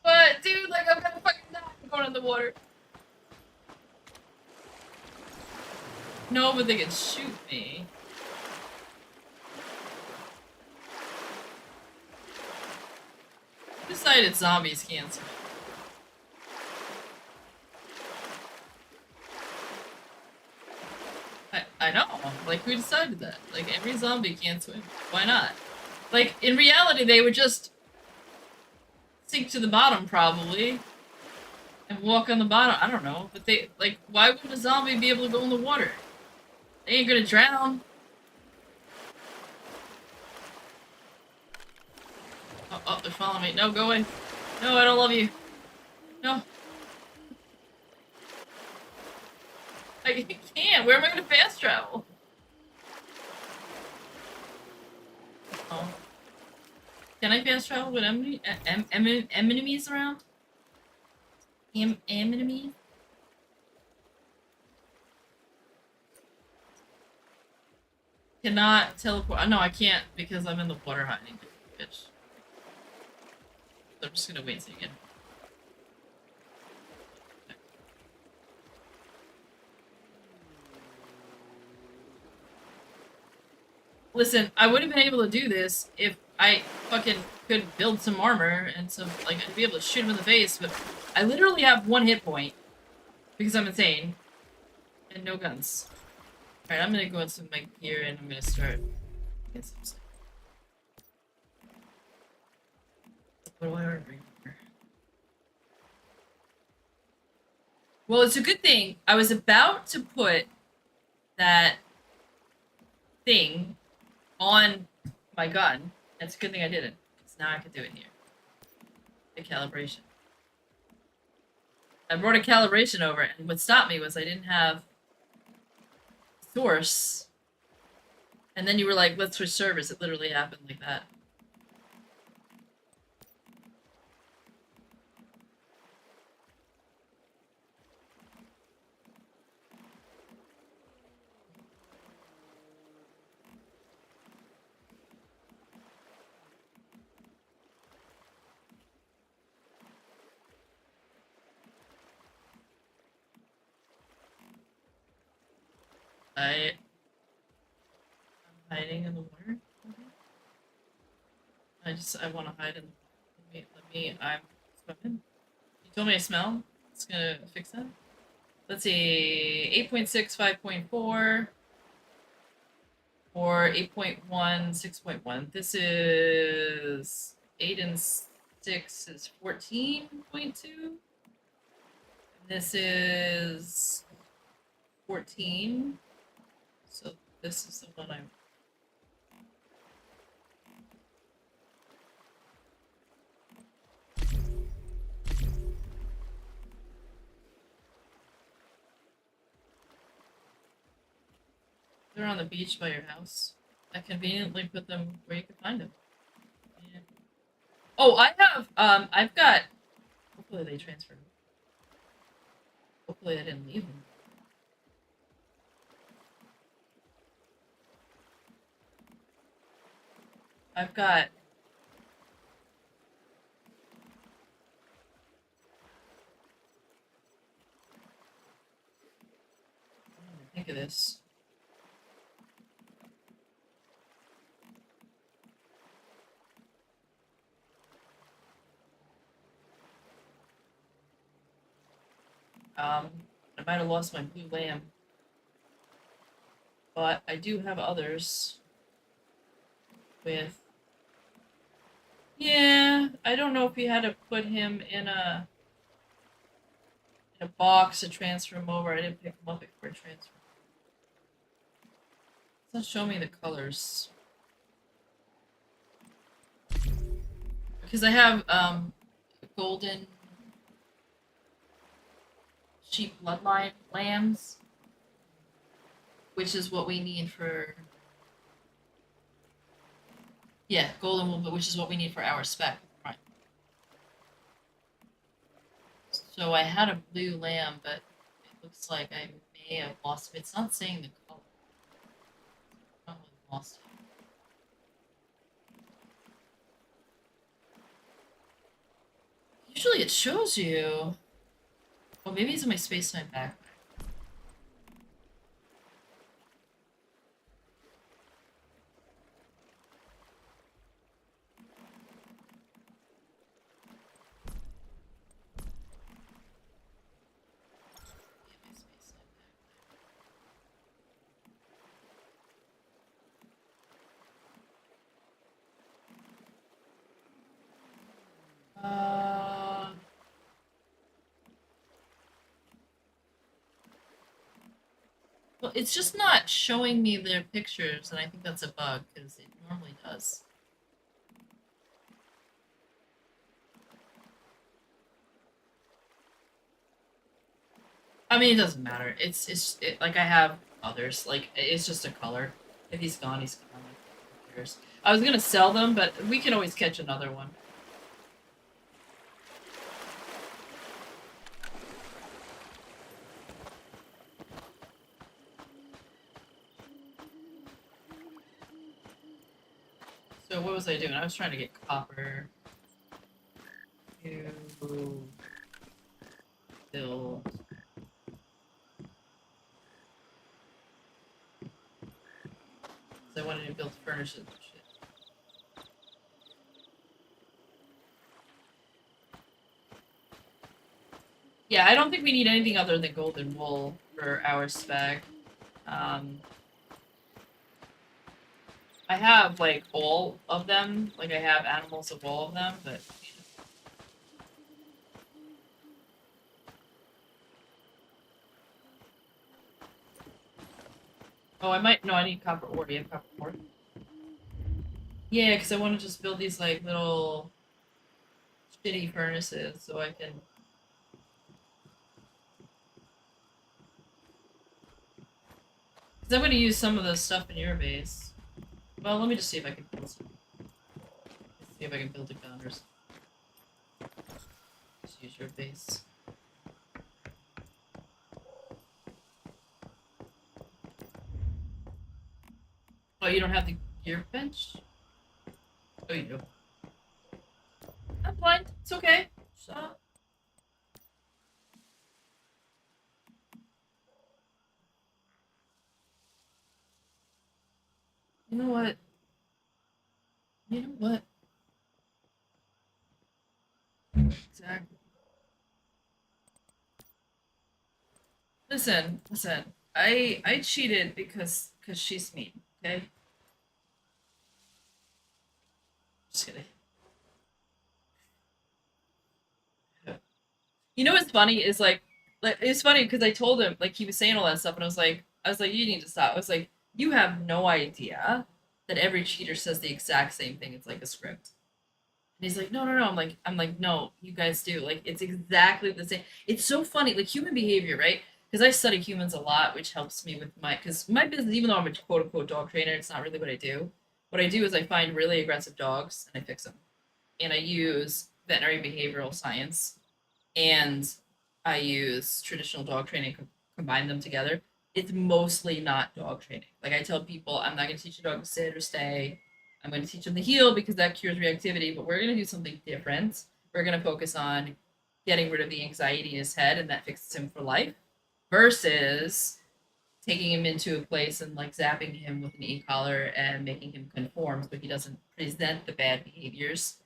What, dude? Like, I'm gonna fucking die. I'm going in the water. No, but they can shoot me. Who decided zombies can't swim? I know. Like, who decided that? Like, every zombie can't swim. Why not? Like, in reality, they would just sink to the bottom, probably. And walk on the bottom. I don't know. But they, like, why would a zombie be able to go in the water? They ain't gonna drown. Oh, oh, they're following me. No, go away. No, I don't love you. No. I can't. Where am I gonna fast travel? Oh. Can I fast travel with enemies around? Enemies? Cannot teleport. No, I can't because I'm in the water hiding. Bitch. So I'm just gonna wait till you get. Listen, I would have been able to do this if I fucking could build some armor and some, like, I'd be able to shoot him in the face, but I literally have 1 hit point because I'm insane and no guns. Alright, I'm gonna go into my gear and I'm gonna start. Get some stuff. What do I bring here? Well, it's a good thing. I was about to put that thing on my gun. It's a good thing I didn't, because now I can do it here. The calibration. I brought a calibration over, and what stopped me was I didn't have source. And then you were like, let's switch servers. It literally happened like that. I'm hiding in the water. I want to hide in. Let me. I'm swimming. You told me I smell. It's gonna fix that. Let's see. 8.6, 5.4, or 8.1, 6.1. This is 8 and 6 is 14.2. This is 14. So this is the one I'm. They're on the beach by your house. I conveniently put them where you can find them. Yeah. Oh, I have, I've got. Hopefully they transferred. Hopefully I didn't leave them. I've got. I didn't think of this. I might have lost my blue lamb. But I do have others. With. Yeah, I don't know if we had to put him in a box to transfer him over. I didn't pick him up before transfer. It's not showing me the colors. Because I have golden sheep bloodline lambs, which is what we need for. Yeah, golden wool, but which is what we need for our spec. Right. So I had a blue lamb, but it looks like I may have lost it. It's not saying the color. I probably lost it. Usually it shows you. Well, maybe it's in my space time back. Well, it's just not showing me their pictures, and I think that's a bug, because it normally does. I mean, it doesn't matter. Like I have others. Like, it's just a color. If he's gone, he's gone. Like, who cares? I was gonna sell them, but we can always catch another one. So what was I doing? I was trying to get copper to build. So I wanted to build furniture and shit. Yeah, I don't think we need anything other than golden wool for our spec. I have, like, all of them. Like, I have animals of all of them, but... Oh, I might... No, I need copper ore. Do you have copper ore? Yeah, because I want to just build these, like, little... shitty furnaces so I can... Because I'm going to use some of the stuff in your base. Well, let me just see if I can build some. Let's see if I can build a gun or something. Just use your base. Oh, you don't have the gear bench? Oh, you do. I'm blind. It's okay. Shut up. You know what? You know what? Exactly. Listen. I cheated because she's mean, okay? Just kidding. You know what's funny is like it's funny because I told him like he was saying all that stuff and I was like you need to stop. I was like you have no idea that every cheater says the exact same thing. It's like a script. And he's like no. I'm like no, you guys do. Like it's exactly the same. It's so funny like human behavior, right? Because I study humans a lot, which helps me with because my business, even though I'm a quote unquote dog trainer, it's not really what I do. What I do is I find really aggressive dogs and I fix them, and I use veterinary behavioral science and I use traditional dog training, combine them together. It's mostly not dog training. Like I tell people, I'm not going to teach a dog to sit or stay. I'm going to teach them to heel because that cures reactivity, but we're going to do something different. We're going to focus on getting rid of the anxiety in his head and that fixes him for life versus taking him into a place and like zapping him with an e-collar and making him conform so he doesn't present the bad behaviors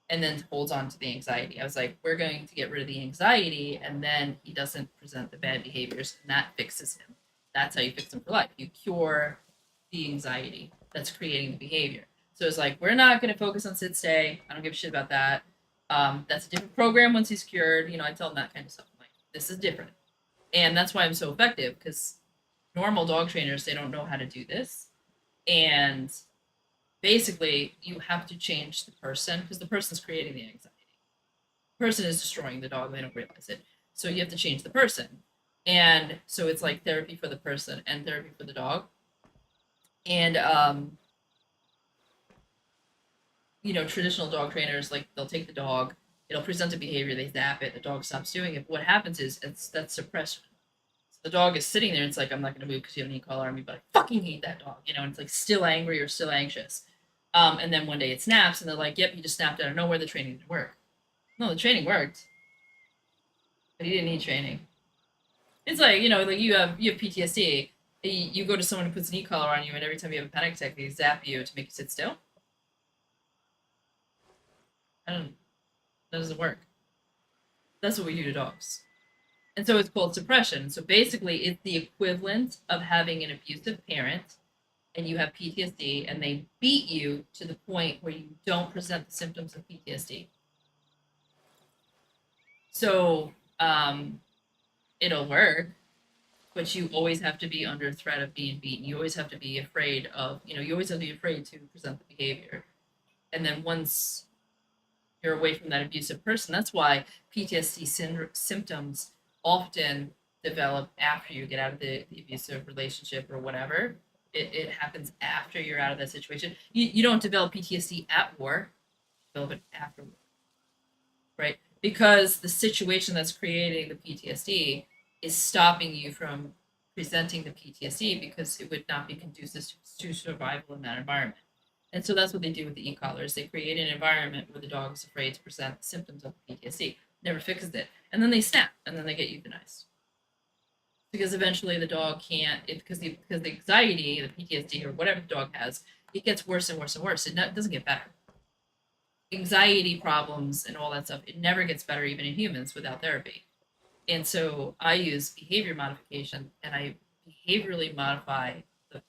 and then holds on to the anxiety. I was like, we're going to get rid of the anxiety, and then he doesn't present the bad behaviors, and that fixes him. That's how you fix him for life. You cure the anxiety that's creating the behavior. So it's like, we're not going to focus on sit stay. I don't give a shit about that. That's a different program once he's cured. You know, I tell him that kind of stuff. I'm like, this is different. And that's why I'm so effective, because normal dog trainers, they don't know how to do this. And basically you have to change the person because the person's creating the anxiety. The person is destroying the dog, they don't realize it. So you have to change the person. And so it's like therapy for the person and therapy for the dog. And you know, traditional dog trainers, like they'll take the dog, it'll present a behavior, they zap it, the dog stops doing it. But what happens is that's suppression. So the dog is sitting there and it's like, I'm not gonna move because you have an e-collar on me, but I fucking hate that dog, you know, and it's like still angry or still anxious. And then one day it snaps and they're like, yep, you just snapped out of nowhere, the training didn't work. No, the training worked, but he didn't need training. It's like, you know, like you have PTSD. You go to someone who puts an e-collar on you, and every time you have a panic attack, they zap you to make you sit still. I don't. That doesn't work. That's what we do to dogs. And so it's called suppression. So basically, it's the equivalent of having an abusive parent and you have PTSD and they beat you to the point where you don't present the symptoms of PTSD. So it'll work, but you always have to be under threat of being beaten. You always have to be afraid of, you always have to be afraid to present the behavior. And then once you're away from that abusive person, that's why PTSD symptoms often develop after you get out of the abusive relationship or whatever. It happens after you're out of that situation. You don't develop PTSD at war, you develop it afterward, right? Because the situation that's creating the PTSD is stopping you from presenting the PTSD because it would not be conducive to survival in that environment. And so that's what they do with the e-collars. They create an environment where the dog is afraid to present the symptoms of PTSD, never fixes it, and then they snap, and then they get euthanized. Because eventually the dog can't, because the anxiety, the PTSD, or whatever the dog has, it gets worse and worse and worse. It doesn't get better. Anxiety problems and all that stuff, it never gets better even in humans without therapy. And so I use behavior modification, and I behaviorally modify the.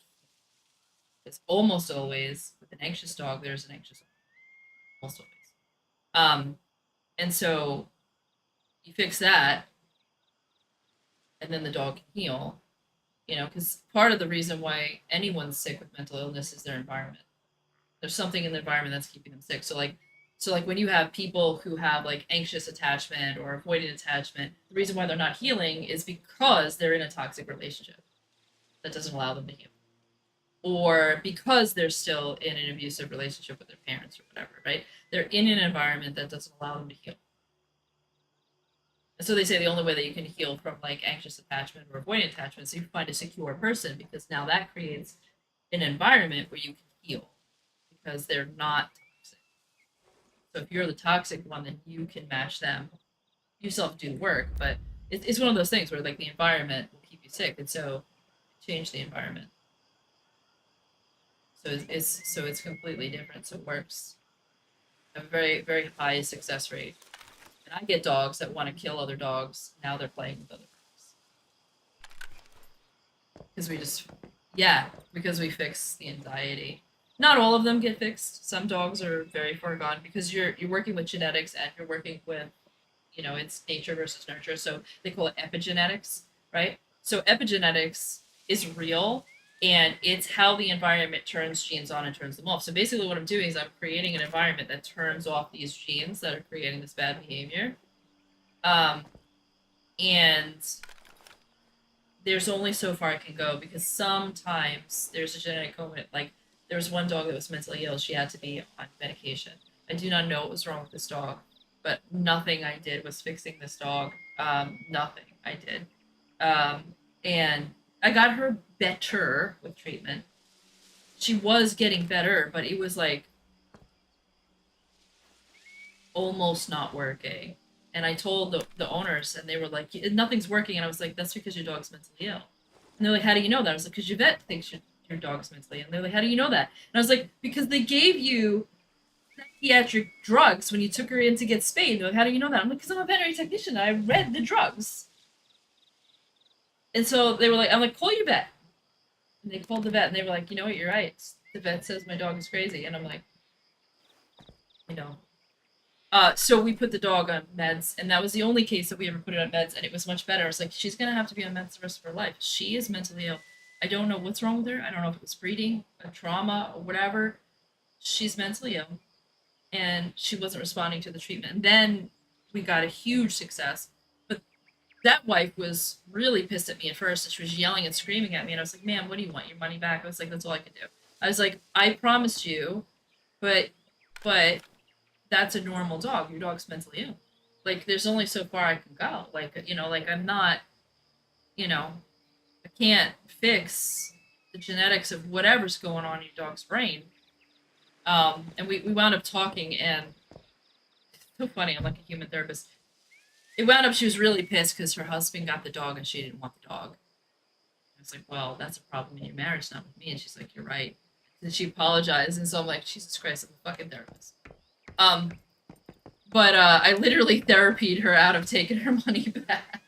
It's almost always with an anxious dog. There's an anxious dog. Almost always. And so you fix that, and then the dog can heal. Because part of the reason why anyone's sick with mental illness is their environment. There's something in the environment that's keeping them sick. So like when you have people who have like anxious attachment or avoidant attachment, the reason why they're not healing is because they're in a toxic relationship that doesn't allow them to heal. Or because they're still in an abusive relationship with their parents or whatever, right? They're in an environment that doesn't allow them to heal. And so they say the only way that you can heal from like anxious attachment or avoidant attachment is you find a secure person, because now that creates an environment where you can heal because they're not toxic. So if you're the toxic one, then you can match them. You still have to do the work, but it's one of those things where like the environment will keep you sick, and so change the environment. So it's completely different. So it works. A very, very high success rate. And I get dogs that want to kill other dogs. Now they're playing with other dogs. Because we fix the anxiety. Not all of them get fixed. Some dogs are very far gone because you're working with genetics and you're working with, it's nature versus nurture. So they call it epigenetics, right? So epigenetics is real, and it's how the environment turns genes on and turns them off. So basically what I'm doing is I'm creating an environment that turns off these genes that are creating this bad behavior. And there's only so far I can go, because sometimes there's a genetic component. Like there was one dog that was mentally ill. She had to be on medication. I do not know what was wrong with this dog, but nothing I did was fixing this dog. Nothing I did. And I got her better with treatment. She was getting better, but it was like almost not working. And I told the owners, and they were like, nothing's working. And I was like, that's because your dog's mentally ill. And they're like, how do you know that? I was like, because your vet thinks your dog's mentally ill. And they're like, how do you know that? And I was like, because they gave you psychiatric drugs when you took her in to get spayed. And they're like, how do you know that? I'm like, because I'm a veterinary technician. I read the drugs. And so they were like, I'm like, call your vet. And they called the vet, and they were like, you know what, you're right. The vet says my dog is crazy. And I'm like, so we put the dog on meds, and that was the only case that we ever put it on meds, and it was much better. I was like, she's going to have to be on meds the rest of her life. She is mentally ill. I don't know what's wrong with her. I don't know if it was breeding, a trauma, or whatever. She's mentally ill, and she wasn't responding to the treatment. And then we got a huge success. That wife was really pissed at me at first, and she was yelling and screaming at me, and I was like, ma'am, what do you want? Your money back? I was like, that's all I can do. I was like, I promised you, but that's a normal dog. Your dog's mentally ill. Like, there's only so far I can go. Like, I'm not, I can't fix the genetics of whatever's going on in your dog's brain. And we wound up talking, and So funny. I'm like a human therapist. It wound up she was really pissed because her husband got the dog and she didn't want the dog. I was like, well, that's a problem in your marriage, not with me. And she's like, you're right. And she apologized, and so I'm like, Jesus Christ, I'm a fucking therapist. But I literally therapied her out of taking her money back.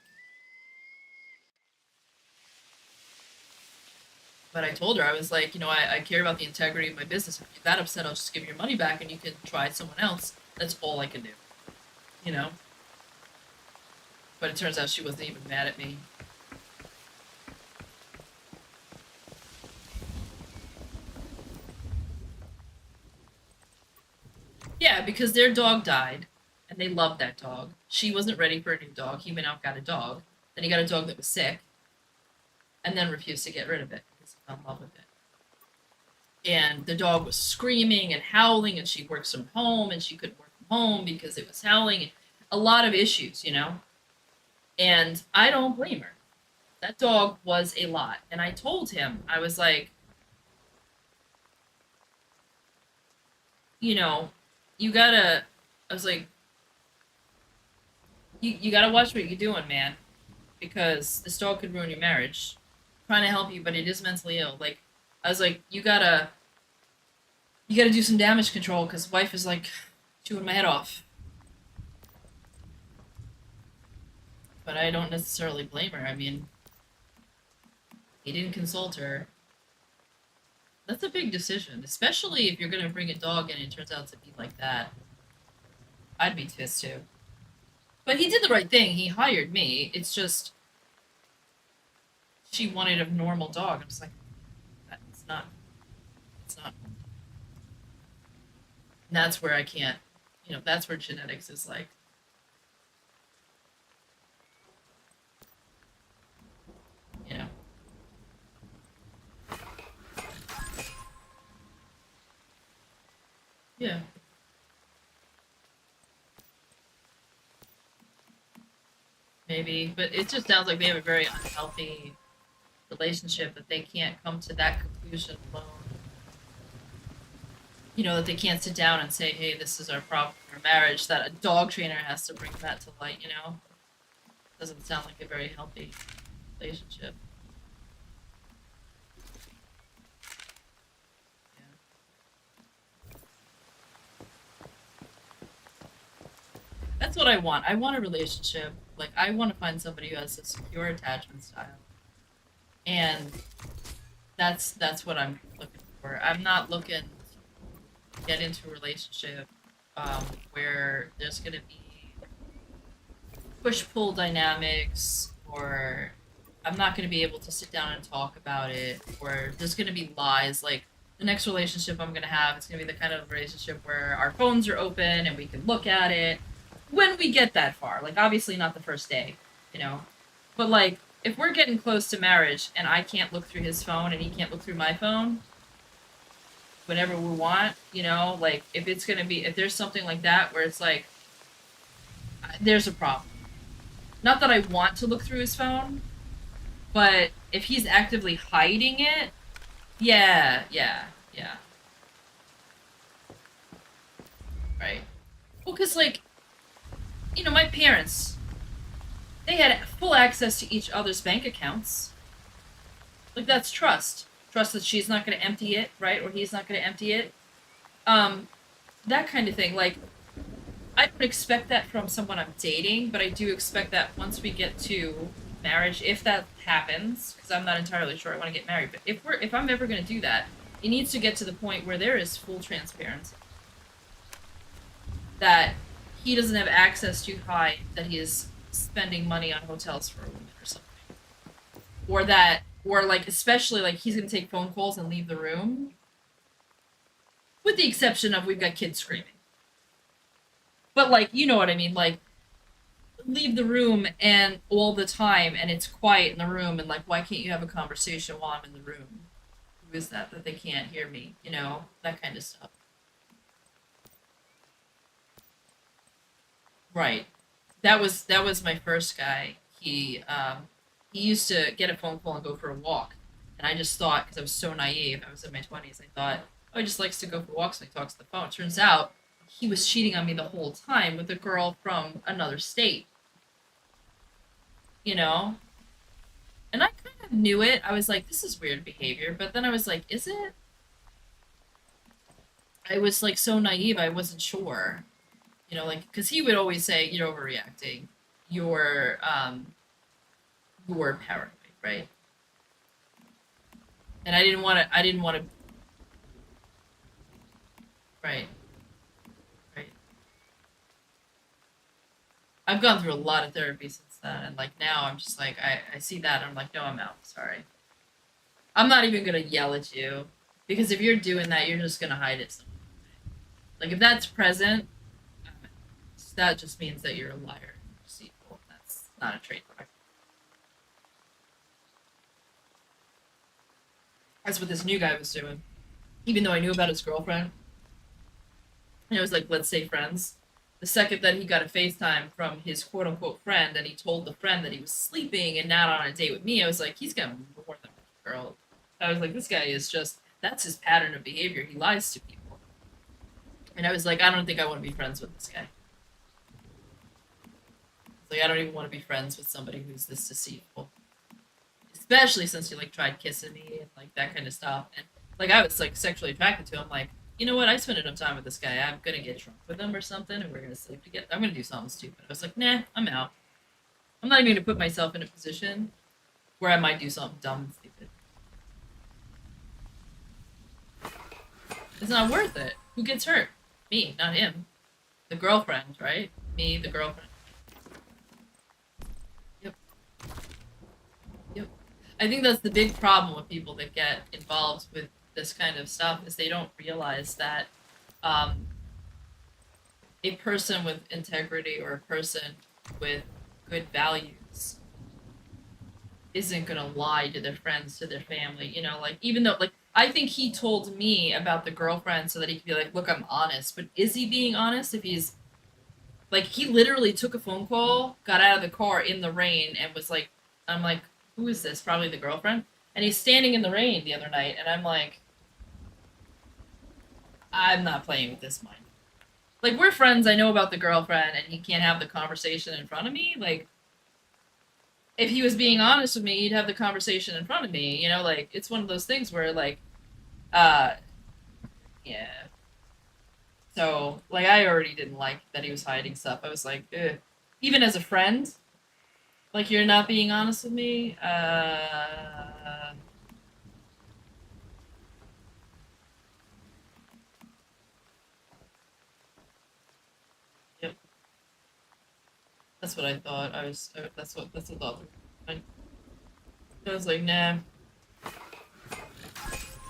But I told her, I was like, you know, I care about the integrity of my business. If you're that upset, I'll just give you your money back and you can try someone else. That's all I can do. You know? But it turns out she wasn't even mad at me. Yeah, because their dog died, and they loved that dog. She wasn't ready for a new dog. He went out and got a dog. Then he got a dog that was sick, and then refused to get rid of it because he fell in love with it. And the dog was screaming and howling, and she works from home, and she couldn't work from home because it was howling. A lot of issues, you know? And I don't blame her. That dog was a lot. And I told him, I was like, you know, you gotta, I was like, you gotta watch what you're doing, man. Because this dog could ruin your marriage. I'm trying to help you, but it is mentally ill. Like, I was like, you gotta do some damage control, because wife is like, chewing my head off. But I don't necessarily blame her. I mean, he didn't consult her. That's a big decision, especially if you're gonna bring a dog in and it turns out to be like that. I'd be pissed too. But he did the right thing. He hired me. It's just she wanted a normal dog. I'm just like, it's not. And that's where I can't. You know, that's where genetics is like. You know. Yeah. Maybe, but it just sounds like they have a very unhealthy relationship, that they can't come to that conclusion alone. You know, that they can't sit down and say, hey, this is our problem in our marriage, that a dog trainer has to bring that to light, you know? Doesn't sound like a very healthy relationship. That's what I want. I want a relationship. Like, I want to find somebody who has a secure attachment style. And that's what I'm looking for. I'm not looking to get into a relationship where there's going to be push-pull dynamics, or I'm not going to be able to sit down and talk about it, or there's going to be lies. Like, the next relationship I'm going to have, it's going to be the kind of relationship where our phones are open and we can look at it. When we get that far, like, obviously not the first day, you know, but like, if we're getting close to marriage and I can't look through his phone and he can't look through my phone whenever we want, you know, like, if it's gonna be, if there's something like that where it's like, there's a problem. Not that I want to look through his phone, but if he's actively hiding it, yeah. Right. Well, because, like, you know, my parents, they had full access to each other's bank accounts. Like, that's trust. Trust that she's not going to empty it, right? Or he's not going to empty it. That kind of thing. Like, I don't expect that from someone I'm dating, but I do expect that once we get to marriage, if that happens, because I'm not entirely sure I want to get married, but if I'm ever going to do that, it needs to get to the point where there is full transparency. That he doesn't have access to hide that he is spending money on hotels for a woman or something. Or like, especially, like, he's gonna take phone calls and leave the room. With the exception of we've got kids screaming. But, like, you know what I mean, like, leave the room and all the time and it's quiet in the room and, like, why can't you have a conversation while I'm in the room? Who is that they can't hear me, you know? That kind of stuff. Right. That was my first guy. He used to get a phone call and go for a walk. And I just thought, because I was so naive, I was in my 20s, I thought, oh, he just likes to go for walks when he talks to the phone. Turns out, he was cheating on me the whole time with a girl from another state. You know? And I kind of knew it. I was like, this is weird behavior. But then I was like, is it? I was like so naive, I wasn't sure. You know, like, because he would always say, you're overreacting. You're paranoid, right? And I didn't want to. Right. Right. I've gone through a lot of therapy since then, and like now I'm just like, I see that, and I'm like, no, I'm out. Sorry. I'm not even gonna yell at you, because if you're doing that, you're just gonna hide it somewhere. Like, if that's present, that just means that you're a liar and deceitful. That's not a trademark. That's what this new guy was doing. Even though I knew about his girlfriend. And it was like, let's stay friends. The second that he got a FaceTime from his quote-unquote friend, and he told the friend that he was sleeping and not on a date with me, I was like, he's got more than one girl. I was like, this guy is just, that's his pattern of behavior. He lies to people. And I was like, I don't think I want to be friends with this guy. Like, I don't even want to be friends with somebody who's this deceitful. Especially since he, like, tried kissing me and, like, that kind of stuff. And, like, I was, like, sexually attracted to him. Like, you know what? I spent enough time with this guy. I'm gonna get drunk with him or something, and we're gonna sleep together. I'm gonna do something stupid. I was like, nah, I'm out. I'm not even gonna put myself in a position where I might do something dumb and stupid. It's not worth it. Who gets hurt? Me, not him. The girlfriend, right? Me, the girlfriend. Yep. Yep. I think that's the big problem with people that get involved with this kind of stuff, is they don't realize that a person with integrity or a person with good values isn't gonna lie to their friends, to their family, you know, like, even though, like, I think he told me about the girlfriend so that he could be like, look, I'm honest, but is he being honest if he's, like, he literally took a phone call, got out of the car in the rain, and was like, I'm like, who is this? Probably the girlfriend. And he's standing in the rain the other night, and I'm like, I'm not playing with this mind. Like, we're friends, I know about the girlfriend, and he can't have the conversation in front of me. Like, if he was being honest with me, he'd have the conversation in front of me, you know? Like, it's one of those things where, like, yeah. So, like, I already didn't like that he was hiding stuff. I was like, ugh. Even as a friend, like, you're not being honest with me? Yep. That's what I thought. That's the thought. I was like, nah.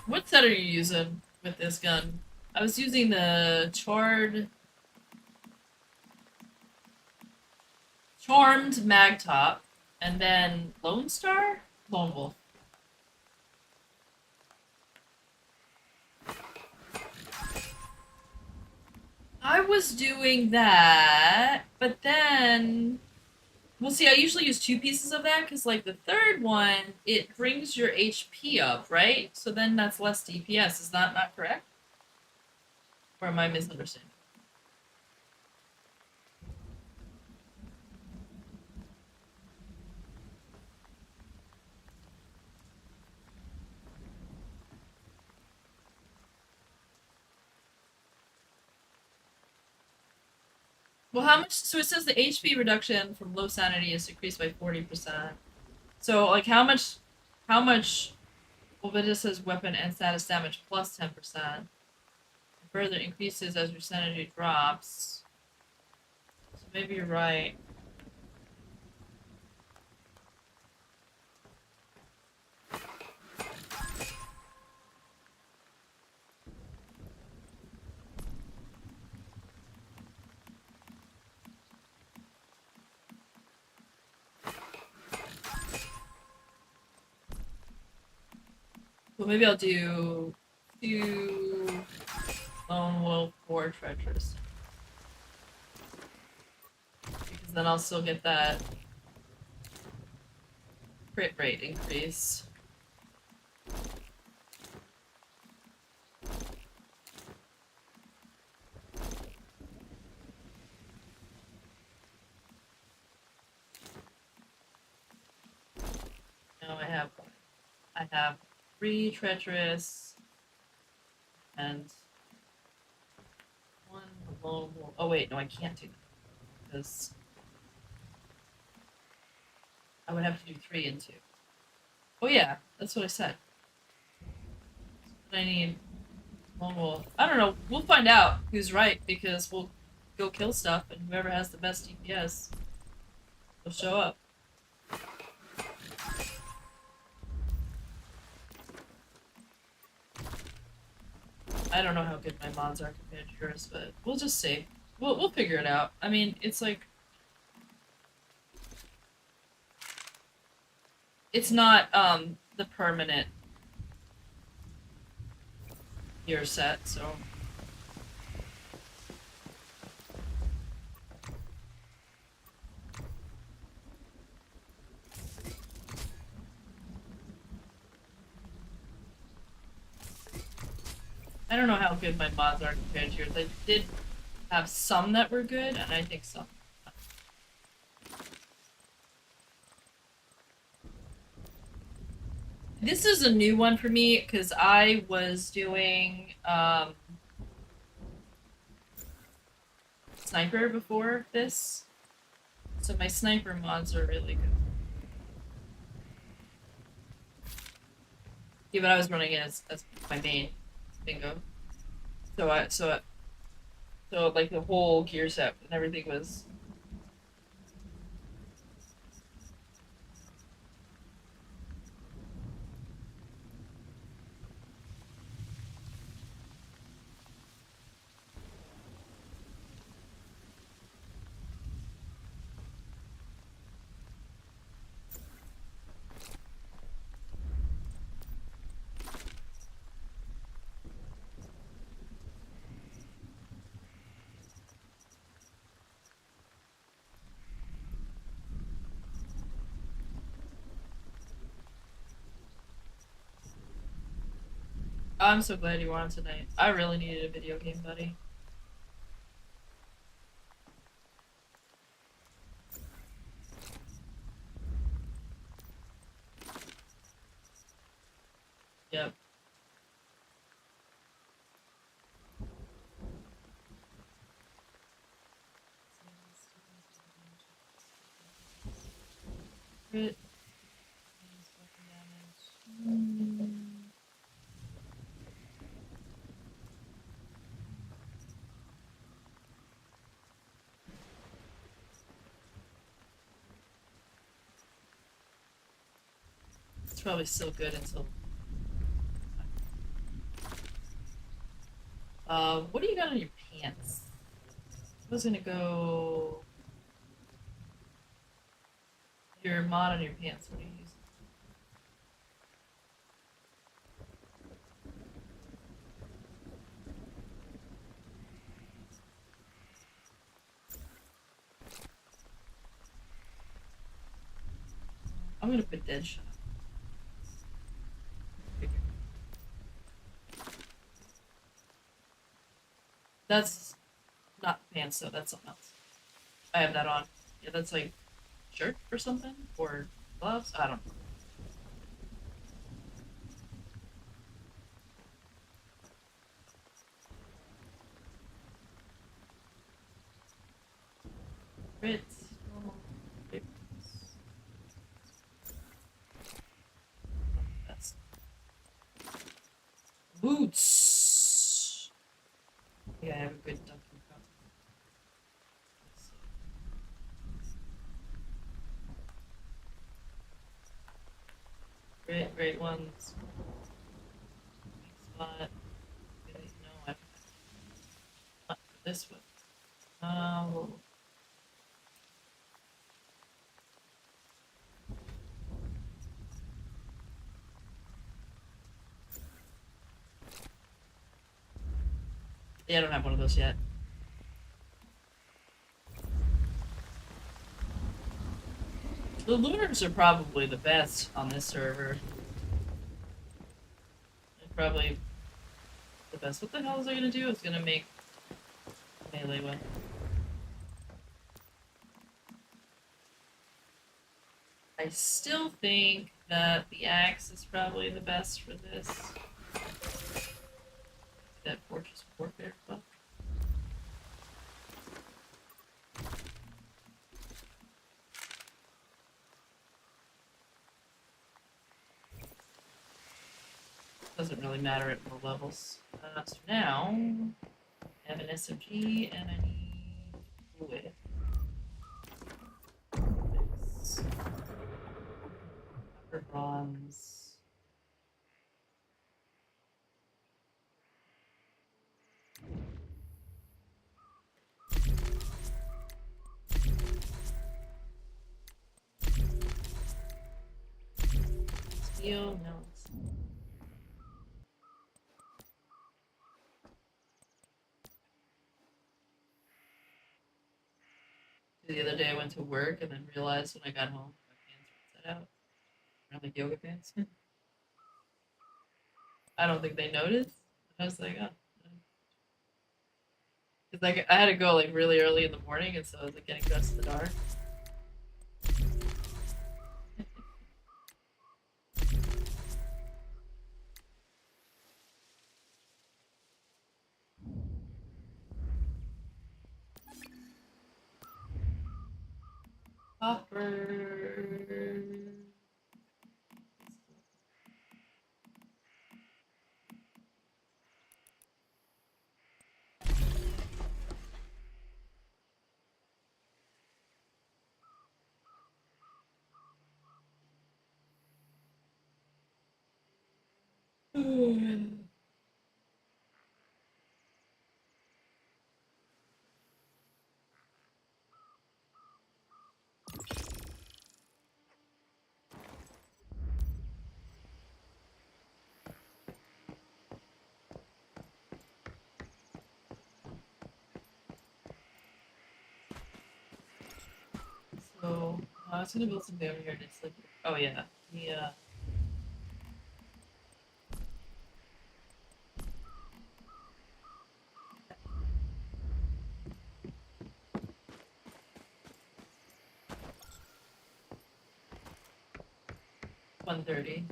What set are you using with this gun? I was using the Charmed mag top, and then Lone Star? Lone Wolf. I was doing that, but then, well, see, I usually use 2 pieces of that, because, like, the third one, it brings your HP up, right? So then that's less DPS. Is that not correct? Or am I misunderstanding? Well, how much? So it says the HP reduction from low sanity is decreased by 40%. So, like, how much? Well, but it just says weapon and status damage plus 10%. Further increases as your sanity drops. So maybe you're right. Well, maybe I'll do 2 Lone Wolf, 4 Treacherous. Because then I'll still get that crit rate increase. No, I have 3 treacherous and 1 lone wolf. Oh wait, no, I can't do that because I would have to do 3 and 2. Oh yeah, that's what I said. But I need lone wolf. I don't know. We'll find out who's right because we'll go kill stuff, and whoever has the best DPS will show up. I don't know how good my mods are compared to yours, but we'll just see. We'll figure it out. I mean, it's like it's not the permanent gear set, so I don't know how good my mods are compared to yours. I did have some that were good, and I think some. This is a new one for me because I was doing sniper before this, so my sniper mods are really good. Yeah, but I was running it as my main bingo. So like the whole gear set and everything was. I'm so glad you were on tonight. I really needed a video game buddy. Yep. Crit. It's probably still good until. What do you got on your pants? I was gonna go. Your mod on your pants. What are you using? I'm gonna put dead shot. That's not pants though, that's something else. I have that on. Yeah, that's like shirt or something? Or gloves? I don't know. Crit. Normal. That's boots. Yeah, I have a good dunking cup. Great ones. Spot. Okay, no, I not this one. Yeah, I don't have one of those yet. The lunars are probably the best on this server. And probably the best. What the hell was I gonna do? I was gonna make a melee one. I still think that the axe is probably the best for this. That Fortress Warfare book. Doesn't really matter at low levels. So now, I have an SMG and I need fluid. This. Copper bronze. Steel, no. The other day I went to work and then realized when I got home my pants were inside out. They're like yoga pants. I don't think they noticed. I was like, oh. Cause like I had to go like really early in the morning, and so I was like getting dressed in the dark. Copper. So I was gonna build something over here to sleep. Oh yeah, the 130.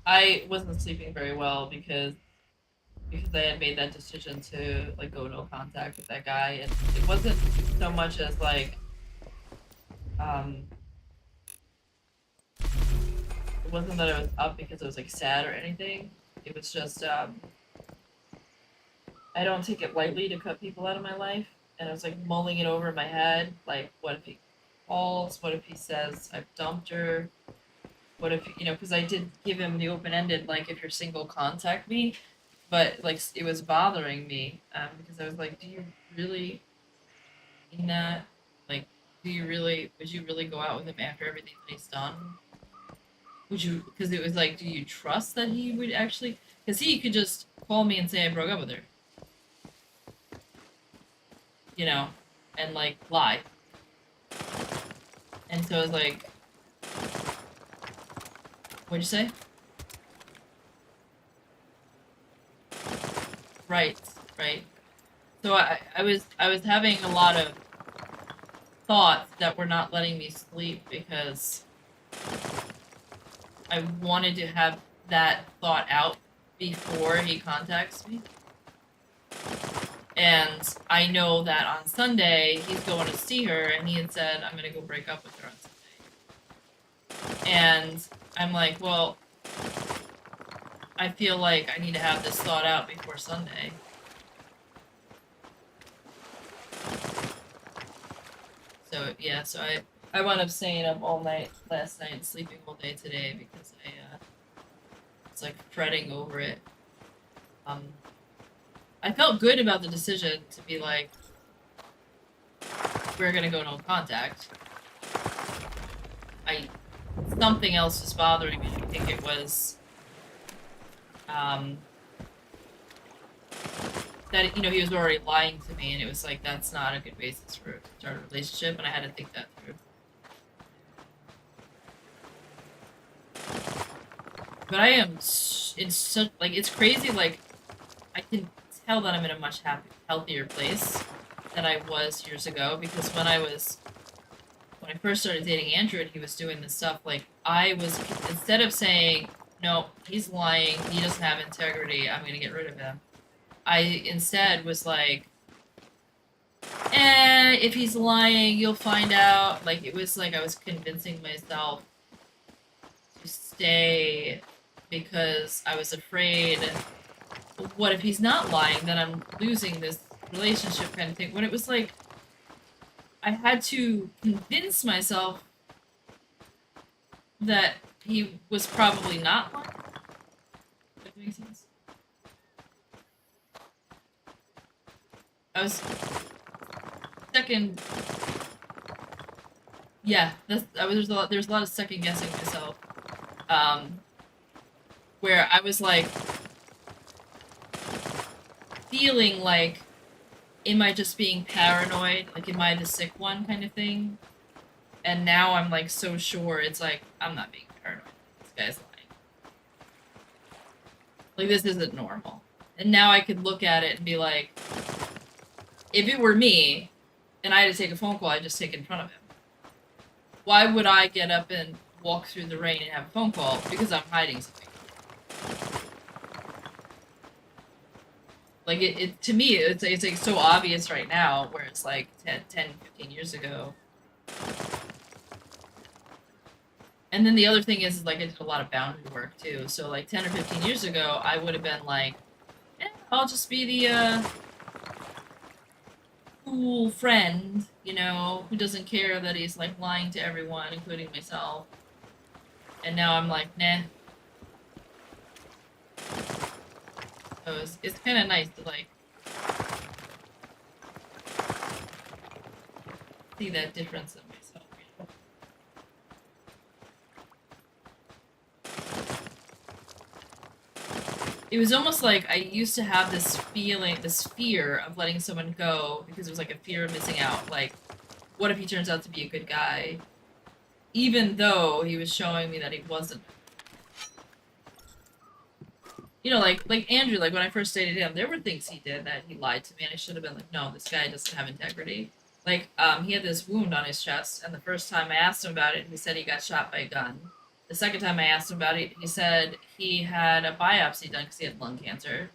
I wasn't sleeping very well because I had made that decision to like go no contact with that guy, and it wasn't so much as like it wasn't that I was up because I was like sad or anything. It was just I don't take it lightly to cut people out of my life, and I was like mulling it over in my head, like what if he calls, what if he says I've dumped her, what if, you know, because I did give him the open-ended, like, if you're single, contact me, but like it was bothering me because I was like, do you really mean that? Like, would you really go out with him after everything that he's done? Would you, because it was like, do you trust that he would actually, because he could just call me and say I broke up with her, you know, and like lie. And so I was like, what'd you say? Right. So I was having a lot of thoughts that were not letting me sleep because I wanted to have that thought out before he contacts me. And I know that on Sunday he's going to see her, and he had said, I'm gonna go break up with her on Sunday. And I'm like, well, I feel like I need to have this thought out before Sunday. So yeah, so I wound up staying up all night last night and sleeping all day today because I was like fretting over it. I felt good about the decision to be like, we're gonna go no contact. Something else was bothering me. I think it was that, you know, he was already lying to me, and it was like, that's not a good basis for to start a relationship, and I had to think that through. But I am it's such like it's crazy. Like I can tell that I'm in a much healthier place than I was years ago because when I first started dating Andrew and he was doing this stuff, like I was instead of saying no, he's lying, he doesn't have integrity, I'm gonna get rid of him. I instead was like, if he's lying, you'll find out. Like it was like I was convincing myself to stay because I was afraid. What if he's not lying? Then I'm losing this relationship kind of thing. When it was like, I had to convince myself that he was probably not lying. That makes sense. I was second. Yeah, there's a lot of second guessing myself. Where I was like feeling like, am I just being paranoid? Like, am I the sick one kind of thing? And now I'm like so sure it's like, I'm not being paranoid. This guy's lying. Like, this isn't normal. And now I could look at it and be like, if it were me and I had to take a phone call, I'd just take it in front of him. Why would I get up and walk through the rain and have a phone call? Because I'm hiding something. Like, it to me, it's like so obvious right now, where it's like 10, 15 years ago. And then the other thing is, like, I did a lot of boundary work, too. So, like, 10 or 15 years ago, I would have been like, I'll just be the, cool friend, you know, who doesn't care that he's, like, lying to everyone, including myself. And now I'm like, nah. So it's kind of nice to, like, see that difference in myself, you know? It was almost like I used to have this feeling, this fear of letting someone go because it was like a fear of missing out. Like, what if he turns out to be a good guy? Even though he was showing me that he wasn't. You know, like Andrew, like when I first dated him, there were things he did that he lied to me, and I should have been like, no, this guy doesn't have integrity. Like, he had this wound on his chest, and the first time I asked him about it, he said he got shot by a gun. The second time I asked him about it, he said he had a biopsy done because he had lung cancer.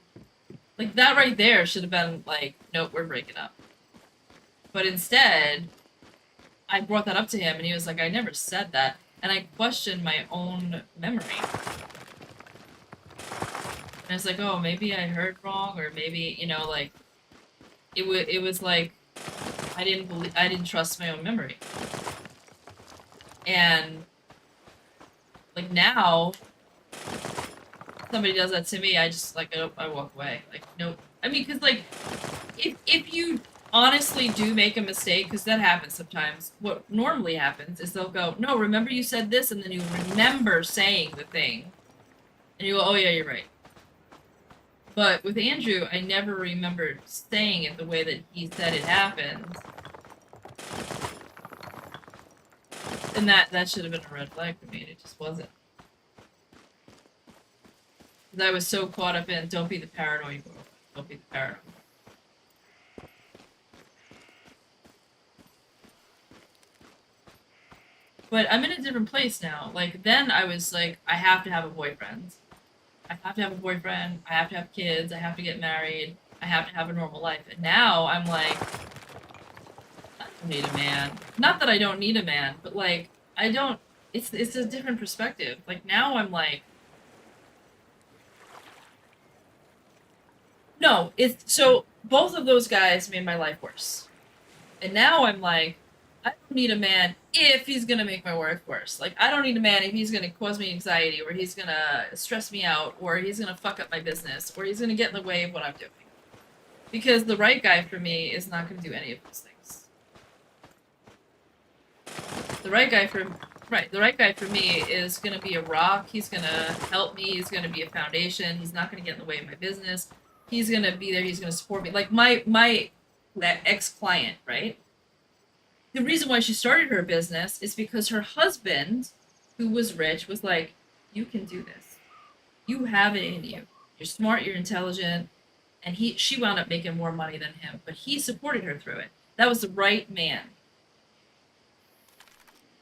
Like, that right there should have been like, nope, we're breaking up. But instead, I brought that up to him, and he was like, I never said that. And I questioned my own memory. And I was like, oh, maybe I heard wrong, or maybe, you know, like, it was like, I didn't trust my own memory. And, like, now, somebody does that to me, I just, like, I walk away. Like, nope. I mean, because, like, if you honestly do make a mistake, because that happens sometimes, what normally happens is they'll go, no, remember you said this, and then you remember saying the thing. And you go, oh, yeah, you're right. But with Andrew, I never remembered saying it the way that he said it happened. And that should have been a red flag for me, and it just wasn't. Because I was so caught up in, don't be the paranoid girl. Don't be the paranoid. But I'm in a different place now. Like, then I was like, I have to have a boyfriend. I have to have a boyfriend, I have to have kids, I have to get married, I have to have a normal life. And now I'm like, I don't need a man. Not that I don't need a man, but like, I don't, it's a different perspective. Like, now I'm like, no, so both of those guys made my life worse. And now I'm like, I don't need a man if he's gonna make my work worse. Like, I don't need a man if he's gonna cause me anxiety, or he's gonna stress me out, or he's gonna fuck up my business, or he's gonna get in the way of what I'm doing. Because the right guy for me is not gonna do any of those things. The right guy for me is gonna be a rock, he's gonna help me, he's gonna be a foundation, he's not gonna get in the way of my business, he's gonna be there, he's gonna support me. Like, that ex-client, right? The reason why she started her business is because her husband, who was rich, was like, you can do this. You have it in you. You're smart, you're intelligent, and she wound up making more money than him, but he supported her through it. That was the right man.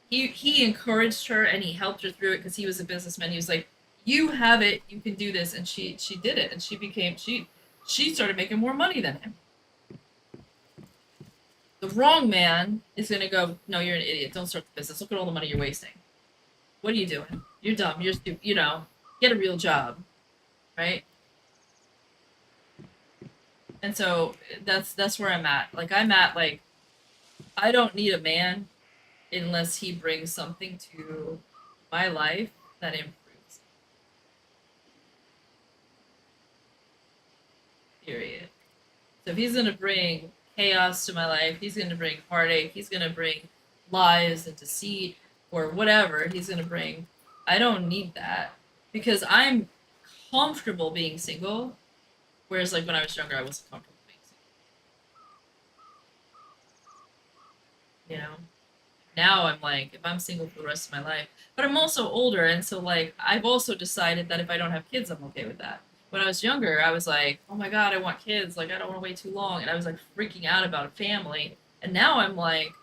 He encouraged her and he helped her through it because he was a businessman. He was like, "You have it, you can do this," and she did it, and she started making more money than him. The wrong man is gonna go, "No, you're an idiot. Don't start the business. Look at all the money you're wasting. What are you doing? You're dumb. You're stupid. You know, get a real job, right?" And so that's where I'm at. Like I'm at like, I don't need a man unless he brings something to my life that improves. Period. So if he's gonna bring chaos to my life, he's gonna bring heartache, he's gonna bring lies and deceit or whatever he's gonna bring, I don't need that because I'm comfortable being single. Whereas like when I was younger, I wasn't comfortable being single. You know? Now I'm like, if I'm single for the rest of my life, but I'm also older, and so like I've also decided that if I don't have kids, I'm okay with that. When I was younger, I was like, oh my god, I want kids, like I don't want to wait too long, and I was like freaking out about a family. And now I'm like,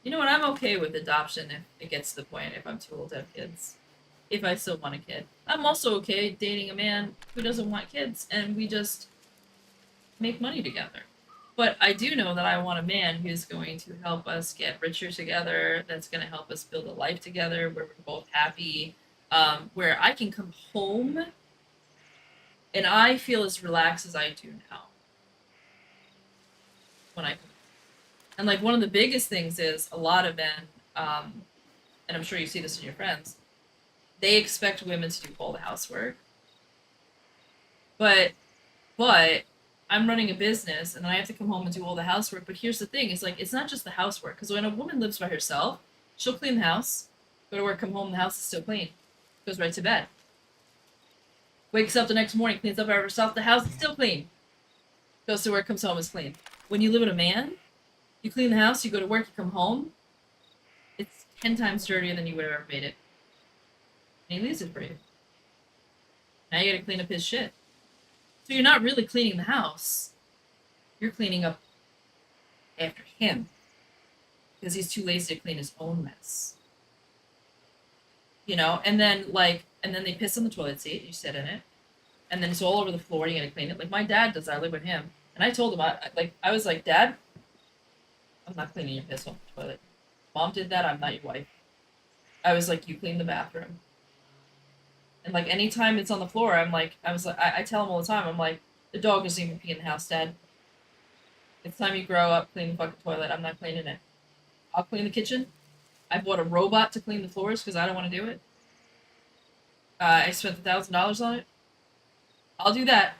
you know what, I'm okay with adoption if it gets to the point if I'm too old to have kids. If I still want a kid. I'm also okay dating a man who doesn't want kids and we just make money together. But I do know that I want a man who's going to help us get richer together, that's going to help us build a life together where we're both happy, where I can come home and I feel as relaxed as I do now. When I come home. And like one of the biggest things is a lot of men, and I'm sure you see this in your friends, they expect women to do all the housework. But I'm running a business and I have to come home and do all the housework. But here's the thing, it's like, it's not just the housework. Because when a woman lives by herself, she'll clean the house, go to work, come home, the house is still clean. Goes right to bed. Wakes up the next morning, cleans up by herself, the house is still clean. Goes to work, comes home, is clean. When you live with a man, you clean the house, you go to work, you come home, it's 10 times dirtier than you would have ever made it. And he leaves it for you. Now you gotta clean up his shit. So you're not really cleaning the house. You're cleaning up after him. Because he's too lazy to clean his own mess. You know, and then they piss on the toilet seat, you sit in it. And then it's all over the floor, you gotta clean it. Like my dad does, I live with him. And I told him, I was like, Dad, I'm not cleaning your piss on the toilet. Mom did that, I'm not your wife. I was like, you clean the bathroom. And like anytime it's on the floor, I tell him all the time, I'm like, the dog doesn't even pee in the house, Dad. It's time you grow up, clean the fucking toilet. I'm not cleaning it. I'll clean the kitchen. I bought a robot to clean the floors because I don't want to do it. I spent $1,000 on it. I'll do that.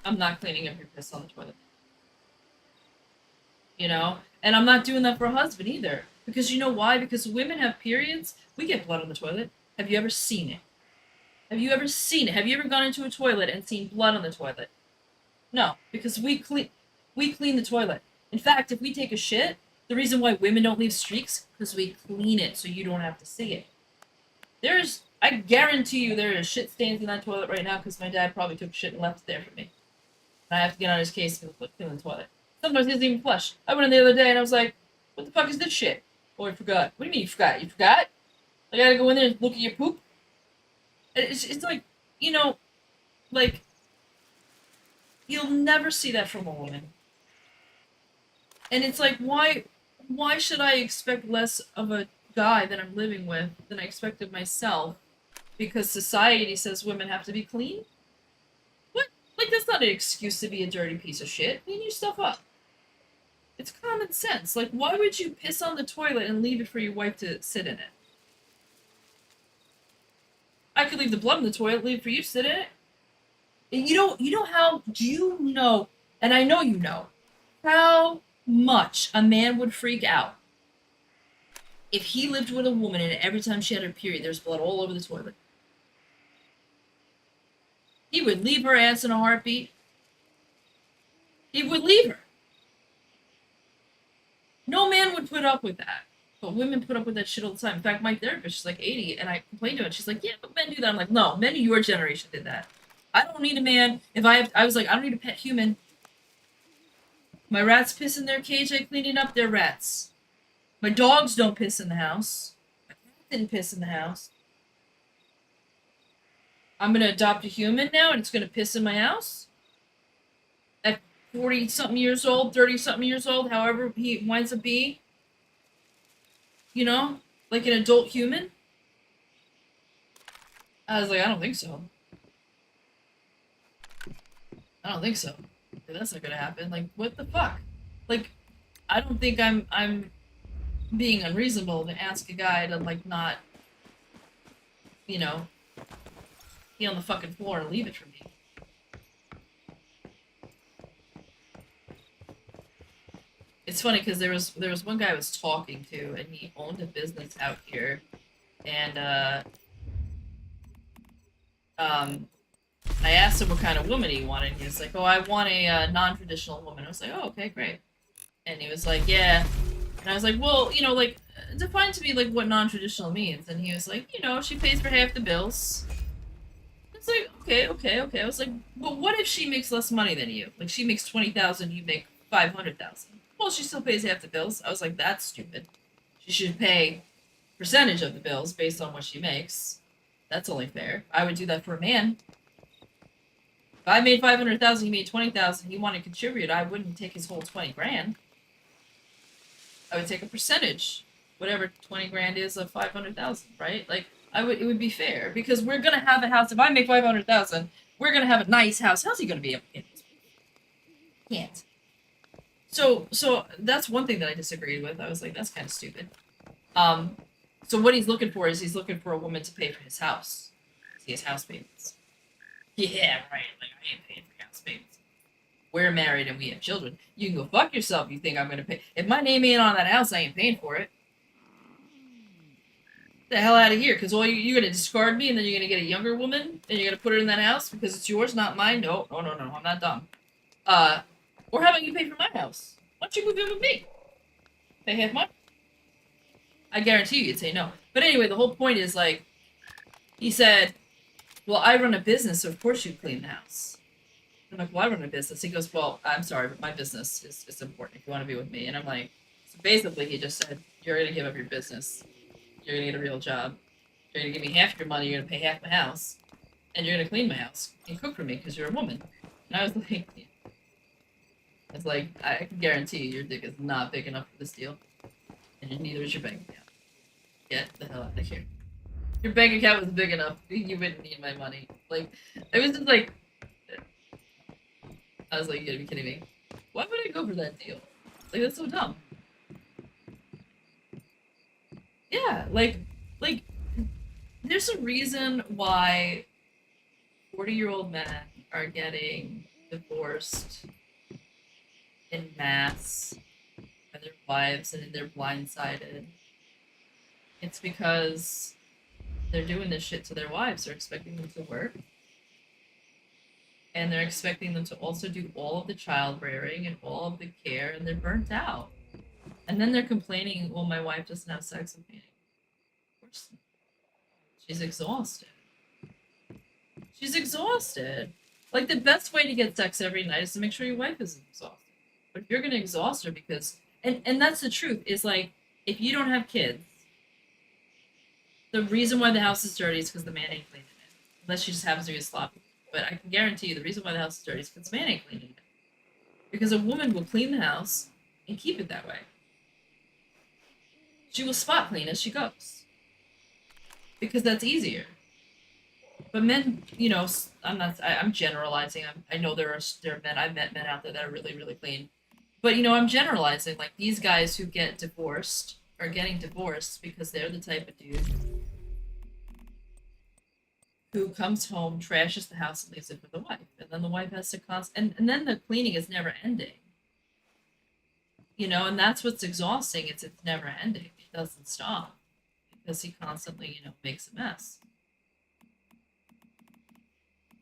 I'm not cleaning up your piss on the toilet. You know? And I'm not doing that for a husband either. Because you know why? Because women have periods. We get blood on the toilet. Have you ever seen it? Have you ever seen it? Have you ever gone into a toilet and seen blood on the toilet? No, because we clean the toilet. In fact, if we take a shit, the reason why women don't leave streaks, because we clean it so you don't have to see it. I guarantee you there are shit stains in that toilet right now because my dad probably took shit and left it there for me. And I have to get on his case to clean the toilet. Sometimes he doesn't even flush. I went in the other day and I was like, what the fuck is this shit? Oh, I forgot. What do you mean you forgot? You forgot? I gotta go in there and look at your poop? It's like, you know, like, you'll never see that from a woman. And it's like, why should I expect less of a guy that I'm living with than I expect of myself? Because society says women have to be clean? What? Like, that's not an excuse to be a dirty piece of shit. Clean your stuff up. It's common sense. Like, why would you piss on the toilet and leave it for your wife to sit in it? I could leave the blood in the toilet, leave it for you to sit in it. And do you know, and I know you know, how much a man would freak out if he lived with a woman and every time she had her period, there's blood all over the toilet. He would leave her ass in a heartbeat. He would leave her. No man would put up with that. But women put up with that shit all the time. In fact, my therapist, she's like 80, and I complained to her. She's like, yeah, but men do that. I'm like, no, men of your generation did that. I don't need a man. I was like, I don't need a pet human. My rats piss in their cage, I clean it up, they're rats. My dogs don't piss in the house. My cat didn't piss in the house. I'm gonna adopt a human now, and it's gonna piss in my house? At 40-something years old, 30-something years old, however he winds up being? You know? Like an adult human? I was like, I don't think so. I don't think so. That's not gonna happen. Like, what the fuck? Like, I don't think I'm being unreasonable to ask a guy to, like, not, you know, be on the fucking floor and leave it for me. It's funny because there was one guy I was talking to, and he owned a business out here, and I asked him what kind of woman he wanted. He was like, "Oh, I want a non-traditional woman." I was like, "Oh, okay, great." And he was like, "Yeah," and I was like, "Well, you know, like, define to me like what non-traditional means." And he was like, "You know, she pays for half the bills." It's like, okay. I was like, "Well, what if she makes less money than you? Like, she makes 20,000, you make 500,000. Well, she still pays half the bills." I was like, "That's stupid. She should pay percentage of the bills based on what she makes. That's only fair. I would do that for a man. If I made 500,000, he made 20,000, he wanted to contribute, I wouldn't take his whole 20 grand. I would take a percentage, whatever 20 grand is of 500,000, right? Like, it would be fair, because we're gonna have a house. If I make 500,000, we're gonna have a nice house. How's he gonna be able to get this? Can't. So that's one thing that I disagreed with. I was like, that's kind of stupid. So what he's looking for is he's looking for a woman to pay for his house. He has house payments. Yeah, right. Like, I ain't paying for house payments. We're married and we have children. You can go fuck yourself. You think I'm gonna pay? If my name ain't on that house, I ain't paying for it. Get the hell out of here, because you're gonna discard me, and then you're gonna get a younger woman, and you're gonna put her in that house because it's yours, not mine. No. I'm not dumb. Or how about you pay for my house? Why don't you move in with me? Pay half mine. I guarantee you'd say no. But anyway, the whole point is, like, he said, well, I run a business, so of course you clean the house. I'm like, well, I run a business. He goes, well, I'm sorry, but my business is important if you want to be with me. And I'm like, so basically he just said, you're going to give up your business. You're going to get a real job. You're going to give me half your money. You're going to pay half my house. And you're going to clean my house and cook for me because you're a woman. And I was like, I can guarantee you your dick is not big enough for this deal. And neither is your bank account. Get the hell out of here. Your bank account was big enough, you wouldn't need my money. Like, it was just like, I was like, you gotta be kidding me. Why would I go for that deal? Like, that's so dumb. Yeah, like, there's a reason why 40-year-old men are getting divorced in mass by their wives and they're blindsided. It's because they're doing this shit to their wives. They're expecting them to work. And they're expecting them to also do all of the child rearing and all of the care, and they're burnt out. And then they're complaining, well, my wife doesn't have sex with me. Of course not. She's exhausted. She's exhausted. Like, the best way to get sex every night is to make sure your wife isn't exhausted. But if you're gonna exhaust her because... And that's the truth, is like, if you don't have kids, the reason why the house is dirty is because the man ain't cleaning it. Unless she just happens to be a sloppy. But I can guarantee you the reason why the house is dirty is because the man ain't cleaning it. Because a woman will clean the house and keep it that way. She will spot clean as she goes. Because that's easier. But men, you know, I'm generalizing. I know there are men, I've met men out there that are really, really clean. But, you know, I'm generalizing. Like, these guys who get divorced are getting divorced because they're the type of dude who comes home, trashes the house, and leaves it for the wife. And then the wife has to and then the cleaning is never ending. You know, and that's what's exhausting. It's never ending. It doesn't stop. Because he constantly, you know, makes a mess.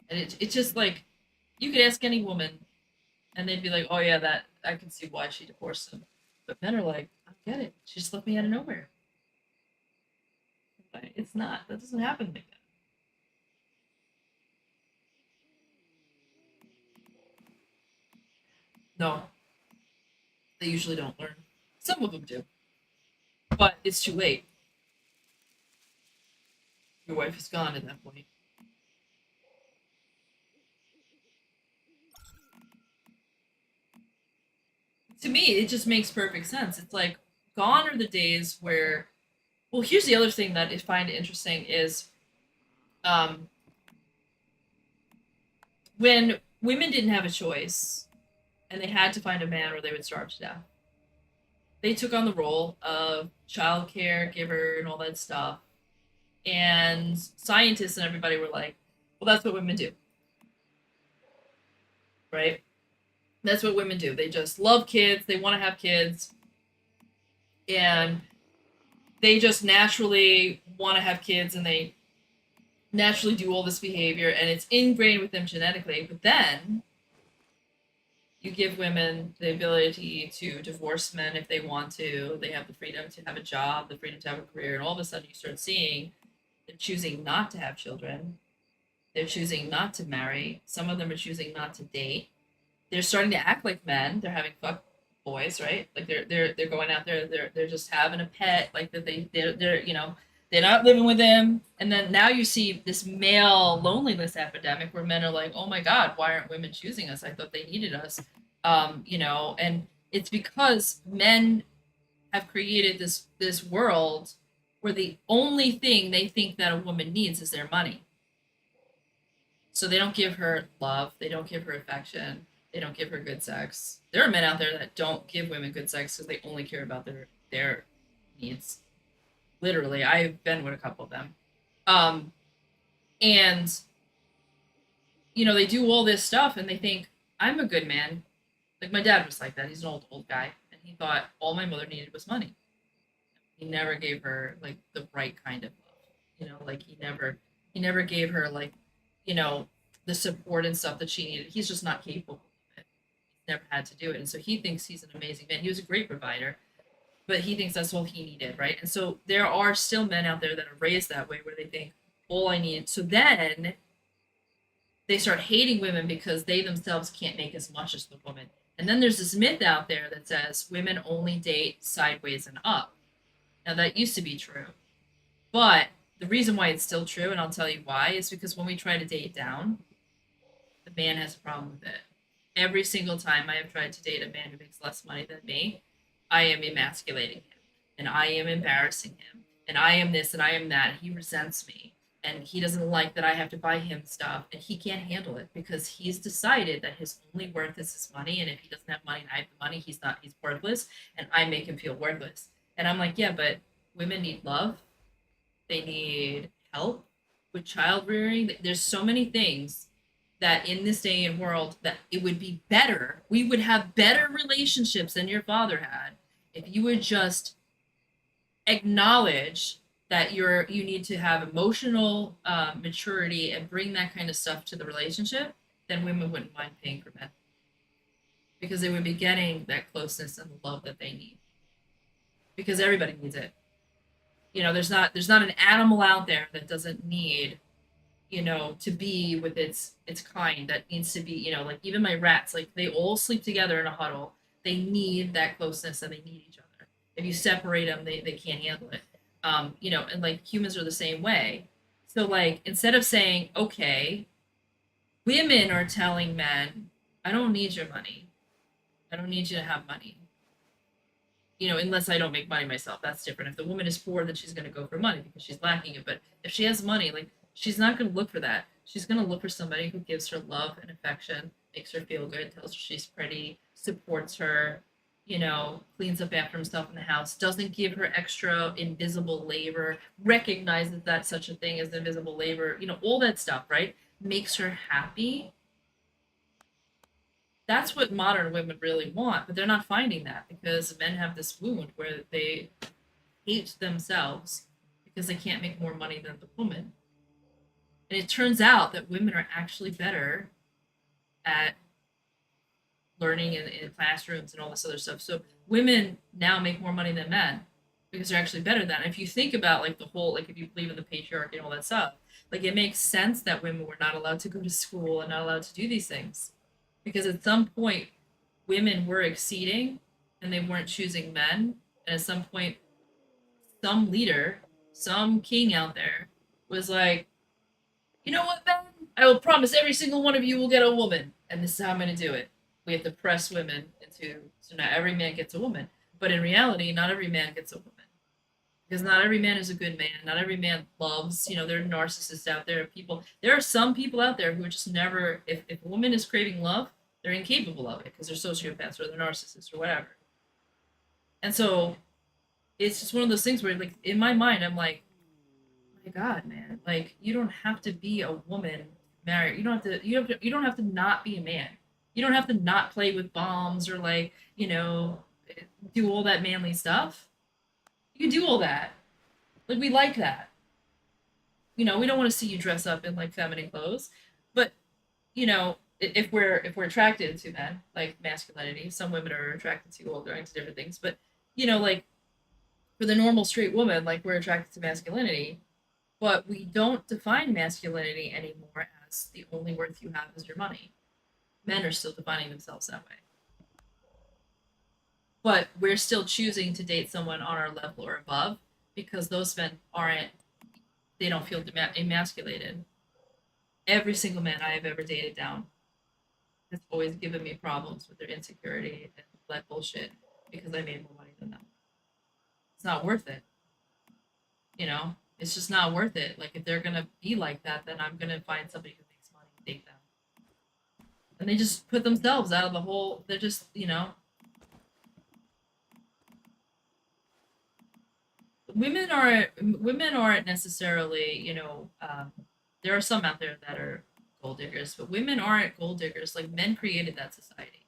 And it's just like, you could ask any woman, and they'd be like, oh yeah, that I can see why she divorced him. But men are like, I don't Get it? She just left me out of nowhere. It's not. That doesn't happen like that. No. They usually don't learn. Some of them do. But it's too late. Your wife is gone at that point. To me, it just makes perfect sense. It's like, gone are the days where. Well, here's the other thing that I find interesting is when women didn't have a choice and they had to find a man or they would starve to death, they took on the role of child care giver and all that stuff. And scientists and everybody were like, well, that's what women do. Right? That's what women do. They just love kids. They want to have kids. And they just naturally want to have kids and they naturally do all this behavior and it's ingrained with them genetically. But then you give women the ability to divorce men if they want to. They have the freedom to have a job, the freedom to have a career. And all of a sudden you start seeing they're choosing not to have children. They're choosing not to marry. Some of them are choosing not to date. They're starting to act like men. They're having fuck boys, right? Like they're going out there. They're just having a pet. Like that they're you know, they're not living with him. And then now you see this male loneliness epidemic where men are like, oh my God, why aren't women choosing us? I thought they needed us. You know, and it's because men have created this world where the only thing they think that a woman needs is their money. So they don't give her love. They don't give her affection. They don't give her good sex. There are men out there that don't give women good sex because they only care about their needs. Literally, I've been with a couple of them. And, you know, they do all this stuff and they think, I'm a good man. Like, my dad was like that. He's an old guy. And he thought all my mother needed was money. He never gave her, like, the right kind of love. You know, like, he never gave her, like, you know, the support and stuff that she needed. He's just not capable of it. He's never had to do it. And so he thinks he's an amazing man. He was a great provider, but he thinks that's all he needed, right? And so there are still men out there that are raised that way where they think, all I need. So then they start hating women because they themselves can't make as much as the woman. And then there's this myth out there that says women only date sideways and up. Now that used to be true. But the reason why it's still true, and I'll tell you why, is because when we try to date down, the man has a problem with it. Every single time I have tried to date a man who makes less money than me, I am emasculating him, and I am embarrassing him, and I am this and I am that. He resents me, and he doesn't like that I have to buy him stuff, and he can't handle it because he's decided that his only worth is his money, and if he doesn't have money and I have the money, he's worthless, and I make him feel worthless. And I'm like, yeah, but women need love. They need help with child rearing. There's so many things that in this day and world that it would be better. We would have better relationships than your father had if you would just acknowledge that you need to have emotional maturity and bring that kind of stuff to the relationship. Then women wouldn't mind paying for men because they would be getting that closeness and the love that they need. Because everybody needs it. You know, there's not an animal out there that doesn't need, you know, to be with its kind, that needs to be, you know, like even my rats, like they all sleep together in a huddle. They need that closeness and they need each other. If you separate them, they can't handle it. You know, and like humans are the same way. So like instead of saying, okay, women are telling men, I don't need your money. I don't need you to have money. You know, unless I don't make money myself, that's different. If the woman is poor, then she's going to go for money because she's lacking it. But if she has money, like she's not going to look for that. She's going to look for somebody who gives her love and affection, makes her feel good, tells her she's pretty, supports her, you know, cleans up after himself in the house, doesn't give her extra invisible labor, recognizes that such a thing as invisible labor, you know, all that stuff, right? Makes her happy. That's what modern women really want, but they're not finding that because men have this wound where they hate themselves because they can't make more money than the woman. And it turns out that women are actually better at learning in classrooms and all this other stuff. So women now make more money than men because they're actually better than. If you think about like the whole, like if you believe in the patriarchy and all that stuff, like it makes sense that women were not allowed to go to school and not allowed to do these things, because at some point women were exceeding and they weren't choosing men, and at some point some leader, some king out there was like, you know what, men? I will promise every single one of you will get a woman, and this is how I'm going to do it. We have to press women into, so now every man gets a woman. But in reality, not every man gets a woman. Because not every man is a good man. Not every man loves, there are narcissists out there. There are some people out there who are just never, if a woman is craving love, they're incapable of it because they're sociopaths or they're narcissists or whatever. And so it's just one of those things where, like, in my mind, I'm like, oh my God, man, like, you don't have to be a woman married. You don't have to not be a man. You don't have to not play with bombs or like, do all that manly stuff. You can do all that. Like, we like that. We don't want to see you dress up in like feminine clothes, but if we're attracted to men, like masculinity, some women are attracted to all kinds of different things, but like for the normal straight woman, like we're attracted to masculinity, but we don't define masculinity anymore as the only worth you have is your money. Men are still defining themselves that way. But we're still choosing to date someone on our level or above because those men they don't feel emasculated. Every single man I have ever dated down has always given me problems with their insecurity and that bullshit because I made more money than them. It's not worth it. It's just not worth it. Like, if they're gonna be like that, then I'm gonna find somebody who makes money and date them. And they just put themselves out of the whole. They're just, women aren't necessarily, there are some out there that are gold diggers, but women aren't gold diggers. Like, men created that society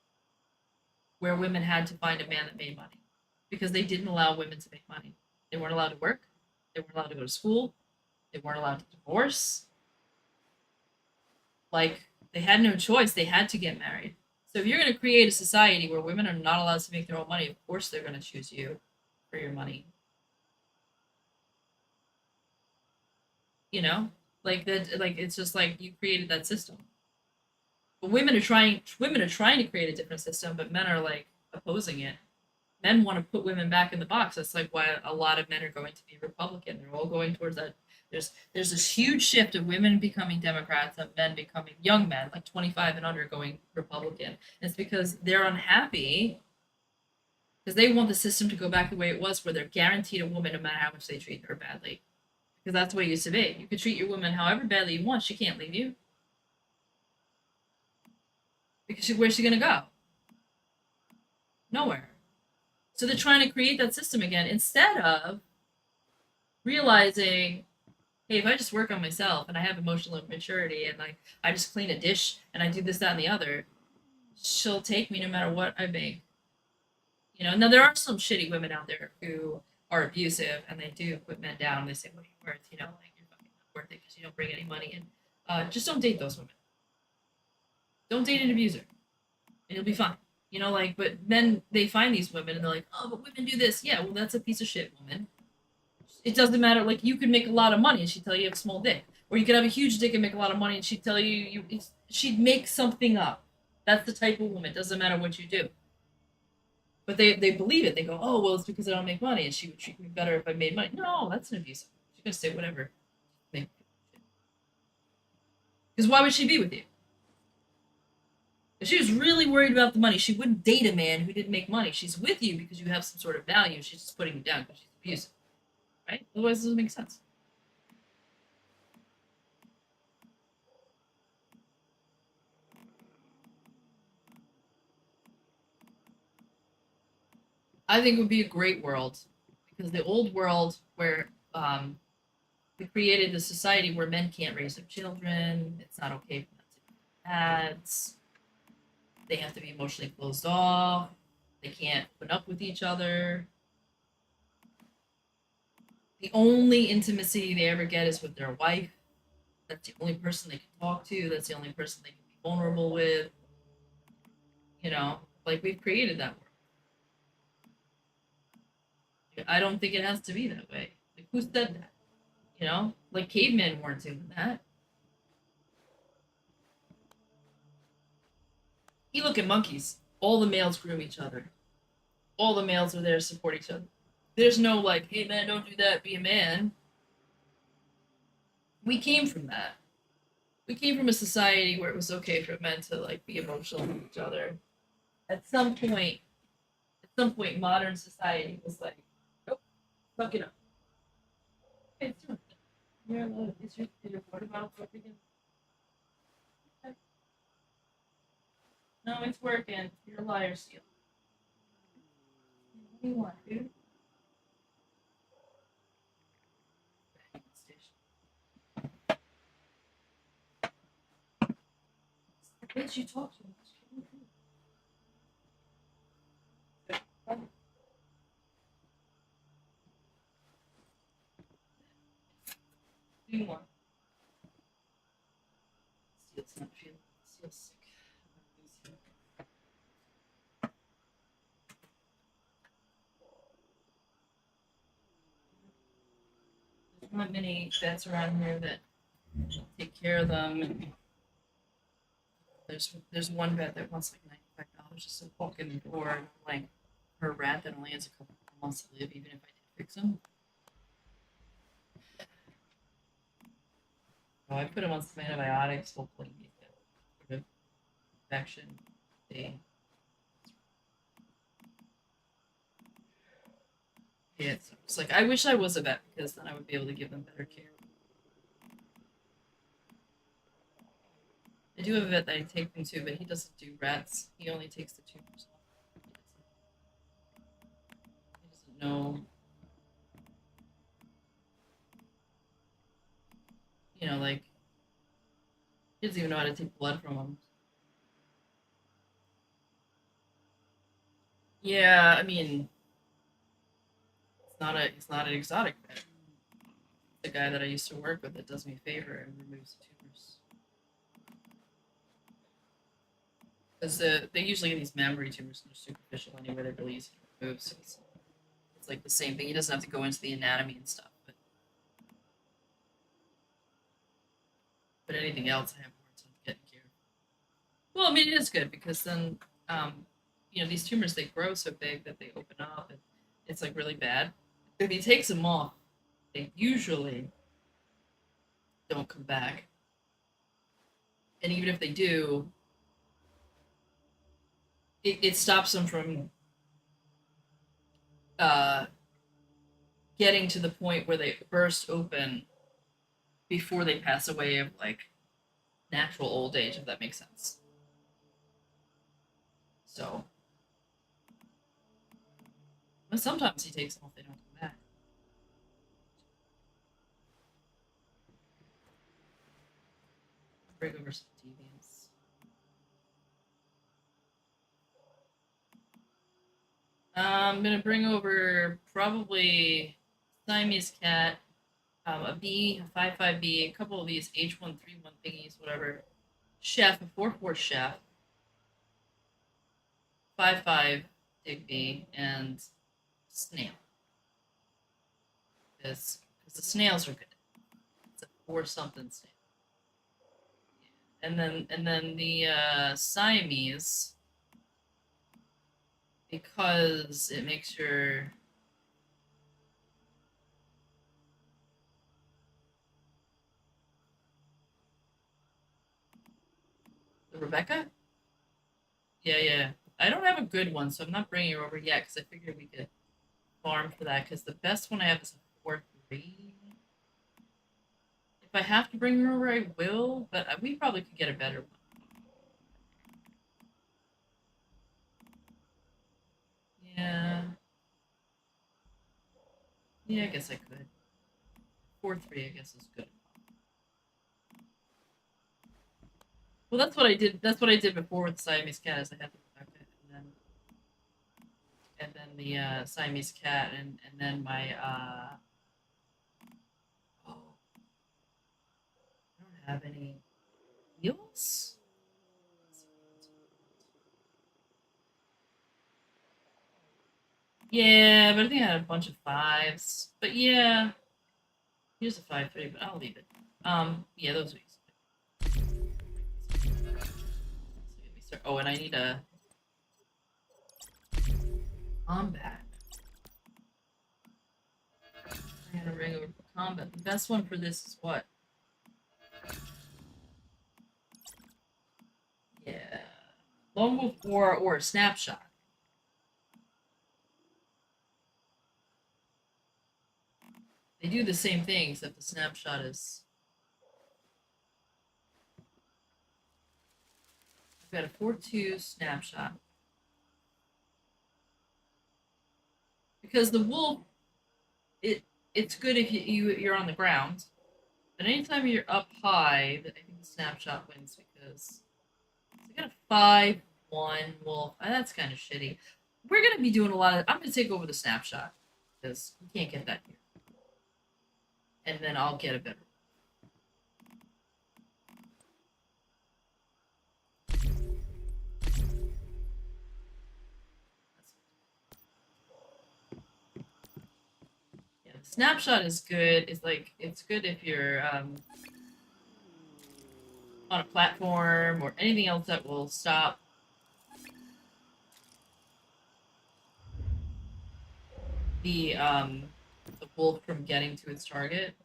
where women had to find a man that made money because they didn't allow women to make money. They weren't allowed to work. They weren't allowed to go to school. They weren't allowed to divorce. Like, they had no choice. They had to get married. So if you're going to create a society where women are not allowed to make their own money, of course they're going to choose you for your money. Like that. Like, it's just like you created that system. But women are trying to create a different system, but men are like opposing it. Men want to put women back in the box. That's like why a lot of men are going to be Republican. They're all going towards that. There's this huge shift of women becoming Democrats and men becoming, young men, like 25 and under, going Republican. And it's because they're unhappy because they want the system to go back the way it was, where they're guaranteed a woman no matter how much they treat her badly. Because that's the way it used to be. You could treat your woman however badly you want. She can't leave you. Because where's she going to go? Nowhere. So they're trying to create that system again instead of realizing, hey, if I just work on myself and I have emotional maturity and like I just clean a dish and I do this, that, and the other, she'll take me no matter what I make. Now there are some shitty women out there who are abusive and they do put men down. They say, what are you worth? Like, you're fucking not worth it because you don't bring any money in. Just don't date those women. Don't date an abuser and you'll be fine. But then they find these women and they're like, oh, but women do this. Yeah, well, that's a piece of shit woman. It doesn't matter. Like, you could make a lot of money and she'd tell you have a small dick. Or you could have a huge dick and make a lot of money and she'd tell you she'd make something up. That's the type of woman. It doesn't matter what you do. But they believe it. They go, oh, well, it's because I don't make money and she would treat me better if I made money. No, that's an abuse. She's going to say whatever. Because why would she be with you? If she was really worried about the money, she wouldn't date a man who didn't make money. She's with you because you have some sort of value. She's just putting you down because she's abusive. Right? Otherwise, it doesn't make sense. I think it would be a great world. Because the old world where we created the society where men can't raise their children, it's not okay for them to be dads. They have to be emotionally closed off. They can't put up with each other. The only intimacy they ever get is with their wife. That's the only person they can talk to. That's the only person they can be vulnerable with. Like, we've created that world. I don't think it has to be that way. Like, who said that? You know, like cavemen weren't doing that. You look at monkeys. All the males groom each other. All the males are there to support each other. There's no like, hey man, don't do that, be a man. We came from that. We came from a society where it was okay for men to like be emotional with each other. At some point, modern society was like, nope, fuck it up. Okay, it's doing it. Is your water bottle broken again? Okay. No, it's working. You're a liar, Steele. What do you want, dude? Bitch, you talk to me. Do you want? Steele's not feeling. Steele's sick. There's not many vets around here that take care of them. And there's one vet that wants like $95 just to walk in the door, like her rat that only has a couple of months to live, even if I did fix him. Oh, I put him on some antibiotics, hopefully he gets a infection. Yeah, it's like I wish I was a vet because then I would be able to give them better care. I do have a vet that I take them to, but he doesn't do rats. He only takes the tumors off. He doesn't know. You know, like he doesn't even know how to take blood from them. Yeah, I mean, it's not an exotic vet. The guy that I used to work with that does me a favor and removes the tumors. Because they usually get these mammary tumors and they're superficial anyway, they're really easy to remove, so it's like the same thing. He doesn't have to go into the anatomy and stuff, but anything else I have a hard time getting care of. Well, I mean it is good because then you know, these tumors they grow so big that they open up and it's like really bad. If he takes them off, they usually don't come back. And even if they do, it stops them from getting to the point where they burst open before they pass away of like natural old age, if that makes sense. So, but sometimes he takes them off, they don't come back. Bring over some deviants. I'm gonna bring over probably Siamese cat, a bee, a 5/5 bee, a couple of these H131 thingies, whatever. Chef, a 4/4 chef, 5/5 Digby, and snail. Because the snails are good. It's a 4 something snail. And then the Siamese, because it makes your the Rebecca? Yeah. I don't have a good one, so I'm not bringing her over yet because I figured we could farm for that. Because the best one I have is a 4/3. If I have to bring her over, I will, but we probably could get a better one. Yeah, I guess I could. 4/3, I guess, is good. Well, that's what I did. That's what I did before with the Siamese cat. Is I had the Rebecca, and then the Siamese cat, and then my oh, I don't have any eels. Yeah, but I think I had a bunch of 5s. But yeah. Here's a 5-3, but I'll leave it. Yeah, those are easy. Oh, and I need a combat. I gotta ring over for combat. The best one for this is what? Yeah. Lone Wolf or Snapshot. They do the same thing, except the Snapshot is... I've got a 4-2 Snapshot. Because the Wolf, it's good if you're on the ground. But anytime you're up high, I think the Snapshot wins because I got a 5-1 Wolf. That's kind of shitty. We're gonna be doing a lot of. I'm gonna take over the Snapshot because we can't get that here, and then I'll get a better. Yeah, the Snapshot is good. It's good if you're on a platform or anything else that will stop the wolf from getting to its target.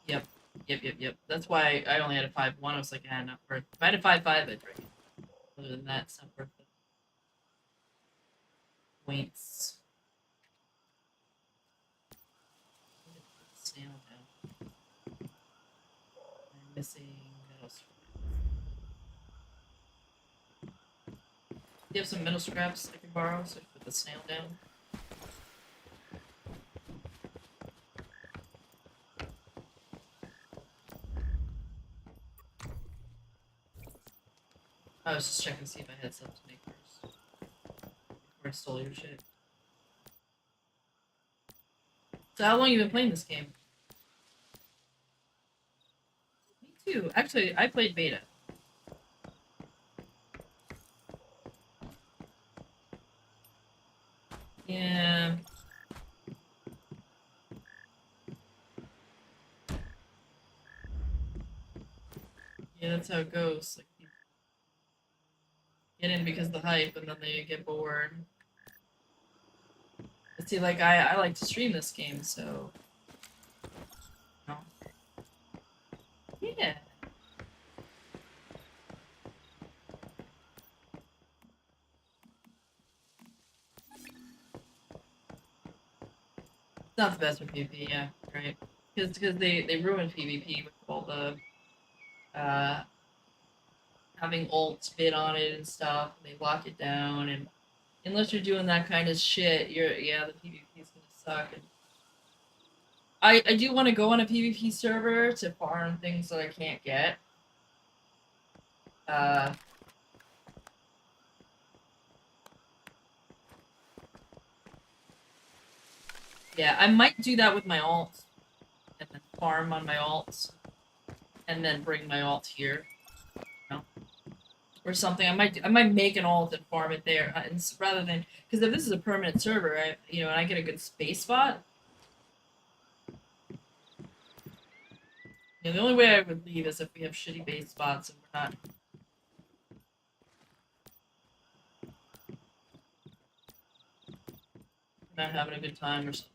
Yep. That's why I only had a 5-1. I was like, not worth it. If I had a 5-5, I'd drink it. Other than that, it's not worth it. Points. Snail down. I'm missing middle scraps. Do you have some middle scraps I can borrow so I can put the snail down? I was just checking to see if I had stuff to make first. Before I stole your shit. So how long have you been playing this game? Me too. Actually, I played beta. Yeah. Yeah, that's how it goes. Like, people get in because of the hype, and then they get bored. But see, like, I like to stream this game, so... No. Yeah. It's not the best for PvP, yeah, right. Because they ruined PvP with all the having ults bid on it and stuff. And they lock it down, and unless you're doing that kind of shit, the PvP is gonna suck. And I do want to go on a PvP server to farm things that I can't get. Yeah, I might do that with my alts, and then farm on my alts, and then bring my alt here, you know, or something. I might make an alt and farm it there, and rather than because if this is a permanent server, and I get a good space spot. The only way I would leave is if we have shitty base spots and we're not having a good time or something.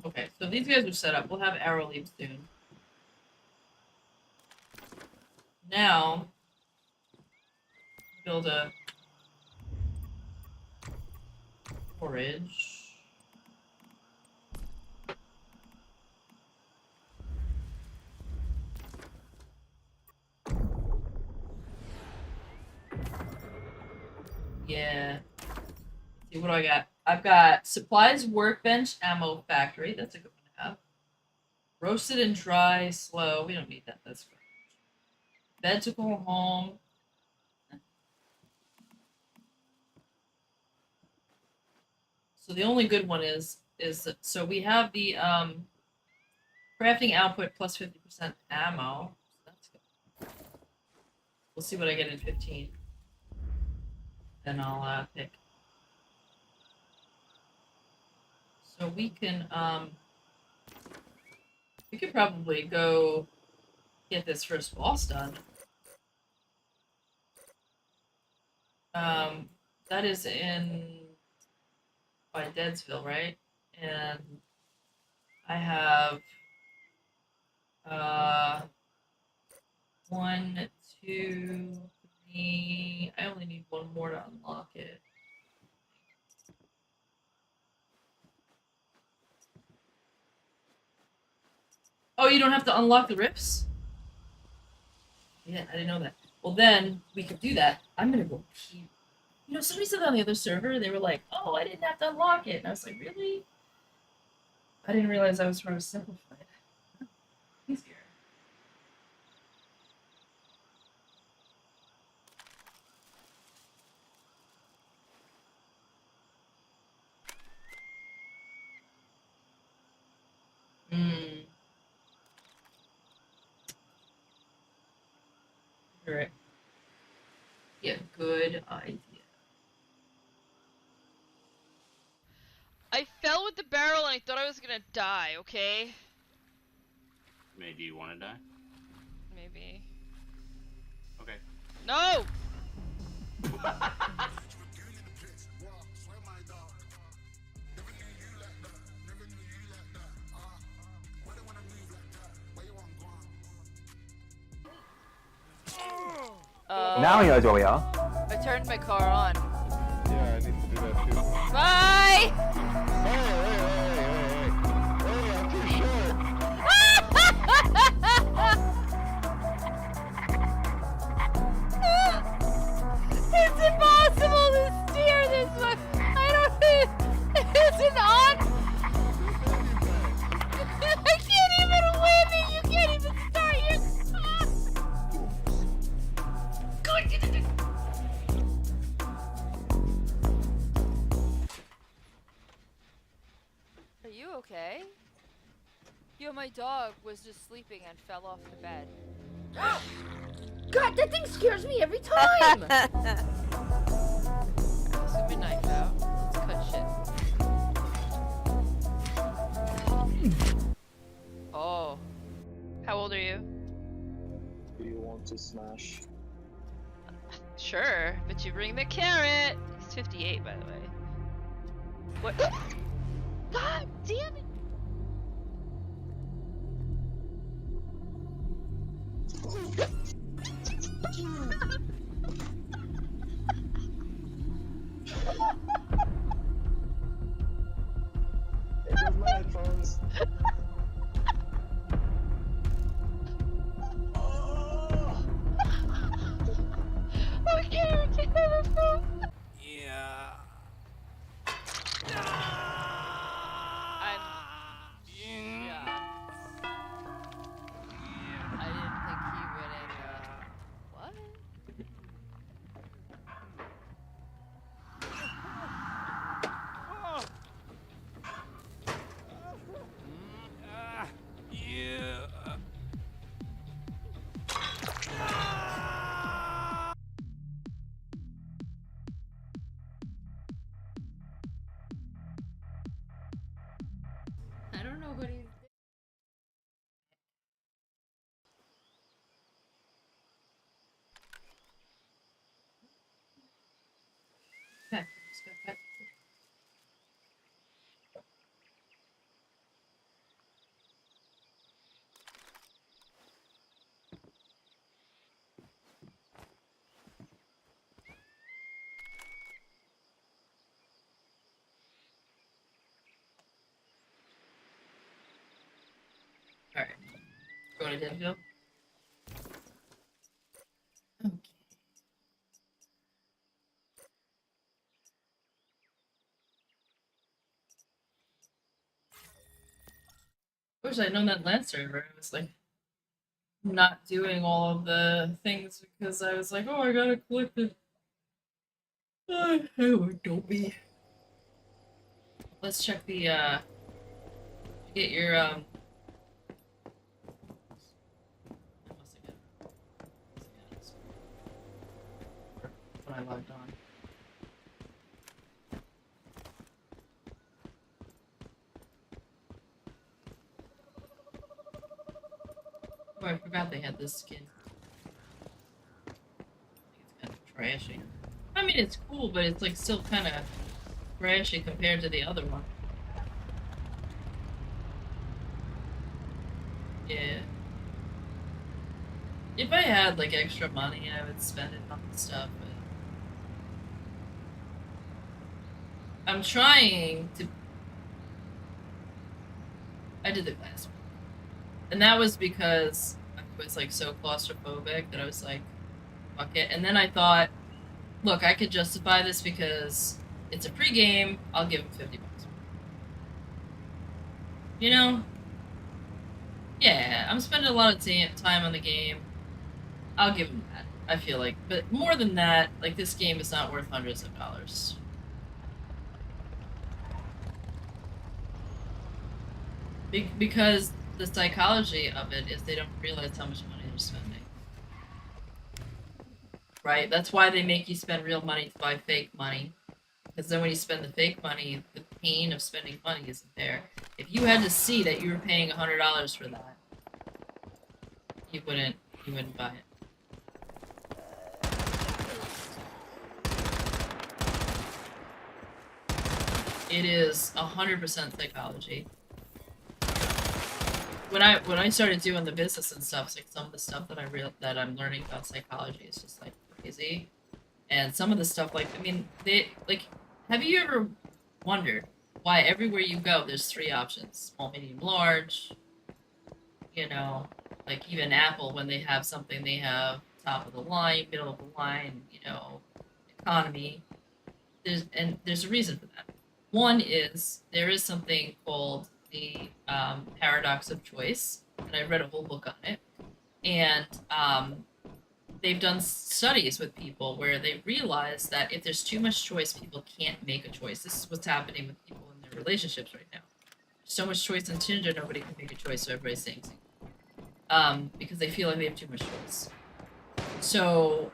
Okay, so these guys are set up. We'll have arrow leave soon. Now, build a forage. Yeah. Let's see, what do I got? I've got supplies, workbench, ammo factory. That's a good one to have. Roasted and dry, slow. We don't need that. That's good. Bed to go home. So the only good one is so we have the crafting output plus 50% ammo. So that's good. We'll see what I get in 15. Then I'll pick. So we could probably go get this first boss done. That is in by Deadsville, right? And I have 1, 2, 3. I only need one more to unlock it. Oh, you don't have to unlock the rifts? Yeah, I didn't know that. Well, then we could do that. I'm gonna go pee. You know, somebody said on the other server, they were like, oh, I didn't have to unlock it. And I was like, really? I didn't realize I was trying to simplify it. Easier. Hmm. Correct. Yeah, good idea. I fell with the barrel and I thought I was gonna die, okay? May, do you want to die? Maybe. Okay. No! Now he knows where we are. I turned my car on. Yeah, I need to do that too. Bye! Hey, I'm too short. It's impossible to steer this one. I don't. It's an on. I can't even win it. You can't even start your car. Are you okay? Yo, my dog was just sleeping and fell off the bed. God, that thing scares me every time! Let's get my knife out. Let's cut shit. Oh. How old are you? Do you want to smash? Sure, but you bring the carrot! He's 58, by the way. What? God damn it! It was my headphones. Oh, carrot, carrot, Yeah. I'm. Yeah. I didn't think he would end. What? Yeah. I don't know what he's Okay, just go back. Alright. Going to Denville? Okay. Wish I'd known that last server. I was like not doing all of the things because I was like, oh, I gotta collect it. Oh, don't be. Let's check the get your I must have got- I logged on. Oh, I forgot they had this skin. I think it's kind of trashy. I mean, it's cool, but it's like still kind of trashy compared to the other one. Yeah. If I had like extra money, I would spend it on stuff, but I'm trying to. I did it last week. And that was because I was like so claustrophobic that I was like, fuck it. And then I thought, look, I could justify this because it's a pre-game, I'll give him $50. You know? Yeah, I'm spending a lot of time on the game. I'll give him that, I feel like. But more than that, like, this game is not worth hundreds of dollars. Because the psychology of it is they don't realize how much money they're spending. Right? That's why they make you spend real money to buy fake money. Because then when you spend the fake money, the pain of spending money isn't there. If you had to see that you were paying $100 for that, you wouldn't buy it. It is 100% psychology. When I started doing the business and stuff, like some of the stuff that I'm learning about psychology is just like crazy, and some of the stuff, like, I mean, have you ever wondered why everywhere you go there's 3 options: small, medium, large? You know, like even Apple, when they have something, they have top of the line, middle of the line, you know, economy. There's a reason for that. One is there is something called the paradox of choice, and I read a whole book on it, and they've done studies with people where they realize that if there's too much choice, people can't make a choice. This is what's happening with people in their relationships right now. So much choice on Tinder, nobody can make a choice, so everybody's saying because they feel like they have too much choice. So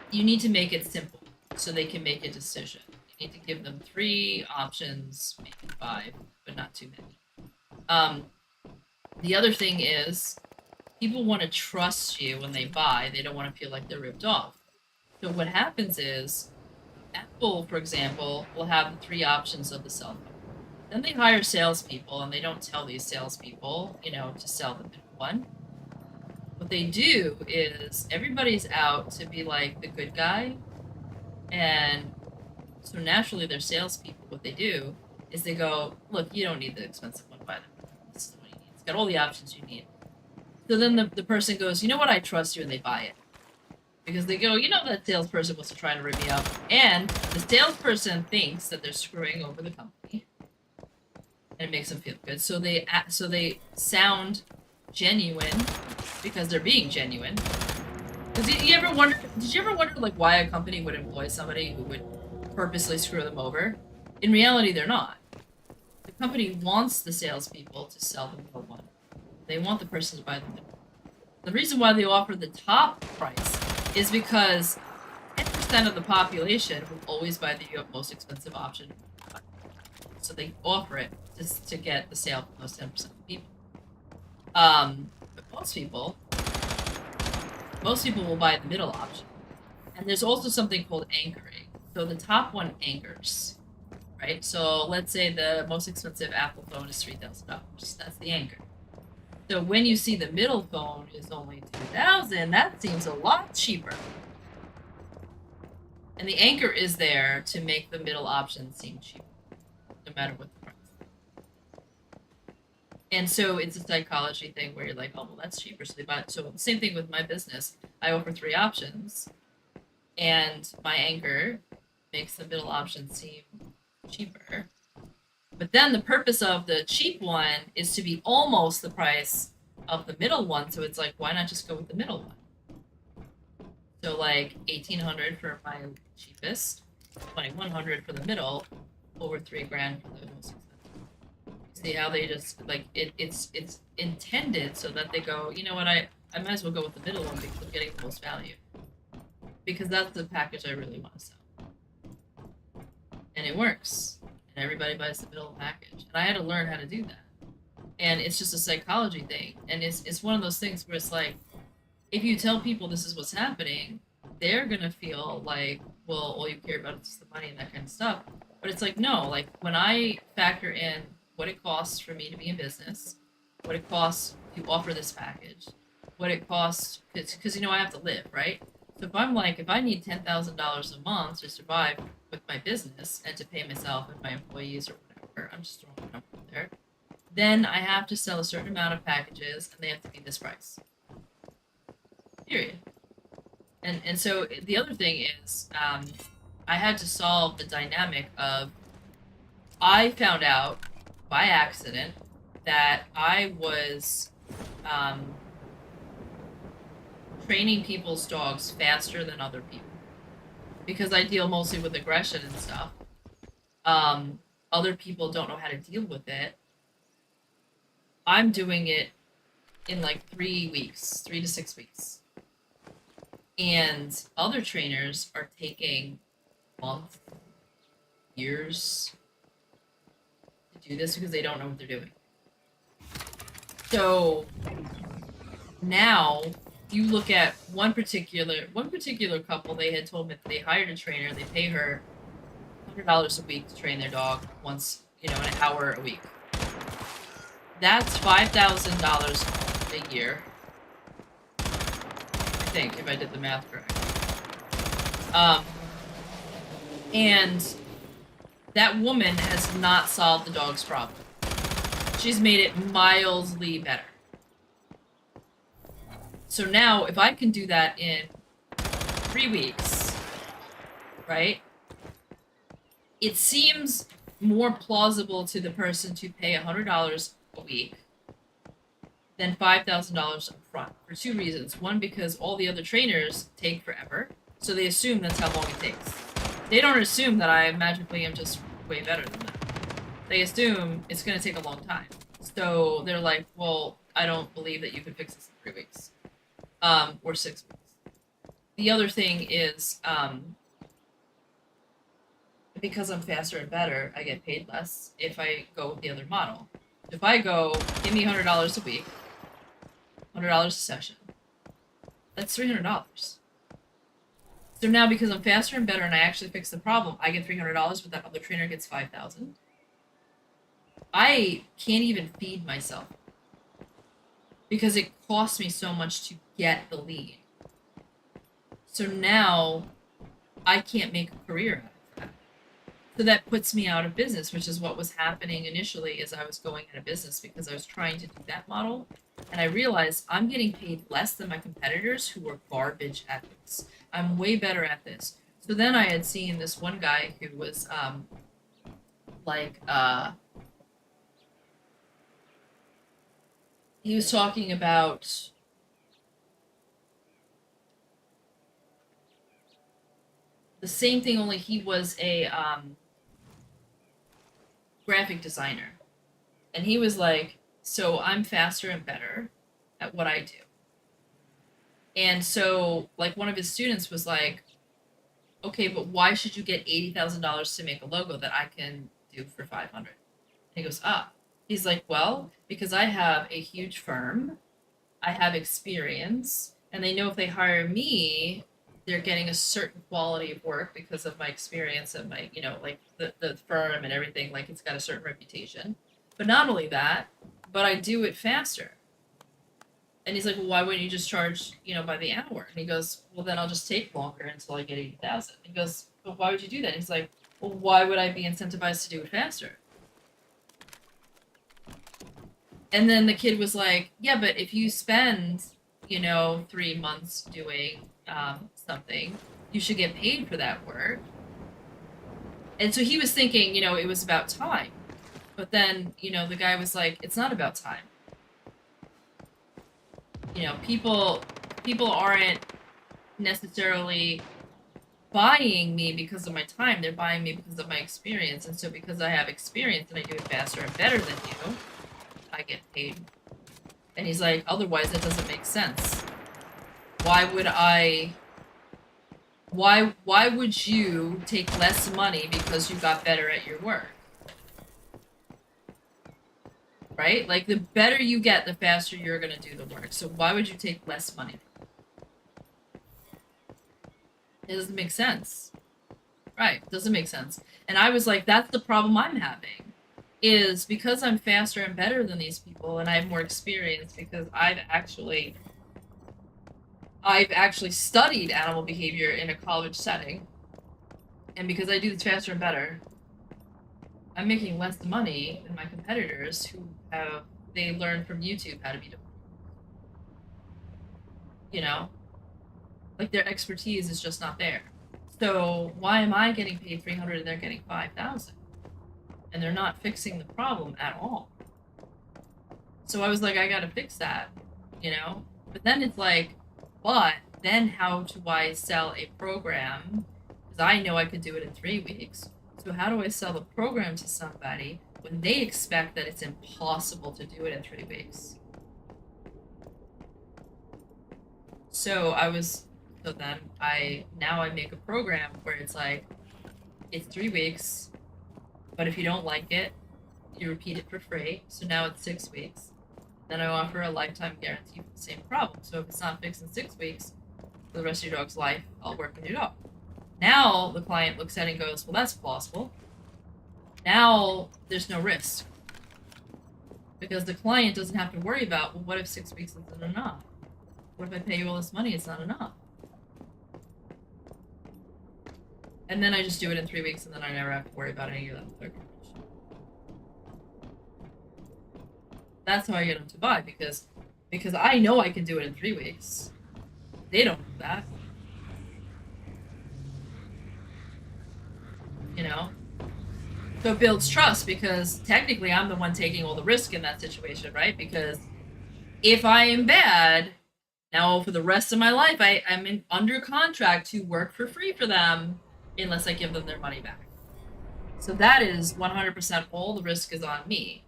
you need to make it simple so they can make a decision. You need to give them 3 options, maybe 5, but not too many. The other thing is, people want to trust you when they buy. They don't want to feel like they're ripped off. So what happens is, Apple, for example, will have the 3 options of the cell phone. Then they hire salespeople, and they don't tell these salespeople, you know, to sell the middle one. What they do is, everybody's out to be like the good guy, and so naturally their salespeople, what they do is they go, look, you don't need the expensive one, buy them. This is the one you need. It's got all the options you need. So then the person goes, you know what, I trust you, and they buy it. Because they go, you know, that salesperson was trying to rip me up. And the salesperson thinks that they're screwing over the company. And it makes them feel good. So they sound genuine because they're being genuine. Did you ever wonder like why a company would employ somebody who would purposely screw them over? In reality, they're not. The company wants the salespeople to sell the middle one. They want the person to buy the middle. The reason why they offer the top price is because 10% of the population will always buy the most expensive option. So they offer it just to get the sale from those 10% of the people. But most people will buy the middle option. And there's also something called anchoring. So the top one anchors, right? So let's say the most expensive Apple phone is $3,000. That's the anchor. So when you see the middle phone is only $2,000, that seems a lot cheaper. And the anchor is there to make the middle option seem cheaper, no matter what the price. And so it's a psychology thing where you're like, oh, well, that's cheaper, so they buy it. So the same thing with my business. I offer 3 options, and my anchor makes the middle option seem cheaper. But then the purpose of the cheap one is to be almost the price of the middle one, so it's like, why not just go with the middle one? So like $1,800 for my cheapest, $2,100 for the middle, over $3,000 for the most expensive. See how they just like it's intended so that they go, you know what, I might as well go with the middle one because I'm getting the most value. because that's the package I really want to sell. And it works. And everybody buys the middle package. And I had to learn how to do that. And it's just a psychology thing. And it's one of those things where it's like, if you tell people this is what's happening, they're gonna feel like, well, all you care about is the money and that kind of stuff. But it's like, no, like when I factor in what it costs for me to be in business, what it costs to offer this package, what it costs, because you know I have to live, right? So if I'm like, if I need $10,000 a month to survive with my business and to pay myself and my employees or whatever, I'm just throwing a number there, then I have to sell a certain amount of packages and they have to be this price. Period. And so the other thing is, I had to solve the dynamic of, I found out by accident that I was training people's dogs faster than other people. Because I deal mostly with aggression and stuff. Other people don't know how to deal with it. I'm doing it in like 3 weeks, 3 to 6 weeks. And other trainers are taking months, years to do this because they don't know what they're doing. So now you look at one particular couple, they had told me that they hired a trainer, they pay her $100 a week to train their dog once, an hour a week. That's $5,000 a year. I think, if I did the math correct. And that woman has not solved the dog's problem. She's made it mildly better. So now, if I can do that in 3 weeks, right? It seems more plausible to the person to pay $100 a week than $5,000 up front for 2 reasons. One, because all the other trainers take forever, so they assume that's how long it takes. They don't assume that I magically am just way better than them. They assume it's going to take a long time. So they're like, well, I don't believe that you could fix this in 3 weeks. Or 6 weeks. The other thing is, because I'm faster and better, I get paid less if I go with the other model. If I go, give me $100 a week, $100 a session, that's $300. So now, because I'm faster and better and I actually fix the problem, I get $300, but that other trainer gets $5,000. I can't even feed myself because it costs me so much to get the lead. So now I can't make a career out of that. So that puts me out of business, which is what was happening initially as I was going out of business, because I was trying to do that model. And I realized I'm getting paid less than my competitors who were garbage at this. I'm way better at this. So then I had seen this one guy who was he was talking about the same thing, only he was a graphic designer. And he was like, so I'm faster and better at what I do. And so, like, one of his students was like, okay, but why should you get $80,000 to make a logo that I can do for $500? And he goes, he's like, well, because I have a huge firm, I have experience, and they know if they hire me, they're getting a certain quality of work because of my experience and my, like the firm and everything, like it's got a certain reputation. But not only that, but I do it faster. And he's like, well, why wouldn't you just charge, by the hour? And he goes, well, then I'll just take longer until I get 80,000. He goes, but why would you do that? And he's like, well, why would I be incentivized to do it faster? And then the kid was like, yeah, but if you spend, 3 months doing something, you should get paid for that work. And so he was thinking, it was about time. But then, the guy was like, it's not about time. People aren't necessarily buying me because of my time. They're buying me because of my experience. And so because I have experience and I do it faster and better than you, I get paid. And he's like, otherwise that doesn't make sense. Why would I Why would you take less money because you got better at your work? Right? Like, the better you get, the faster you're gonna do the work. So why would you take less money? It doesn't make sense. Right, doesn't make sense. And I was like, that's the problem I'm having. Is because I'm faster and better than these people and I have more experience because I've actually studied animal behavior in a college setting. And because I do this faster and better, I'm making less money than my competitors who they learned from YouTube how to be done. You know? Like, their expertise is just not there. So why am I getting paid $300 and they're getting $5,000? And they're not fixing the problem at all. So I was like, I gotta fix that, you know? But then it's like, but then how do I sell a program? Because I know I could do it in 3 weeks. So how do I sell the program to somebody when they expect that it's impossible to do it in 3 weeks? So then I make a program where it's like, it's 3 weeks, but if you don't like it, you repeat it for free. So now it's 6 weeks. Then I offer a lifetime guarantee for the same problem. So if it's not fixed in 6 weeks, for the rest of your dog's life, I'll work with your dog. Now the client looks at it and goes, well, that's plausible. Now there's no risk. Because the client doesn't have to worry about, well, what if 6 weeks isn't enough? What if I pay you all this money, it's not enough? And then I just do it in 3 weeks, and then I never have to worry about any of that other commission. That's how I get them to buy, because I know I can do it in 3 weeks. They don't know that. You know? So it builds trust, because technically I'm the one taking all the risk in that situation, right? Because if I am bad, now for the rest of my life, I'm under contract to work for free for them, unless I give them their money back. So that is 100% all the risk is on me.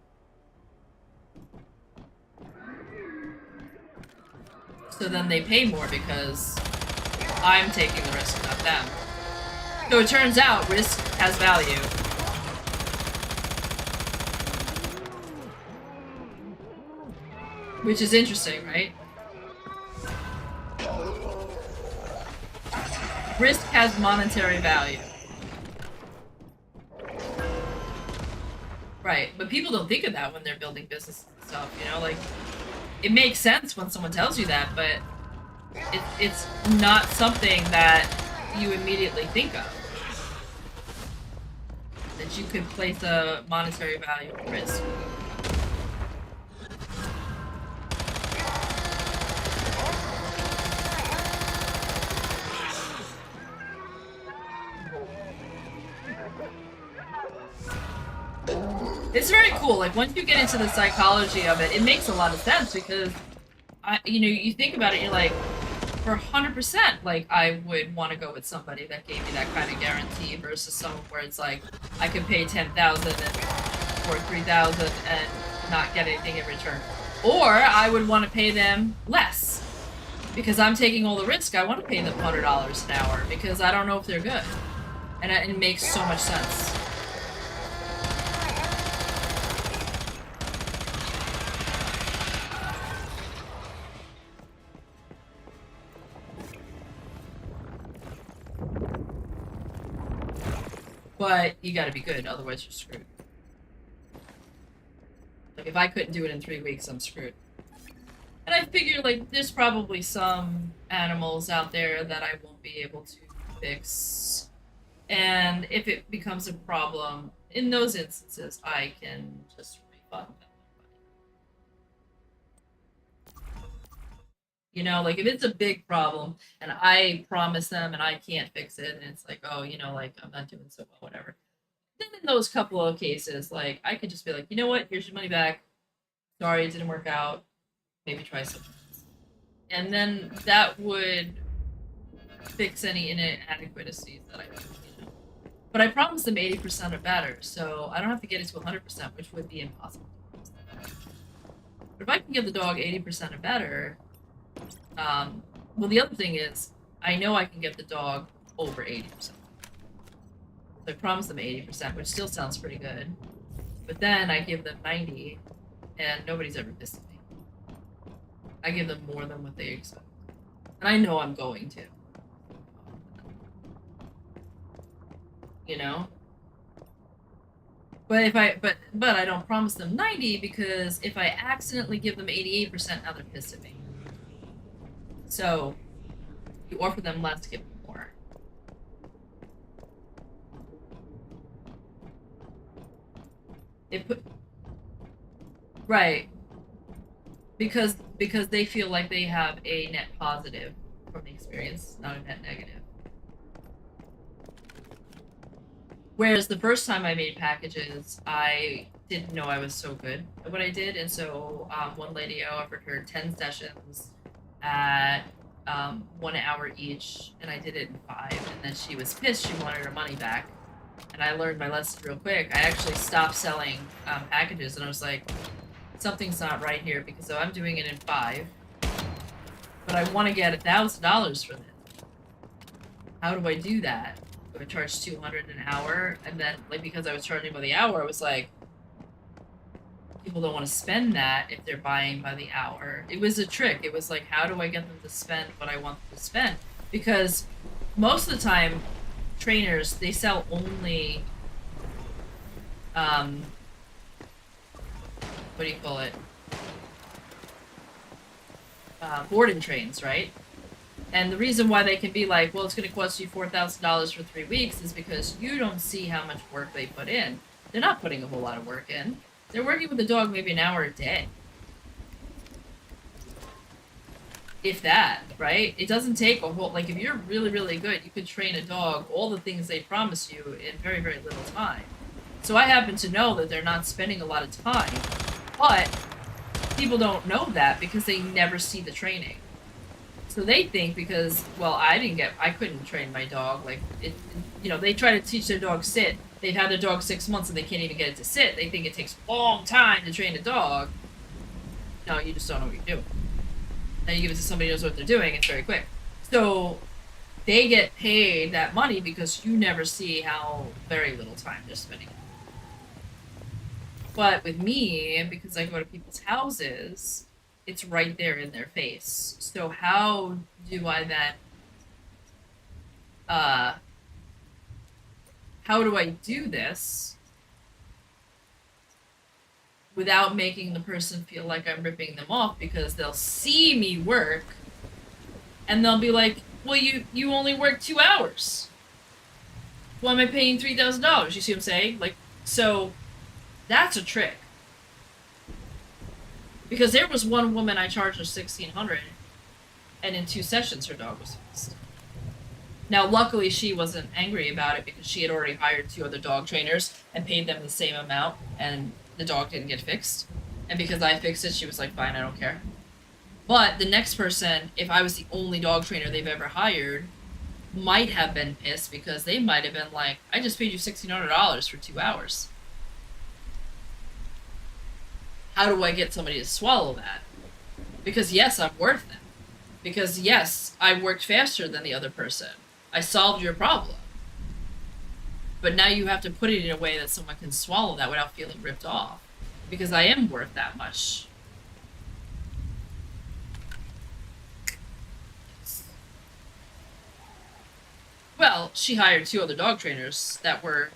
So then they pay more because I'm taking the risk, not them. So it turns out risk has value. Which is interesting, right? Risk has monetary value. Right, but people don't think of that when they're building business and stuff, you know? Like, it makes sense when someone tells you that, but it's not something that you immediately think of. That you could place a monetary value on risk. It's very cool. Like, once you get into the psychology of it, it makes a lot of sense because, you think about it, you're like, for 100%, like, I would want to go with somebody that gave me that kind of guarantee versus someone where it's like, I could pay $10,000 or $3,000 and not get anything in return. Or I would want to pay them less because I'm taking all the risk. I want to pay them $100 an hour because I don't know if they're good. And it makes so much sense. But you gotta be good, otherwise you're screwed. Like, if I couldn't do it in 3 weeks, I'm screwed. And I figure, like, there's probably some animals out there that I won't be able to fix. And if it becomes a problem, in those instances, I can just refund them. You know, like, if it's a big problem and I promise them and I can't fix it and it's like, oh, like, I'm not doing so well, whatever. Then in those couple of cases, like, I could just be like, you know what, here's your money back. Sorry, it didn't work out. Maybe try something else. And then that would fix any inadequacies that I have, But I promised them 80% or better, so I don't have to get it to 100%, which would be impossible. But if I can give the dog 80% or better, well, the other thing is, I know I can get the dog over 80%. So I promised them 80%, which still sounds pretty good. But then I give them 90, and nobody's ever pissed at me. I give them more than what they expect. And I know I'm going to. You know? But if I but I don't promise them 90 because if I accidentally give them 88%, now they're pissed at me. So you offer them less to give them more. It put right. Because they feel like they have a net positive from the experience, not a net negative. Whereas the first time I made packages, I didn't know I was so good at what I did, and so one lady, I offered her 10 sessions at 1 hour each, and I did it in 5, and then she was pissed. She wanted her money back, and I learned my lesson real quick. I actually stopped selling packages, and I was like, something's not right here, because I'm doing it in 5, but I want to get $1,000 for this. How do I do that? I charged $200 an hour, and then like because I was charging by the hour, I was like, people don't want to spend that if they're buying by the hour. It was a trick. It was like, how do I get them to spend what I want them to spend? Because most of the time, trainers, they sell only what do you call it? Board and trains, right? And the reason why they can be like, well, it's going to cost you $4,000 for 3 weeks is because you don't see how much work they put in. They're not putting a whole lot of work in. They're working with the dog maybe an hour a day. If that, right? It doesn't take a whole, like if you're really, really good, you could train a dog all the things they promise you in very, very little time. So I happen to know that they're not spending a lot of time, but people don't know that because they never see the training. So they think because, well, I couldn't train my dog. Like, you know, they try to teach their dog sit. They've had their dog 6 months and they can't even get it to sit. They think it takes a long time to train a dog. No, you just don't know what you're doing. Now you give it to somebody who knows what they're doing, it's very quick. So they get paid that money because you never see how very little time they're spending. But with me, because I go to people's houses, it's right there in their face. So how do I then, how do I do this without making the person feel like I'm ripping them off? Because they'll see me work and they'll be like, well, you only work 2 hours. Why am I paying $3,000? You see what I'm saying? Like, so that's a trick. Because there was one woman I charged her $1,600, and in 2 sessions her dog was fixed. Now, luckily, she wasn't angry about it because she had already hired 2 other dog trainers and paid them the same amount, and the dog didn't get fixed. And because I fixed it, she was like, fine, I don't care. But the next person, if I was the only dog trainer they've ever hired, might have been pissed because they might have been like, I just paid you $1,600 for 2 hours. How do I get somebody to swallow that? Because yes, I'm worth it. Because yes, I worked faster than the other person. I solved your problem. But now you have to put it in a way that someone can swallow that without feeling ripped off. Because I am worth that much. Well, she hired 2 other dog trainers that were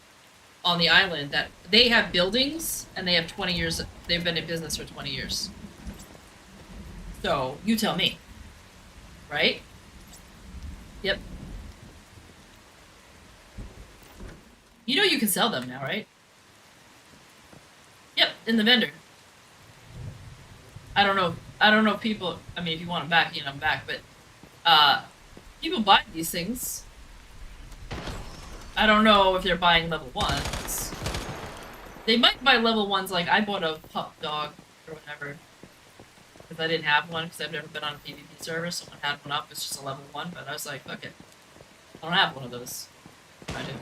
on the island that they have buildings and they have 20 years, they've been in business for 20 years. So, you tell me. Right? Yep. You know you can sell them now, right? Yep, in the vendor. I don't know if people, I mean, if you want them back, you know, I'm back, but, people buy these things. I don't know if they're buying level 1s. They might buy level 1s, like I bought a pup dog or whatever. Because I didn't have one, because I've never been on a PvP server. Someone had one up, it's just a level 1, but I was like, fuck it. I don't have one of those. I do.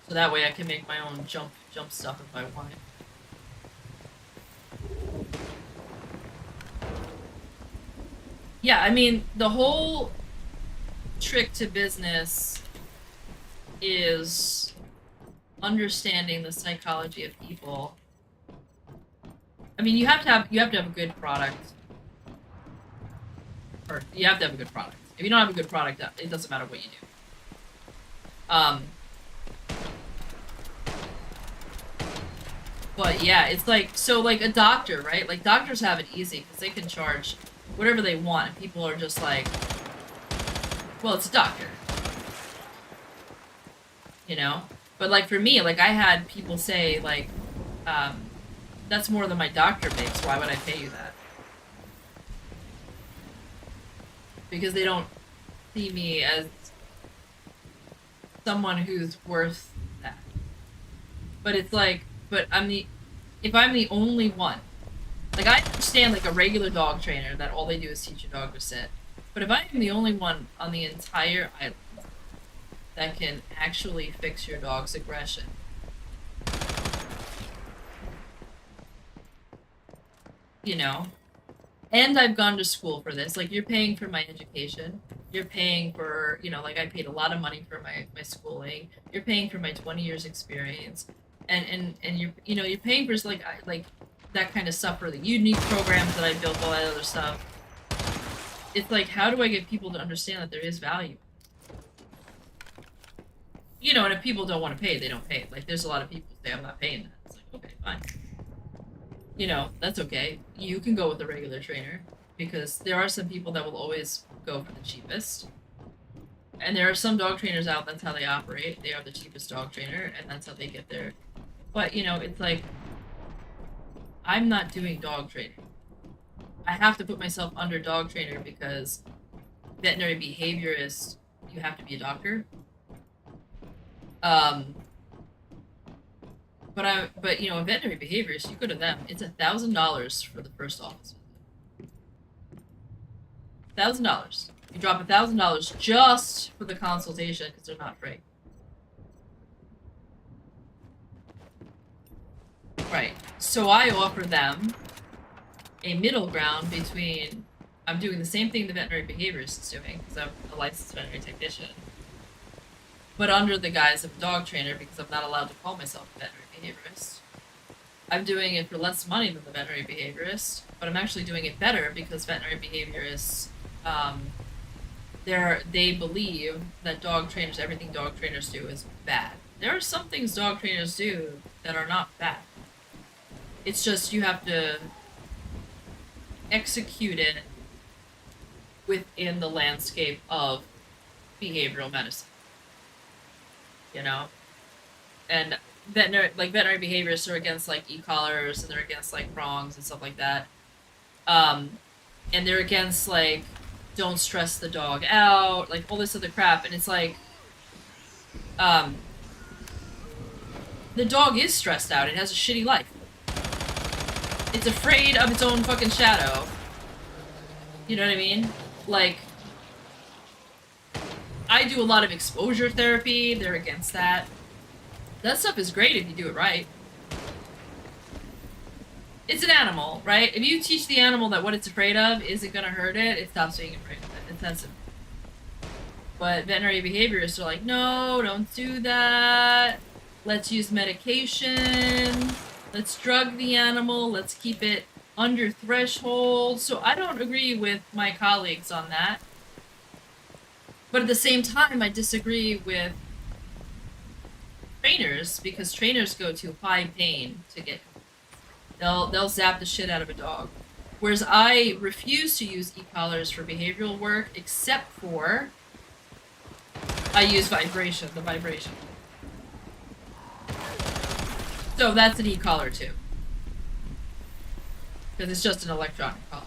So that way I can make my own jump stuff if I want it. Yeah, I mean, the whole trick to business is understanding the psychology of people. I mean, you have to have a good product. Or you have to have a good product. If you don't have a good product, it doesn't matter what you do. But yeah, it's like, so like a doctor, right? Like doctors have it easy because they can charge whatever they want and people are just like, well, it's a doctor. You know? But like for me, like I had people say like, that's more than my doctor makes, why would I pay you that? Because they don't see me as someone who's worth that. But it's like, but if I'm the only one, like I understand like a regular dog trainer that all they do is teach a dog to sit. But if I am the only one on the entire island that can actually fix your dog's aggression, you know, and I've gone to school for this, like you're paying for my education, you're paying for, you know, like I paid a lot of money for my schooling, you're paying for my 20 years experience, and you're paying for like that kind of stuff for the unique programs that I built, all that other stuff. It's like, how do I get people to understand that there is value? You know, and if people don't want to pay, they don't pay. Like, there's a lot of people who say, I'm not paying that. It's like, okay, fine. You know, that's okay. You can go with a regular trainer, because there are some people that will always go for the cheapest. And there are some dog trainers out, that's how they operate. They are the cheapest dog trainer, and that's how they get there. But, you know, it's like, I'm not doing dog training. I have to put myself under dog trainer because veterinary behaviorist, you have to be a doctor. But you know, a veterinary behaviorist, you go to them, it's $1,000 for the first office visit. $1,000. You drop $1,000 just for the consultation because they're not free. Right. So I offer them a middle ground between, I'm doing the same thing the veterinary behaviorist is doing, because I'm a licensed veterinary technician, but under the guise of a dog trainer, because I'm not allowed to call myself a veterinary behaviorist. I'm doing it for less money than the veterinary behaviorist, but I'm actually doing it better because veterinary behaviorists, they believe that dog trainers, everything dog trainers do is bad. There are some things dog trainers do that are not bad. It's just you have to execute it within the landscape of behavioral medicine. You know? And veterinary behaviorists are against like e-collars, and they're against like prongs and stuff like that. And they're against like don't stress the dog out, like all this other crap, and it's like the dog is stressed out, it has a shitty life. It's afraid of its own fucking shadow. You know what I mean? Like, I do a lot of exposure therapy, they're against that. That stuff is great if you do it right. It's an animal, right? If you teach the animal that what it's afraid of isn't gonna hurt it, it stops being afraid of it. It's that simple. But veterinary behaviorists are like, no, don't do that. Let's use medication. Let's drug the animal. Let's keep it under threshold. So I don't agree with my colleagues on that. But at the same time, I disagree with trainers, because trainers go to high pain to get. They'll zap the shit out of a dog. Whereas I refuse to use e-collars for behavioral work, except for I use vibration, the vibration. So that's an e-collar too. Because it's just an electronic collar.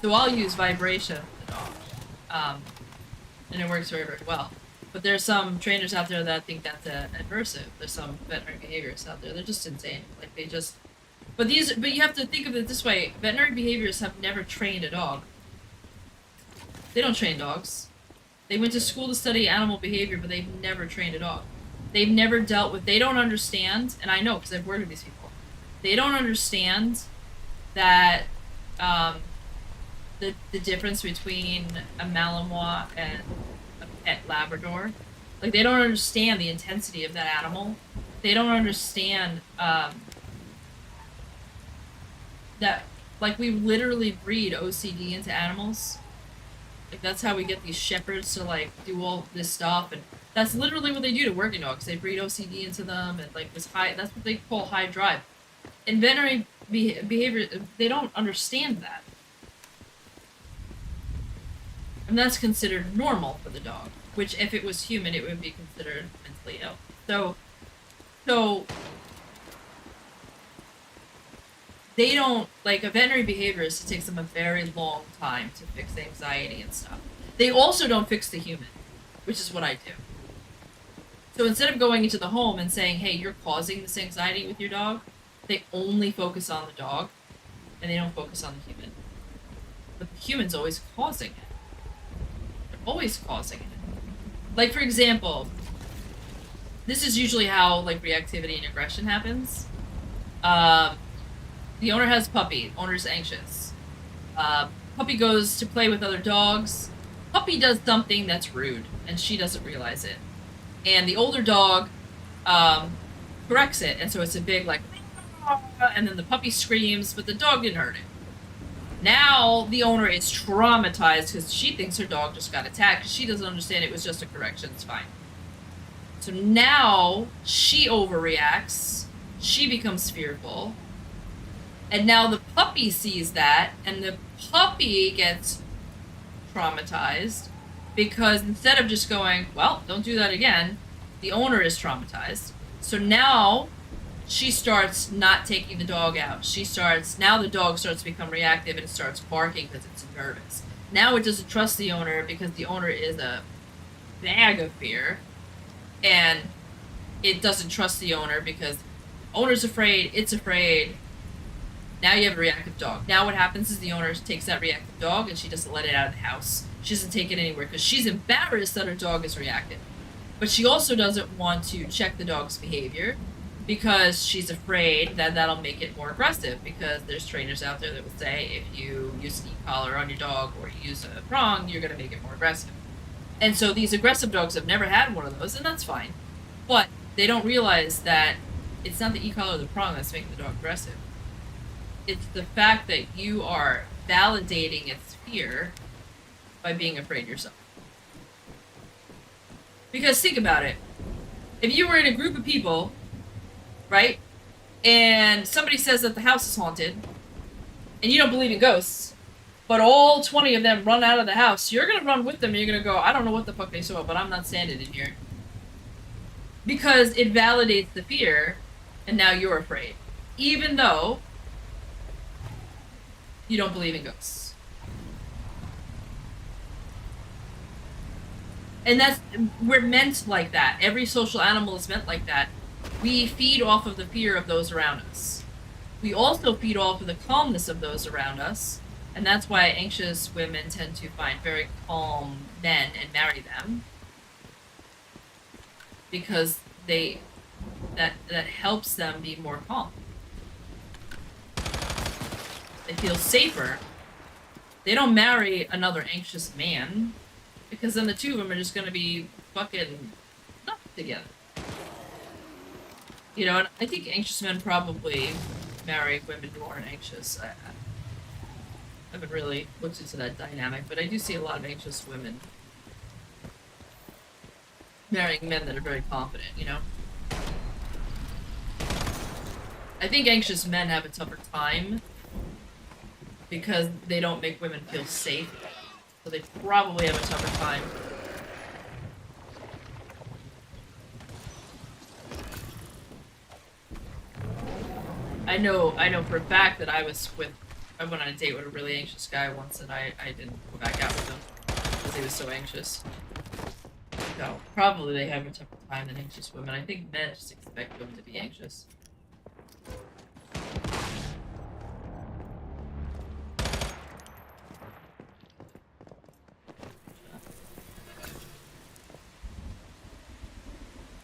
So I'll use vibration with the dog. And it works very, very well. But there's some trainers out there that think that's adversive. There's some veterinary behaviorists out there. They're just insane. Like they just... But you have to think of it this way. Veterinary behaviorists have never trained a dog. They don't train dogs. They went to school to study animal behavior, but they've never trained a dog. They've never dealt with... They don't understand, and I know because I've worked with these people. They don't understand that the difference between a Malinois and a pet Labrador. Like, they don't understand the intensity of that animal. They don't understand that, like, we literally breed OCD into animals. Like, that's how we get these shepherds to, like, do all this stuff, and that's literally what they do to working dogs. They breed OCD into them, and, like, this high, that's what they call high drive. In veterinary behavior, they don't understand that. And that's considered normal for the dog, which if it was human, it would be considered mentally ill. So they don't, like, a veterinary behaviorist, it takes them a very long time to fix anxiety and stuff. They also don't fix the human, which is what I do. So instead of going into the home and saying, hey, you're causing this anxiety with your dog, they only focus on the dog, and they don't focus on the human. But the human's always causing it. They're always causing it. Like, for example, this is usually how, like, reactivity and aggression happens. The owner has a puppy. Owner's anxious. Puppy goes to play with other dogs. Puppy does something that's rude, and she doesn't realize it. And the older dog corrects it, and so it's a big, like, and then the puppy screams, but the dog didn't hurt it. Now the owner is traumatized because she thinks her dog just got attacked because she doesn't understand it was just a correction. It's fine. So now she overreacts. She becomes fearful. And now the puppy sees that, and the puppy gets traumatized because instead of just going, well, don't do that again, the owner is traumatized. So now she starts not taking the dog out. Now the dog starts to become reactive and it starts barking because it's nervous. Now it doesn't trust the owner because the owner is a bag of fear. And it doesn't trust the owner because owner's afraid, it's afraid. Now you have a reactive dog. Now what happens is the owner takes that reactive dog and she doesn't let it out of the house. She doesn't take it anywhere because she's embarrassed that her dog is reactive. But she also doesn't want to check the dog's behavior because she's afraid that that'll make it more aggressive, because there's trainers out there that would say if you use an e-collar on your dog or you use a prong, you're going to make it more aggressive. And so these aggressive dogs have never had one of those, and that's fine. But they don't realize that it's not the e-collar or the prong that's making the dog aggressive. It's the fact that you are validating its fear by being afraid yourself. Because think about it. If you were in a group of people, right, and somebody says that the house is haunted, and you don't believe in ghosts, but all 20 of them run out of the house, you're going to run with them and you're going to go, I don't know what the fuck they saw, but I'm not standing in here. Because it validates the fear, and now you're afraid. Even though you don't believe in ghosts. And we're meant like that. Every social animal is meant like that. We feed off of the fear of those around us. We also feed off of the calmness of those around us. And that's why anxious women tend to find very calm men and marry them. Because that helps them be more calm. They feel safer. They don't marry another anxious man, because then the two of them are just gonna be fucking nuts together. You know, and I think anxious men probably marry women who aren't anxious. I haven't really looked into that dynamic, but I do see a lot of anxious women marrying men that are very confident, you know? I think anxious men have a tougher time because they don't make women feel safe, so they probably have a tougher time. I know for a fact that I went on a date with a really anxious guy once, and I didn't go back out with him because he was so anxious. So probably they have a tougher time than anxious women. I think men just expect women to be anxious.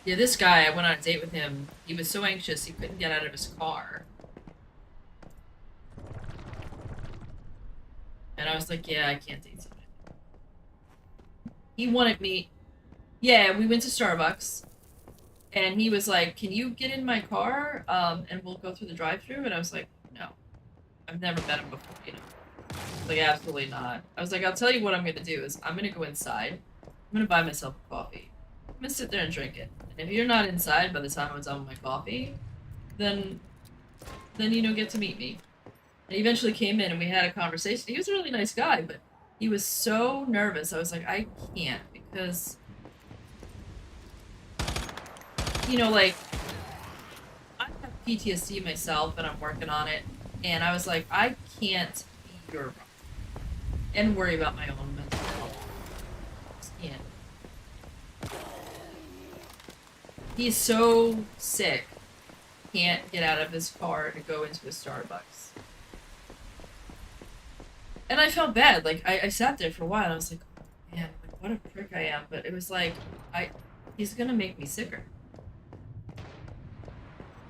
Yeah, this guy, I went on a date with him. He was so anxious he couldn't get out of his car. And I was like, yeah, I can't date somebody. He wanted me. Yeah, we went to Starbucks. And he was like, can you get in my car? And we'll go through the drive-thru. And I was like, no. I've never met him before, you know. Like, absolutely not. I was like, I'll tell you what I'm gonna do is I'm gonna go inside. I'm gonna buy myself a coffee. I'm gonna sit there and drink it. And if you're not inside by the time I'm done with my coffee, then you know, get to meet me. And he eventually came in and we had a conversation. He was a really nice guy, but he was so nervous. I was like, I can't because, you know, like, I have PTSD myself and I'm working on it. And I was like, I can't be your mom and worry about my own mental health. I just can't. He's so sick, can't get out of his car to go into a Starbucks. And I felt bad. Like, I sat there for a while and I was like, oh, man, like, what a prick I am. But it was like, he's gonna make me sicker.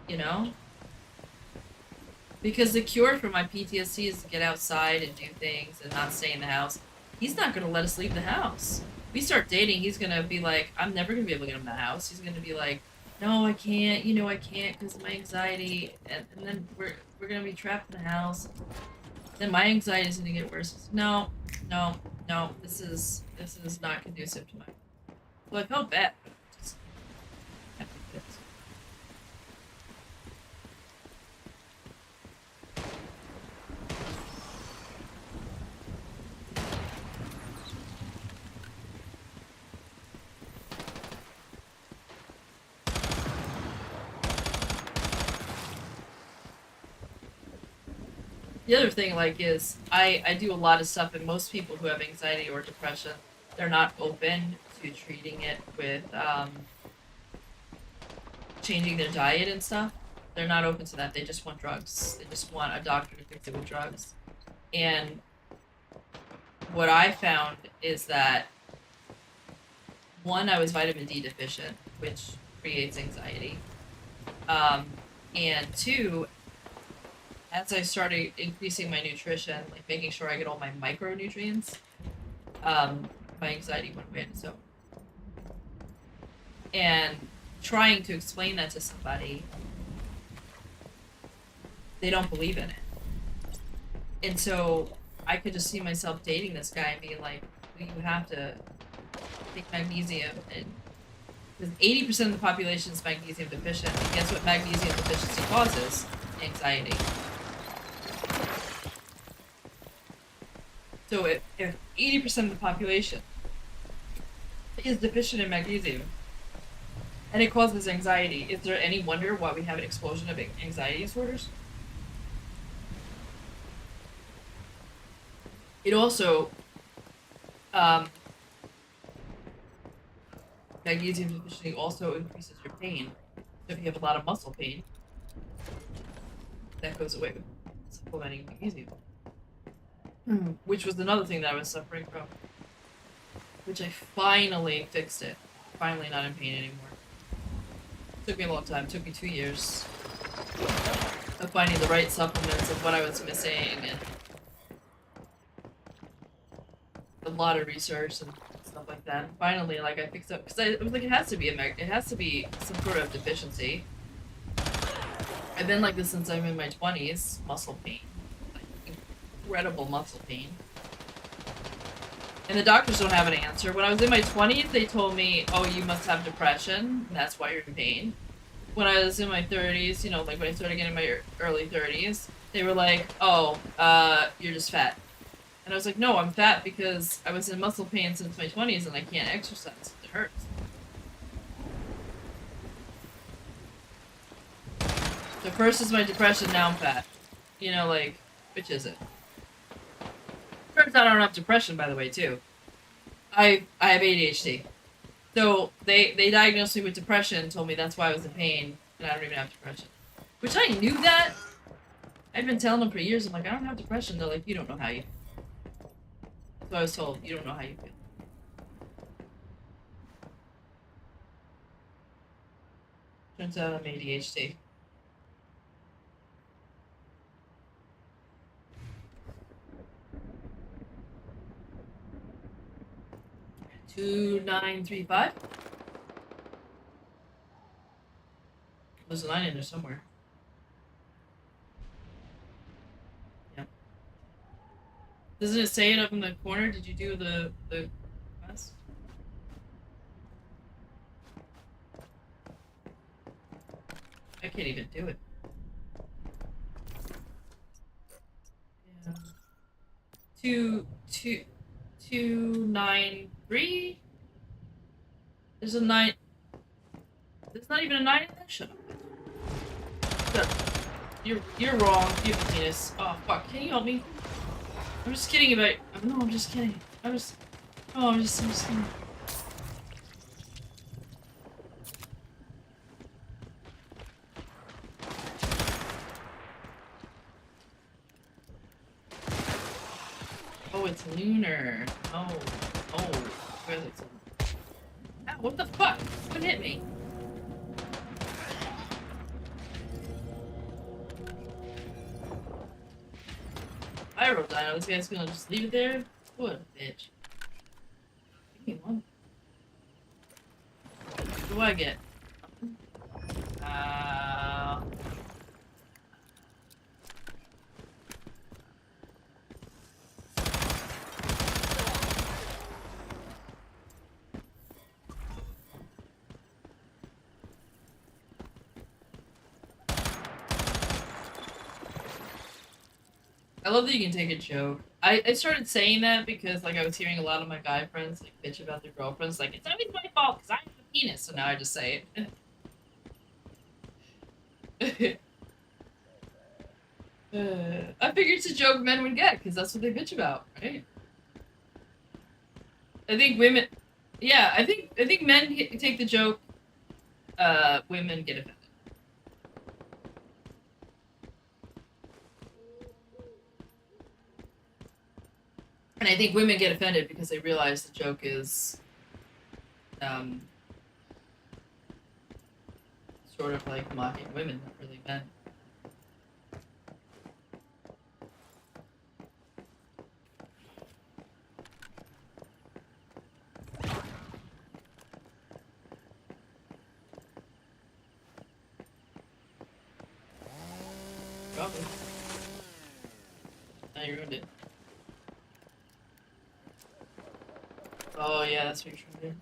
You know? Because the cure for my PTSD is to get outside and do things and not stay in the house. He's not gonna let us leave the house. We start dating, he's gonna be like, I'm never gonna be able to get him in the house. He's gonna be like, no, I can't, you know, I can't because of my anxiety. And then we're gonna be trapped in the house. Then my anxiety is gonna get worse. No, this is not conducive to my. So I felt bad. Just have to fix. The other thing, like, is I do a lot of stuff, and most people who have anxiety or depression, they're not open to treating it with, changing their diet and stuff. They're not open to that. They just want drugs. They just want a doctor to fix it with drugs. And what I found is that, one, I was vitamin D deficient, which creates anxiety. And two, as I started increasing my nutrition, like making sure I get all my micronutrients, my anxiety went away on its own. And trying to explain that to somebody, they don't believe in it. And so I could just see myself dating this guy and being like, well, you have to take magnesium, and because 80% of the population is magnesium deficient. And guess what magnesium deficiency causes? Anxiety. So if 80% of the population is deficient in magnesium, and it causes anxiety, is there any wonder why we have an explosion of anxiety disorders? It also, magnesium deficiency also increases your pain. So if you have a lot of muscle pain, that goes away with supplementing magnesium. Which was another thing that I was suffering from. Which I finally fixed it. Finally not in pain anymore. Took me a long time. Took me 2 years of finding the right supplements of what I was missing, and a lot of research and stuff like that. And finally, like, I fixed up because I was like, it has to be some sort of deficiency. I've been like this since I'm in my 20s. Muscle pain, like, incredible muscle pain. And the doctors don't have an answer. When I was in my 20s, they told me, oh, you must have depression, and that's why you're in pain. When I was in my 30s, you know, like when I started getting my early 30s, they were like, oh, you're just fat. And I was like, no, I'm fat because I was in muscle pain since my 20s and I can't exercise. It hurts. So first is my depression, now I'm fat. You know, like, which is it? Turns out I don't have depression, by the way, too. I have ADHD. So they diagnosed me with depression and told me that's why I was in pain, and I don't even have depression. Which I knew that. I'd been telling them for years. I'm like, I don't have depression. They're like, you don't know how you feel. So I was told, you don't know how you feel. Turns out I'm ADHD. 2935. There's a 9 in there somewhere. Yep. Doesn't it say it up in the corner? Did you do the quest? I can't even do it. Yeah. 293. There's a 9. There's not even a 9 in there. Shut up. You're wrong. You have a penis. Oh fuck! Can you help me? I'm just kidding about. No, I'm just kidding. I'm just kidding. Oh, it's lunar. Oh. Ah, what the fuck? What hit me? Pyro dino. This guy's gonna just leave it there? What a bitch. Give me one. What do I get? I love that you can take a joke. I started saying that because like I was hearing a lot of my guy friends like bitch about their girlfriends, like it's always my fault because I have a penis. So now I just say it. I figured it's a joke men would get because that's what they bitch about, right? I think women, yeah, I think men take the joke. Women get offended. And I think women get offended because they realize the joke is, sort of like mocking women, not really men. Probably. Now you ruined it. Oh yeah, that's what you're trying to do.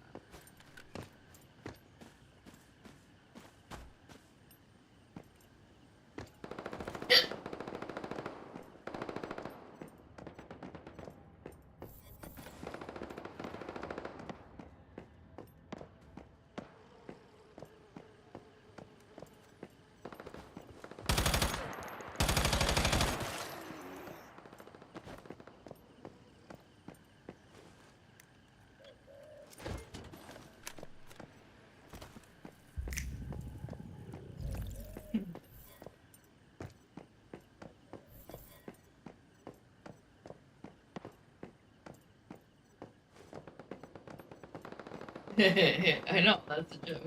I know, that's a joke.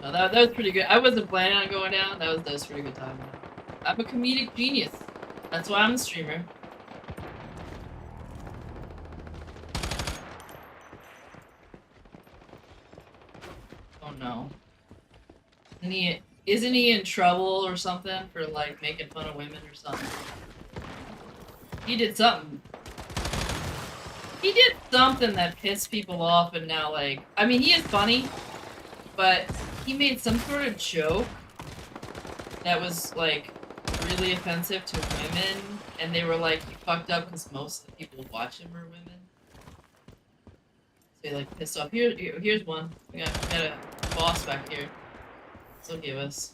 No, that was pretty good. I wasn't planning on going down. That was pretty good time. I'm a comedic genius. That's why I'm a streamer. Oh no. Isn't he in trouble or something for like making fun of women or something? He did something. He did something that pissed people off and now like, I mean he is funny, but he made some sort of joke that was like really offensive to women and they were like, you fucked up because most of the people watching were women. So he like pissed off. Here's one. We got a boss back here. So give us.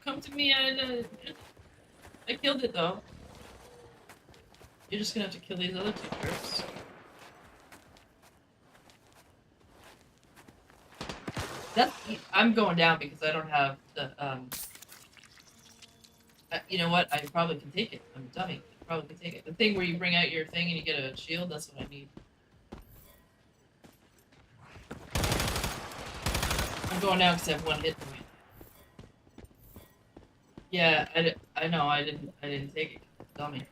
Come to me. I killed it though. You're just gonna have to kill these other two jerks. I'm going down because I don't have the you know what? I probably can take it. I'm a dummy. I probably can take it. The thing where you bring out your thing and you get a shield. That's what I need. I'm going now because I have 1 hit point. Yeah, I know, I didn't take it. Dummy.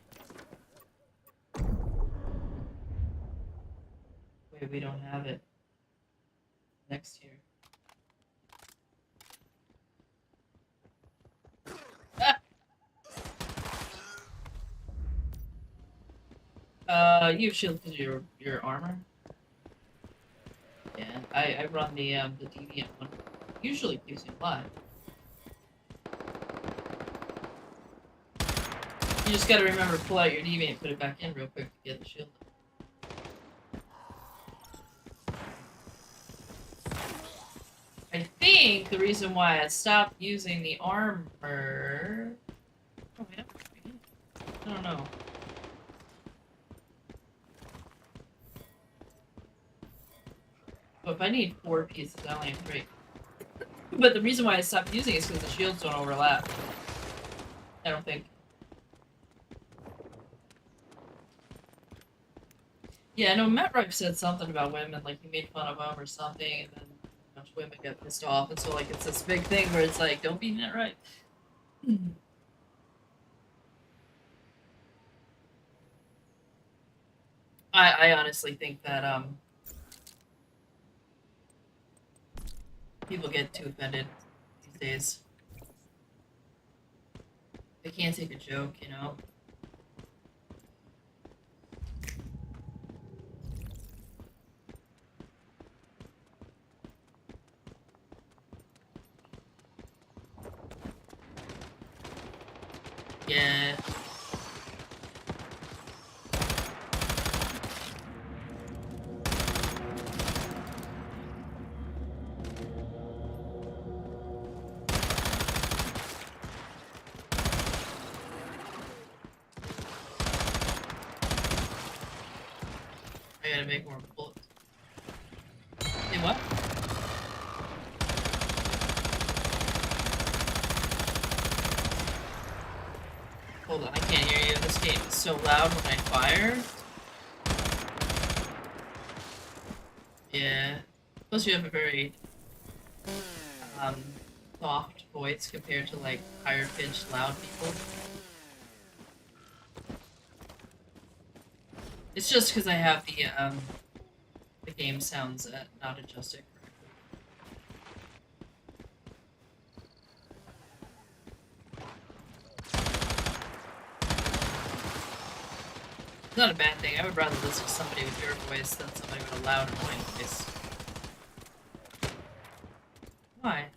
Wait, we don't have it. Next year. You have shield because your armor. Yeah, I run the deviant one. Usually keeps me alive. You just gotta remember to pull out your deviant and put it back in real quick to get the shield. I think the reason why I stopped using the armor. Oh, wait, I don't know. But if I need 4 pieces, I only have 3. But the reason why I stopped using it is because the shields don't overlap. I don't think. Yeah, no, Matt Rife said something about women, like he made fun of them or something, and then a bunch of women got pissed off, and so like it's this big thing where it's like, don't be Matt Rife. I honestly think that people get too offended these days. They can't take a joke, you know? Yeah. I gotta make more bullets. Hey, what? Hold on, I can't hear you. This game is so loud when I fire. Yeah. Plus you have a very soft voice compared to like higher pitched loud people. It's just because I have the game sounds not adjusted correctly. It's not a bad thing. I would rather listen to somebody with your voice than somebody with a loud, annoying voice. Why?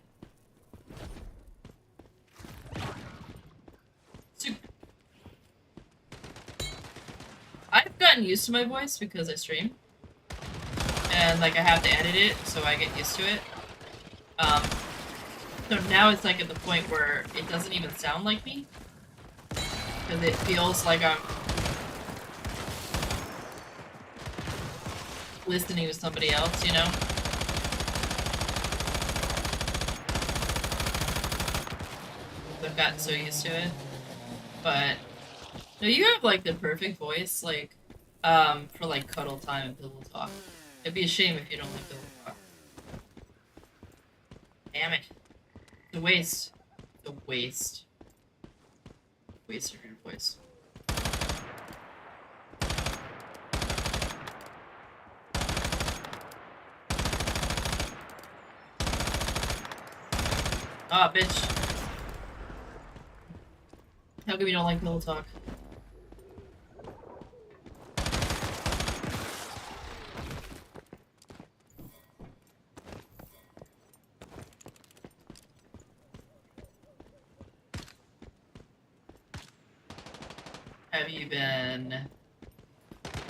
I've gotten used to my voice because I stream. And like I have to edit it, so I get used to it. So now it's like at the point where it doesn't even sound like me. Because it feels like I'm listening to somebody else, you know? I've gotten so used to it. But no, you have like the perfect voice, like, for like cuddle time and pillow talk. It'd be a shame if you don't like pillow talk. Damn it. The waste. The waste. Waste of your voice. Ah, bitch. How come you don't like pillow talk? Have you been...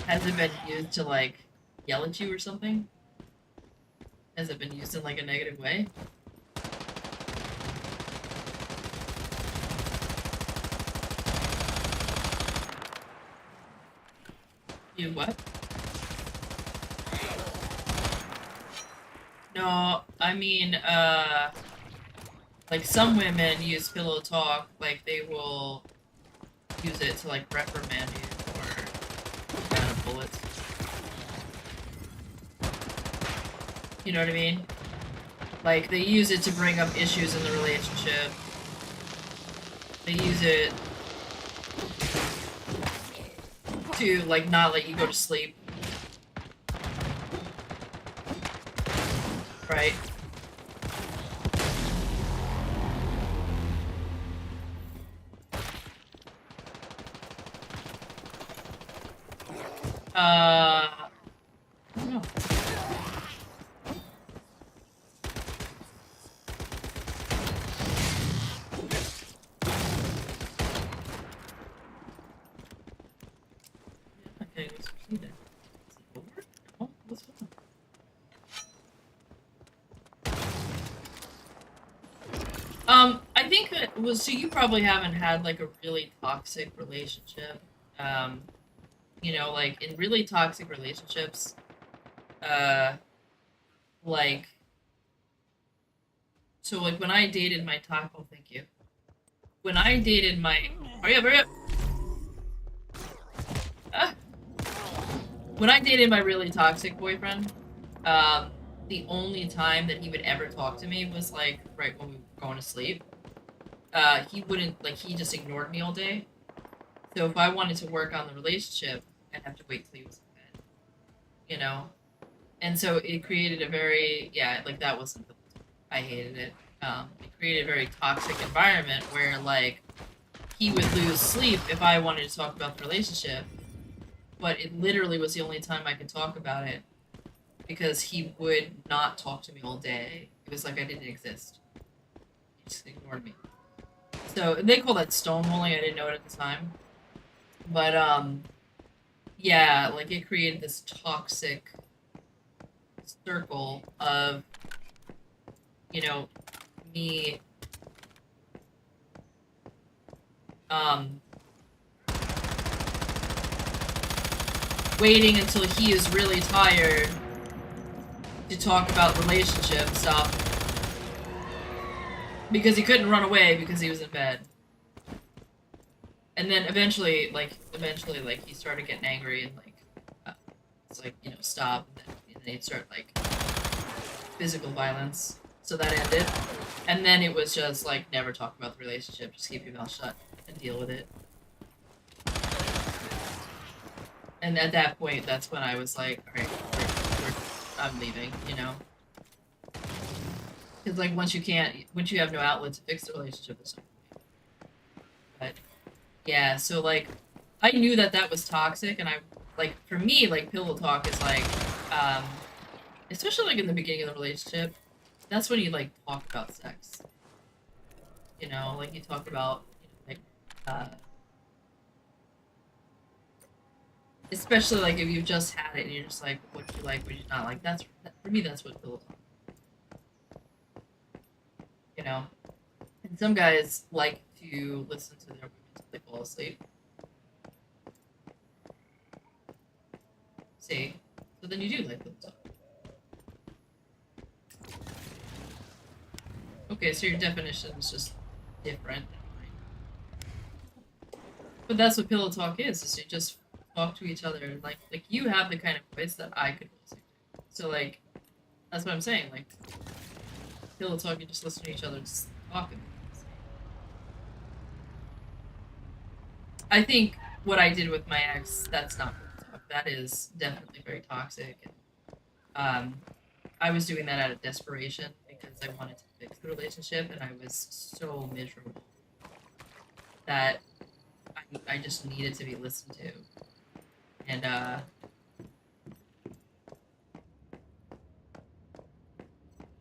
Has it been used to, like, yell at you or something? Has it been used in, like, a negative way? You what? No, I mean, like some women use pillow talk, like they will use it to like reprimand you for kind of bullets. You know what I mean? Like, they use it to bring up issues in the relationship. They use it to, like, not let you go to sleep. Right? I don't know. Okay, let's proceed then. Is it over? Oh, what's going on? I think that was so you probably haven't had like a really toxic relationship. You know, like in really toxic relationships, like so like when I dated my taco, thank you. When I dated my hurry up. Ah. When I dated my really toxic boyfriend, the only time that he would ever talk to me was like right when we were going to sleep. He wouldn't like he just ignored me all day. So if I wanted to work on the relationship, I'd have to wait till he was in bed. You know? And so it created a very like that wasn't I hated it. It created a very toxic environment where like he would lose sleep if I wanted to talk about the relationship. But it literally was the only time I could talk about it because he would not talk to me all day. It was like I didn't exist. He just ignored me. So they call that stonewalling. I didn't know it at the time. But yeah, like it created this toxic circle of, you know, me waiting until he is really tired to talk about relationship stuff because he couldn't run away because he was in bed. And then eventually he started getting angry and like it's like, you know, stop, and then he'd start like physical violence. So that ended. And then it was just like never talk about the relationship, just keep your mouth shut and deal with it. And at that point, that's when I was like, alright, I'm leaving, you know? Because, like, once you have no outlet to fix the relationship, there's no point. But, yeah, so, like, I knew that that was toxic, and like, for me, like, pillow talk is, like, especially, like, in the beginning of the relationship, that's when you, like, talk about sex. You know, like, you talk about, you know, like, especially like if you've just had it and you're just like, what do you like, what do you not like? For me, that's what pillow talk. You know, and some guys like to listen to their women until they fall asleep. See, so then you do like pillow talk. Okay, so your definition is just different than mine. But that's what pillow talk is you just talk to each other and like you have the kind of voice that I could listen to. So like that's what I'm saying, like pillow talk, you just listen to each other just talking. I think what I did with my ex, that's not pillow talk. That is definitely very toxic. And, I was doing that out of desperation because I wanted to fix the relationship and I was so miserable that I just needed to be listened to. And, I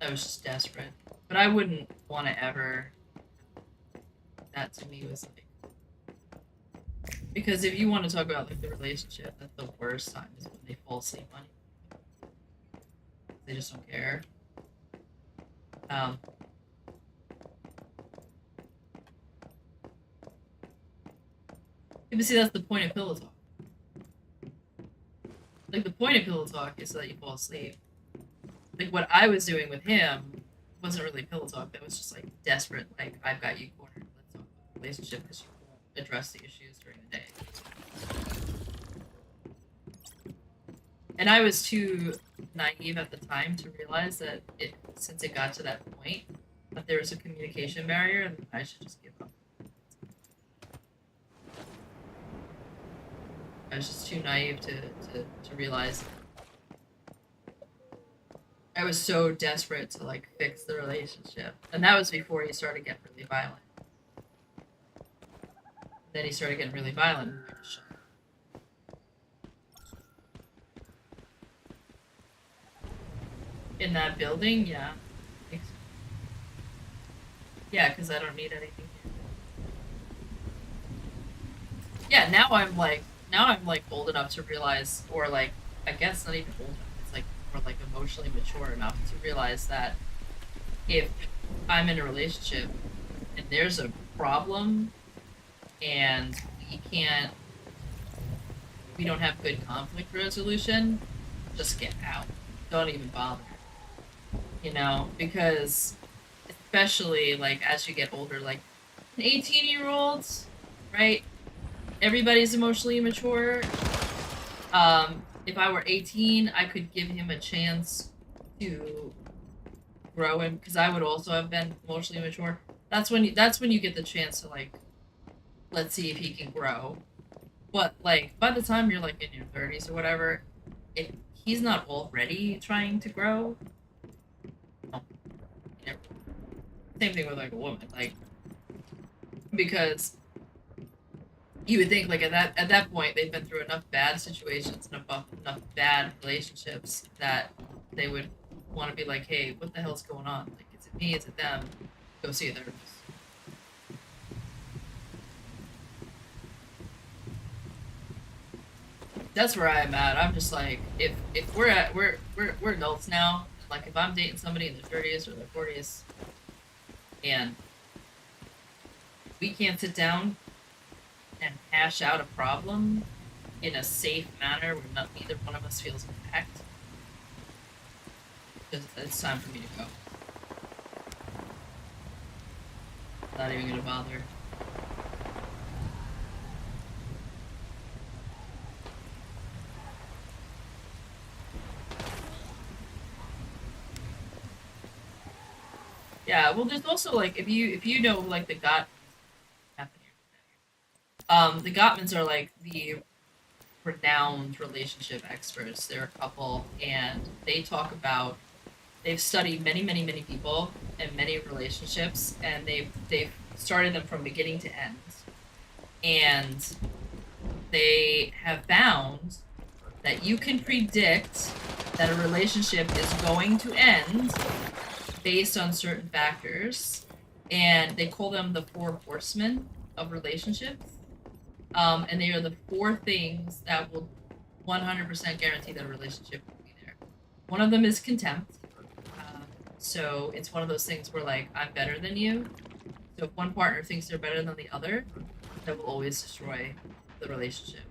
was just desperate. But I wouldn't want to ever... That to me was like... Because if you want to talk about like the relationship, that's the worst time is when they fall asleep on you. They just don't care. But see, that's the point of pillow talk. Like, the point of pillow talk is so that you fall asleep. Like, what I was doing with him wasn't really pillow talk. That was just, like, desperate. Like, I've got you cornered. Let's talk about the relationship because you won't address the issues during the day. And I was too naive at the time to realize that since it got to that point that there was a communication barrier, and I should just give up. I was just too naive to realize. I was so desperate to like fix the relationship, and that was before he started getting really violent. Then he started getting really violent. And I just shut up. In that building, yeah. Yeah, because I don't need anything here. Yeah, now I'm like old enough to realize, or like, I guess not even old enough, it's like more like emotionally mature enough to realize that if I'm in a relationship and there's a problem and we don't have good conflict resolution, just get out. Don't even bother. You know, because especially like as you get older, like an 18-year-old, right? Everybody's emotionally immature. If I were 18, I could give him a chance to grow him, because I would also have been emotionally immature. That's when you get the chance to like, let's see if he can grow. But like by the time you're like in your 30s or whatever, if he's not already trying to grow, you know, same thing with like a woman, like, because you would think like at that point they've been through enough bad situations and enough bad relationships that they would want to be like, hey, what the hell's going on? Like, is it me? Is it them? Go see a therapist. That's where I'm at. I'm just like, if we're adults now. Like if I'm dating somebody in their 30s or their 40s, and we can't sit down and hash out a problem in a safe manner where neither one of us feels attacked, it's time for me to go. Not even gonna bother. Yeah, well, there's also like if you know like the Gottmans are like the renowned relationship experts. They're a couple, and they talk about, they've studied many people and many relationships, and they've started them from beginning to end, and they have found that you can predict that a relationship is going to end based on certain factors, and they call them the 4 horsemen of relationships. And they are the 4 things that will 100% guarantee that a relationship will be there. One of them is contempt. So it's one of those things where like, I'm better than you. So if one partner thinks they're better than the other, that will always destroy the relationship.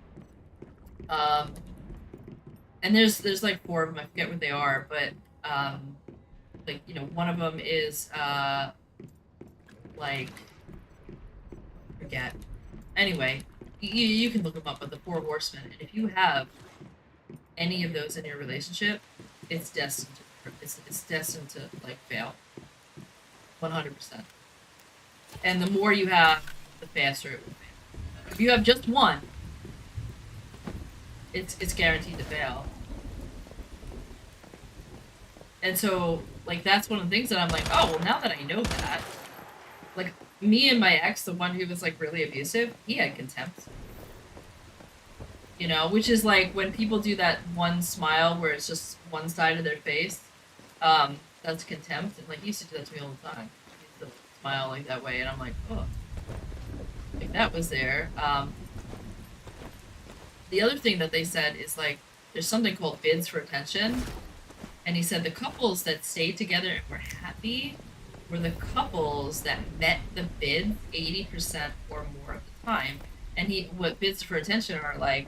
And there's like 4 of them, I forget what they are, but like, you know, one of them is like, forget. Anyway, you can look them up, but the 4 horsemen, and if you have any of those in your relationship, it's destined to like fail. 100%. And the more you have, the faster it will fail. If you have just one, it's guaranteed to fail. And so, like, that's one of the things that I'm like, oh, well, now that I know that, like, me and my ex, the one who was, like, really abusive, he had contempt. You know, which is, like, when people do that one smile where it's just one side of their face, that's contempt. And, like, he used to do that to me all the time. He used to smile, like, that way, and I'm like, oh. Like, that was there. The other thing that they said is, like, there's something called bids for attention. And he said the couples that stayed together and were happy were the couples that met the bid 80% or more of the time. And what bids for attention are like,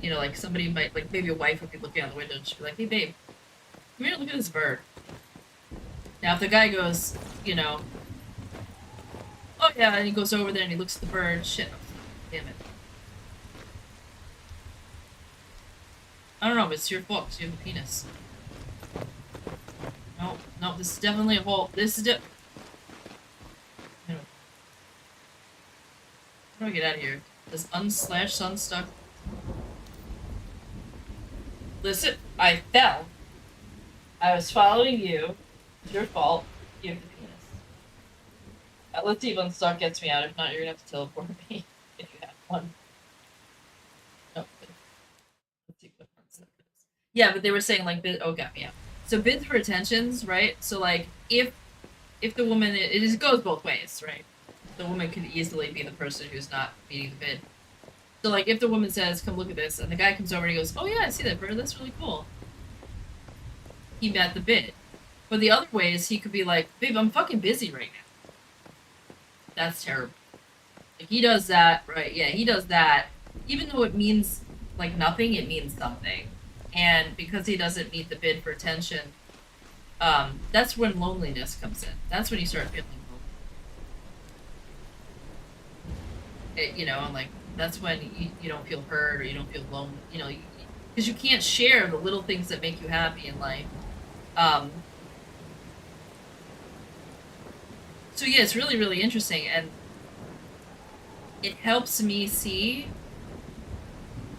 you know, like somebody might, like maybe a wife would be looking out the window and she'd be like, hey babe, come here, look at this bird. Now if the guy goes, you know, oh yeah, and he goes over there and he looks at the bird, shit, damn it. I don't know, but it's your fault because you have a penis. No, no, this is definitely a hole. This is How do I get out of here? Does unslash sun stuck? Listen, I fell. I was following you. It's your fault. You have the penis. Let's see if unstuck gets me out. If not, you're gonna have to teleport me if you have one. No. Let's see what unstuck is. Yeah, but they were saying like bid. Oh, got me out. So bids for attentions, right? So like if the woman it goes both ways, right? The woman could easily be the person who's not meeting the bid. So like if the woman says, "Come look at this," and the guy comes over and he goes, "Oh yeah, I see that bird. That's really cool." He met the bid. But the other way is he could be like, "Babe, I'm fucking busy right now." That's terrible. Like he does that, right? Yeah, he does that. Even though it means like nothing, it means something. And because he doesn't meet the bid for attention, that's when loneliness comes in. That's when you start feeling lonely. You know, and like that's when you don't feel heard or you don't feel lonely. You know, because you can't share the little things that make you happy in life. So yeah, it's really, really interesting, and it helps me see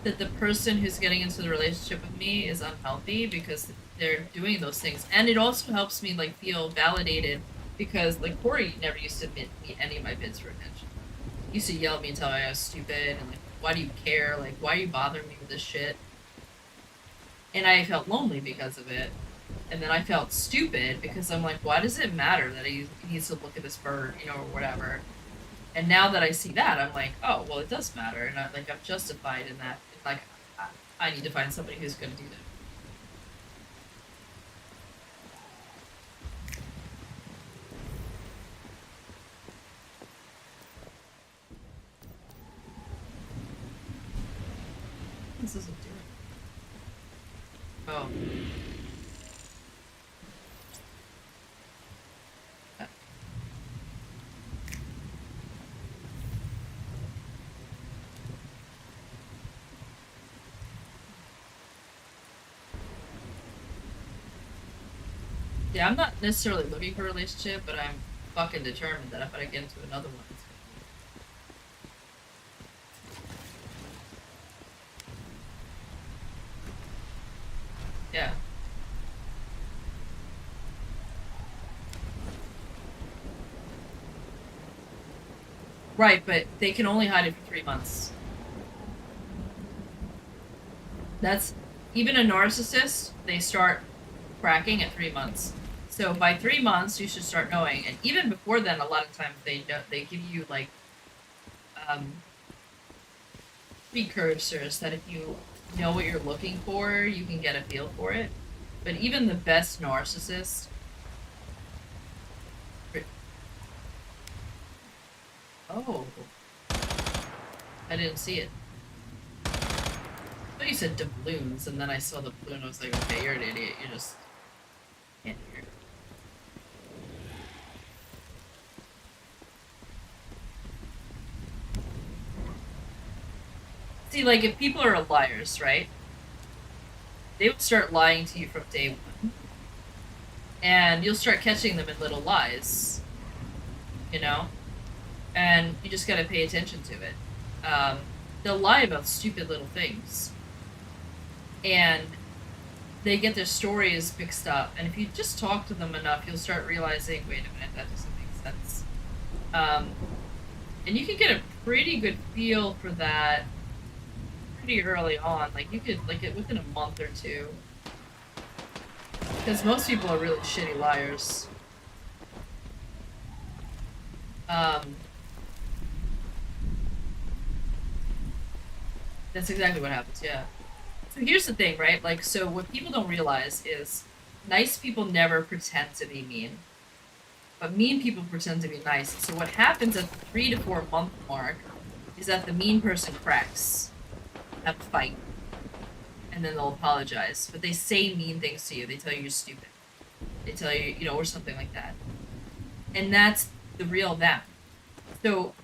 that the person who's getting into the relationship with me is unhealthy because they're doing those things. And it also helps me like feel validated because like Corey never used to meet any of my bids for attention. He used to yell at me and tell me I was stupid and like, why do you care? Like, why are you bothering me with this shit? And I felt lonely because of it. And then I felt stupid because I'm like, why does it matter that he needs to look at this bird, you know, or whatever? And now that I see that, I'm like, oh, well, it does matter. And I'm justified in that. Like, I need to find somebody who's going to do that. This isn't doing it. Oh. Yeah, I'm not necessarily looking for a relationship, but I'm fucking determined that if I get into another one, it's gonna be... Yeah. Right, but they can only hide it for 3 months. That's... Even a narcissist, they start cracking at 3 months. So by 3 months, you should start knowing. And even before then, a lot of times they give you like precursors that if you know what you're looking for, you can get a feel for it. But even the best narcissist. Oh, I didn't see it. I thought you said doubloons, and then I saw the balloon. I was like, okay, you're an idiot. You just can't hear. See, like, if people are liars, right? They would start lying to you from day one. And you'll start catching them in little lies. You know? And you just gotta pay attention to it. They'll lie about stupid little things. And they get their stories mixed up. And if you just talk to them enough, you'll start realizing, wait a minute, that doesn't make sense. And you can get a pretty good feel for that pretty early on. Like, you could, like, within a month or two. Because most people are really shitty liars. That's exactly what happens, yeah. So here's the thing, right? Like, so what people don't realize is nice people never pretend to be mean. But mean people pretend to be nice. So what happens at the 3 to 4 month mark is that the mean person cracks. Have a fight. And then they'll apologize. But they say mean things to you. They tell you you're stupid. They tell you, you know, or something like that. And that's the real them. So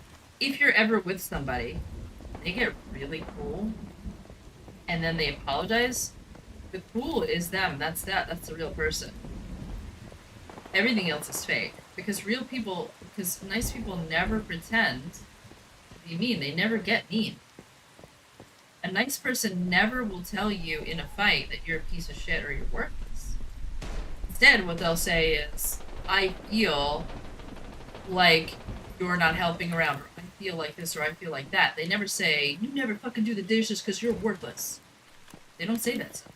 if you're ever with somebody, they get really cool, and then they apologize, the cool is them. That's the real person. everything else is fake. Because real people, because nice people never pretend to be mean. They never get mean. A nice person never will tell you in a fight that you're a piece of shit or you're worthless. Instead, what they'll say is, I feel like you're not helping around, or I feel like this, or I feel like that. They never say, you never fucking do the dishes because you're worthless. They don't say that stuff.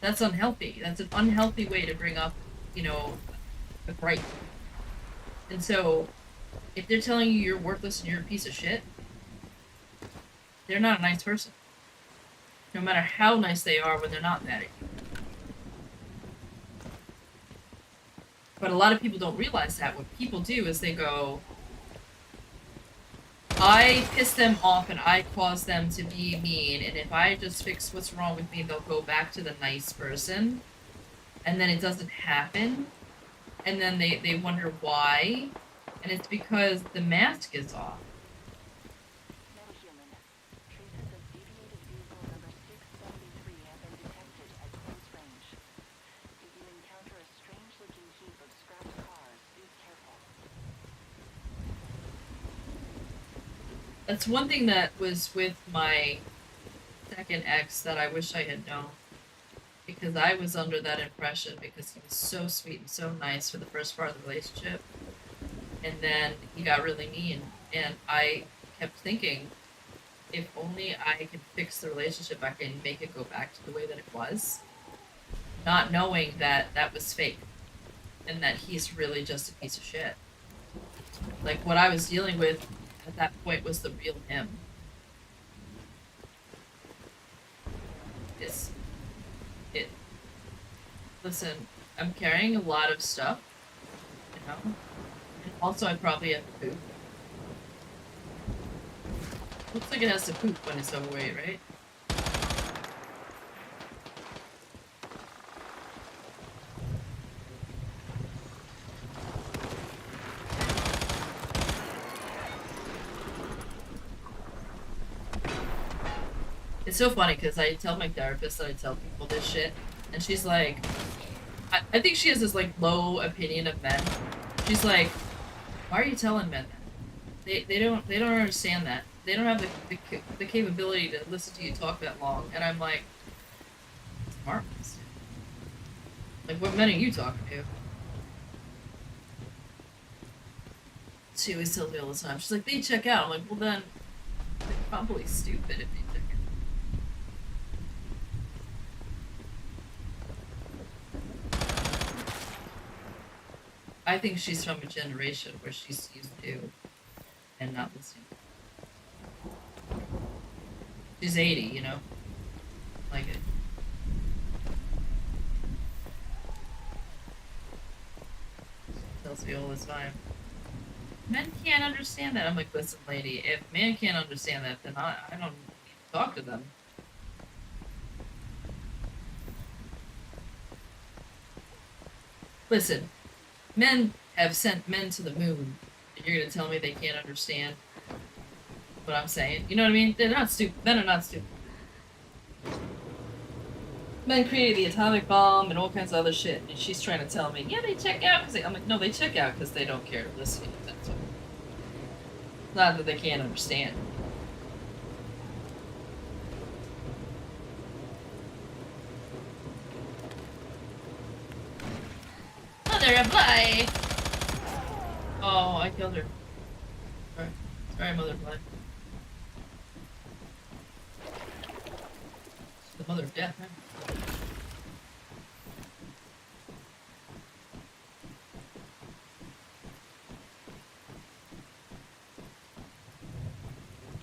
That's unhealthy. That's an unhealthy way to bring up, you know, a gripe. And so, if they're telling you you're worthless and you're a piece of shit, they're not a nice person. No matter how nice they are when they're not mad at you. But a lot of people don't realize that. What people do is they go, I piss them off and I cause them to be mean, and if I just fix what's wrong with me, they'll go back to the nice person. And then it doesn't happen. And then they wonder why. And it's because the mask is off. Metahuman. Traces of deviated vehicle number 673 have been detected at close range. If you encounter a strange-looking heap of scrapped cars, be careful. That's one thing that was with my second ex that I wish I had known. Because I was under that impression because he was so sweet and so nice for the first part of the relationship. And then he got really mean. And I kept thinking, if only I could fix the relationship, I can make it go back to the way that it was. Not knowing that that was fake. And that he's really just a piece of shit. Like, what I was dealing with at that point was the real him. Listen, I'm carrying a lot of stuff, you know? And also I probably have to poop. Looks like it has to poop when it's overweight, right? It's so funny because I tell my therapist that I tell people this shit, and she's like, I think she has this like low opinion of men. She's like, why are you telling men that? They don't understand that. They don't have the capability to listen to you talk that long. And I'm like, it's marvelous. Like, what men are you talking to? She always tells me all the time. She's like, they check out. I'm like, well then, they're probably stupid if they check out. I think she's from a generation where she's used to and not listening. She's 80, you know? Like it. She tells me all the time. Men can't understand that. I'm like, listen, lady, if men can't understand that, then I don't need to talk to them. Listen. Men have sent men to the moon, and you're gonna tell me they can't understand what I'm saying? You know what I mean? They're not stupid. Men are not stupid. Men created the atomic bomb and all kinds of other shit, and she's trying to tell me, yeah, they check out because I'm like, no, they check out because they don't care to listen to you. That's all. Not that they can't understand. Mother of life! Oh, I killed her. Sorry. Sorry, Mother of life. The mother of death, huh?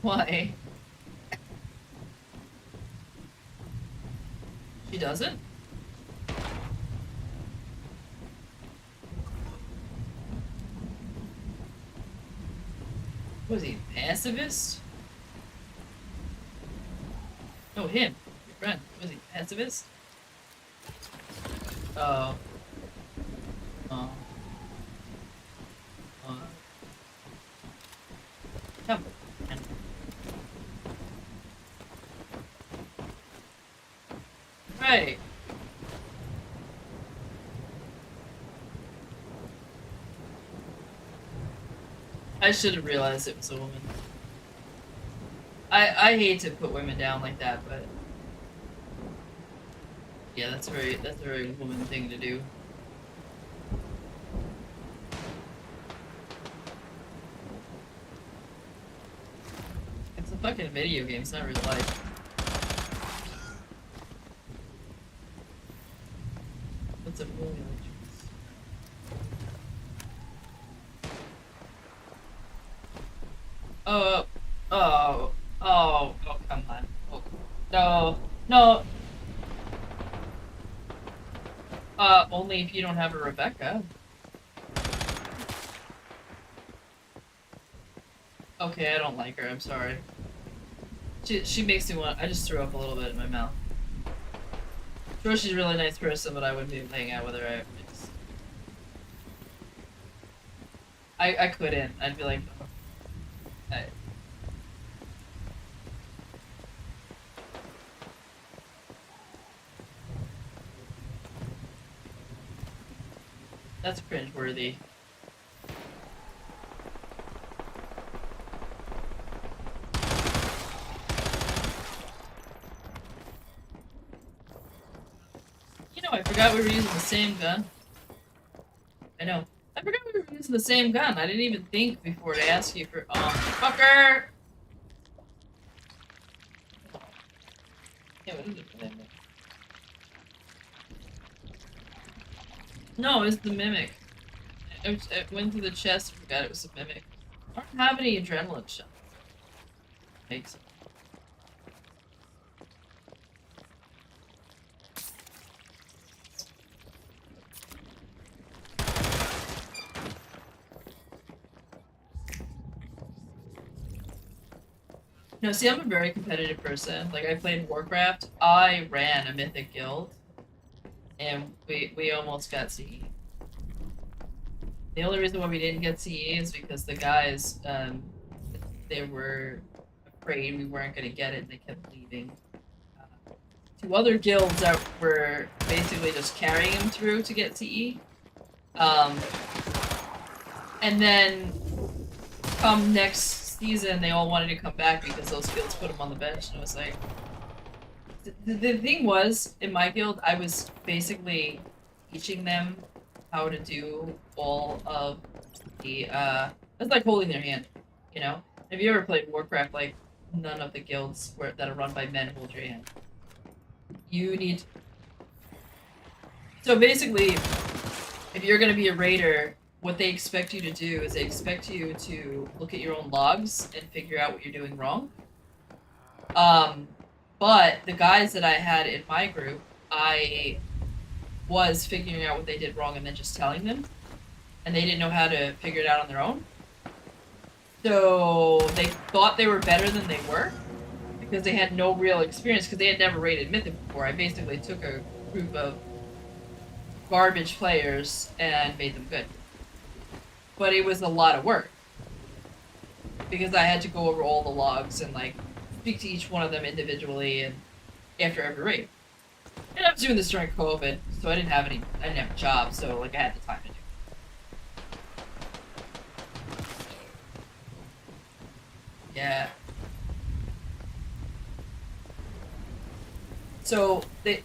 Why? She doesn't? Was he pacifist? Oh, him. Your friend. Was he pacifist? Oh. Oh. Come on. Right. I should have realized it was a woman. I hate to put women down like that, but yeah, that's a very woman thing to do. It's a fucking video game, it's not real life. What's a really like? Oh, come on. Oh, no. Only if you don't have a Rebecca. Okay, I don't like her, I'm sorry. She makes me want, I just threw up a little bit in my mouth. Sure, she's a really nice person, but I wouldn't be hanging out with her. I couldn't. I'd be like, that's cringeworthy. You know, I forgot we were using the same gun. I know. I forgot we were using the same gun. I didn't even think before to ask you for. Oh, fucker! Yeah, what is it for that? No, it was the mimic. It went through the chest. I forgot it was a mimic. I don't have any adrenaline shots. Makes it. No, see, I'm a very competitive person. Like, I played Warcraft. I ran a mythic guild. And we almost got CE. The only reason why we didn't get CE is because the guys, they were afraid we weren't going to get it and they kept leaving. 2 other guilds that were basically just carrying them through to get CE. And then come next season, they all wanted to come back because those guilds put them on the bench, and it was like... The thing was, in my guild, I was basically teaching them how to do all of the, it's like holding their hand, you know? Have you ever played Warcraft, like, none of the guilds that are run by men hold your hand? You need... So basically, if you're gonna be a raider, what they expect you to do is they expect you to look at your own logs and figure out what you're doing wrong. But the guys that I had in my group, I was figuring out what they did wrong and then just telling them. And they didn't know how to figure it out on their own. So they thought they were better than they were because they had no real experience because they had never raided Mythic before. I basically took a group of garbage players and made them good. But it was a lot of work because I had to go over all the logs and like speak to each one of them individually and after every raid. And I was doing this during COVID, so I didn't have a job, so like I had the time to do it. Yeah. So they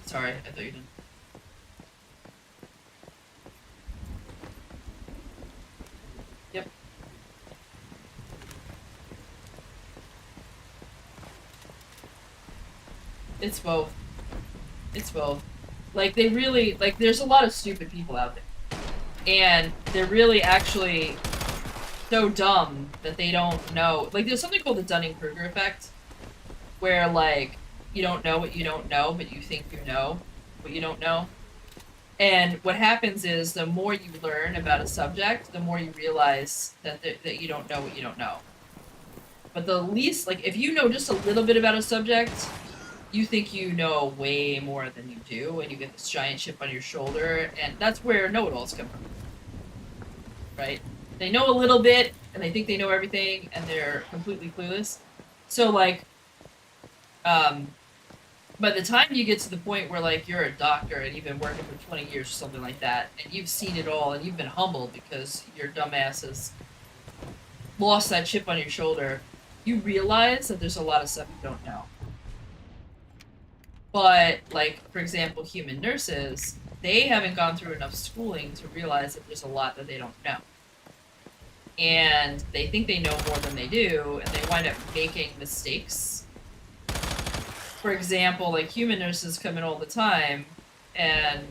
sorry, I thought you didn't. Yep. It's both. It's both. Like, they really, like, there's a lot of stupid people out there. And they're really actually so dumb that they don't know. Like, there's something called the Dunning-Kruger effect, where, like, you don't know what you don't know, but you think you know what you don't know. And what happens is, the more you learn about a subject, the more you realize that you don't know what you don't know. But the least, like, if you know just a little bit about a subject, you think you know way more than you do, and you get this giant chip on your shoulder, and that's where know-it-alls come from. Right? They know a little bit, and they think they know everything, and they're completely clueless. So, like, by the time you get to the point where, like, you're a doctor and you've been working for 20 years or something like that, and you've seen it all, and you've been humbled because your dumbass has lost that chip on your shoulder, you realize that there's a lot of stuff you don't know. But, like, for example, human nurses, they haven't gone through enough schooling to realize that there's a lot that they don't know. And they think they know more than they do, and they wind up making mistakes. For example, like, human nurses come in all the time, and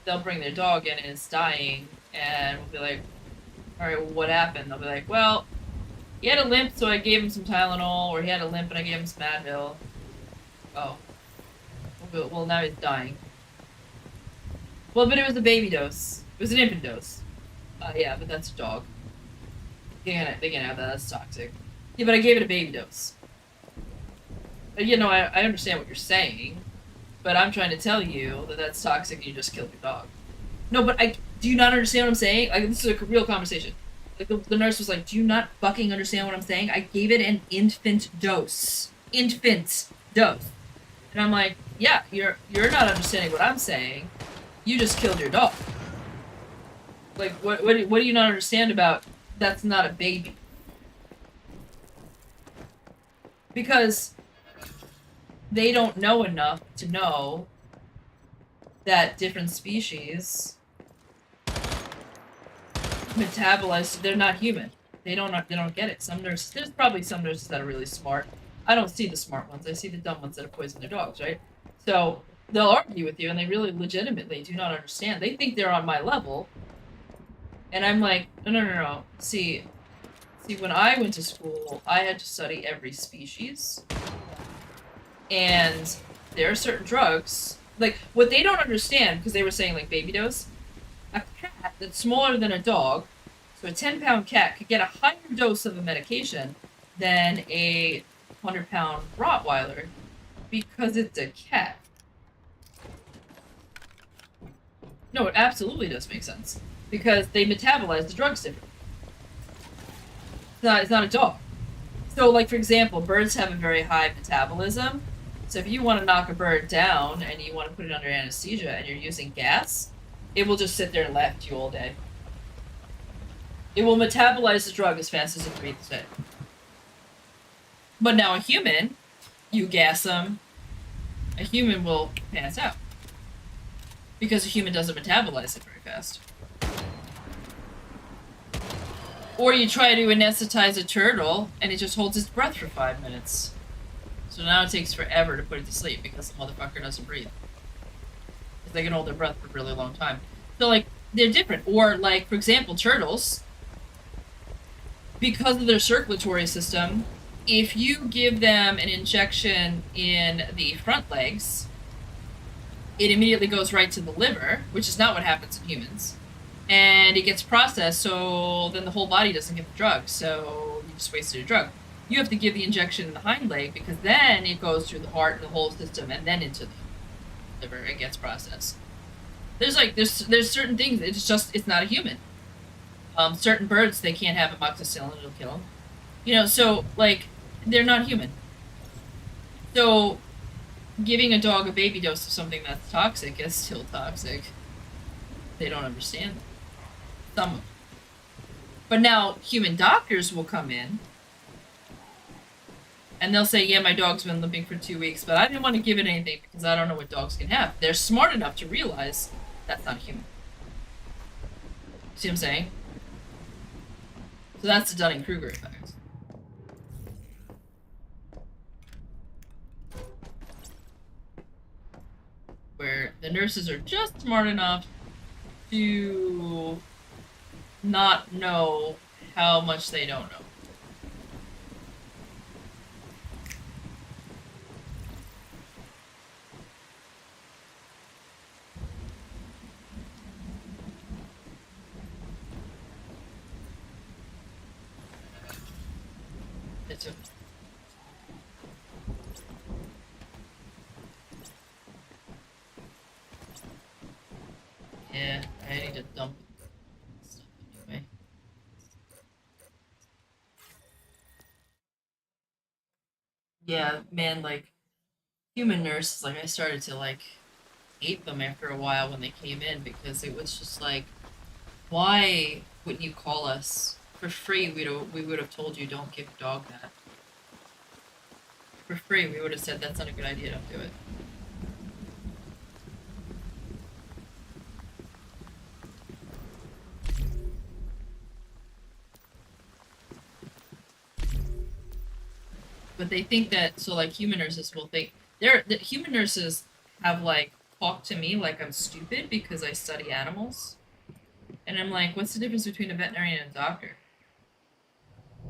they'll bring their dog in and it's dying, and we'll be like, alright, well, what happened? They'll be like, well, he had a limp, so I gave him some Tylenol, or he had a limp and I gave him some Advil. Oh. Well, now he's dying. Well, but it was a baby dose. It was an infant dose. Yeah, but that's a dog. They can have that. That's toxic. Yeah, but I gave it a baby dose. You know, I understand what you're saying, but I'm trying to tell you that that's toxic and you just killed your dog. No, but do you not understand what I'm saying? Like, this is a real conversation. Like, the nurse was like, do you not fucking understand what I'm saying? I gave it an infant dose. Infant dose. And I'm like, yeah, you're not understanding what I'm saying. You just killed your dog. Like, what do you not understand about that's not a baby? Because they don't know enough to know that different species metabolize. They're not human. They don't get it. Some nurses, there's probably some nurses that are really smart. I don't see the smart ones. I see the dumb ones that have poisoned their dogs, right? So they'll argue with you, and they really legitimately do not understand. They think they're on my level, and I'm like, no. See, when I went to school, I had to study every species, and there are certain drugs, like, what they don't understand, because they were saying, like, baby dose, a cat that's smaller than a dog, so a 10-pound cat could get a higher dose of a medication than a 100-pound Rottweiler, because it's a cat. No, it absolutely does make sense. Because they metabolize the drugs differently. It's not a dog. So, like, for example, birds have a very high metabolism. So if you want to knock a bird down and you want to put it under anesthesia and you're using gas, it will just sit there and laugh at you all day. It will metabolize the drug as fast as it breathes it. But now a human, you gas them, a human will pass out. Because a human doesn't metabolize it very fast. Or you try to anesthetize a turtle, and it just holds its breath for 5 minutes. So now it takes forever to put it to sleep, because the motherfucker doesn't breathe. Because they can hold their breath for a really long time. So, like, they're different. Or, like, for example, turtles, because of their circulatory system, if you give them an injection in the front legs, it immediately goes right to the liver, which is not what happens in humans. And it gets processed, so then the whole body doesn't get the drug, so you just wasted a drug. You have to give the injection in the hind leg, because then it goes through the heart and the whole system, and then into the liver, it gets processed. There's certain things, it's not a human. Certain birds, they can't have amoxicillin, it'll kill them. You know, so, like, they're not human. So, giving a dog a baby dose of something that's toxic is still toxic. They don't understand. Some of them. But now, human doctors will come in, and they'll say, yeah, my dog's been limping for 2 weeks, but I didn't want to give it anything because I don't know what dogs can have. They're smart enough to realize that's not human. See what I'm saying? So that's the Dunning-Kruger effect. Where the nurses are just smart enough to not know how much they don't know. It's a yeah, I need to dump stuff anyway. Yeah, man, like, human nurses, like, I started to, like, hate them after a while when they came in, because it was just like, why wouldn't you call us For free, we would have told you don't give your dog that. For free, we would have said that's not a good idea, don't do it. But they think that, so like human nurses will think, the human nurses have like talked to me like I'm stupid because I study animals. And I'm like, what's the difference between a veterinarian and a doctor?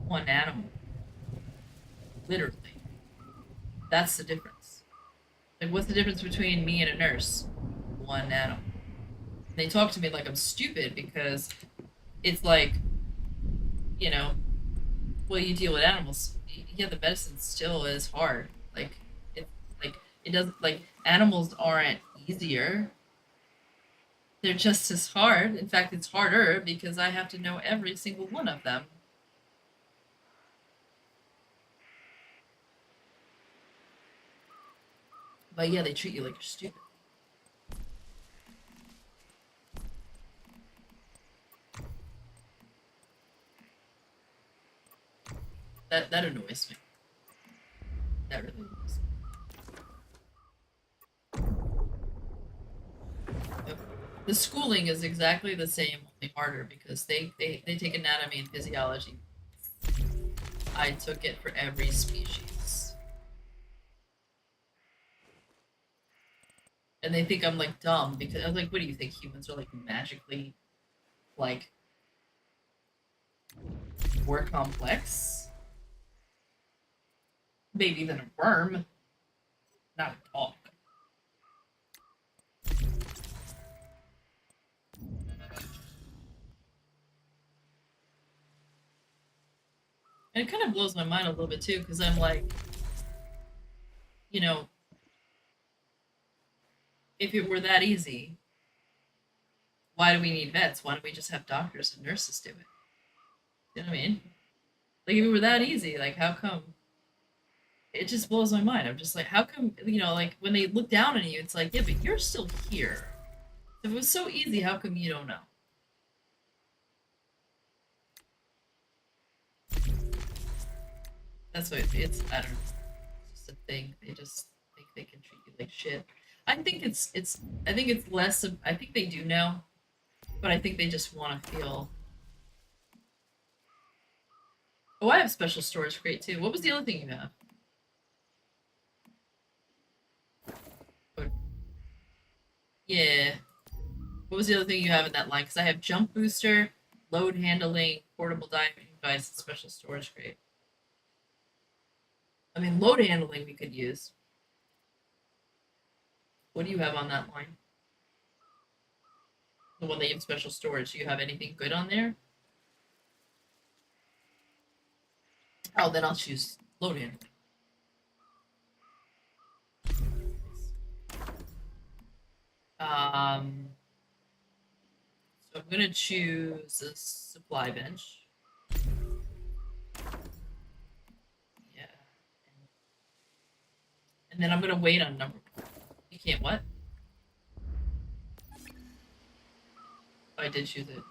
One animal. Literally. That's the difference. Like, what's the difference between me and a nurse? One animal. And they talk to me like I'm stupid because it's like, you know, well, you deal with animals. Yeah, the medicine still is hard. Like, it doesn't, like, animals aren't easier. They're just as hard. In fact, it's harder because I have to know every single one of them. But yeah, they treat you like you're stupid. That annoys me. That really annoys me. Yep. The schooling is exactly the same, only harder because they take anatomy and physiology. I took it for every species. And they think I'm like dumb because I was like, what do you think? Humans are like magically like more complex? Maybe than a worm, not a dog. And it kind of blows my mind a little bit too, because I'm like, you know, if it were that easy, why do we need vets? Why don't we just have doctors and nurses do it? You know what I mean? Like, if it were that easy, like, how come? It just blows my mind. I'm just like, how come, you know, like, when they look down on you, it's like, yeah, but you're still here. If it was so easy, how come you don't know? That's what it's, I don't know. It's just a thing. They just think they can treat you like shit. I think it's less of, I think they do know, but I think they just want to feel. Oh, I have special storage crate too. What was the other thing you have? Oh. Yeah. What was the other thing you have in that line? Because I have jump booster, load handling, portable diving device, and special storage crate. I mean, load handling we could use. What do you have on that line? The one that you have special storage. Do you have anything good on there? Oh, then I'll choose load handling. So I'm gonna choose a supply bench. Yeah. And then I'm gonna wait on number one. You can't what? Oh, I did choose it.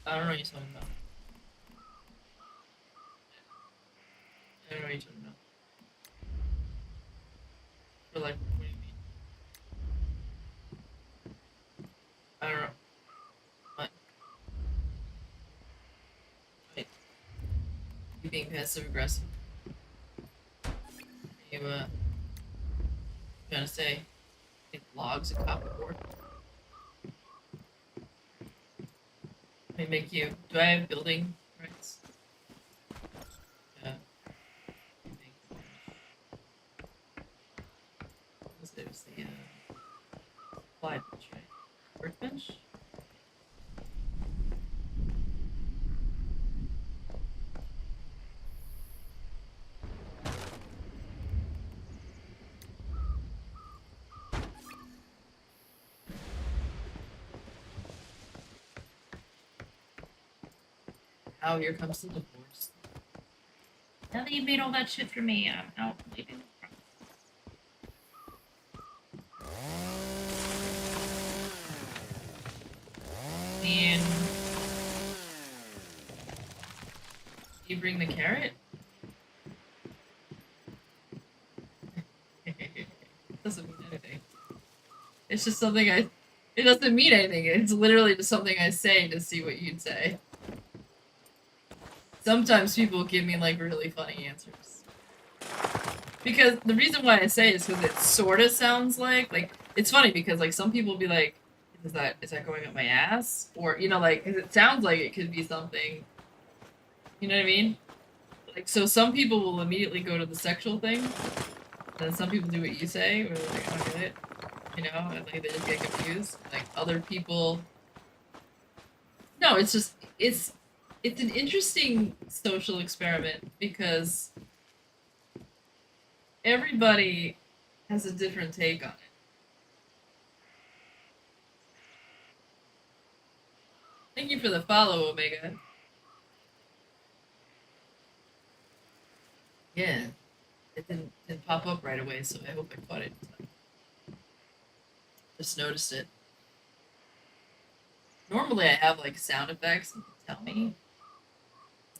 I don't know what you're talking about. I don't know what you're talking about. For like, what do you mean? I don't know. What? Wait. You being passive aggressive? You trying to say it logs a copper board? Let me make you. Do I have building rights? Yeah. There's the supply bench, right? Workbench? Oh, here comes the divorce. Now that you made all that shit for me, I'm out leaving. mean, you bring the carrot? It doesn't mean anything. It's just something it doesn't mean anything. It's literally just something I say to see what you'd say. Sometimes people give me like really funny answers. Because the reason why I say it is because it sort of sounds like it's funny because like some people be like, is that going up my ass? Or, you know, like, 'cause it sounds like it could be something. You know what I mean? Like, so some people will immediately go to the sexual thing. And then some people do what you say, or they're like, I don't get it. You know, and like they just get confused. Like other people. No, it's just it's an interesting social experiment because everybody has a different take on it. Thank you for the follow, Omega. Yeah, it didn't pop up right away, so I hope I caught it. Just noticed it. Normally I have like sound effects and tell me.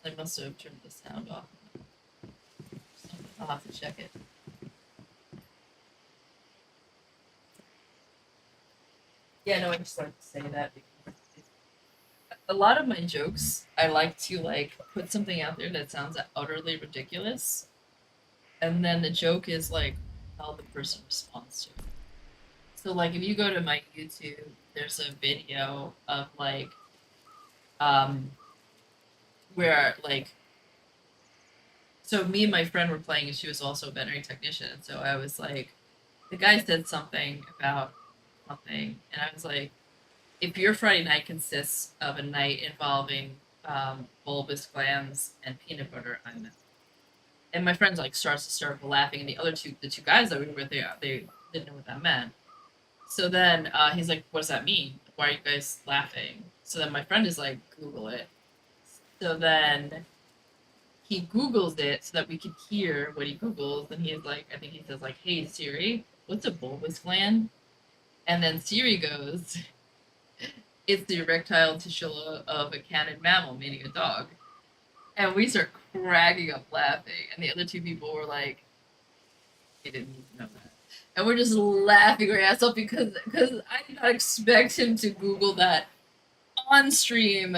I must have turned the sound off. I'll have to check it. Yeah, no, I just like to say that because a lot of my jokes, I like to like put something out there that sounds utterly ridiculous, and then the joke is like how the person responds to it. So like if you go to my YouTube, there's a video of like where like so me and my friend were playing and she was also a veterinary technician, and so I was like the guy said something about something and I was like, if your Friday night consists of a night involving bulbous glands and peanut butter, I'm in. And my friend like starts to start laughing, and the two guys that we were with, they didn't know what that meant. So then he's like, "What does that mean? Why are you guys laughing?" So then my friend is like, "Google it." So then he Googles it so that we could hear what he Googles, and he's like, I think he says like, "Hey Siri, what's a bulbous gland?" And then Siri goes, "It's the erectile tissue of a canid mammal, meaning a dog." And we start cracking up laughing, and the other two people were like, "They didn't need to know that." And we're just laughing our ass off because I did not expect him to Google that on stream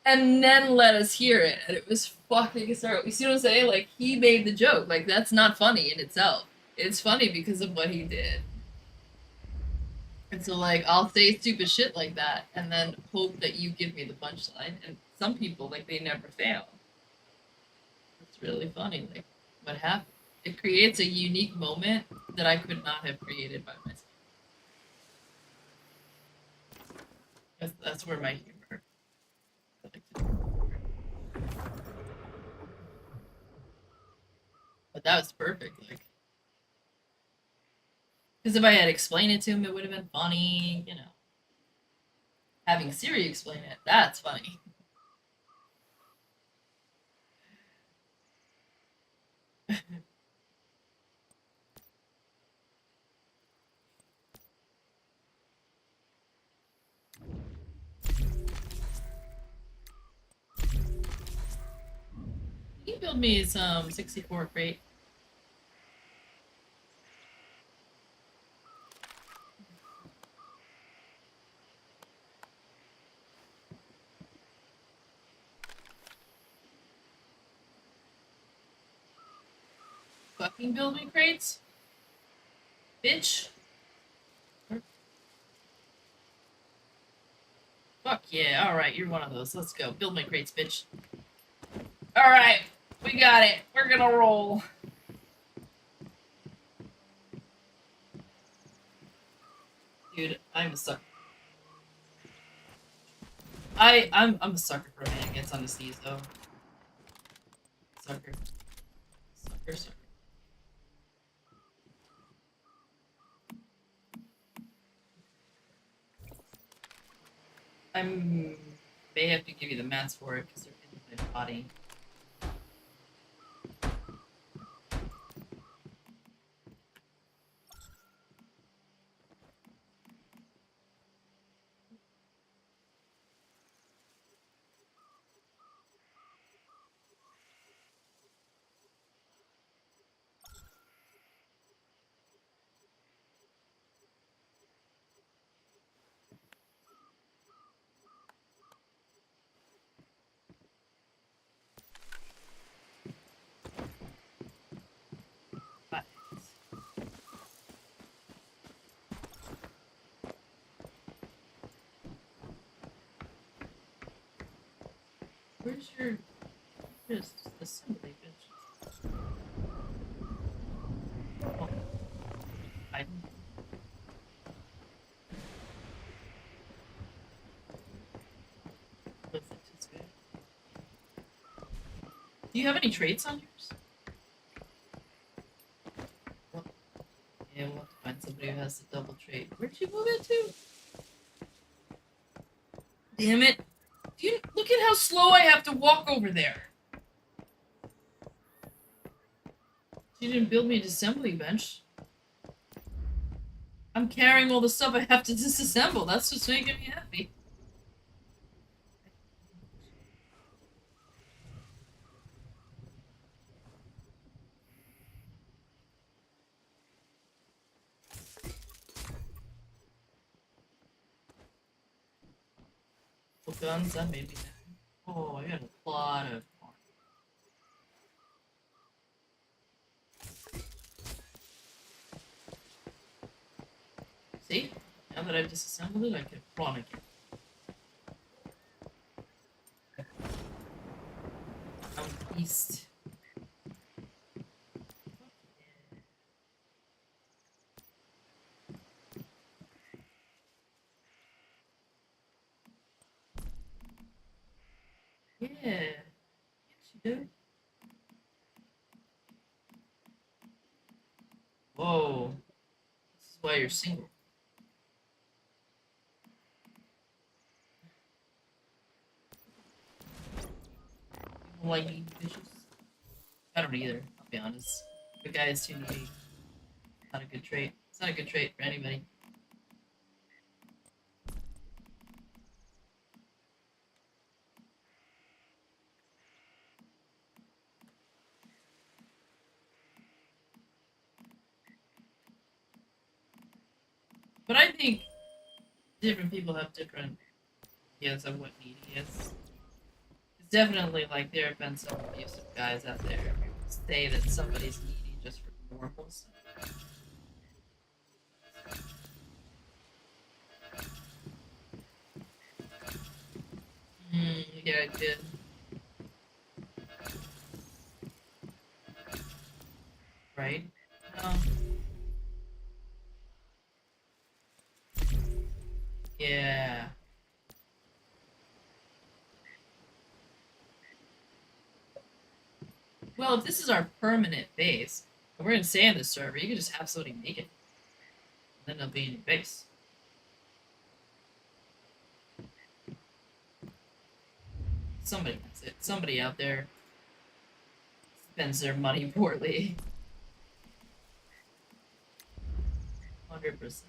and then let us hear it. And it was fucking hysterical. You see what I'm saying? Like, he made the joke. Like, that's not funny in itself. It's funny because of what he did. And so, like, I'll say stupid shit like that and then hope that you give me the punchline. And some people, like, they never fail. It's really funny, like, what happened. It creates a unique moment that I could not have created by myself. That's where my humor. But that was perfect, like. Because if I had explained it to him, it would have been funny, you know. Having Siri explain it, that's funny. Can you build me some 64 crate? Fucking build me crates? Bitch. Fuck yeah, alright, you're one of those. Let's go. Build my crates, bitch. Alright, we got it. We're gonna roll. Dude, I'm a sucker. I'm a sucker for a man gets on his knees though. Sucker. Sucker. I may have to give you the mats for it because they're in my body. Where's your just assembly bitch? Oh, I didn't. Was it just good? Do you have any traits on yours? Well, yeah, we'll have to find somebody who has the double trait. Where'd you move it to? Damn it! Do you look at how slow I have to walk over there? She didn't build me an assembly bench. I'm carrying all the stuff I have to disassemble. That's what's making me happy. Well, guns, that made me happy. Oh, I got a lot of. See? Now that I've disassembled it, I can run again. Out east. Yeah. Yes, you do. Whoa. This is why you're single. People like eating fishes. I don't either, I'll be honest. The guy is too needy. Not a good trait. It's not a good trait for anybody. But I think different people have different ideas of what needy is. It's definitely like there have been some abusive guys out there who say that somebody's needy just for normal stuff. Yeah, I did. Right? Yeah. Well, if this is our permanent base, and we're gonna stay on this server, you can just have somebody make it. And then it'll be in your base. Somebody has it. Somebody out there spends their money poorly. 100%.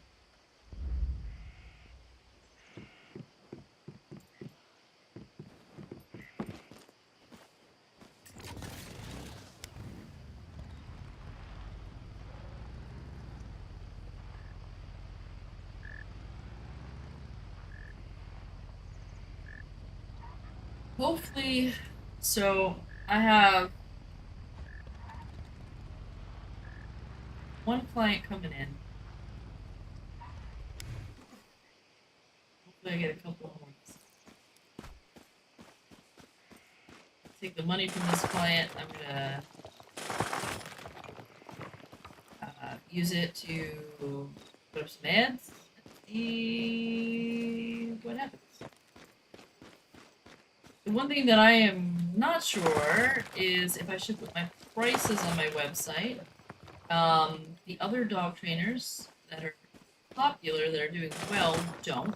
Hopefully, so I have one client coming in. Hopefully I get a couple more. Take the money from this client. I'm gonna use it to put up some ads and see what happens. The one thing that I am not sure is if I should put my prices on my website. The other dog trainers that are popular, that are doing well, don't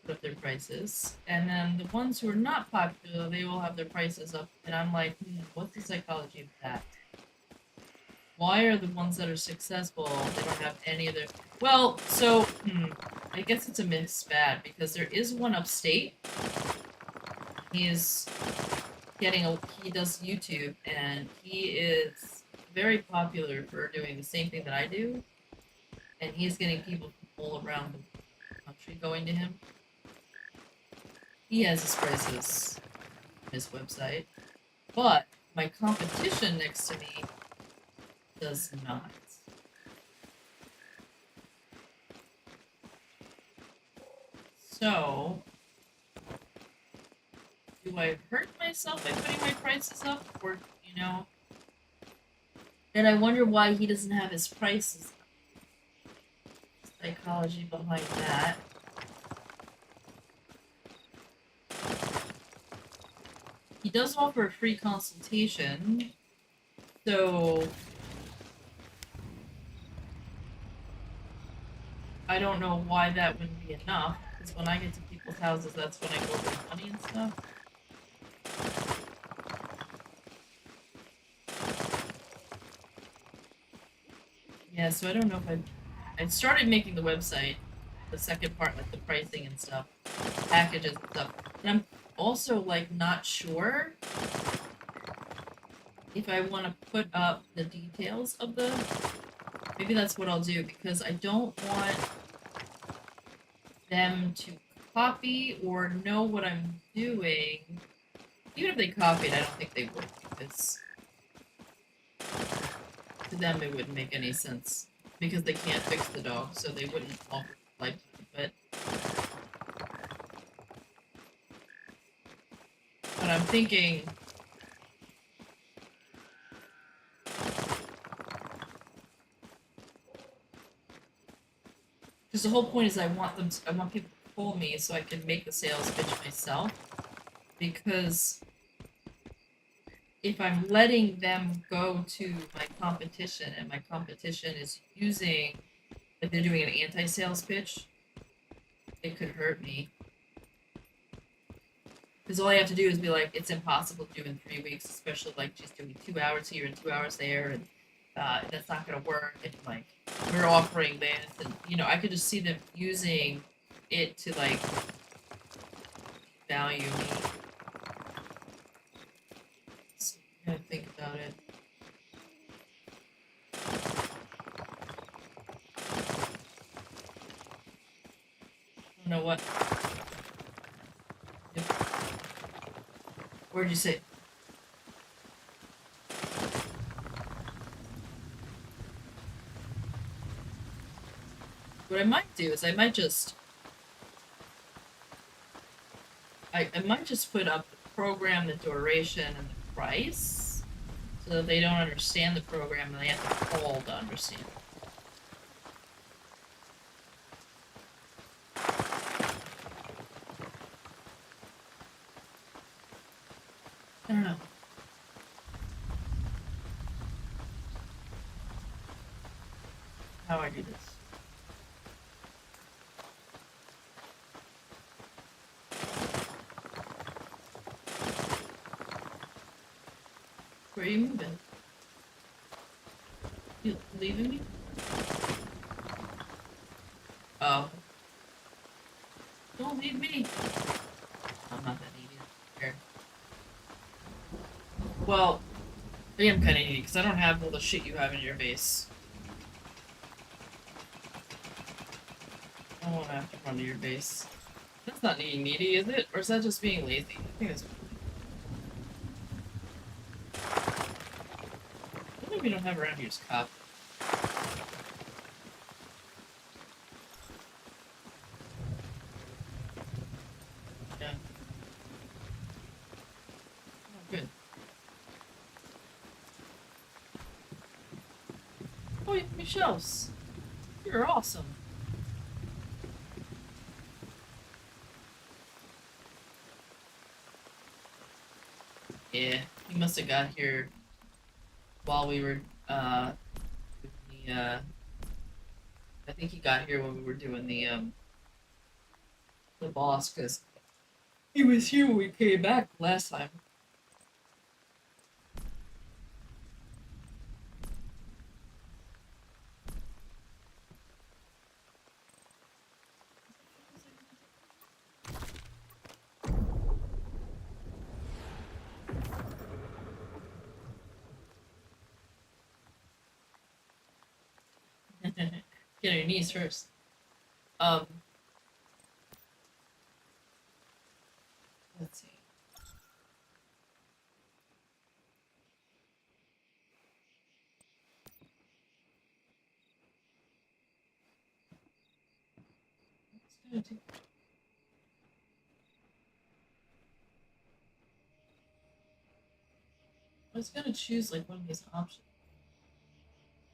put up their prices. And then the ones who are not popular, they will have their prices up. And I'm like, what's the psychology of that? Why are the ones that are successful, they don't have any of their... Well, so, I guess it's a mixed bag, because there is one upstate. He is getting he does YouTube, and he is very popular for doing the same thing that I do. And he's getting people from all around the country going to him. He has his prices on his website. But my competition next to me does not. So do I hurt myself by putting my prices up? Or, you know? And I wonder why he doesn't have his prices up. Psychology behind that. He does offer a free consultation, so I don't know why that wouldn't be enough, because when I get to people's houses, that's when I go over the money and stuff. Yeah, so I don't know if I started making the website, the second part, like the pricing and stuff, packages and stuff, and I'm also, like, not sure if I want to put up the details of the... Maybe that's what I'll do, because I don't want them to copy or know what I'm doing. Even if they copied, I don't think they would, because to them it wouldn't make any sense. Because they can't fix the dog, so they wouldn't offer lifetime, but I'm thinking... Because the whole point is I want people to call me so I can make the sales pitch myself. Because if I'm letting them go to my competition and my competition is using, like they're doing an anti-sales pitch, it could hurt me. Because all I have to do is be like, it's impossible to do in 3 weeks, especially like just doing 2 hours here and 2 hours there, and that's not gonna work. And like, we're offering this, and you know, I could just see them using it to like value me. So I gotta think about it. I don't know what. Yep. Where'd you say? What I might do is I might just put up the program, the duration, and the price, so that they don't understand the program and they have to call to understand it. I don't know. How I do this. Where are you moving? You leaving me? Oh. Don't leave me. I'm not that needy. Here. Well, I am kind of needy because I don't have all the shit you have in your base. I don't want to have to run to your base. That's not being needy, is it? Or is that just being lazy? I think that's... What if we don't have around here's cop? Yeah. Oh, good. Oh, you have new shelves. You're awesome. Yeah, he must have got here while we were, doing the, I think he got here when we were doing the boss, because he was here when we came back last time. Get on your knees first. Let's see. Let's do it. I was gonna choose like one of these options.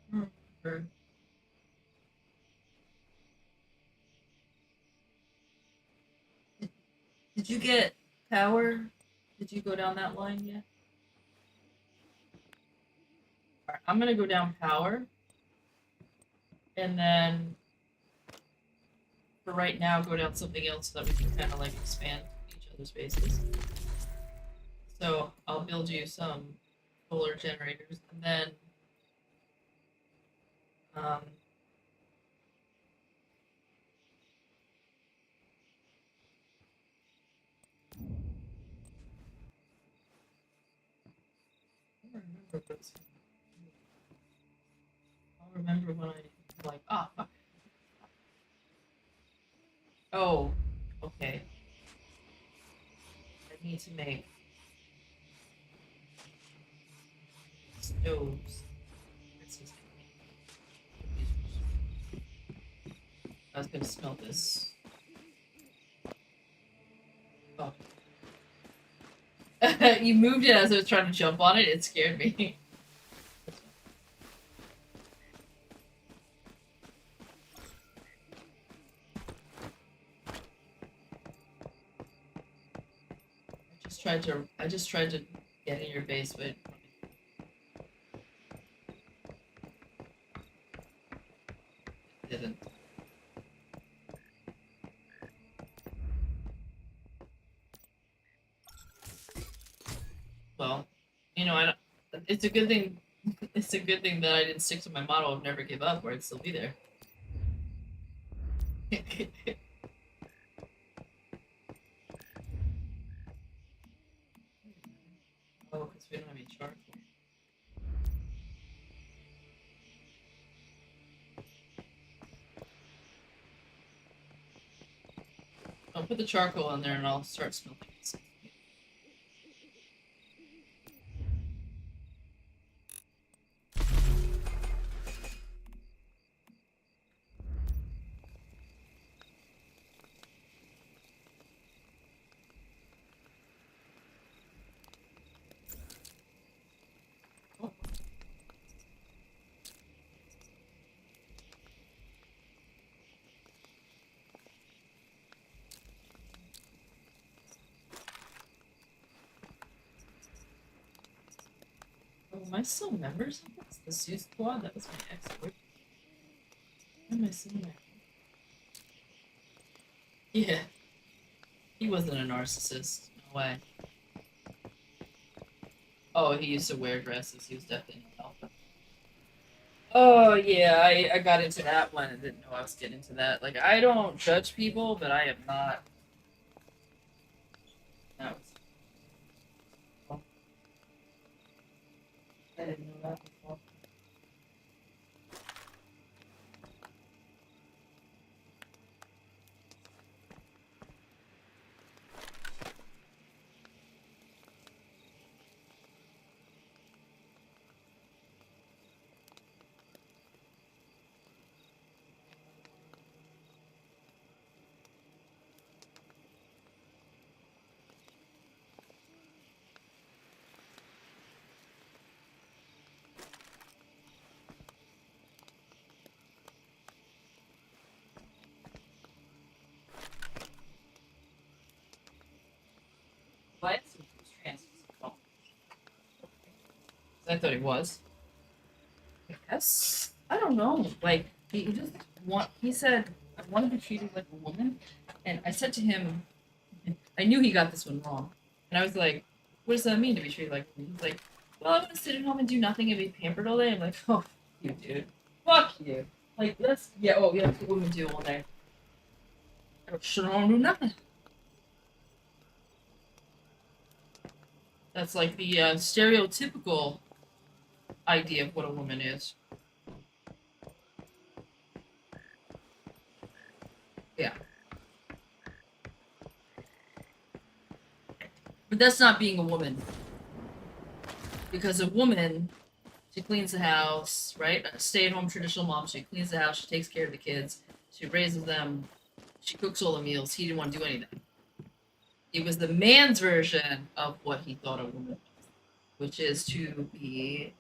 I don't remember. Did you get power? Did you go down that line yet? Alright, I'm gonna go down power. And then for right now go down something else so that we can kinda like expand each other's bases. So I'll build you some solar generators and then I don't remember those. I'll remember when I like fuck. Oh, okay. I need to make stoves. I was gonna smell this. Oh. You moved it as I was trying to jump on it. It scared me. I just tried to get in your base, but it didn't. Well, you know, I don't, it's a good thing. It's a good thing that I didn't stick to my motto of never give up, or I'd still be there. Oh, because we don't have any charcoal. I'll put the charcoal in there and I'll start smelting it. Oh. Oh, am I still members of this? The Sioux Squad? That was my ex-boyfriend. Why am I sitting there? Yeah. He wasn't a narcissist. No way. Oh, he used to wear dresses. He was definitely an alpha. Oh, yeah, I got into that one and didn't know I was getting into that. Like, I don't judge people, but I am not. That was. Oh. I didn't know that before. What? Trans. Oh. I thought he was. I guess. I don't know. Like, he just he said, I want to be treated like a woman. And I said to him, I knew he got this one wrong. And I was like, what does that mean to be treated like a woman? He's like, well, I want to sit at home and do nothing and be pampered all day. I'm like, oh, you dude. Fuck you. Like, that's that's what women do all day. I don't do nothing. That's like the stereotypical idea of what a woman is. Yeah. But that's not being a woman. Because a woman, she cleans the house, right? A stay-at-home traditional mom, she cleans the house, she takes care of the kids, she raises them, she cooks all the meals. He didn't want to do anything. It was the man's version of what he thought a woman was. which is to be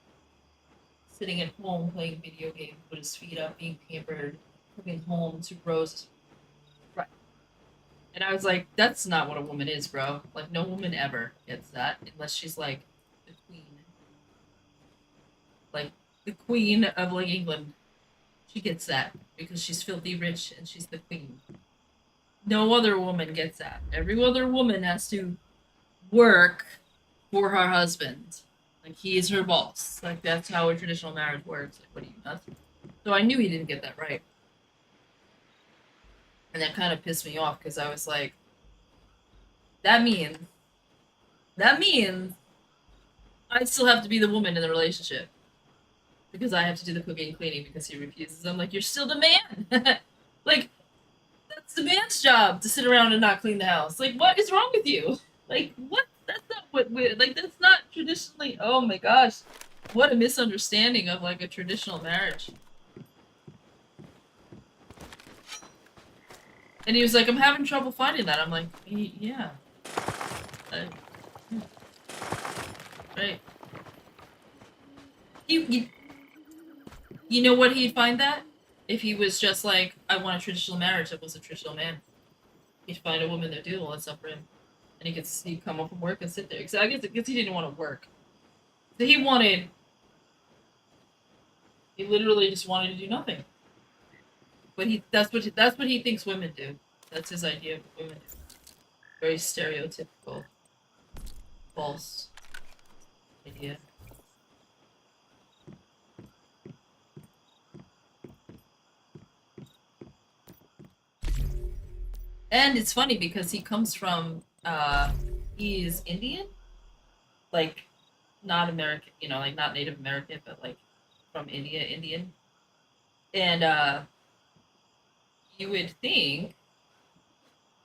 sitting at home playing video games with his feet up, being pampered, cooking home to Rose. Right. And I was like, that's not what a woman is, bro. Like, no woman ever gets that unless she's like the queen. Like, the queen of like England. She gets that because she's filthy rich and she's the queen. No other woman gets that. Every other woman has to work for her husband. Like, he is her boss. Like, that's how a traditional marriage works. Like, what are you, nuts? So I knew he didn't get that right. And that kind of pissed me off because I was like, that means I still have to be the woman in the relationship. Because I have to do the cooking and cleaning because he refuses. I'm like, you're still the man! Like, that's the man's job to sit around and not clean the house. Like, what is wrong with you? Like, what? That's not what like, that's not traditionally. Oh my gosh. What a misunderstanding of, like, a traditional marriage. And he was like, I'm having trouble finding that. I'm like, yeah. Right. You know what he'd find that? If he was just like, I want a traditional marriage that was a traditional man. He'd find a woman that do all that stuff for him. And he'd come home from work and sit there. Because I guess he didn't want to work. So he literally just wanted to do nothing. But that's what he thinks women do. That's his idea of what women do. Very stereotypical, false idea. And it's funny because he comes from, he's Indian? Like, not American, you know, like not Native American, but like from India, Indian. And, you would think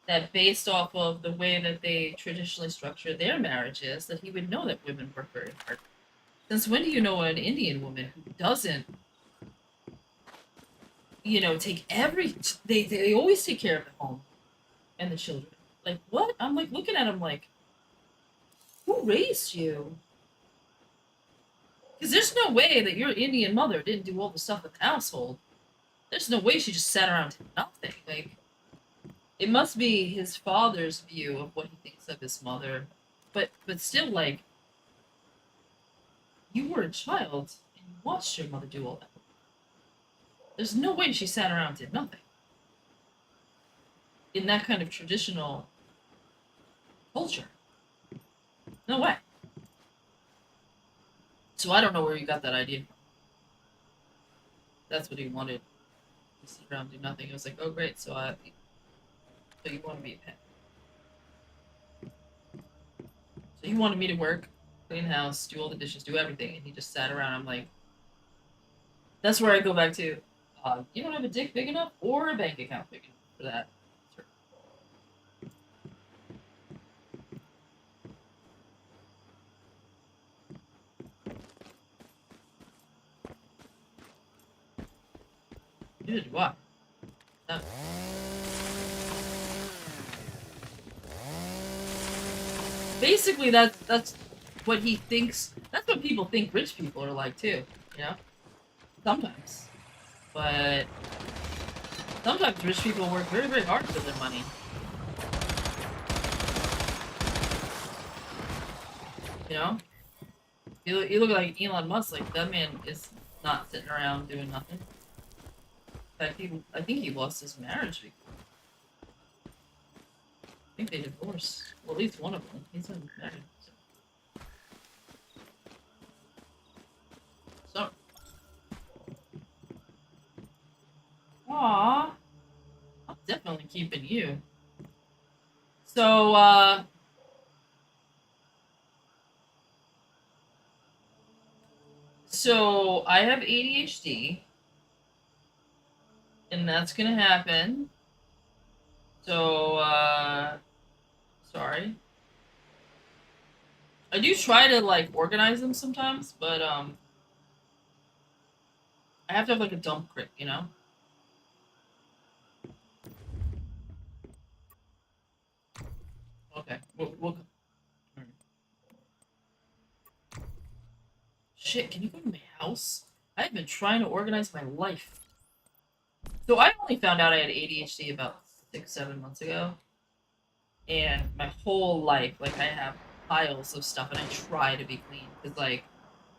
that based off of the way that they traditionally structure their marriages, that he would know that women work very hard. Since when do you know an Indian woman who doesn't, you know, they always take care of the home and the children. Like, what? I'm like looking at him like, who raised you? Because there's no way that your Indian mother didn't do all the stuff in the household. There's no way she just sat around and did nothing. Like, it must be his father's view of what he thinks of his mother. But still, like, you were a child and you watched your mother do all that. There's no way she sat around and did nothing. In that kind of traditional culture. No way. So I don't know where you got that idea from. That's what he wanted. To sit around and do nothing. It was like, oh great, so you want to be a pet. So he wanted me to work, clean the house, do all the dishes, do everything, and he just sat around. I'm like, that's where I go back to, you don't have a dick big enough or a bank account big enough for that. Neither do I. No. Basically, that's what he thinks. That's what people think rich people are like too. You know, sometimes, but sometimes rich people work very, very hard for their money. You know, you look like Elon Musk. Like, that man is not sitting around doing nothing. In fact, I think he lost his marriage before. I think they divorced. Well, at least one of them. He's been married. So. Aww. I'm definitely keeping you. So, So, I have ADHD. And that's gonna happen. So, sorry. I do try to, like, organize them sometimes, but, I have to have, like, a dump crit, you know? Okay, we'll shit, can you go to my house? I've been trying to organize my life. So I only found out I had ADHD about 6-7 months ago. And my whole life, like, I have piles of stuff and I try to be clean. Because, like,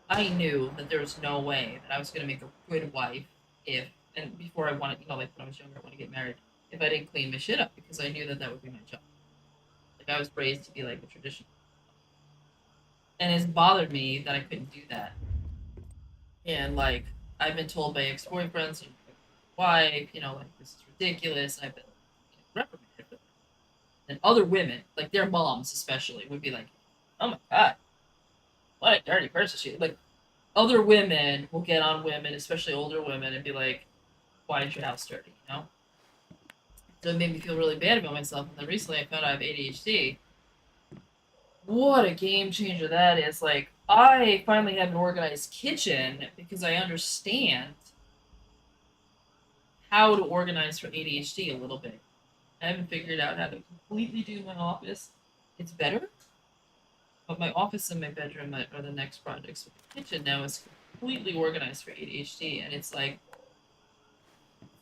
I knew that there was no way that I was going to make a good wife if, and before I wanted, you know, like when I was younger, I wanted to get married, if I didn't clean my shit up, because I knew that that would be my job. Like, I was raised to be, like, a traditional. And it's bothered me that I couldn't do that. And, like, I've been told by ex-boyfriends, you know, wife, you know, like, this is ridiculous, and I've been, you know, reprimanded for it. And other women, like their moms especially, would be like, oh my god, what a dirty person she is. Like, other women will get on women, especially older women, and be like, why is your house dirty, you know? So it made me feel really bad about myself. And then recently I found out I have ADHD. What a game changer that is. Like, I finally have an organized kitchen because I understand how to organize for ADHD a little bit. I haven't figured out how to completely do my office. It's better, but my office and my bedroom are the next projects. But the kitchen now is completely organized for ADHD, and it's like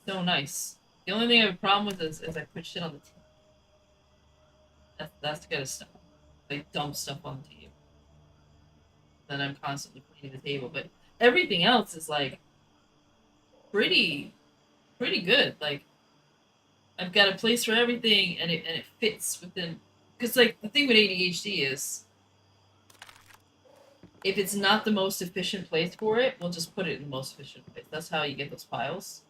so nice. The only thing I have a problem with is I put shit on the table. That's the kind of stuff. I dump stuff on the table. Then I'm constantly cleaning the table. But everything else is like pretty good. Like, I've got a place for everything, and it fits within. Because, like, the thing with ADHD is, if it's not the most efficient place for it, we'll just put it in the most efficient place. That's how you get those piles.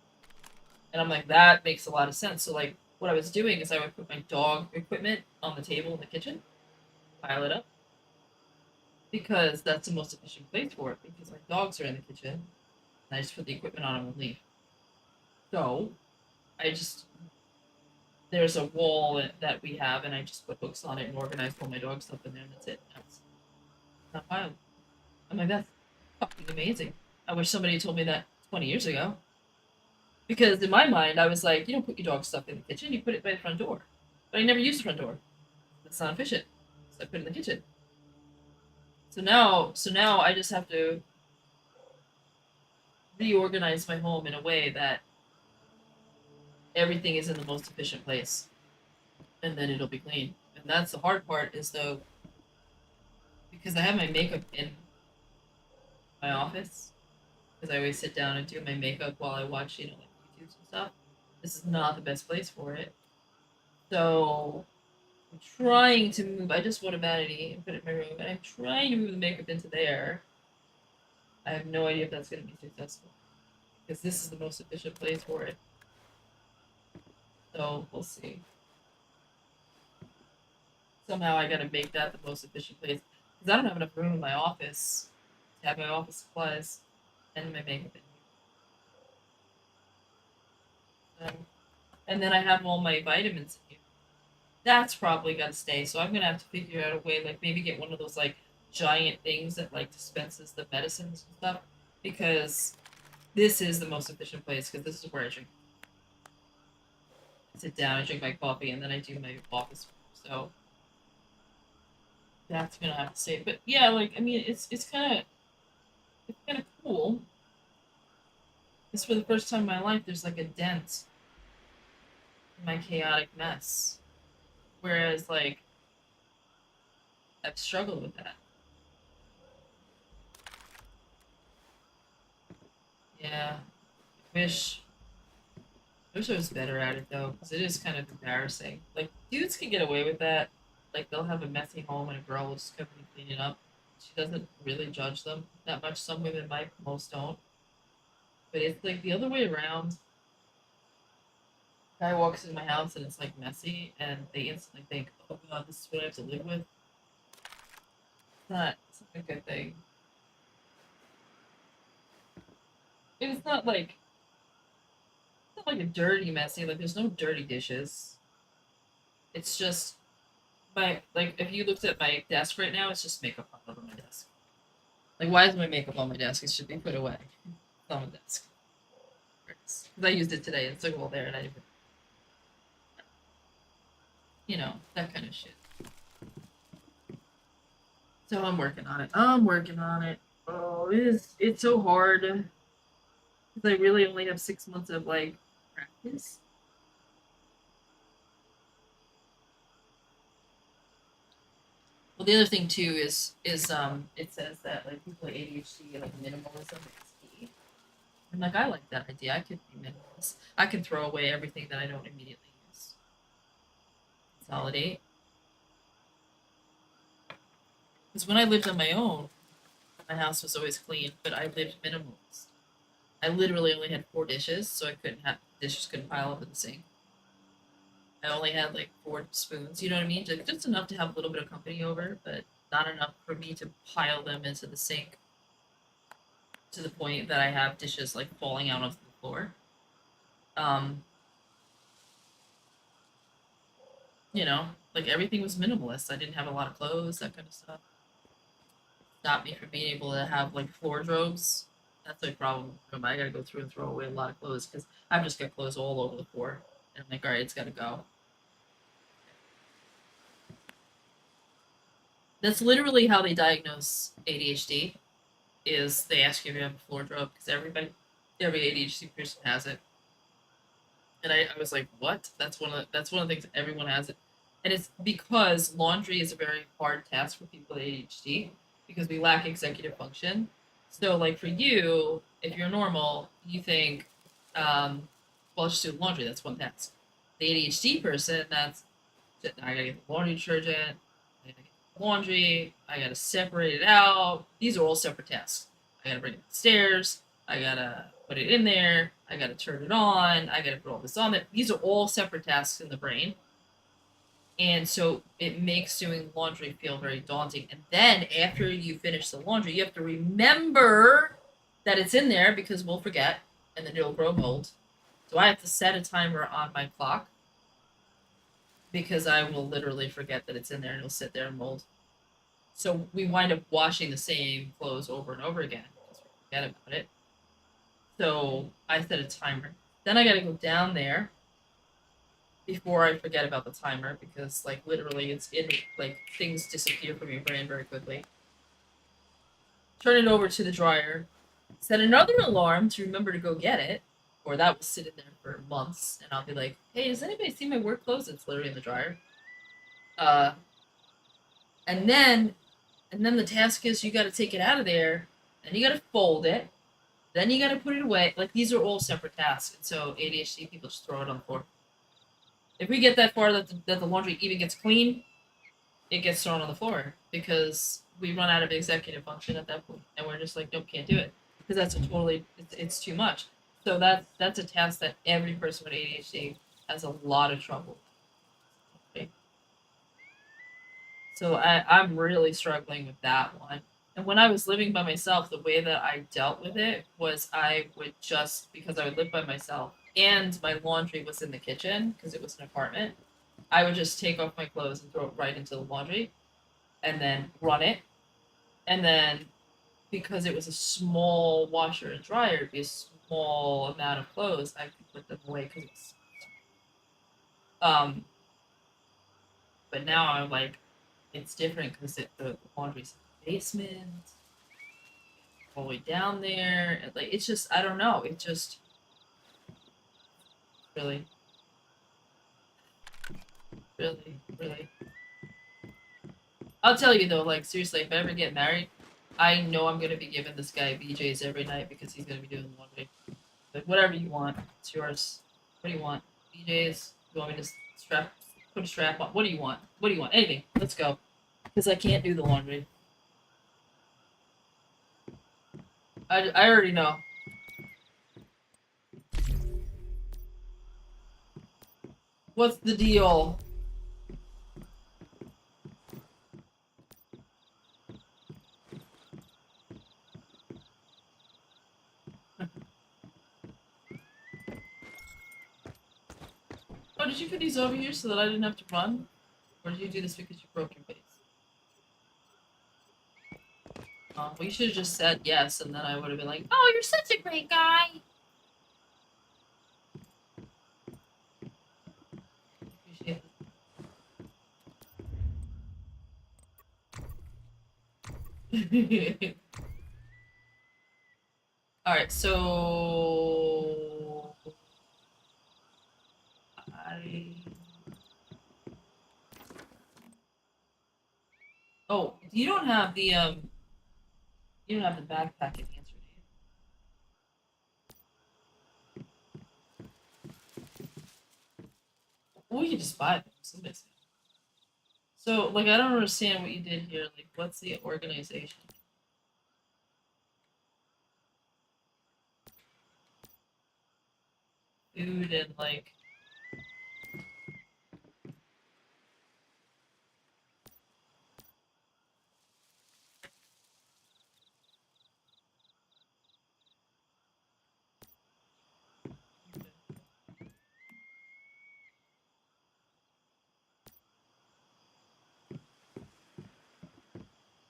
And I'm like, that makes a lot of sense. So, like, what I was doing is I would put my dog equipment on the table in the kitchen, pile it up, because that's the most efficient place for it, because my dogs are in the kitchen, and I just put the equipment on them and leave. So, there's a wall that we have, and I just put hooks on it and organize all my dog stuff in there, and that's it. That's not piled. I'm like, that's fucking amazing. I wish somebody told me that 20 years ago. Because in my mind, I was like, you don't put your dog stuff in the kitchen, you put it by the front door. But I never used the front door. That's not efficient. So I put it in the kitchen. So now I just have to reorganize my home in a way that everything is in the most efficient place. And then it'll be clean. And that's the hard part, is though, because I have my makeup in my office, because I always sit down and do my makeup while I watch, you know, like YouTubes and stuff. This is not the best place for it. So I'm trying to move. I just bought a vanity and put it in my room, and I'm trying to move the makeup into there. I have no idea if that's going to be successful, because this is the most efficient place for it. So we'll see. Somehow I gotta make that the most efficient place, because I don't have enough room in my office to have my office supplies and my makeup in here. And then I have all my vitamins in here. That's probably gotta stay, so I'm gonna have to figure out a way, like maybe get one of those like giant things that like dispenses the medicines and stuff, because this is the most efficient place, because this is where I drink. I sit down, I drink my coffee, and then I do my office work. So that's gonna have to stay. But yeah, like, I mean, it's kind of cool. Because for the first time in my life, there's like a dent in my chaotic mess. Whereas, like, I've struggled with that. Yeah. I wish I was better at it, though, because it is kind of embarrassing. Like, dudes can get away with that. Like, they'll have a messy home and a girl will just come and clean it up. She doesn't really judge them that much. Some women might, most don't. But it's like the other way around. Guy walks in my house and it's like messy, and they instantly think, "Oh god, this is what I have to live with." It's not a good thing. It's not like a dirty messy. Like, there's no dirty dishes. It's just if you looked at my desk right now, it's just makeup all over my desk. Like, why is my makeup on my desk? It should be put away. It's on the desk. Because I used it today. It's like all there, and I didn't. You know, that kind of shit. So I'm working on it. Oh, it's so hard. Because I really only have 6 months of, like, practice. Well, the other thing too is it says that like people with ADHD like minimalism is key. And like I like that idea. I could be minimalist. I can throw away everything that I don't immediately use. Consolidate. Because when I lived on my own, my house was always clean, but I lived minimalist. I literally only had 4 dishes, so I couldn't have dishes couldn't pile up in the sink. I only had like 4 spoons. You know what I mean? Just enough to have a little bit of company over, but not enough for me to pile them into the sink to the point that I have dishes like falling out onto the floor. You know, like everything was minimalist. I didn't have a lot of clothes, that kind of stuff. Stopped me from being able to have like wardrobes. That's a problem. I gotta go through and throw away a lot of clothes because I've just got clothes all over the floor. And I'm like, all right, it's gotta go. That's literally how they diagnose ADHD. Is they ask you if you have a wardrobe because every ADHD person has it. And I was like, what? That's one of the things everyone has it. And it's because laundry is a very hard task for people with ADHD because we lack executive function. So like for you, if you're normal, you think, well, I'll just do laundry. That's one task. The ADHD person, that's I gotta get the laundry detergent, I gotta get the laundry, I gotta separate it out. These are all separate tasks. I gotta bring it upstairs, I gotta put it in there, I gotta turn it on, I gotta put all this on it. These are all separate tasks in the brain. And so it makes doing laundry feel very daunting. And then after you finish the laundry, you have to remember that it's in there because we'll forget and then it'll grow mold. So I have to set a timer on my clock because I will literally forget that it's in there and it'll sit there and mold. So we wind up washing the same clothes over and over again because we forget about it. So I set a timer. Then I gotta go down there before I forget about the timer because like literally it's in like things disappear from your brain very quickly. Turn it over to the dryer. Set another alarm to remember to go get it. Or that will sit in there for months and I'll be like, hey, does anybody see my work clothes? It's literally in the dryer. And then the task is you gotta take it out of there, then you gotta fold it, then you gotta put it away. Like these are all separate tasks. And so ADHD people just throw it on the floor. If we get that far that the laundry even gets clean, it gets thrown on the floor because we run out of executive function at that point, and we're just like, nope, can't do it because that's a totally it's too much. So that's a task that every person with ADHD has a lot of trouble. Okay. So I'm really struggling with that one. And when I was living by myself, the way that I dealt with it was I would just because I would live by myself and my laundry was in the kitchen because it was an apartment. I would just take off my clothes and throw it right into the laundry and then run it. And then because it was a small washer and dryer, it'd be a small amount of clothes, I could put them away because it's but now I'm like it's different because the laundry's in the basement all the way down there and like it's just I don't know, it just really really I'll tell you though, like seriously, if I ever get married, I know I'm gonna be giving this guy BJ's every night because he's gonna be doing the laundry. Like whatever you want, it's yours. What do you want? BJ's? You want me to put a strap on? What do you want? What do you want? Anything. Let's go. Because I can't do the laundry. I already know. What's the deal? Oh, did you put these over here so that I didn't have to run? Or did you do this because you broke your face? Well, you should have just said yes, and then I would have been like, oh, you're such a great guy! Appreciate it. Alright, so oh, you don't have the backpack enhancer, do you? Well, we can just buy them. Somebody's so like I don't understand what you did here. Like what's the organization? Food and like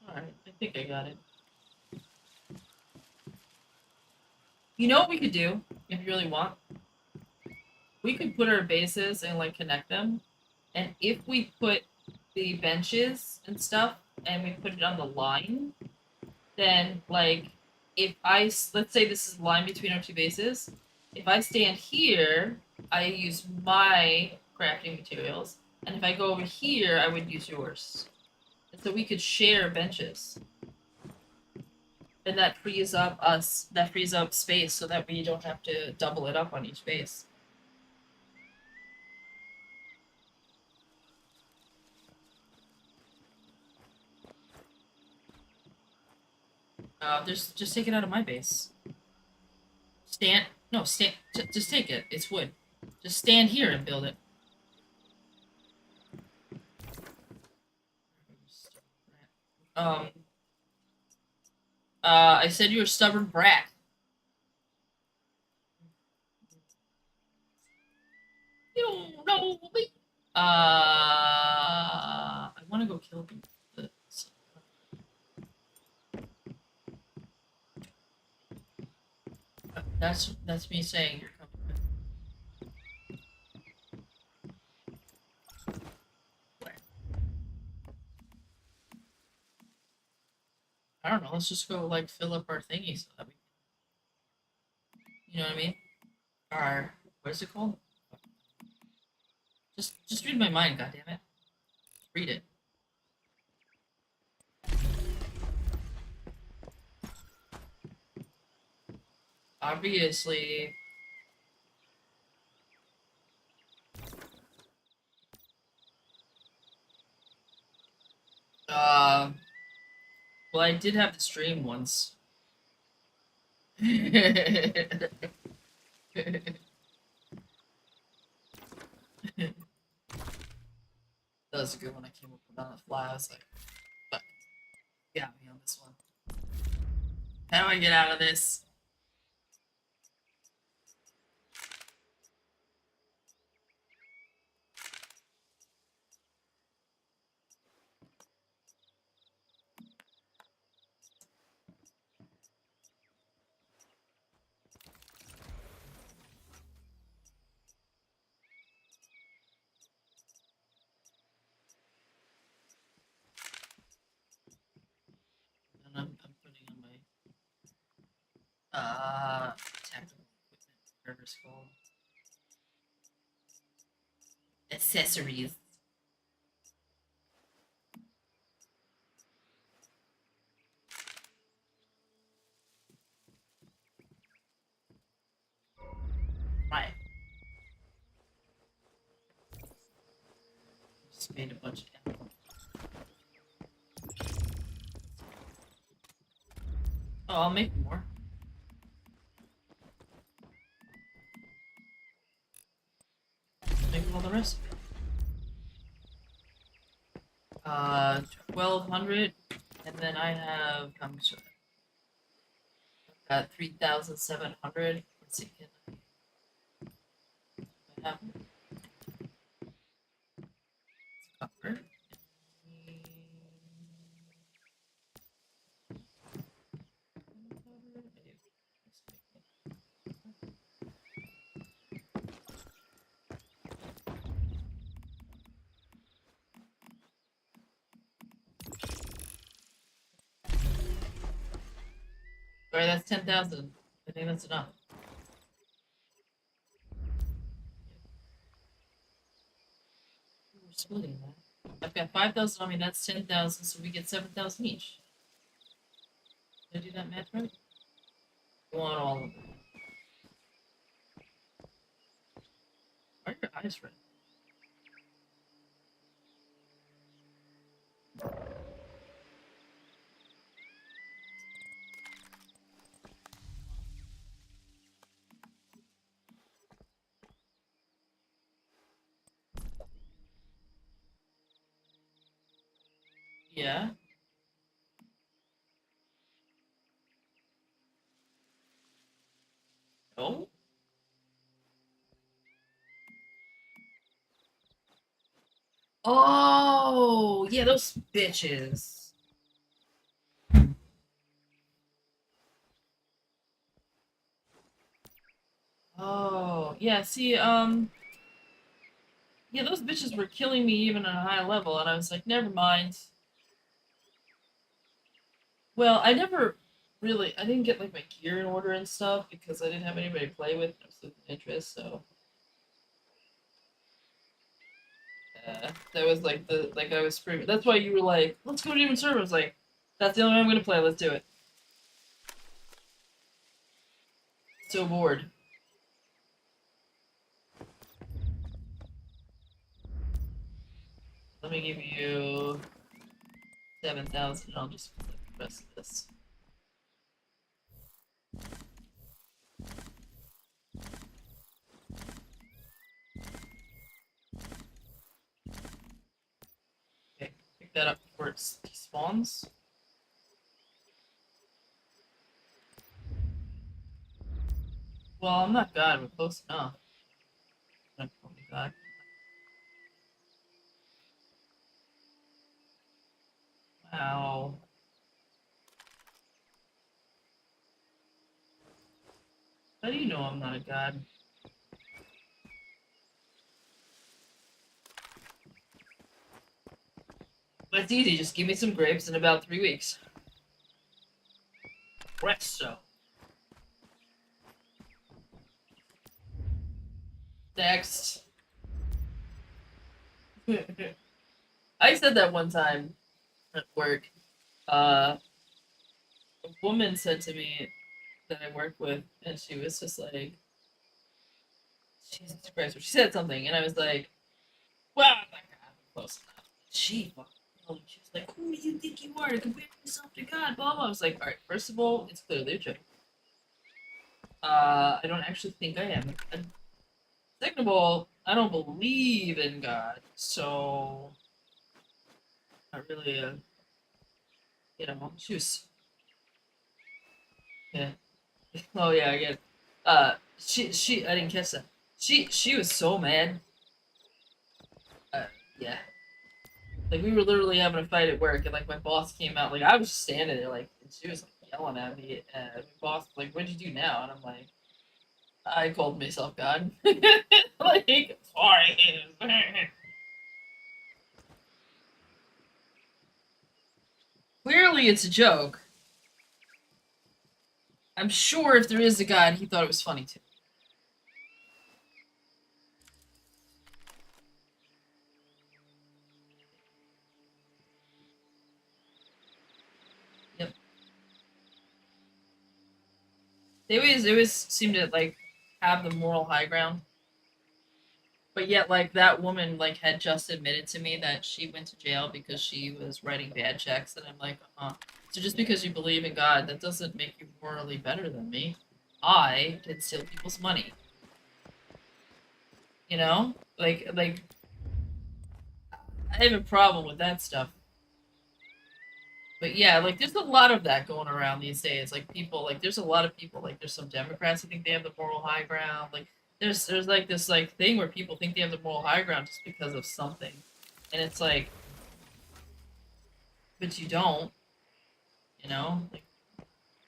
alright, I think I got it. You know what we could do, if you really want? We could put our bases and like connect them. And if we put the benches and stuff and we put it on the line, then like if let's say this is the line between our two bases, if I stand here, I use my crafting materials, and if I go over here, I would use yours. And so we could share benches. And that frees up space so that we don't have to double it up on each base. Just take it out of my base. Just take it. It's wood. Just stand here and build it. I said you're a stubborn brat. You don't know me. I want to go kill them. That's me saying you're coming with. I don't know. Let's just go like fill up our thingy so that we, you know what I mean? Our what is it called? Just read my mind, goddammit. Read it. Obviously. Well, I did have the stream once. That was a good one. I came up with on the fly. I was like, fuck. Got me on this one. How do I get out of this? And I'm putting on my tactical equipment, whatever it's called. Accessories. Right. Just made a bunch of ammo. Oh, I'll make more. Make all the rest of it. 1,200, and then I have how much? I've got 3,700. Let's see, can I have copper? Sorry, that's 10,000. think that's enough. We're splitting that. I've got 5,000 on me, that's 10,000, so we get 7,000 each. Did I do that math right? I want all of it. Why are your eyes red? Yeah. No? Oh, yeah, those bitches. Oh, yeah, see, yeah, those bitches were killing me even at a high level, and I was like, never mind. Well, I never really, I didn't get, like, my gear in order and stuff, because I didn't have anybody to play with, I was losing interest, so. Yeah, that was, like, I was pretty, that's why you were like, let's go to different servers, I was like, that's the only way I'm gonna play, let's do it. So bored. Let me give you 7,000 and I'll just flip the rest of this. Okay, pick that up before it spawns. Well, I'm not God, we're close enough. I'm not totally God. Wow. How do you know I'm not a God? But it's easy, just give me some grapes in about 3 weeks. Presto. Next. I said that one time at work. A woman said to me that I work with, and she was just like, Jesus Christ, or she said something, and I was like, well, I'm not God, I'm close enough. She fucking told me, she was like, who do you think you are to compare yourself to God, blah, blah. I was like, alright, first of all, it's clearly a joke. I don't actually think I am. And second of all, I don't believe in God, so not really you know, she was, yeah. Oh yeah, I get it. I didn't catch that. She was so mad. Yeah. Like, we were literally having a fight at work, and, like, my boss came out, like, I was just standing there, like, and she was, like, yelling at me, and my boss was like, what'd you do now? And I'm like, I called myself God. Like, sorry. Clearly it's a joke. I'm sure if there is a God, he thought it was funny too. Yep. They always seem to, like, have the moral high ground. But yet, like, that woman, like, had just admitted to me that she went to jail because she was writing bad checks, and I'm like, so just because you believe in God, that doesn't make you morally better than me. I did steal people's money. You know? Like, I have a problem with that stuff. But yeah, like, there's a lot of that going around these days. Like, people, like, there's a lot of people, like, there's some Democrats who think they have the moral high ground. Like, there's like this, like, thing where people think they have the moral high ground just because of something. And it's like, but you don't, you know?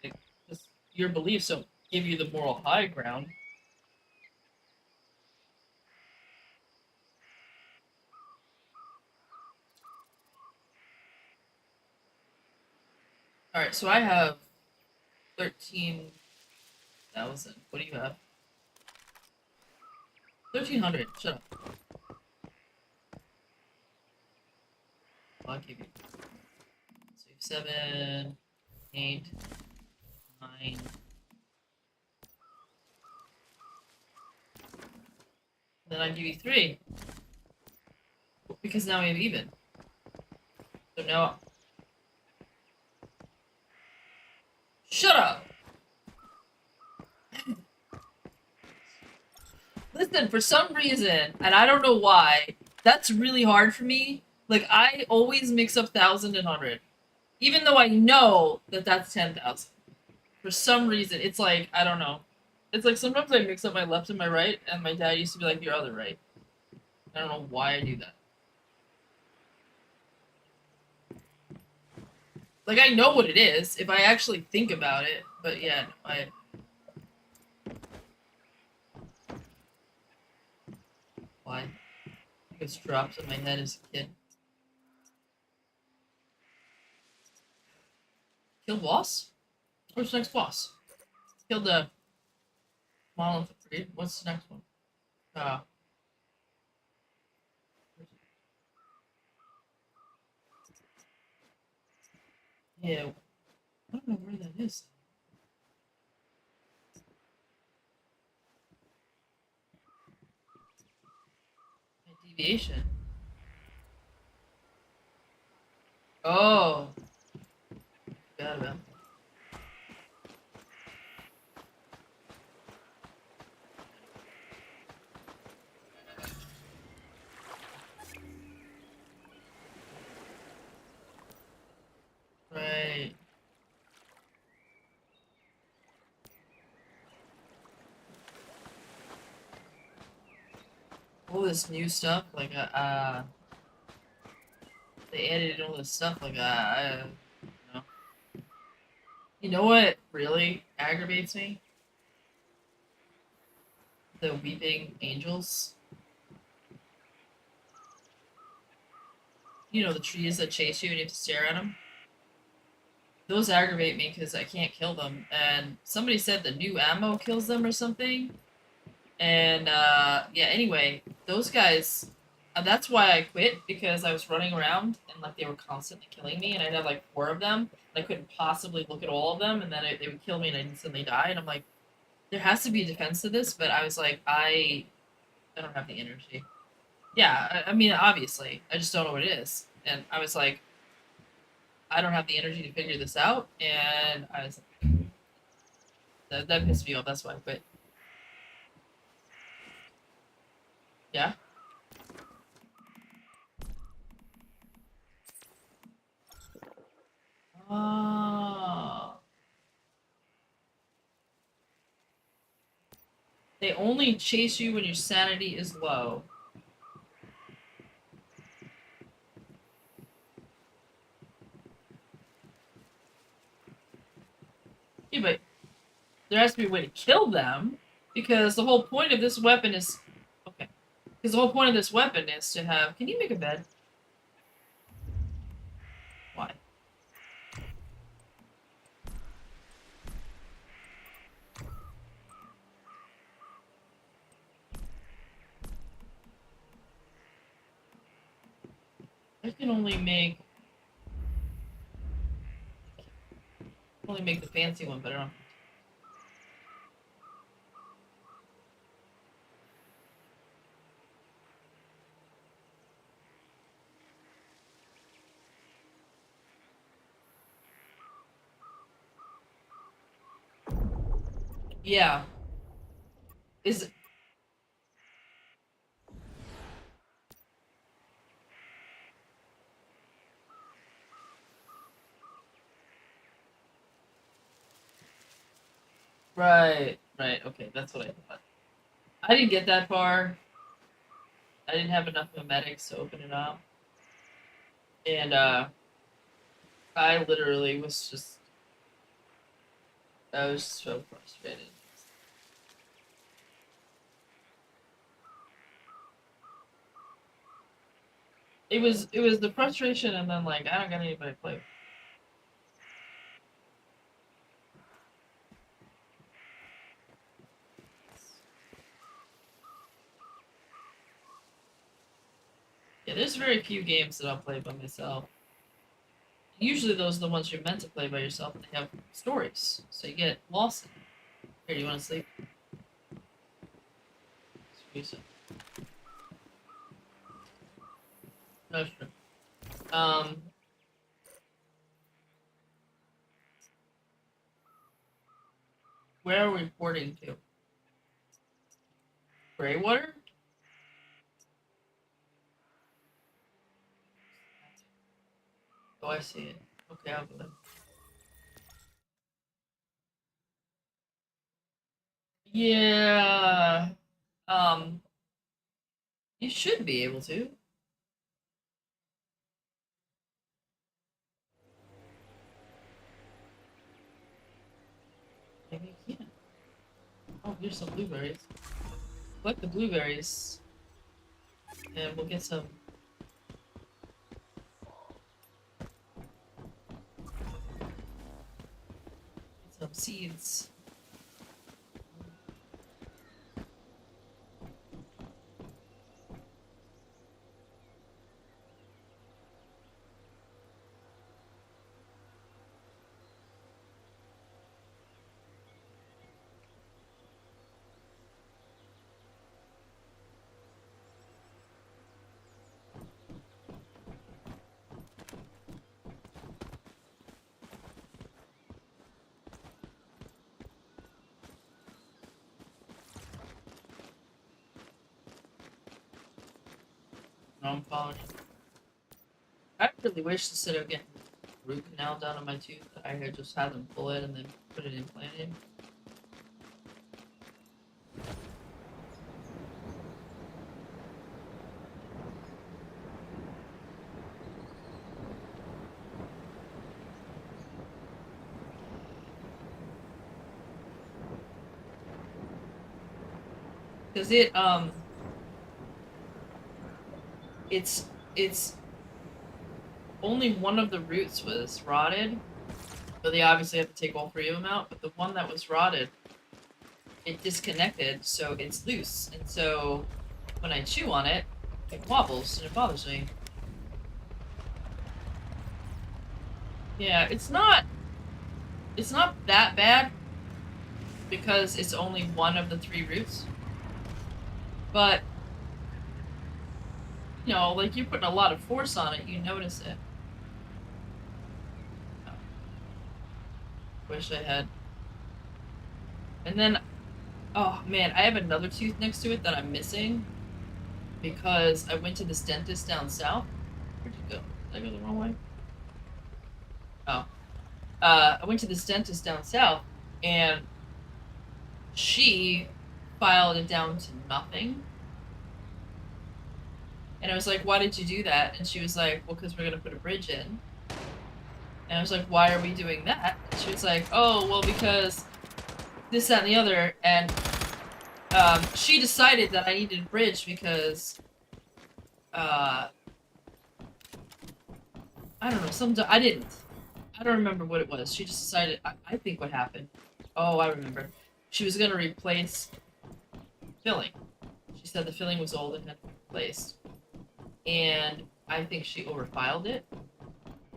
Like just your beliefs don't give you the moral high ground. Alright, so I have 13,000 1,000. What do you have? 1,300. Shut up. I'll give you. So you have 7, 8, 9. Then I give you 3. Because now we have even. So now. Shut up! Listen, for some reason, and I don't know why, that's really hard for me. Like, I always mix up 1,000 and 100. Even though I know that that's 10,000. For some reason, it's like, I don't know. It's like sometimes I mix up my left and my right, and my dad used to be like, your other right. I don't know why I do that. Like, I know what it is, if I actually think about it, but yeah, no, I... Why? This drops in my head as a kid. Kill boss? What's the next boss? Kill the monolith brigade. What's the next one? Yeah. I don't know where that is. My deviation. Oh. Forgot about that. Right. All this new stuff, like, they added all this stuff, like, you know. You know what really aggravates me? The weeping angels. You know, the trees that chase you and you have to stare at them? Those aggravate me because I can't kill them. And somebody said the new ammo kills them or something. And, yeah, anyway, those guys, that's why I quit, because I was running around and, like, they were constantly killing me, and I'd have, like, 4 of them, and I couldn't possibly look at all of them, and then they would kill me and I'd instantly die, and I'm like, there has to be a defense to this, but I was like, I don't have the energy. Yeah, I mean, obviously, I just don't know what it is. And I was like, I don't have the energy to figure this out, and I was like, that pissed me off, that's why I quit. Yeah? Oh. They only chase you when your sanity is low. Yeah, but there has to be a way to kill them, because the whole point of this weapon is... Okay. Because the whole point of this weapon is to have... Can you make a bed? Why? I can only make the fancy one, but I don't. Yeah. Is it? Right, right, okay, that's what I thought. I didn't get that far. I didn't have enough memetics to open it up. And, I literally was just... I was so frustrated. It was the frustration, and then, like, I don't got anybody to play with. Yeah, there's very few games that I'll play by myself. Usually those are the ones you're meant to play by yourself, and they have stories, so you get lost in them. Here, do you want to sleep? Squeeze it. No, sure. Where are we reporting to? Greywater? Oh, I see it. Okay, I'll go there. Yeah. You should be able to. Maybe you can't. Oh, here's some blueberries. Collect the blueberries, and we'll get some. Some seeds. No, I'm following you. I really wish instead of getting root canal down on my tooth, I had just had them pull it and then put it implanted. Cause it's only one of the roots was rotted, so they obviously have to take all three of them out. But the one that was rotted, it disconnected, so it's loose, and so when I chew on it, it wobbles and it bothers me. Yeah, it's not that bad because it's only one of the three roots. But, you know, like you're putting a lot of force on it, you notice it. Wish I had. And then, oh man, I have another tooth next to it that I'm missing because I went to this dentist down south. Where'd you go? Did I go the wrong way? Oh. I went to this dentist down south and she filed it down to nothing. And I was like, why did you do that? And she was like, well, because we're going to put a bridge in. And I was like, why are we doing that? And she was like, oh, well, because this, that, and the other. And she decided that I needed a bridge because, I don't know, I don't remember what it was. She just decided, I think what happened. Oh, I remember. She was going to replace filling. She said the filling was old and had to be replaced. And I think she overfiled it.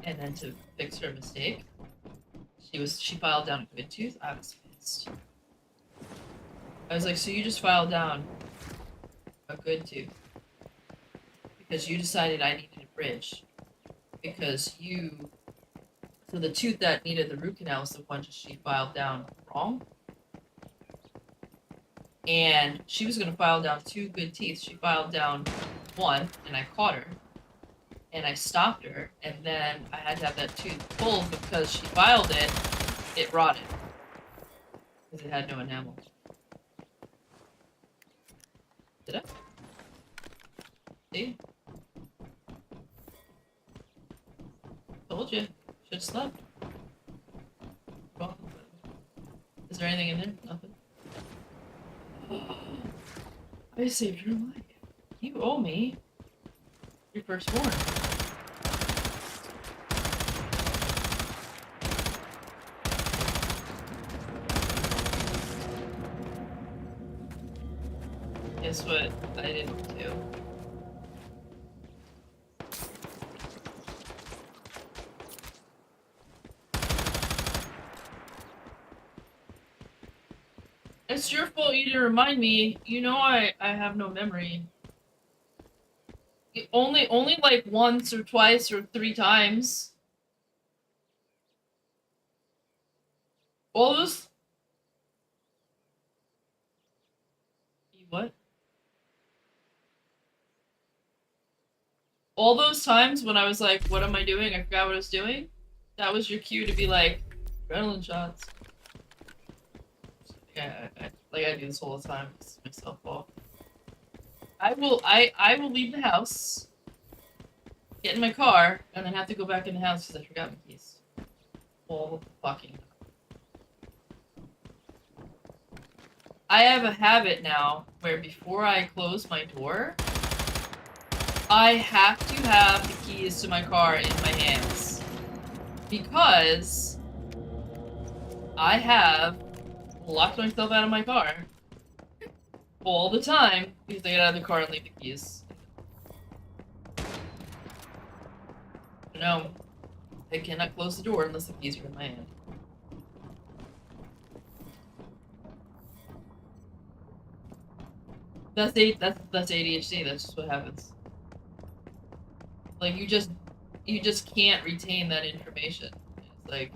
And then to fix her mistake, she filed down a good tooth. I was pissed. I was like, so you just filed down a good tooth because you decided I needed a bridge because so the tooth that needed the root canal was the one she filed down wrong. And she was going to file down two good teeth. She filed down one, and I caught her. And I stopped her, and then I had to have that tooth pulled because she filed it, it rotted. Because it had no enamel. Did I? See? Told you. Should've slept. Well, is there anything in there? Nothing. I saved your life. You owe me your firstborn. Guess what I didn't do? It's your fault you didn't remind me. You know I have no memory. Only like once or twice or 3 times. All those. What? All those times when I was like, what am I doing? I forgot what I was doing. That was your cue to be like, adrenaline shots. Yeah, I do this all the time. It's myself off. I will leave the house, get in my car, and then have to go back in the house because I forgot my keys. All the fucking time. I have a habit now where before I close my door, I have to have the keys to my car in my hands. Because I have locked myself out of my car all the time because I get out of the car and leave the keys. No, I cannot close the door unless the keys are in my hand. That's ADHD. That's just what happens. Like you just can't retain that information. It's like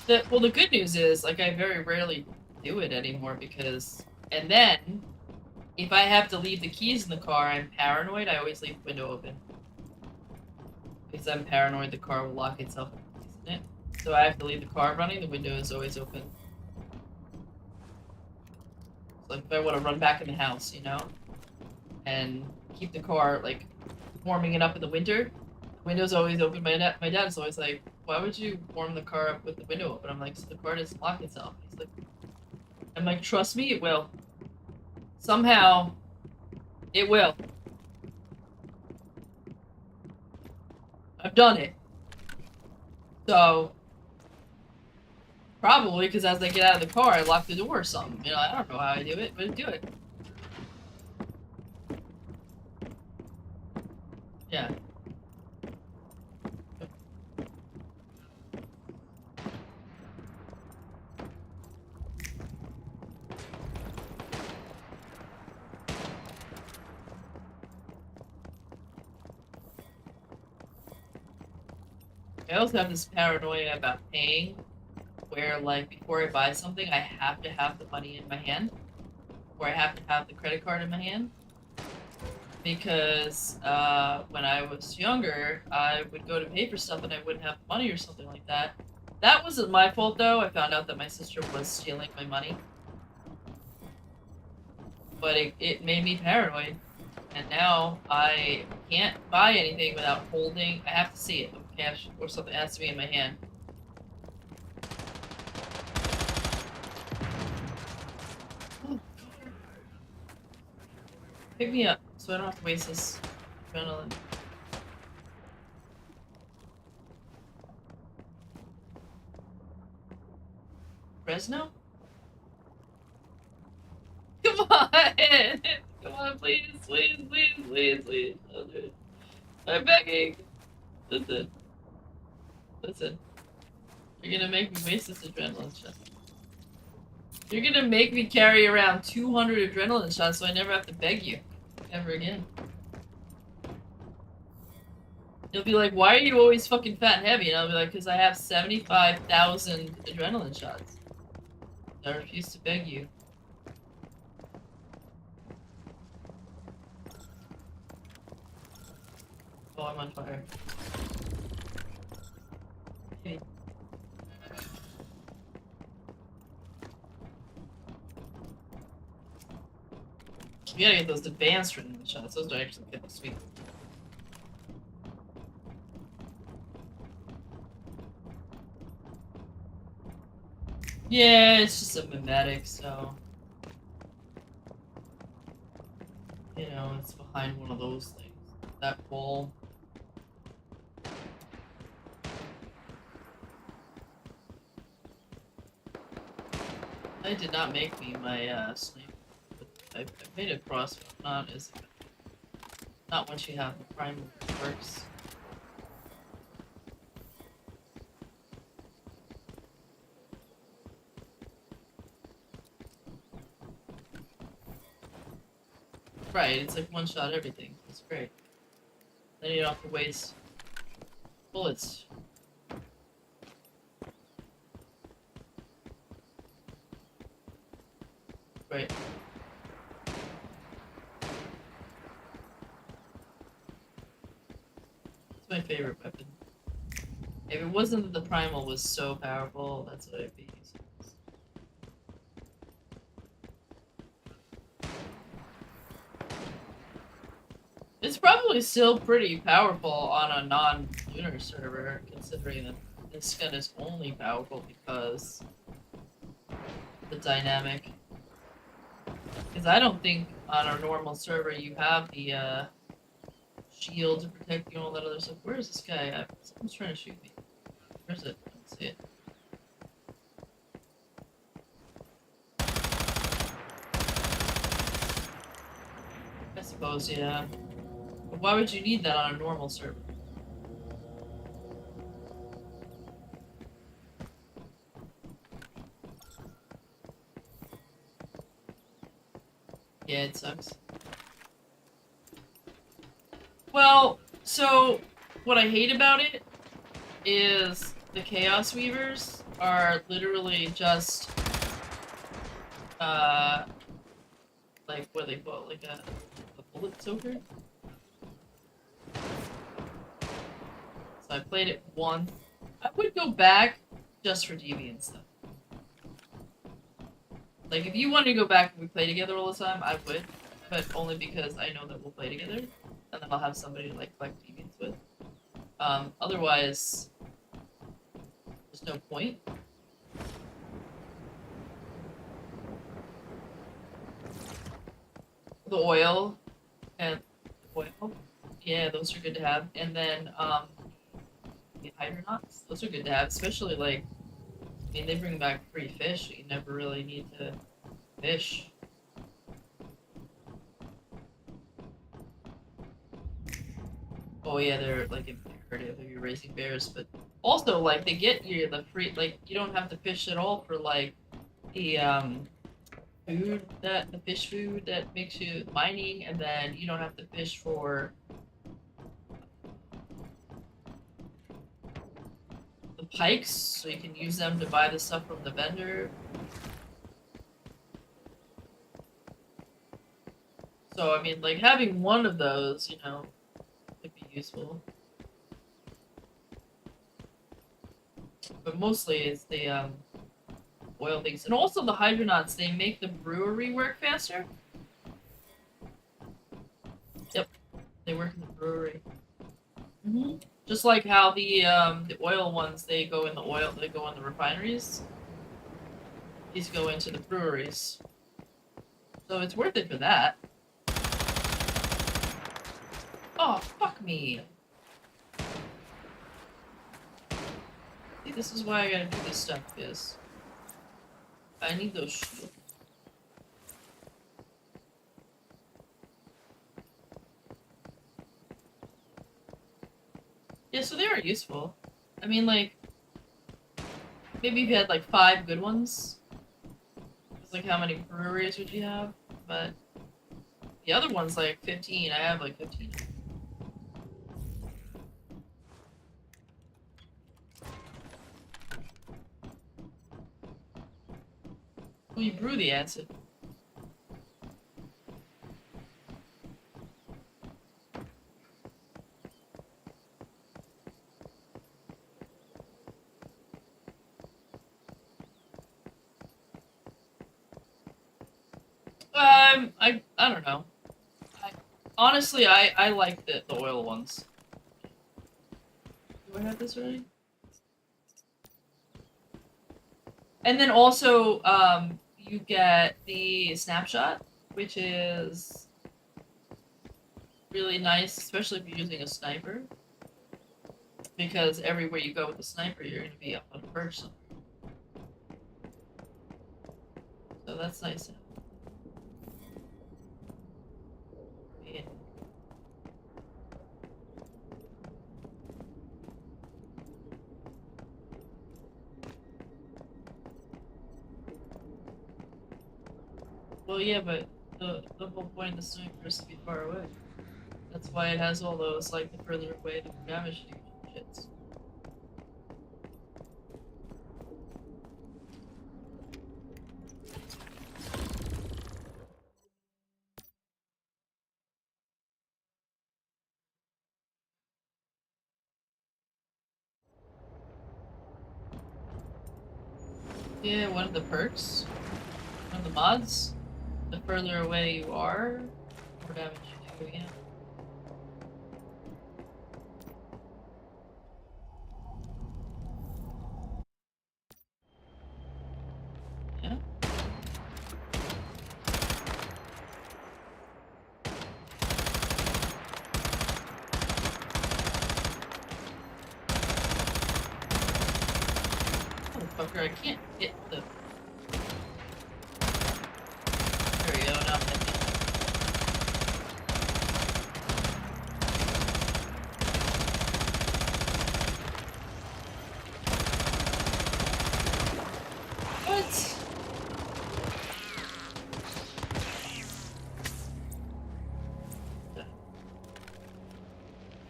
the good news is like I very rarely do it anymore because and then if I have to leave the keys in the car, I'm paranoid. I always leave the window open. Because I'm paranoid the car will lock itself, isn't it? So I have to leave the car running, the window is always open. So like if I want to run back in the house, you know? And keep the car, like, warming it up in the winter, the window's always open. My dad is always like, why would you warm the car up with the window open? I'm like, so the car doesn't lock itself. He's like, I'm like, trust me, it will. Somehow, it will. I've done it. So, probably because as I get out of the car, I lock the door or something. You know, I don't know how I do it, but I do it. Yeah. I also have this paranoia about paying, where like before I buy something, I have to have the money in my hand, or I have to have the credit card in my hand, because when I was younger, I would go to pay for stuff and I wouldn't have money or something like that. That wasn't my fault though. I found out that my sister was stealing my money, but it made me paranoid, and now I can't buy anything without holding. I have to see it. Cash or something has to be in my hand. Pick me up so I don't have to waste this adrenaline. Fresno? Come on! Come on, please, please, please, please, please. I'll do it. I'm begging. Listen. Listen. You're gonna make me waste this adrenaline shot. You're gonna make me carry around 200 adrenaline shots so I never have to beg you. Ever again. You'll be like, why are you always fucking fat and heavy? And I'll be like, because I have 75,000 adrenaline shots. I refuse to beg you. Oh, I'm on fire. Okay. You gotta get those advanced adrenaline shots. Those are actually kind of sweet. Yeah, it's just a mimetic, so... You know, it's behind one of those things. That wall. They did not make me my sniper. I made a crossbow, not once you have the primal works. Right, it's like one shot everything. It's great. Then you don't have to waste bullets. Right. It's my favorite weapon. If it wasn't that the primal was so powerful, that's what I'd be using. It's probably still pretty powerful on a non-lunar server, considering that this gun is only powerful because the dynamic. Because I don't think on a normal server you have the shield to protect you and all that other stuff. Where is this guy? Someone's trying to shoot me. Where is it? I don't see it. I suppose, yeah. But why would you need that on a normal server? Yeah, it sucks. Well, so what I hate about it is the Chaos Weavers are literally just like what they call it, like a bullet soaker. So I played it once. I would go back just for deviant stuff. Like, if you want to go back and we play together all the time, I would. But only because I know that we'll play together. And then I'll have somebody to, like, collect deviants with. Otherwise, there's no point. The oil. And oil. Yeah, those are good to have. And then, the hydronauts. Those are good to have. Especially, like, I mean, they bring back free fish. You never really need to fish. Oh yeah, they're like imperative if you're raising bears, but also like they get you the free, like you don't have to fish at all for like the food that the fish food that makes you mining, and then you don't have to fish for the pikes, so you can use them to buy the stuff from the vendor. So I mean, like having one of those, you know, could be useful. But mostly it's the oil things, and also the hydronauts. They make the brewery work faster. Yep, they work in the brewery. Just like how the oil ones, they go in the oil, they go in the refineries. These go into the breweries. So it's worth it for that. Oh, fuck me. See, this is why I gotta do this stuff, because I need those shields. Yeah, so they are useful. I mean, like, maybe if you had, like, 5 good ones. It's like, how many breweries would you have? But the other one's, like, 15. I have, like, 15. Well, you brew the acid. I don't know. Honestly, I like the oil ones. Do I have this already? And then also, you get the snapshot, which is really nice, especially if you're using a sniper. Because everywhere you go with the sniper, you're going to be up on a perch somewhere. that's nice. Yeah. Well, yeah, but the whole point of the sniper is to be far away. That's why it has all those, like, the further away, the more damage you do shits. Yeah, one of the perks, one of the mods, the further away you are, the more damage you do, yeah. Yeah. Motherfucker, I can't hit the... There we go, now I'm hitting it. What?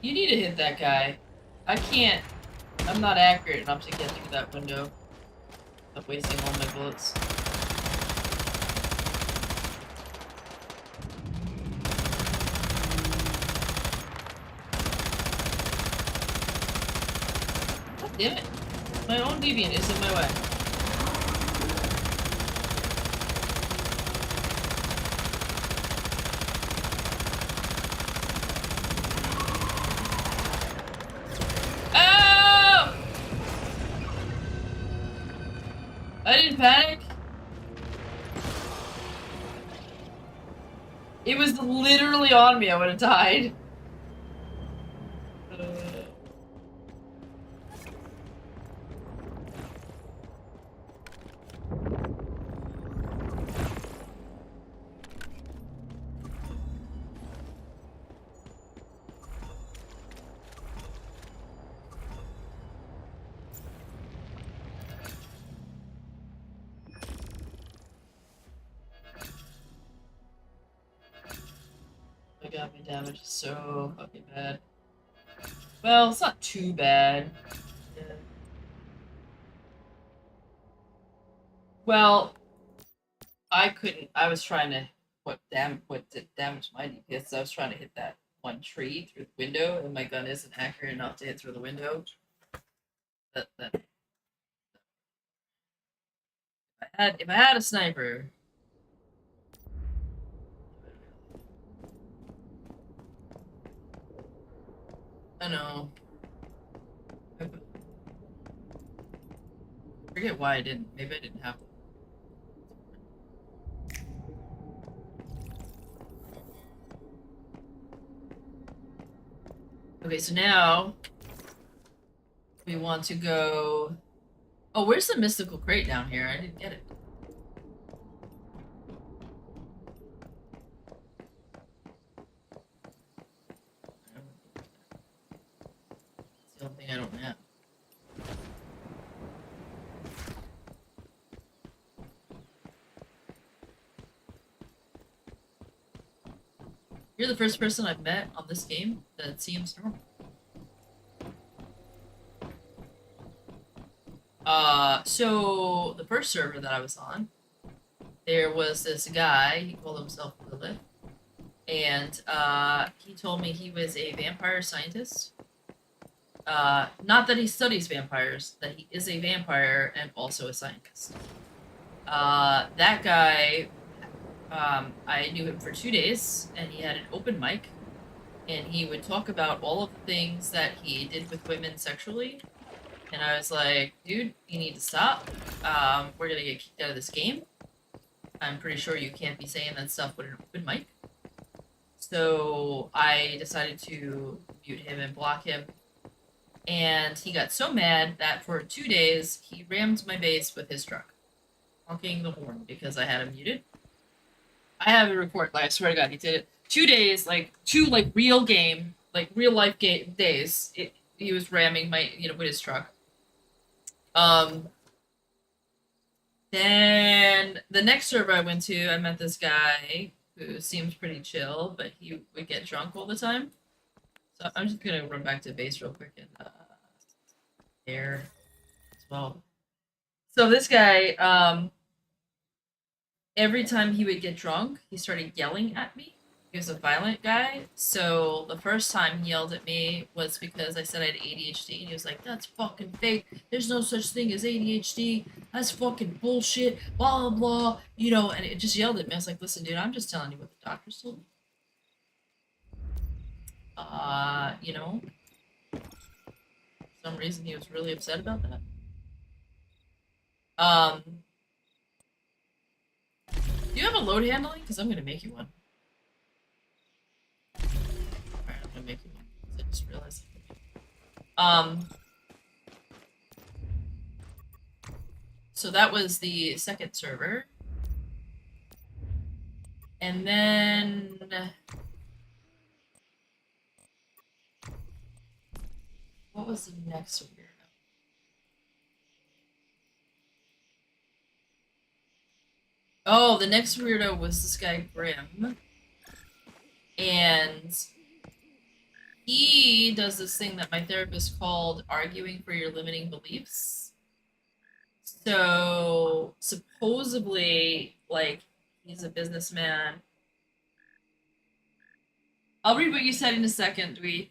You need to hit that guy. I can't. I'm not accurate enough to get through that window. I'm wasting all my bullets. God damn it. My own deviant is in my way. Oh! I didn't panic. It was literally on me. I would have died. My god, my damage is so fucking bad. Well, it's not too bad. Yeah. Well, I couldn't. I was trying to what did damage my DPS. I was trying to hit that one tree through the window, and my gun isn't accurate enough to hit through the window. That if I had a sniper. I know. I forget why I didn't. Maybe I didn't have. Okay, so now we want to go. Oh, where's the mystical crate down here? I didn't get it. It's the only thing I don't have. You're the first person I've met on this game that seems normal. So the first server that I was on, there was this guy, he called himself Lilith, and he told me he was a vampire scientist. Not that he studies vampires, that he is a vampire and also a scientist. That guy, I knew him for 2 days, and he had an open mic, and he would talk about all of the things that he did with women sexually. And I was like, dude, you need to stop. We're gonna get kicked out of this game. I'm pretty sure you can't be saying that stuff with an open mic. So I decided to mute him and block him. And he got so mad that for 2 days, he rammed my base with his truck. honking the horn because I had him muted. I have a report, like I swear to God, he did it 2 days, like 2 like real game, like real life game days. He was ramming my, with his truck. Then the next server I went to, I met this guy who seemed pretty chill, but he would get drunk all the time. So I'm just gonna run back to base real quick and air as well. So this guy, every time he would get drunk, he started yelling at me. He was a violent guy. So the first time he yelled at me was because I said I had ADHD, and he was like, "That's fucking fake. There's no such thing as ADHD. That's fucking bullshit. Blah blah." And it just yelled at me. I was like, "Listen, dude, I'm just telling you what the doctors told me." For some reason he was really upset about that. Do you have a load handling? Because I'm gonna make you one. Alright, I'm gonna make you one. I just realized. So that was the second server. And then what was the next weirdo? Oh, the next weirdo was this guy Grim. And he does this thing that my therapist called arguing for your limiting beliefs. So supposedly, like, he's a businessman. I'll read what you said in a second, Dwee.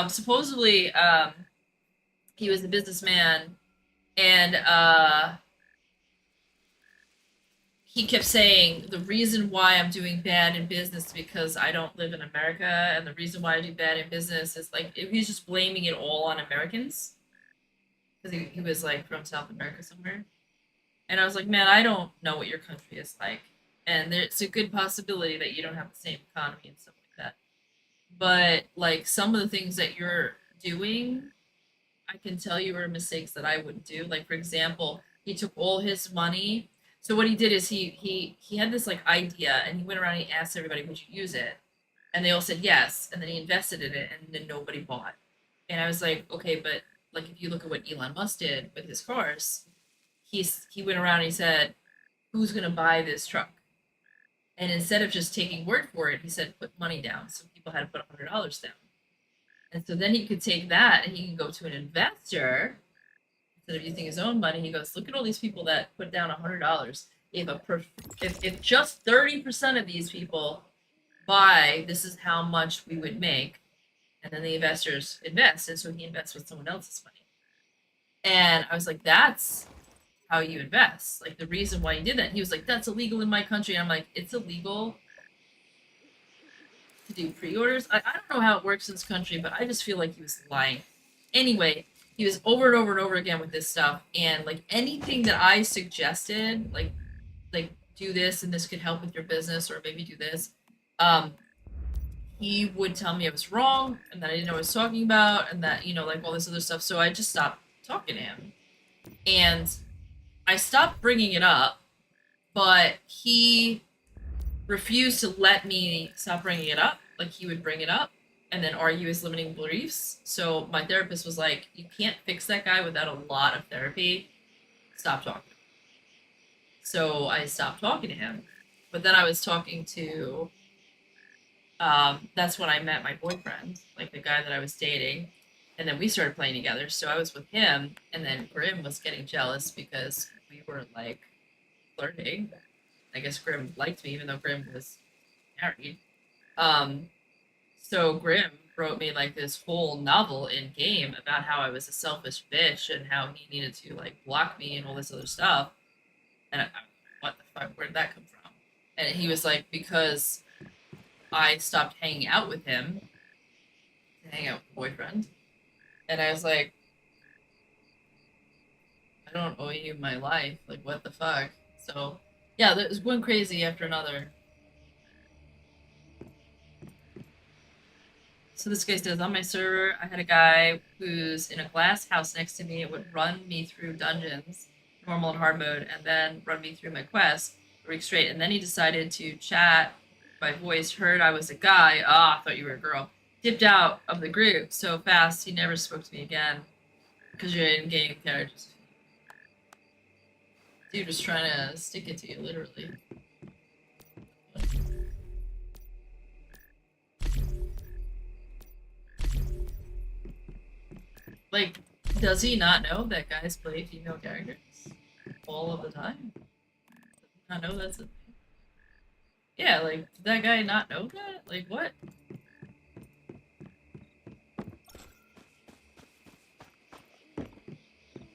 Supposedly, he was a businessman, and he kept saying the reason why I'm doing bad in business is because I don't live in America, and the reason why I do bad in business is like he's just blaming it all on Americans because he was like from South America somewhere. And I was like, man, I don't know what your country is like, and there's a good possibility that you don't have the same economy and stuff like that. But like some of the things that you're doing, I can tell you are mistakes that I wouldn't do. Like for example, he took all his money. So what he did is he had this like idea, and he went around and he asked everybody, would you use it? And they all said yes, and then he invested in it, and then nobody bought. And I was like, okay, but like if you look at what Elon Musk did with his cars, he went around and he said, who's gonna buy this truck? And instead of just taking word for it, he said put money down. So people had to put $100 down. And so then he could take that and he can go to an investor instead of using his own money. He goes, look at all these people that put down $100. If just 30% of these people buy, this is how much we would make. And then the investors invest, and so he invests with someone else's money. And I was like, that's how you invest. Like the reason why he did that. He was like, that's illegal in my country. And I'm like, it's illegal to do pre-orders. I don't know how it works in this country, but I just feel like he was lying. Anyway, he was over and over and over again with this stuff, and like anything that I suggested, like do this and this could help with your business, or maybe do this, he would tell me I was wrong and that I didn't know what I was talking about, and that like all this other stuff. So I just stopped talking to him, and I stopped bringing it up, but he refused to let me stop bringing it up. Like he would bring it up and then argue his limiting beliefs. So my therapist was like, you can't fix that guy without a lot of therapy. Stop talking. So I stopped talking to him. But then I was talking to, that's when I met my boyfriend, like the guy that I was dating. And then we started playing together. So I was with him, and then Grim was getting jealous because we were like flirting. I guess Grim liked me, even though Grim was married. So Grim wrote me like this whole novel in game about how I was a selfish bitch and how he needed to like block me and all this other stuff. And what the fuck? Where did that come from? And he was like, because I stopped hanging out with him to hang out with the boyfriend. And I was like, I don't owe you my life. Like, what the fuck? So, yeah, there was one crazy after another. So this guy says, on my server, I had a guy who's in a glass house next to me. It would run me through dungeons. normal and hard mode, and then run me through my quest a week straight. And then he decided to chat by voice, heard I was a guy. Ah, I thought you were a girl. Dipped out of the group so fast he never spoke to me again because you're in game characters. Dude was trying to stick it to you, literally. Like, does he not know that guys play female characters all of the time? Does he not know that's a thing? Yeah, like, did that guy not know that? Like, what?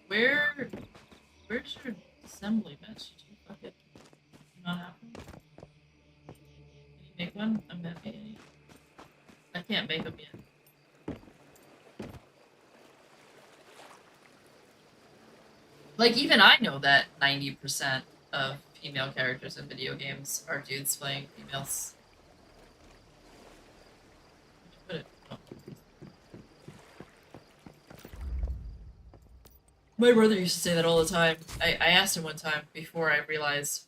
Where's your assembly mesh? Did you fuck it? Not happen? Can you make one? I'm not making any. I can't make them yet. Like, even I know that 90% of female characters in video games are dudes playing females. Where'd you put it? Oh. My brother used to say that all the time. I asked him one time before I realized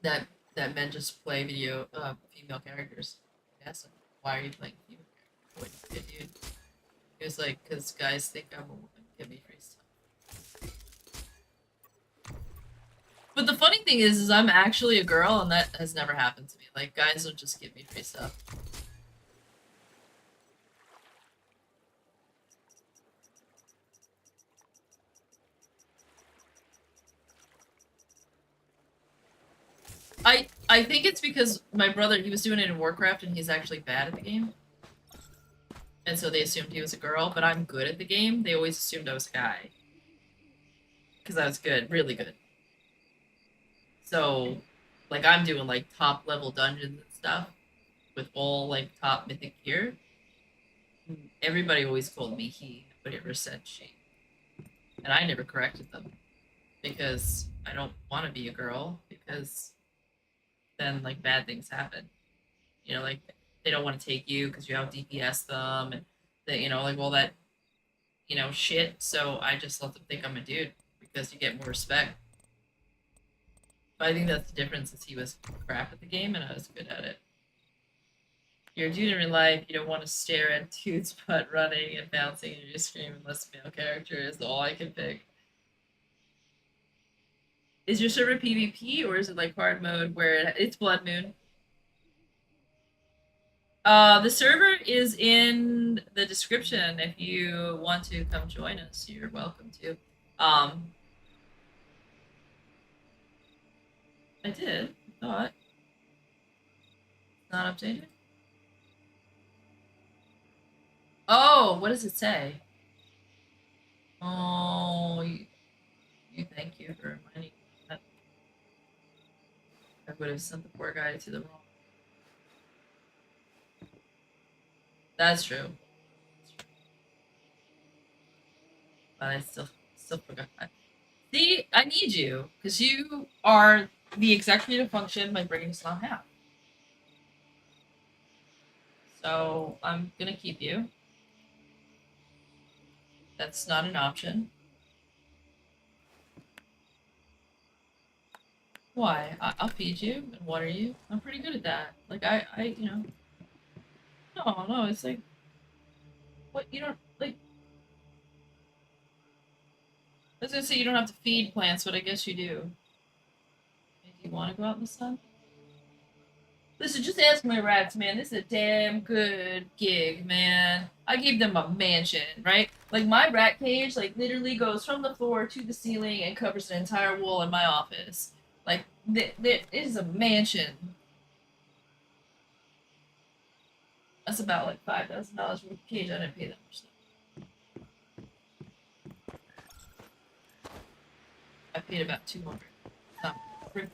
that men just play female characters. I asked him, why are you playing female characters? What, dude? He was like, because guys think I'm a woman, give me free stuff. But the funny thing is I'm actually a girl, and that has never happened to me. Like, guys don't just give me free stuff. I think it's because my brother, he was doing it in Warcraft, and he's actually bad at the game. And so they assumed he was a girl, but I'm good at the game. They always assumed I was a guy. Because I was good, really good. So, like, I'm doing, like, top-level dungeons and stuff with all, like, top mythic gear. Everybody always called me he. Nobody ever said she. And I never corrected them. Because I don't want to be a girl. Because then, like, bad things happen. You know, like, they don't want to take you because you out DPS them. And, they, you know, like, all that, you know, shit. So I just let them think I'm a dude. Because you get more respect. But I think that's the difference, is he was crap at the game and I was good at it. You're a dude in real life, you don't want to stare at dude's butt running and bouncing in your screen unless male character is all I can pick. Is your server PvP or is it like hard mode where it's Blood Moon? The server is in the description. If you want to come join us, you're welcome to. I did. I thought. Not updated? Oh, what does it say? Oh, you thank you for reminding me of that. I would have sent the poor guy to the wrong. That's true. But I still forgot. See, I need you because you are the executive function my brain does not have. So I'm gonna keep you. That's not an option. Why? I'll feed you and water you. I'm pretty good at that. Like you know. No, it's like, what, you don't, like, I was gonna say you don't have to feed plants, but I guess you do. Do you want to go out in the sun? Listen, just ask my rats, man. This is a damn good gig, man. I gave them a mansion, right? Like, my rat cage, like, literally goes from the floor to the ceiling and covers an entire wall in my office. Like, it is a mansion. That's about, like, $5,000 for a cage. I didn't pay that much, though. I paid about $200. Not pretty.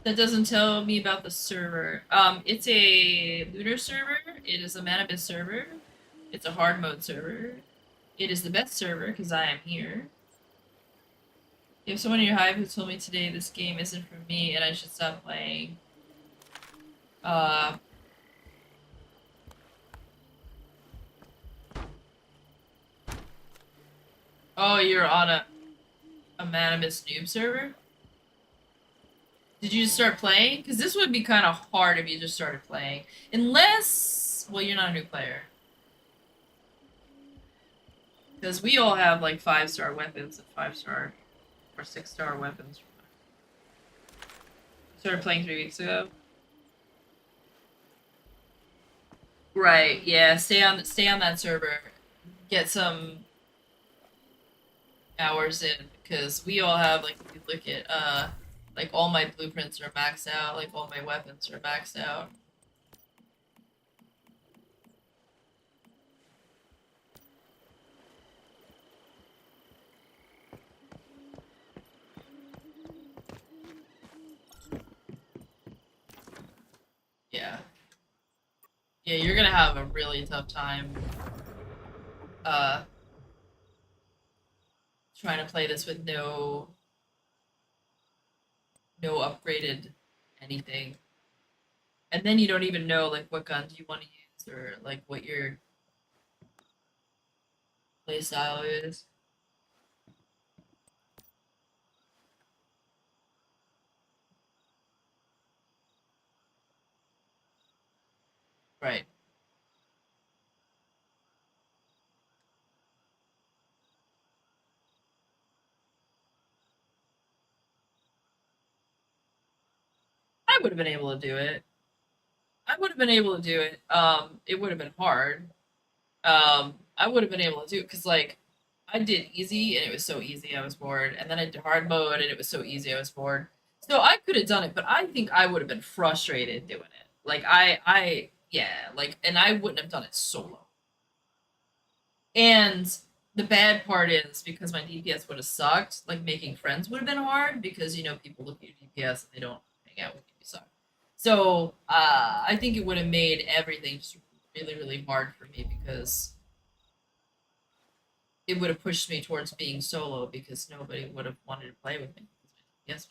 That doesn't tell me about the server. It's a looter server. It is a Manabis server. It's a hard mode server. It is the best server because I am here. You have someone in your hive who told me today this game isn't for me and I should stop playing. Oh, you're on a Manimus noob server? Did you just start playing? Because this would be kind of hard if you just started playing. Unless... Well, you're not a new player. Because we all have, like, 5-star weapons and 5-star or 6-star weapons. Started playing 3 weeks ago. Right, yeah, stay on that server. Get some hours in, because we all have, like, if you look at, like, all my blueprints are maxed out, like, all my weapons are maxed out. Yeah. Yeah, you're gonna have a really tough time, trying to play this with no upgraded anything. And then you don't even know, like, what guns you want to use, or, like, what your playstyle is. Right. I would have been able to do it. I would have been able to do it. It would have been hard. I would have been able to do it because, like, I did easy and it was so easy I was bored, and then I did hard mode and it was so easy I was bored. So I could have done it, but I think I would have been frustrated doing it. Like yeah, like, and I wouldn't have done it solo. And the bad part is because my DPS would have sucked. Like, making friends would have been hard because, you know, people look at your DPS and they don't hang out with you. Suck. So I think it would have made everything just really, really hard for me because it would have pushed me towards being solo because nobody would have wanted to play with me. Yes,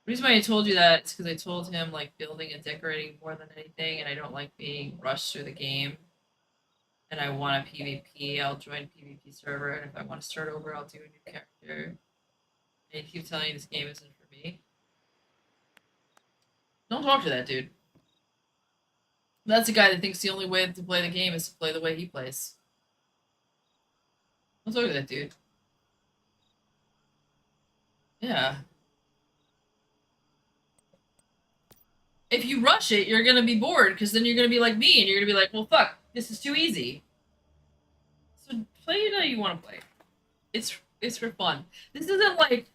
the reason why I told you that is because I told him, like, building and decorating more than anything, and I don't like being rushed through the game. And I want a PvP, I'll join PvP server, and if I want to start over, I'll do a new character. And he keeps telling you this game isn't for me. Don't talk to that dude. That's a guy that thinks the only way to play the game is to play the way he plays. Don't talk to that dude. Yeah. If you rush it, you're gonna be bored, because then you're gonna be like me, and you're gonna be like, well, fuck, this is too easy. So play it how you want to play. It's for fun. This isn't like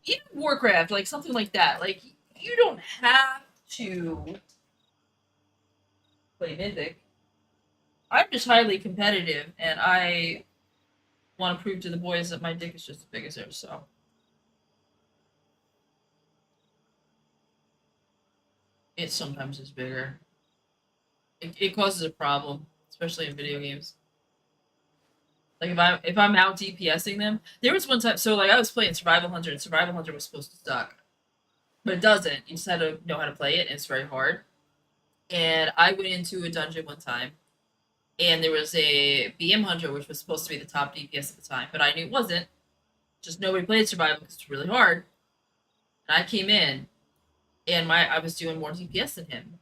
even Warcraft, like something like that. Like, you don't have to play Mythic. I'm just highly competitive, and I want to prove to the boys that my dick is just as big as theirs. So. It sometimes is bigger. It causes a problem, especially in video games. Like, if I'm out DPSing them, there was one time. So, like, I was playing Survival Hunter, and Survival Hunter was supposed to suck, but it doesn't. You just have to know how to play it, and it's very hard. And I went into a dungeon one time, and there was a BM Hunter, which was supposed to be the top DPS at the time, but I knew it wasn't. Just nobody played Survival because it's really hard. And I came in, and I was doing more DPS than him.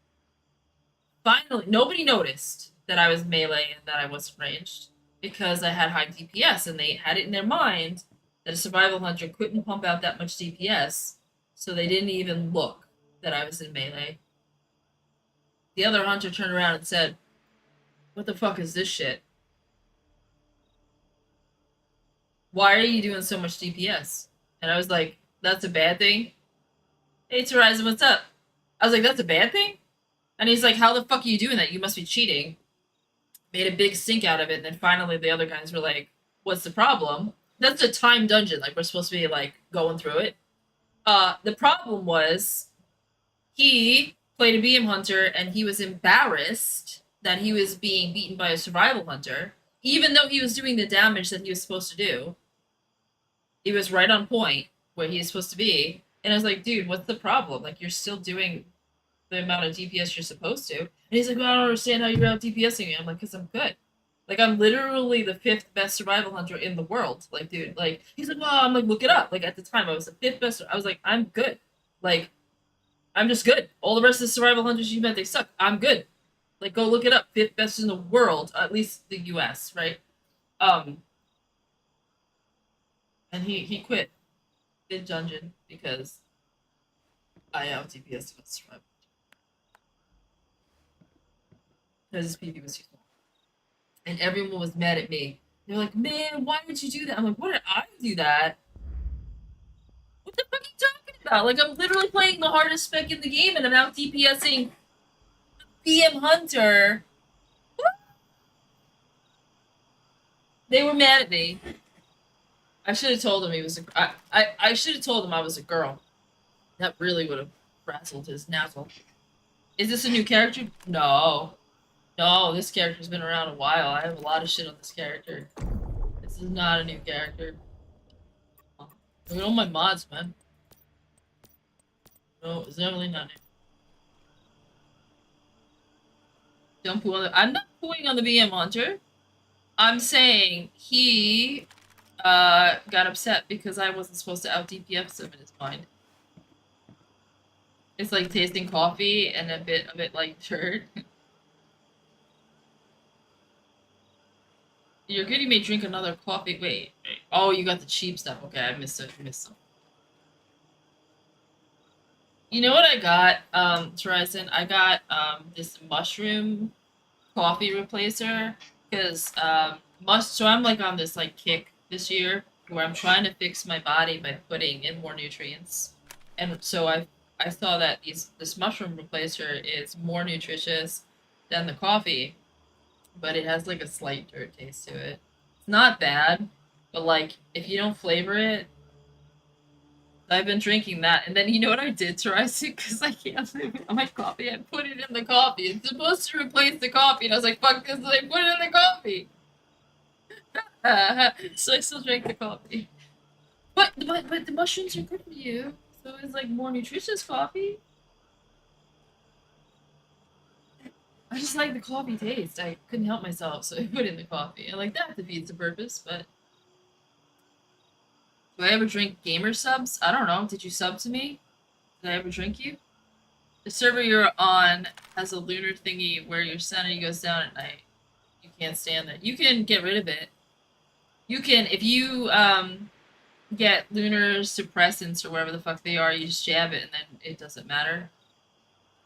Finally, nobody noticed that I was melee and that I wasn't ranged because I had high DPS, and they had it in their mind that a Survival Hunter couldn't pump out that much DPS, so they didn't even look that I was in melee. The other hunter turned around and said, "What the fuck is this shit? Why are you doing so much DPS?" And I was like, "That's a bad thing?" "Hey, Horizon, what's up?" I was like, "That's a bad thing?" And he's like, "How the fuck are you doing that? You must be cheating." Made a big stink out of it, and then finally the other guys were like, "What's the problem?" That's a time dungeon, like, we're supposed to be, like, going through it. The problem was, he played a BM Hunter, and he was embarrassed that he was being beaten by a Survival Hunter, even though he was doing the damage that he was supposed to do. He was right on point where he was supposed to be, and I was like, "Dude, what's the problem? Like, you're still doing the amount of DPS you're supposed to." And he's like, "Well, I don't understand how you're out DPSing me." I'm like, "Because I'm good. Like, I'm literally the 5th best survival hunter in the world. Like, dude, like, he's like, well, I'm like, look it up. Like, at the time, I was the 5th best. I was like, I'm good. Like, I'm just good. All the rest of the survival hunters you met, they suck. I'm good. Like, go look it up. 5th best in the world, at least the US, right? And he quit the dungeon because I out DPS to survival. Because his PV was too small. And everyone was mad at me. They're like, man, why did you do that? I'm like, what did I do that? What the fuck are you talking about? Like, I'm literally playing the hardest spec in the game and I'm out DPSing BM Hunter. They were mad at me. I should have told him he was a. I should have told him I was a girl. That really would have frazzled his nazzle. Is this a new character? No. No, this character's been around a while. I have a lot of shit on this character. This is not a new character. Look at all my mods, man. No, it's definitely not new. Don't poo on the. I'm not pooing on the BM Hunter. I'm saying he got upset because I wasn't supposed to out DPS him in his mind. It's like tasting coffee and a bit like turd. You're good, you may drink another coffee. Wait. Oh, you got the cheap stuff. Okay, I missed it. You know what I got, Horizon? I got, this mushroom coffee replacer. Because, so I'm, like, on this, like, kick this year where I'm trying to fix my body by putting in more nutrients. And so I saw that this mushroom replacer is more nutritious than the coffee. But it has like a slight dirt taste to it. It's not bad, but like if you don't flavor it, I've been drinking that. And then you know what I did to rice it because I can't flavor it on my coffee. I put it in the coffee. It's supposed to replace the coffee, and I was like, "Fuck this!" And I put it in the coffee. So I still drank the coffee. But the mushrooms are good for you, so it's like more nutritious coffee. I just like the coffee taste. I couldn't help myself, so I put in the coffee. And like that defeats the purpose, but do I ever drink gamer subs? I don't know. Did you sub to me? Did I ever drink you? The server you're on has a lunar thingy where your sanity goes down at night. You can't stand it. You can get rid of it. You can, if you get lunar suppressants or whatever the fuck they are, you just jab it and then it doesn't matter.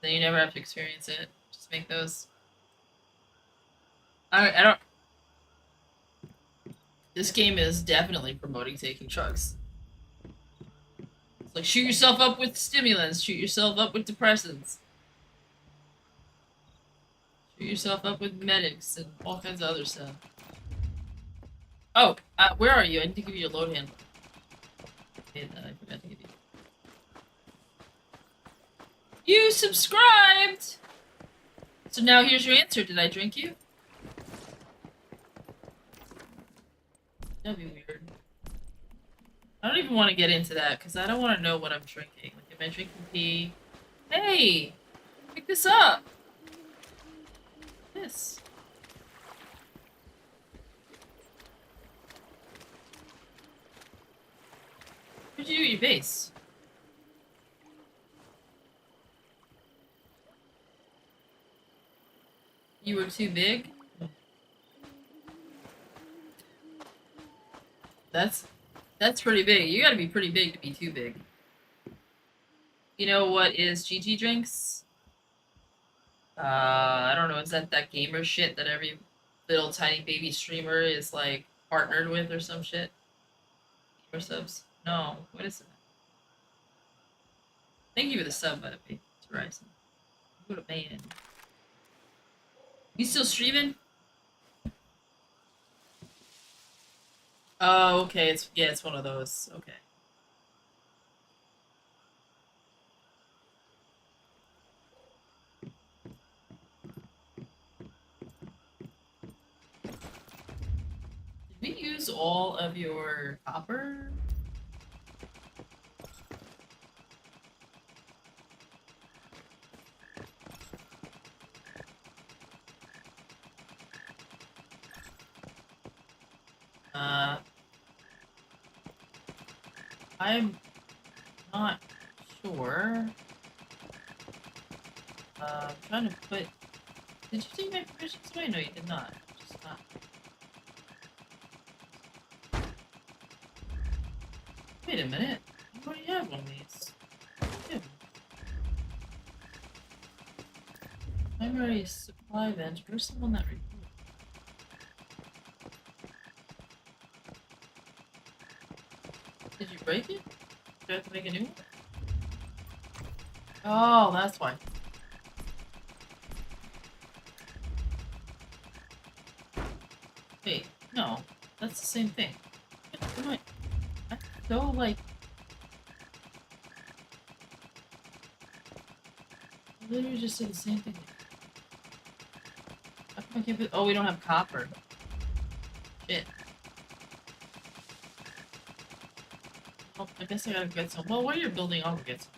Then you never have to experience it. Just make those. I don't. This game is definitely promoting taking drugs. It's like shoot yourself up with stimulants, shoot yourself up with depressants, shoot yourself up with medics and all kinds of other stuff. Oh, where are you? I need to give you a load handle. Okay, then I forgot to give you. You subscribed! So now here's your answer. Did I drink you? That'd be weird. I don't even want to get into that because I don't want to know what I'm drinking. Like, am I drinking tea? Hey! Pick this up! This. What'd you do with your base? You were too big? That's pretty big. You gotta be pretty big to be too big. You know what is GG drinks? I don't know, is that gamer shit that every little tiny baby streamer is like partnered with or some shit? Gamer subs? No, what is it? Thank you for the sub, by the way, to Ryzen. What a man. You still streaming? Oh, okay. It's one of those. Okay. Did we use all of your copper? I'm not sure. I'm trying to put. Did you take my provisions away? No, you did not. Just not. Wait a minute. I already have one of these. Yeah. Primary supply vent. Where's the one that reported? Did you break it? Do I have to make a new one? Oh, that's why. Wait, no. That's the same thing. Am I so, like... I literally just did the same thing. How come I can't put... Oh, we don't have copper. Shit. Oh, I guess I gotta get some. Well, while you're building, I'll go get some.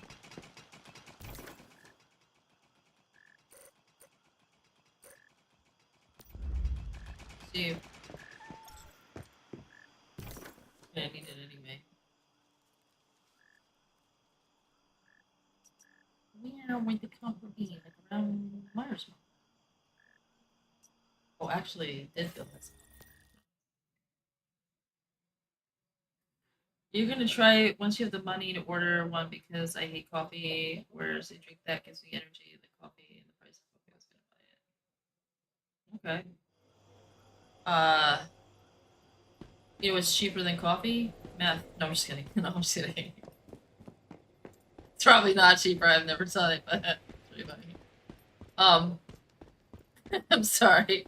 See. Yeah, I need it anyway. Where would the copper be? Like around Myersville. Oh, actually, it did build this. You're gonna try it once you have the money to order one because I hate coffee. Whereas a drink that gives me energy, the coffee and the price of coffee, I was gonna buy it. Okay. You know what's cheaper than coffee? Meth. No, I'm just kidding. No, I'm just kidding. It's probably not cheaper. I've never done it, but it's pretty funny. I'm sorry.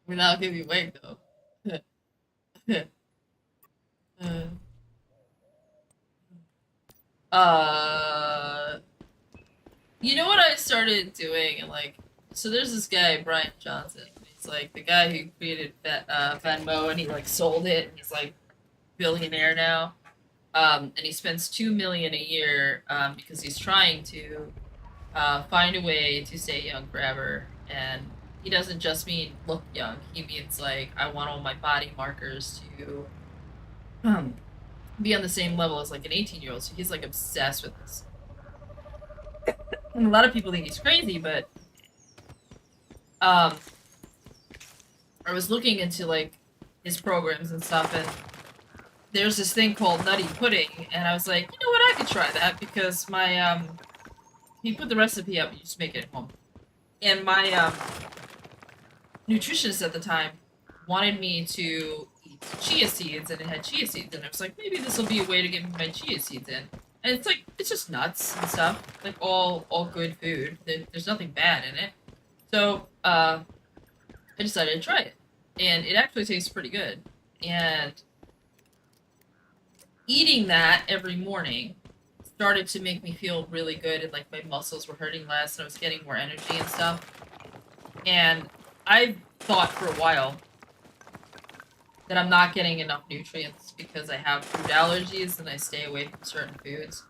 We're not gonna be awake though. You know what I started doing, and like, so there's this guy Brian Johnson. He's like the guy who created Venmo, and he like sold it, and he's like billionaire now. And he spends $2 million a year because he's trying to find a way to stay young forever. And he doesn't just mean look young. He means like I want all my body markers to be on the same level as like an 18-year-old. So he's like obsessed with this. And a lot of people think he's crazy, but I was looking into like his programs and stuff, and there's this thing called Nutty Pudding, and I was like, you know what, I could try that because my he put the recipe up, you just make it at home. And my nutritionist at the time wanted me to eat chia seeds, and it had chia seeds, and I was like, maybe this will be a way to get my chia seeds in. And it's like, it's just nuts and stuff, like all good food. There's nothing bad in it. So I decided to try it, and it actually tastes pretty good. And eating that every morning started to make me feel really good, and like my muscles were hurting less, and I was getting more energy and stuff. And I thought for a while that I'm not getting enough nutrients because I have food allergies and I stay away from certain foods.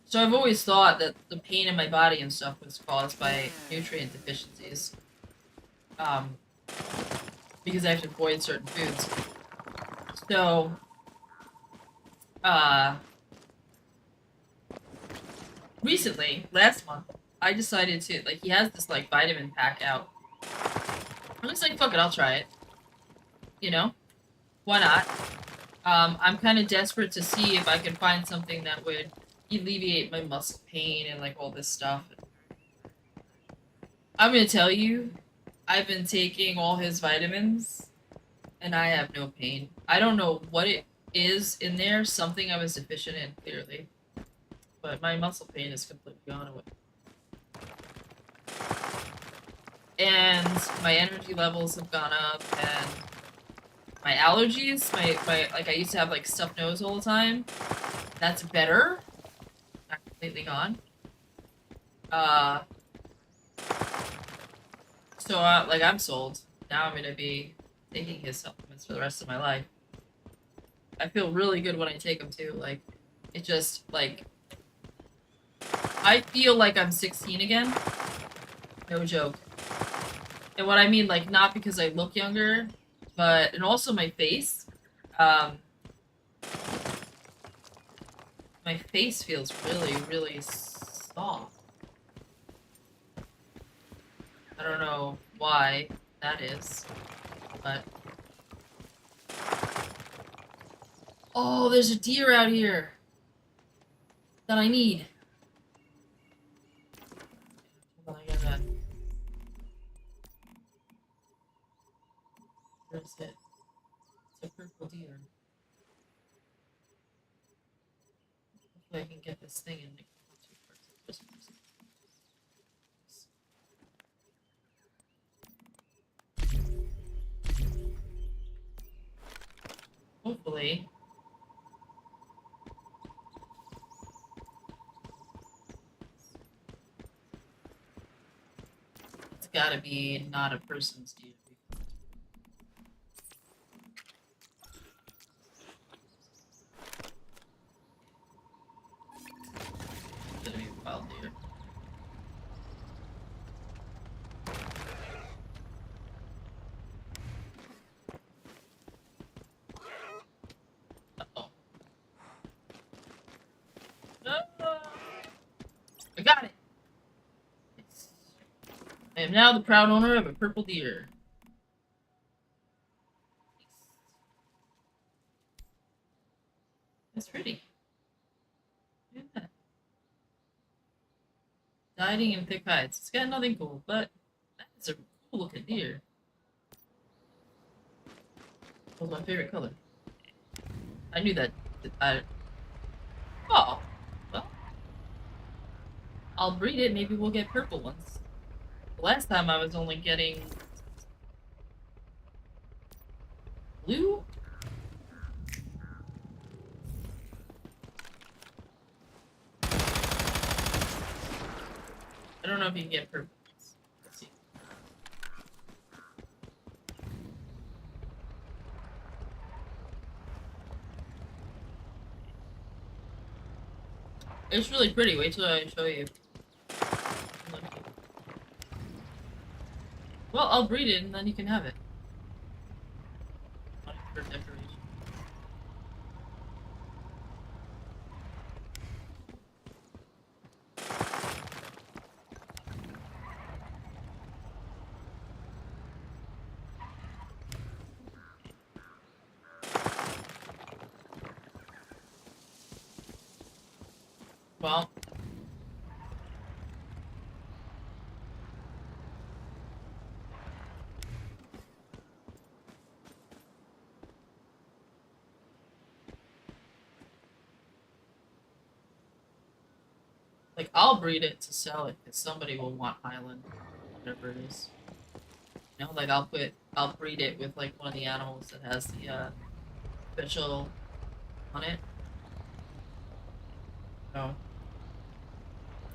So I've always thought that the pain in my body and stuff was caused by nutrient deficiencies. Because I have to avoid certain foods. So, recently, last month, I decided to, like, he has this, like, vitamin pack out. I was like, fuck it, I'll try it. You know? Why not? I'm kind of desperate to see if I can find something that would alleviate my muscle pain and, like, all this stuff. I'm gonna tell you, I've been taking all his vitamins, and I have no pain. I don't know what it is in there, something I was deficient in, clearly. But my muscle pain is completely gone away. And my energy levels have gone up, and my allergies, my like I used to have like stuffed nose all the time. That's better. Not completely gone. So like I'm sold. Now I'm gonna be taking his supplements for the rest of my life. I feel really good when I take them too. Like it just like I feel like I'm 16 again. No joke. And what I mean, like, not because I look younger, but, and also my face. My face feels really, really soft. I don't know why that is, but... Oh, there's a deer out here that I need. Hold on, I gotta... Where is it? It's a purple deer. Hopefully I can get this thing in like 2 parts of this one. Hopefully. It's gotta be not a person's deer. It's gonna be a wild deer. Uh-oh. No! I got it! I am now the proud owner of a purple deer. That's pretty. Look at that. Dieting in thick hides. It's got nothing cool, but that's a cool looking deer. That was my favorite color. I knew that. Oh, well. I'll breed it. Maybe we'll get purple ones. Last time I was only getting blue. I don't know if you can get purple ones. Let's see. It's really pretty. Wait till I show you. Well, I'll breed it and then you can have it. For decoration. Well. Like, I'll breed it to sell it, because somebody will want Highland, whatever it is. You know, like, I'll breed it with, like, one of the animals that has the, official on it. So,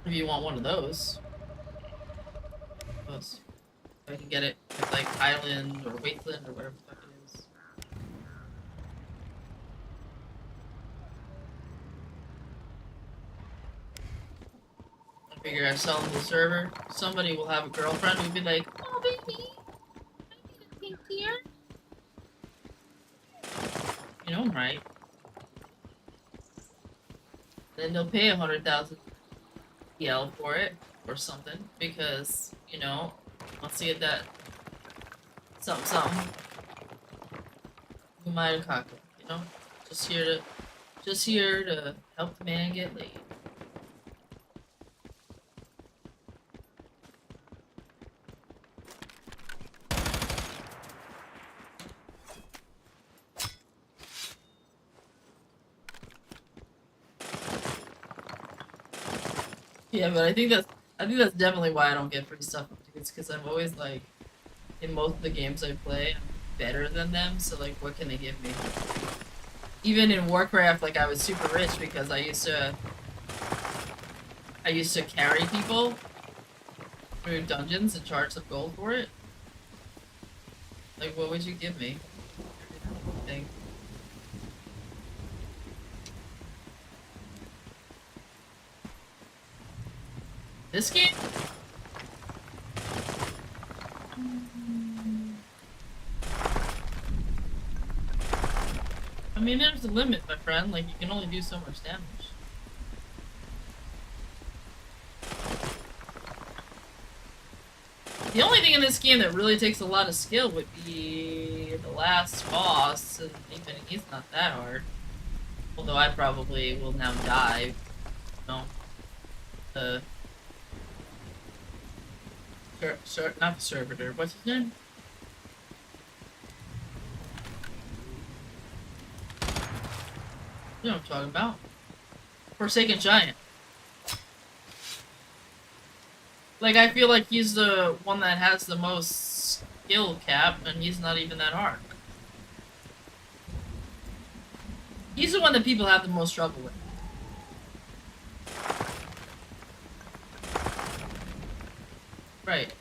if you want one of those, I can get it with, like, Highland or Wasteland or whatever the fuck it is. I figure I sell them to the server. Somebody will have a girlfriend who'll be like, "Oh, baby, I need a pink deer." You know I'm right. Then they'll pay 100,000 PL for it or something because, you know, I'll see it that something. You might have cocked it, you know? Just here to help the man get laid. Yeah, but I think that's definitely why I don't get free stuff. It's because I'm always like, in most of the games I play, I'm better than them. So like, what can they give me? Even in Warcraft, like I was super rich because I used to carry people through dungeons and charge some gold for it. Like, what would you give me? Thing. This game? I mean, there's a limit, my friend. Like, you can only do so much damage. The only thing in this game that really takes a lot of skill would be the last boss, and even he's not that hard. Although I probably will now die. No. Not the servitor. What's his name? You know what I'm talking about. Forsaken Giant. Like, I feel like he's the one that has the most skill cap, and he's not even that hard. He's the one that people have the most trouble with. Right.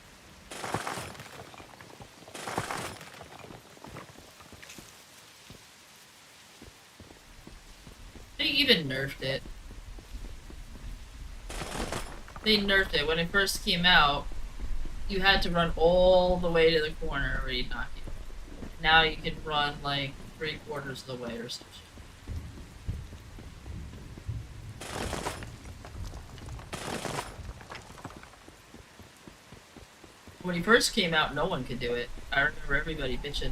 They even nerfed it. They nerfed it. When it first came out, you had to run all the way to the corner or he'd knock you. Now you can run like 3/4 of the way or something. When he first came out, no one could do it. I remember everybody bitching.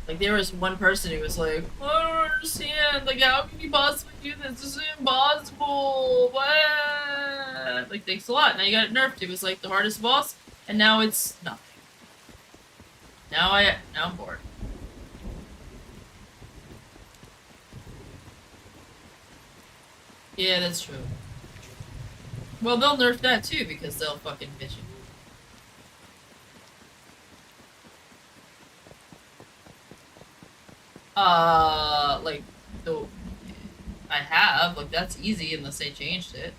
Like, there was one person who was like, I don't understand, like, how can you possibly do this? This is impossible, what? Like, thanks a lot. Now you got it nerfed. It was, like, the hardest boss, and now it's nothing. Now I'm bored. Yeah, that's true. Well, they'll nerf that, too, because they'll fucking bitch you. Like, so I have, like, that's easy unless they changed it.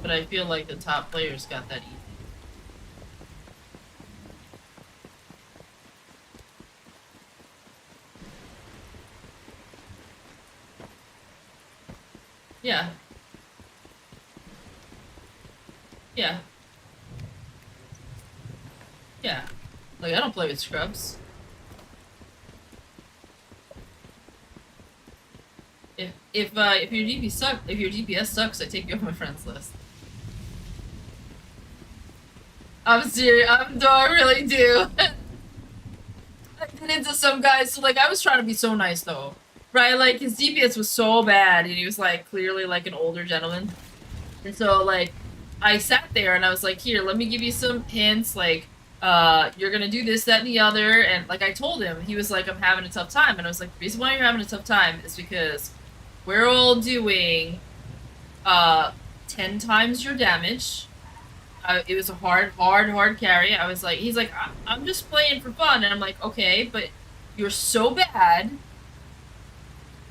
But I feel like the top players got that easy. Yeah. Yeah. Yeah. Like, I don't play with scrubs. If your DPS sucks, I take you off my friends list. I'm serious. I really do. I did into some guys, so like I was trying to be so nice though. Right, like his DPS was so bad and he was like clearly like an older gentleman. And so like I sat there and I was like, here, let me give you some hints, like you're gonna do this, that, and the other, and like I told him, he was like, I'm having a tough time, and I was like, the reason why you're having a tough time is because we're all doing 10 times your damage. It was a hard carry. I was like, he's like, I'm just playing for fun, and I'm like, okay, but you're so bad.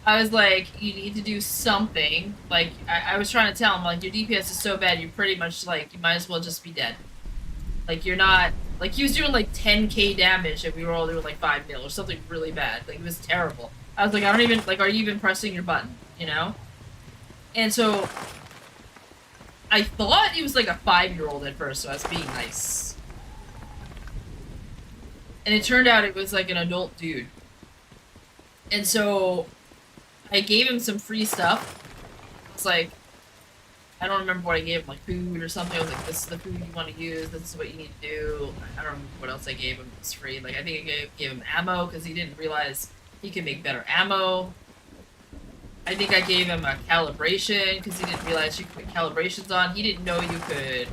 I was like, you need to do something. Like, I was trying to tell him, like, your DPS is so bad, you're pretty much, like, you might as well just be dead. Like, you're not... Like, he was doing, like, 10k damage, and we were all doing, like, 5 mil, or something really bad. Like, it was terrible. I was like, I don't even... Like, are you even pressing your button? You know? And so... I thought he was, like, a 5-year-old at first, so I was being nice. And it turned out it was, like, an adult dude. And so... I gave him some free stuff. It's like, I don't remember what I gave him, like food or something. I was like, this is the food you want to use, this is what you need to do. I don't remember what else I gave him. It's free. Like, I think I gave him ammo because he didn't realize he could make better ammo. I think I gave him a calibration because he didn't realize you could put calibrations on. He didn't know you could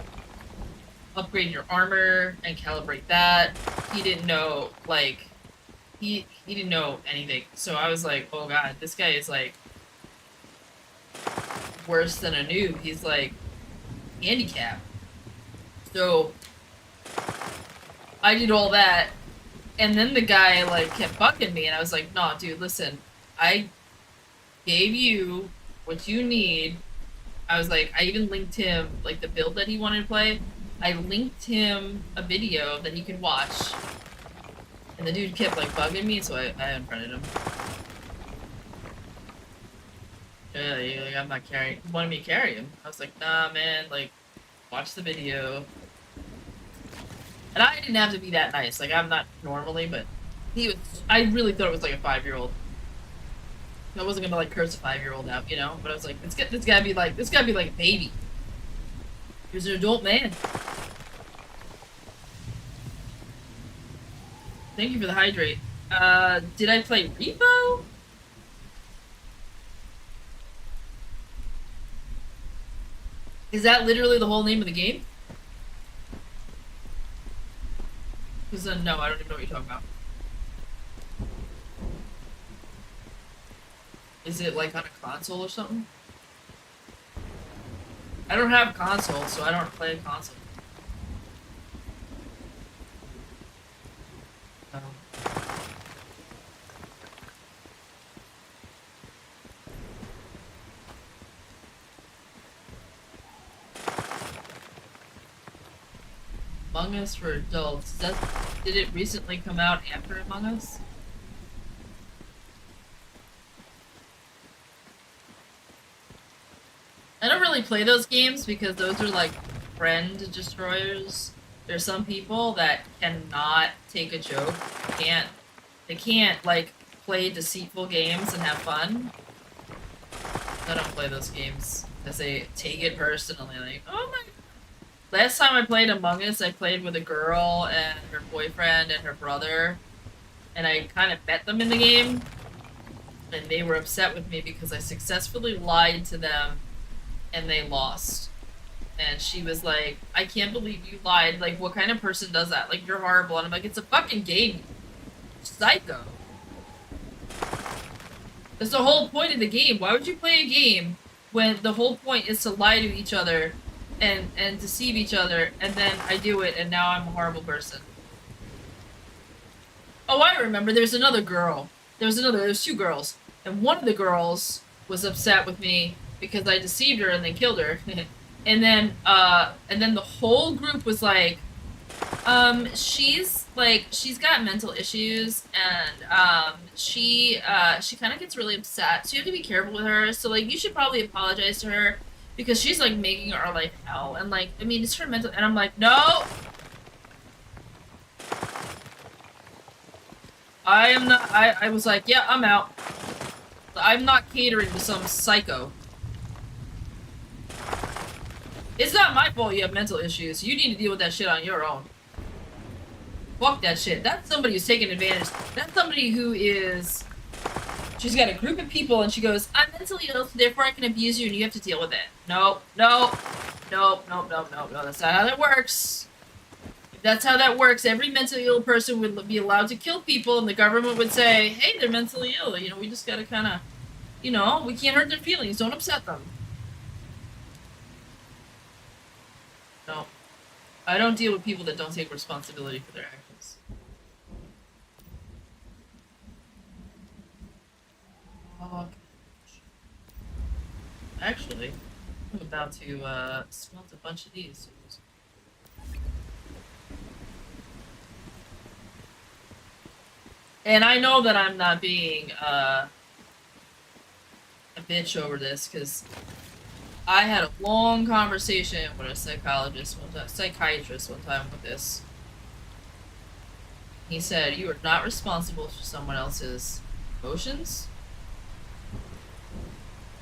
upgrade your armor and calibrate that. He didn't know, like... He didn't know anything, so I was like, oh god, this guy is like worse than a noob. He's like handicapped. So I did all that, and then the guy like kept bugging me, and I was like, nah, dude, listen, I gave you what you need. I was like, I even linked him like the build that he wanted to play. I linked him a video that he could watch. And the dude kept like bugging me, so I unfriended him. Yeah, like, I'm not carrying. He wanted me to carry him. I was like, nah, man. Like, watch the video. And I didn't have to be that nice. Like, I'm not normally, but he was. I really thought it was like a 5-year-old. I wasn't gonna like curse a 5-year-old out, you know. But I was like, this gotta be like a baby. He was an adult man. Thank you for the hydrate. Did I play Repo? Is that literally the whole name of the game? Because no, I don't even know what you're talking about. Is it like on a console or something? I don't have a console, so I don't play a console. Among Us for adults. Did it recently come out after Among Us? I don't really play those games because those are like friend destroyers. There's some people that cannot take a joke. They can't like play deceitful games and have fun. I don't play those games because they take it personally. Like, oh my. Last time I played Among Us, I played with a girl and her boyfriend and her brother, and I kind of met them in the game, and they were upset with me because I successfully lied to them, and they lost. And she was like, I can't believe you lied, like, what kind of person does that? Like, you're horrible. And I'm like, it's a fucking game, psycho. That's the whole point of the game. Why would you play a game when the whole point is to lie to each other and deceive each other, and then I do it, and now I'm a horrible person. Oh, I remember. There's another girl. There's 2 girls, and one of the girls was upset with me because I deceived her and then killed her, and then the whole group was like, she's got mental issues, and she kind of gets really upset, so you have to be careful with her. So like, you should probably apologize to her. Because she's, like, making our life hell. And, like, I mean, it's her mental... And I'm like, no! I am not... I was like, yeah, I'm out. I'm not catering to some psycho. It's not my fault you have mental issues. You need to deal with that shit on your own. Fuck that shit. That's somebody who's taking advantage. That's somebody who is... She's got a group of people and she goes, I'm mentally ill, so therefore I can abuse you and you have to deal with it. No. That's not how that works. If that's how that works, every mentally ill person would be allowed to kill people and the government would say, hey, they're mentally ill. You know, we just gotta kind of, you know, we can't hurt their feelings. Don't upset them. No. I don't deal with people that don't take responsibility for their actions. Actually, I'm about to smelt a bunch of these. And I know that I'm not being a bitch over this because I had a long conversation with a psychiatrist one time with this. He said, you are not responsible for someone else's emotions.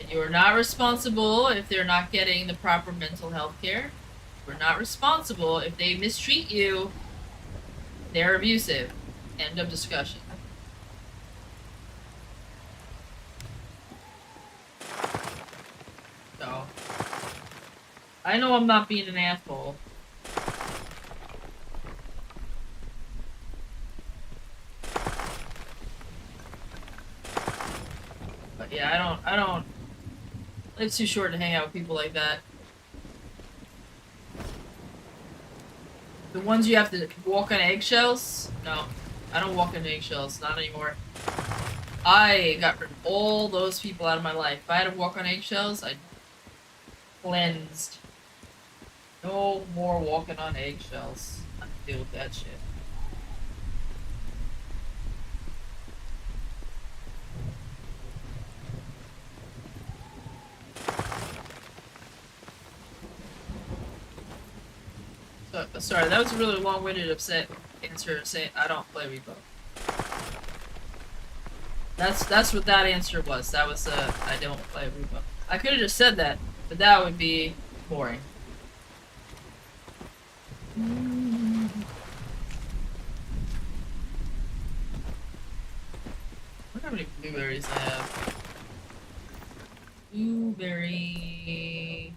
And you are not responsible if they're not getting the proper mental health care. You are not responsible if they mistreat you. They're abusive. End of discussion. So, I know I'm not being an asshole. But yeah, I don't, life's too short to hang out with people like that. The ones you have to walk on eggshells? No, I don't walk on eggshells, not anymore. I got rid of all those people out of my life. If I had to walk on eggshells, I'd cleansed. No more walking on eggshells. I have to deal with that shit. Sorry, that was a really long-winded, upset answer saying I don't play Repo. That's what that answer was. That was I don't play Repo. I could have just said that, but that would be boring. Look how many blueberries I have. Blueberry.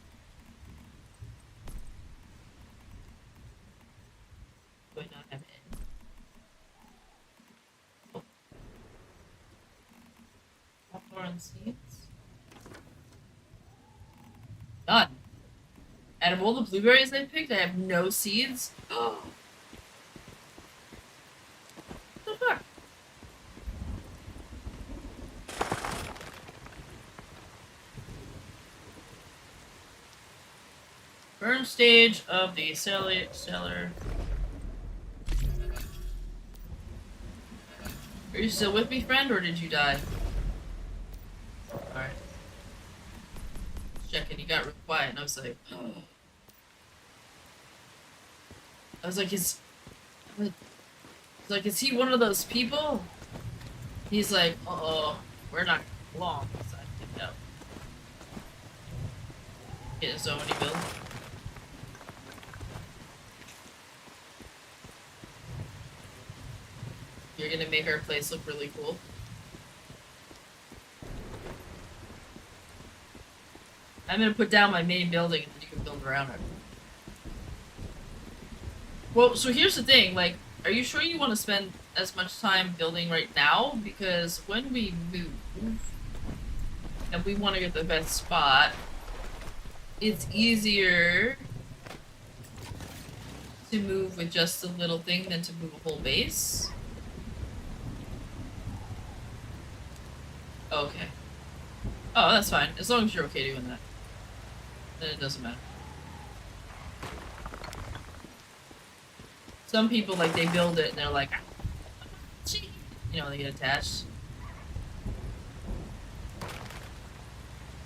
Do I not have any? Oh. Popcorn seeds. None. Out of all the blueberries I picked, I have no seeds. Oh. What the fuck? Burn stage of the cellar. Are you still with me, friend, or did you die? Alright. Checking, you got real quiet, and I was like, is he one of those people? He's like, uh-oh, we're not long, so I think no. Get his own build. You're gonna make our place look really cool. I'm gonna put down my main building and then you can build around it. Well, so here's the thing, like, are you sure you want to spend as much time building right now? Because when we move, and we want to get the best spot, it's easier to move with just a little thing than to move a whole base. Okay. Oh, that's fine. As long as you're okay doing that. Then it doesn't matter. Some people, like, they build it and they're like, gee. You know, they get attached.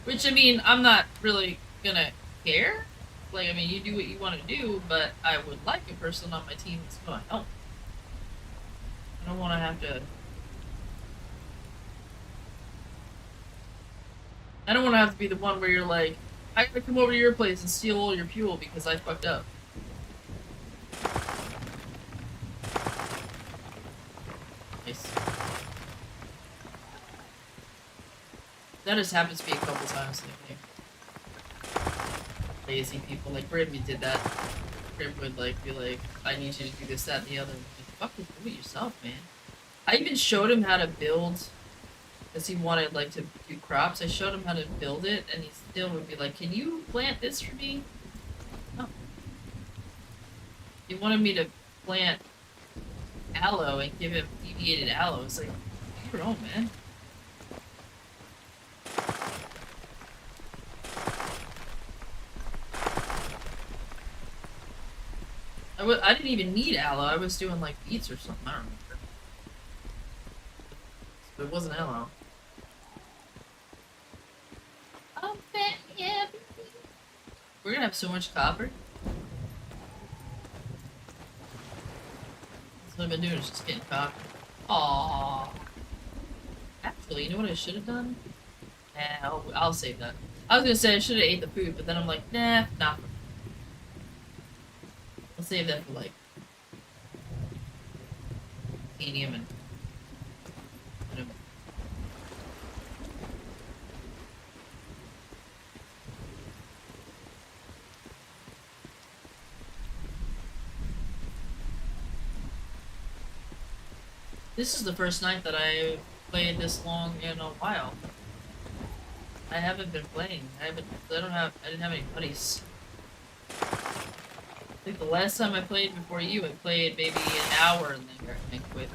Which, I mean, I'm not really gonna care. Like, I mean, you do what you want to do, but I would like a person on my team that's gonna help. I don't want to have to... I don't want to have to be the one where you're like, I gotta come over to your place and steal all your fuel because I fucked up. Nice. That just happens to be a couple times lately. Lazy people, like Brimby did that. Brim would like be like, I need you to do this, that, and the other. Like, fucking do it yourself, man. I even showed him how to build, because he wanted like to do crops. I showed him how to build it, and he still would be like, can you plant this for me? No. He wanted me to plant aloe and give him deviated aloe. It's like, do your own, man. I didn't even need aloe. I was doing like beets or something. I don't remember. But it wasn't aloe. Oh, yeah. We're gonna have so much copper. That's what I've been doing, is just getting copper. Aww. Actually, you know what I should have done? Nah, I'll save that. I was gonna say I should have ate the food, but then I'm like, nah, not. I'll save that for like titanium and whatever. This is the first night that I played this long in a while. I haven't been playing. I didn't have any buddies. I think the last time I played before you, I played maybe an hour and then I quit.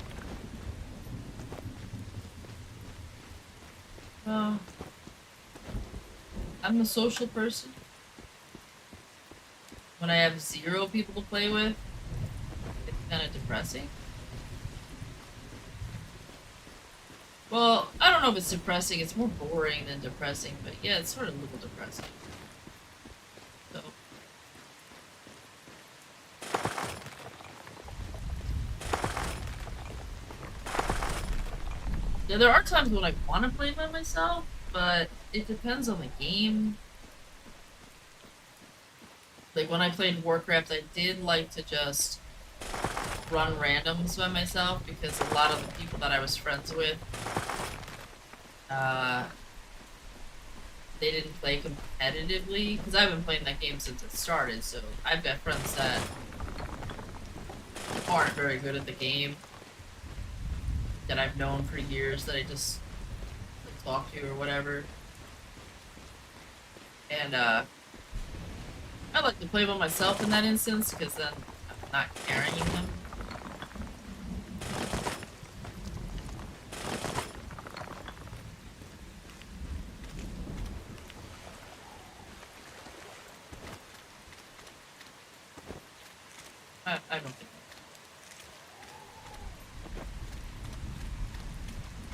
I'm a social person. When I have 0 people to play with, it's kind of depressing. Well, I don't know if it's depressing, it's more boring than depressing, but yeah, it's sort of a little depressing. So. Yeah, there are times when I want to play by myself, but it depends on the game. Like when I played Warcraft, I did like to just run randoms by myself because a lot of the people that I was friends with, they didn't play competitively. Because I've been playing that game since it started, so I've got friends that aren't very good at the game that I've known for years that I just like, talk to or whatever. And I like to play by myself in that instance because then I'm not carrying them. I don't think.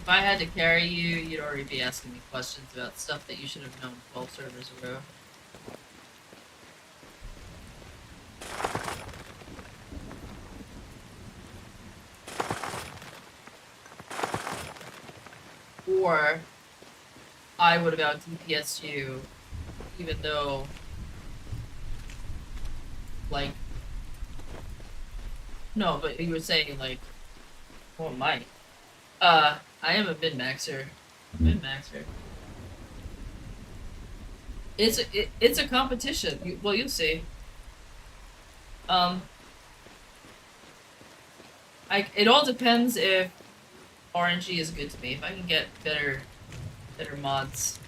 If I had to carry you, you'd already be asking me questions about stuff that you should have known 12 servers ago. Or I would have out DPS'd you, even though, like, no, but you were saying, like, oh my. I am a min-maxer. Min-maxer. It's a competition. Well, you'll see. It all depends if RNG is good to me. If I can get better mods.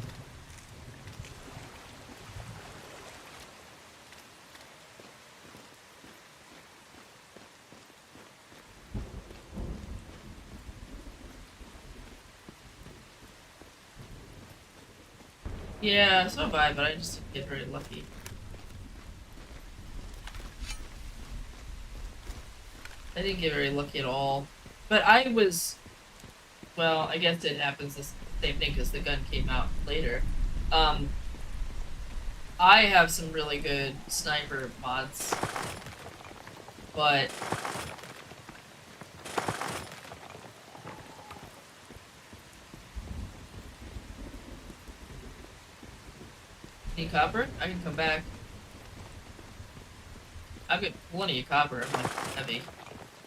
Yeah, so have I, but I just didn't get very lucky. I didn't get very lucky at all. But I was... Well, I guess it happens the same thing because the gun came out later. I have some really good sniper mods. But... Need copper? I can come back. I've got plenty of copper. I'm like heavy.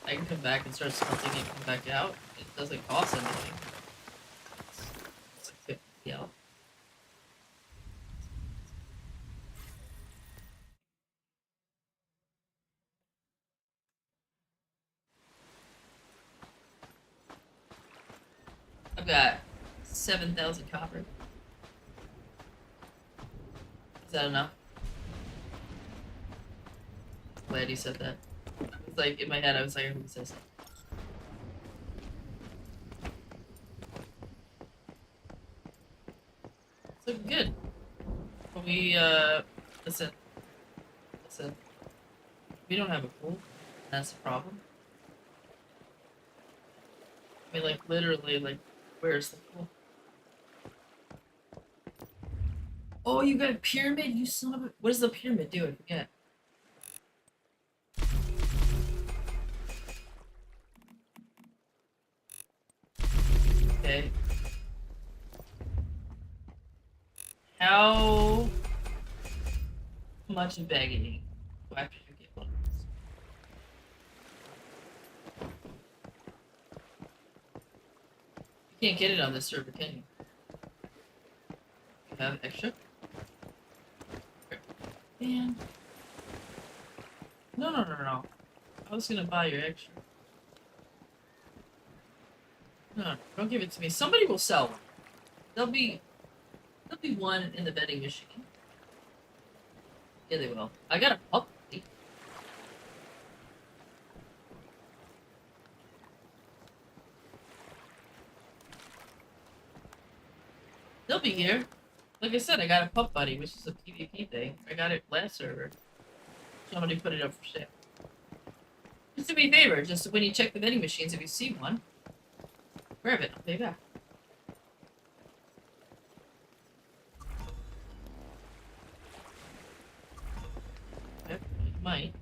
I can come back and start smelting it and come back out. It doesn't cost anything. It's like 50 PL. I've got 7,000 copper. Is that enough? Glad you said that. It's like in my head, I was like, who says that? So good. But we, listen. We don't have a pool. That's the problem. I mean, like, literally, like, where's the pool? Oh, you got a pyramid, you son of a... What does the pyramid do? I forget. Okay. How much bagging do I have to get one of these? You can't get it on this server, can you? You have extra? Man. No. I was gonna buy your extra. No, don't give it to me. Somebody will sell one. There'll be one in the vending machine. Yeah, they will. I got a puppy. They'll be here. Like I said, I got a pup buddy, which is a PvP thing. I got it last server. Somebody put it up for sale. Just do me a favor, just when you check the vending machines, if you see one, grab it, I'll pay back. Okay, might.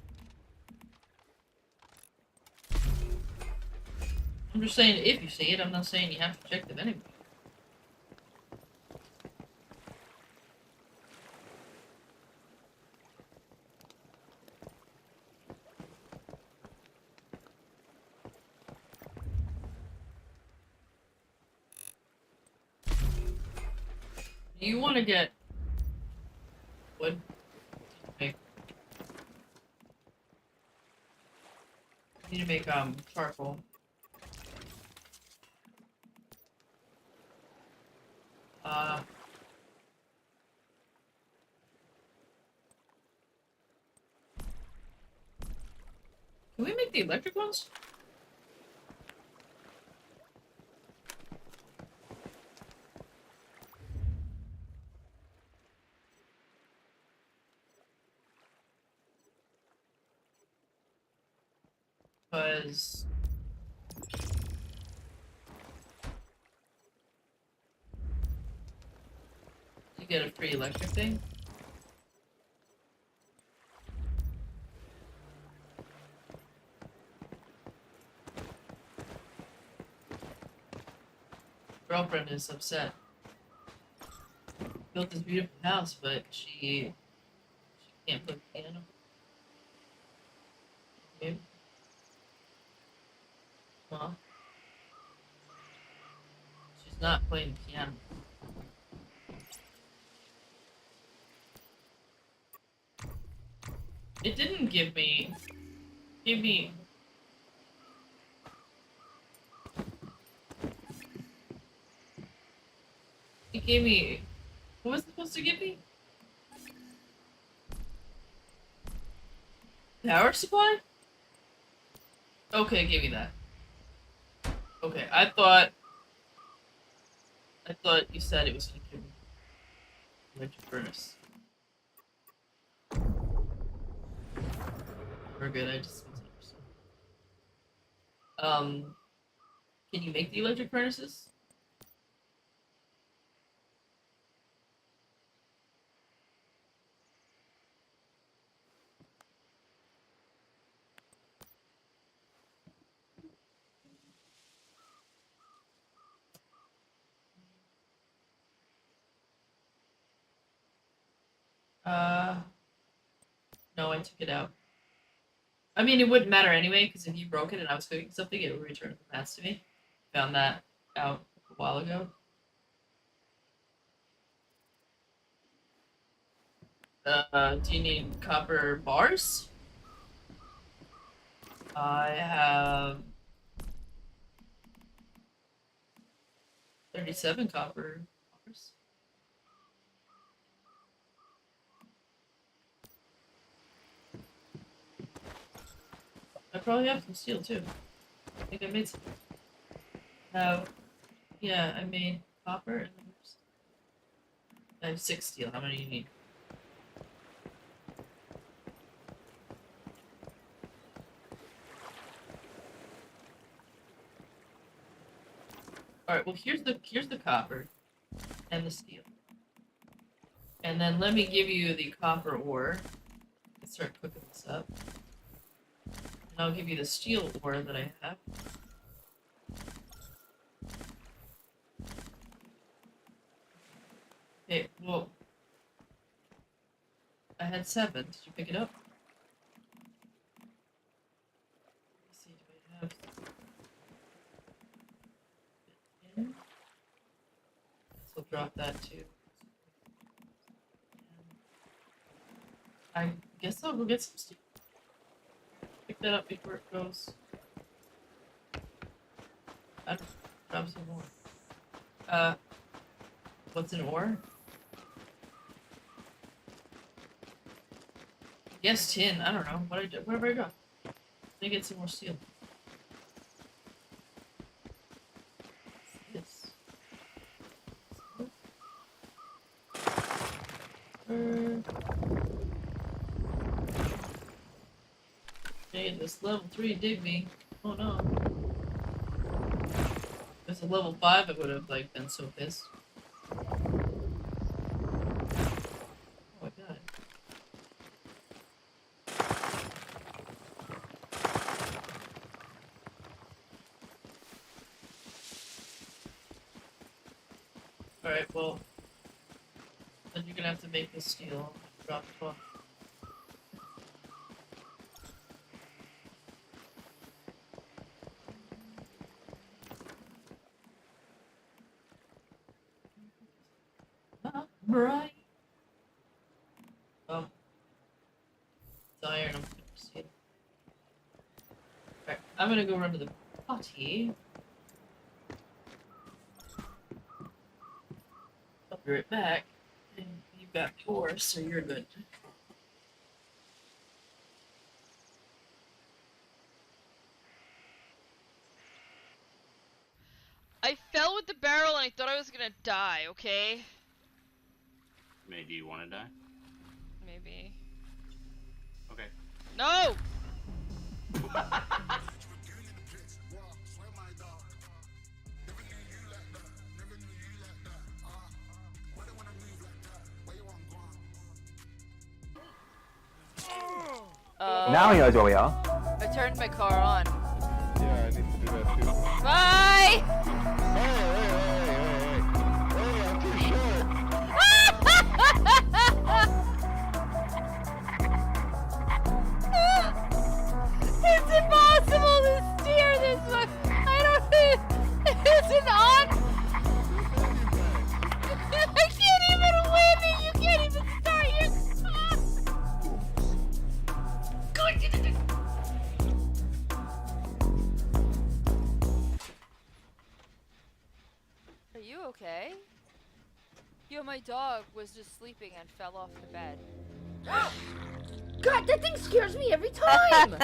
I'm just saying if you see it, I'm not saying you have to check them anyway. You want to get wood? Make. You need to make charcoal. Can we make the electric ones? Because you get a free electric thing. Girlfriend is upset. Built this beautiful house, but she can't play piano. Okay. Well, she's not playing piano. It didn't give me. Give me. It gave me. What was it supposed to give me? Power supply? Okay, give me that. Okay, I thought you said it was gonna give me electric furnace. We're good, I just misunderstood. Can you make the electric furnaces? No, I took it out. I mean, it wouldn't matter anyway, because if you broke it and I was cooking something, it would return the mats to me. Found that out a while ago. Do you need copper bars? I have 37 copper bars. I probably have some steel too. I think I made some. Yeah, I made copper and I have 6 steel. How many do you need? Alright, well here's the copper and the steel. And then let me give you the copper ore. Let's start cooking this up. And I'll give you the steel ore that I have. Okay, well, I had 7. Did you pick it up? Let's see, do I have 10? So drop that too. I guess I'll go get some steel. Pick that up before it goes. I don't drop some more. What's an ore? Yes, tin. I don't know. Wherever I go. Let me get some more steel. Yes. Hey, this level 3 Digby. Oh no. If it's a level 5, I would have like been so pissed. Oh my god. Alright, well. Then you're gonna have to make the steel. Drop 12. Right. Oh. It's iron, I'm gonna see. Alright, I'm gonna go run to the potty. I'll be right back. And you've got the ore, so you're good. I fell with the barrel and I thought I was gonna die, okay? May, do you want to die? Maybe. Okay. No! Now he knows where we are. I turned my car on. Yeah, I need to do that too. Bye! Hey, I'm too short. It's impossible to steer this one. I don't. Is it on? I can't even win it. You can't even start your car. Are you okay? Yo, my dog was just sleeping and fell off the bed. God, that thing scares me every time!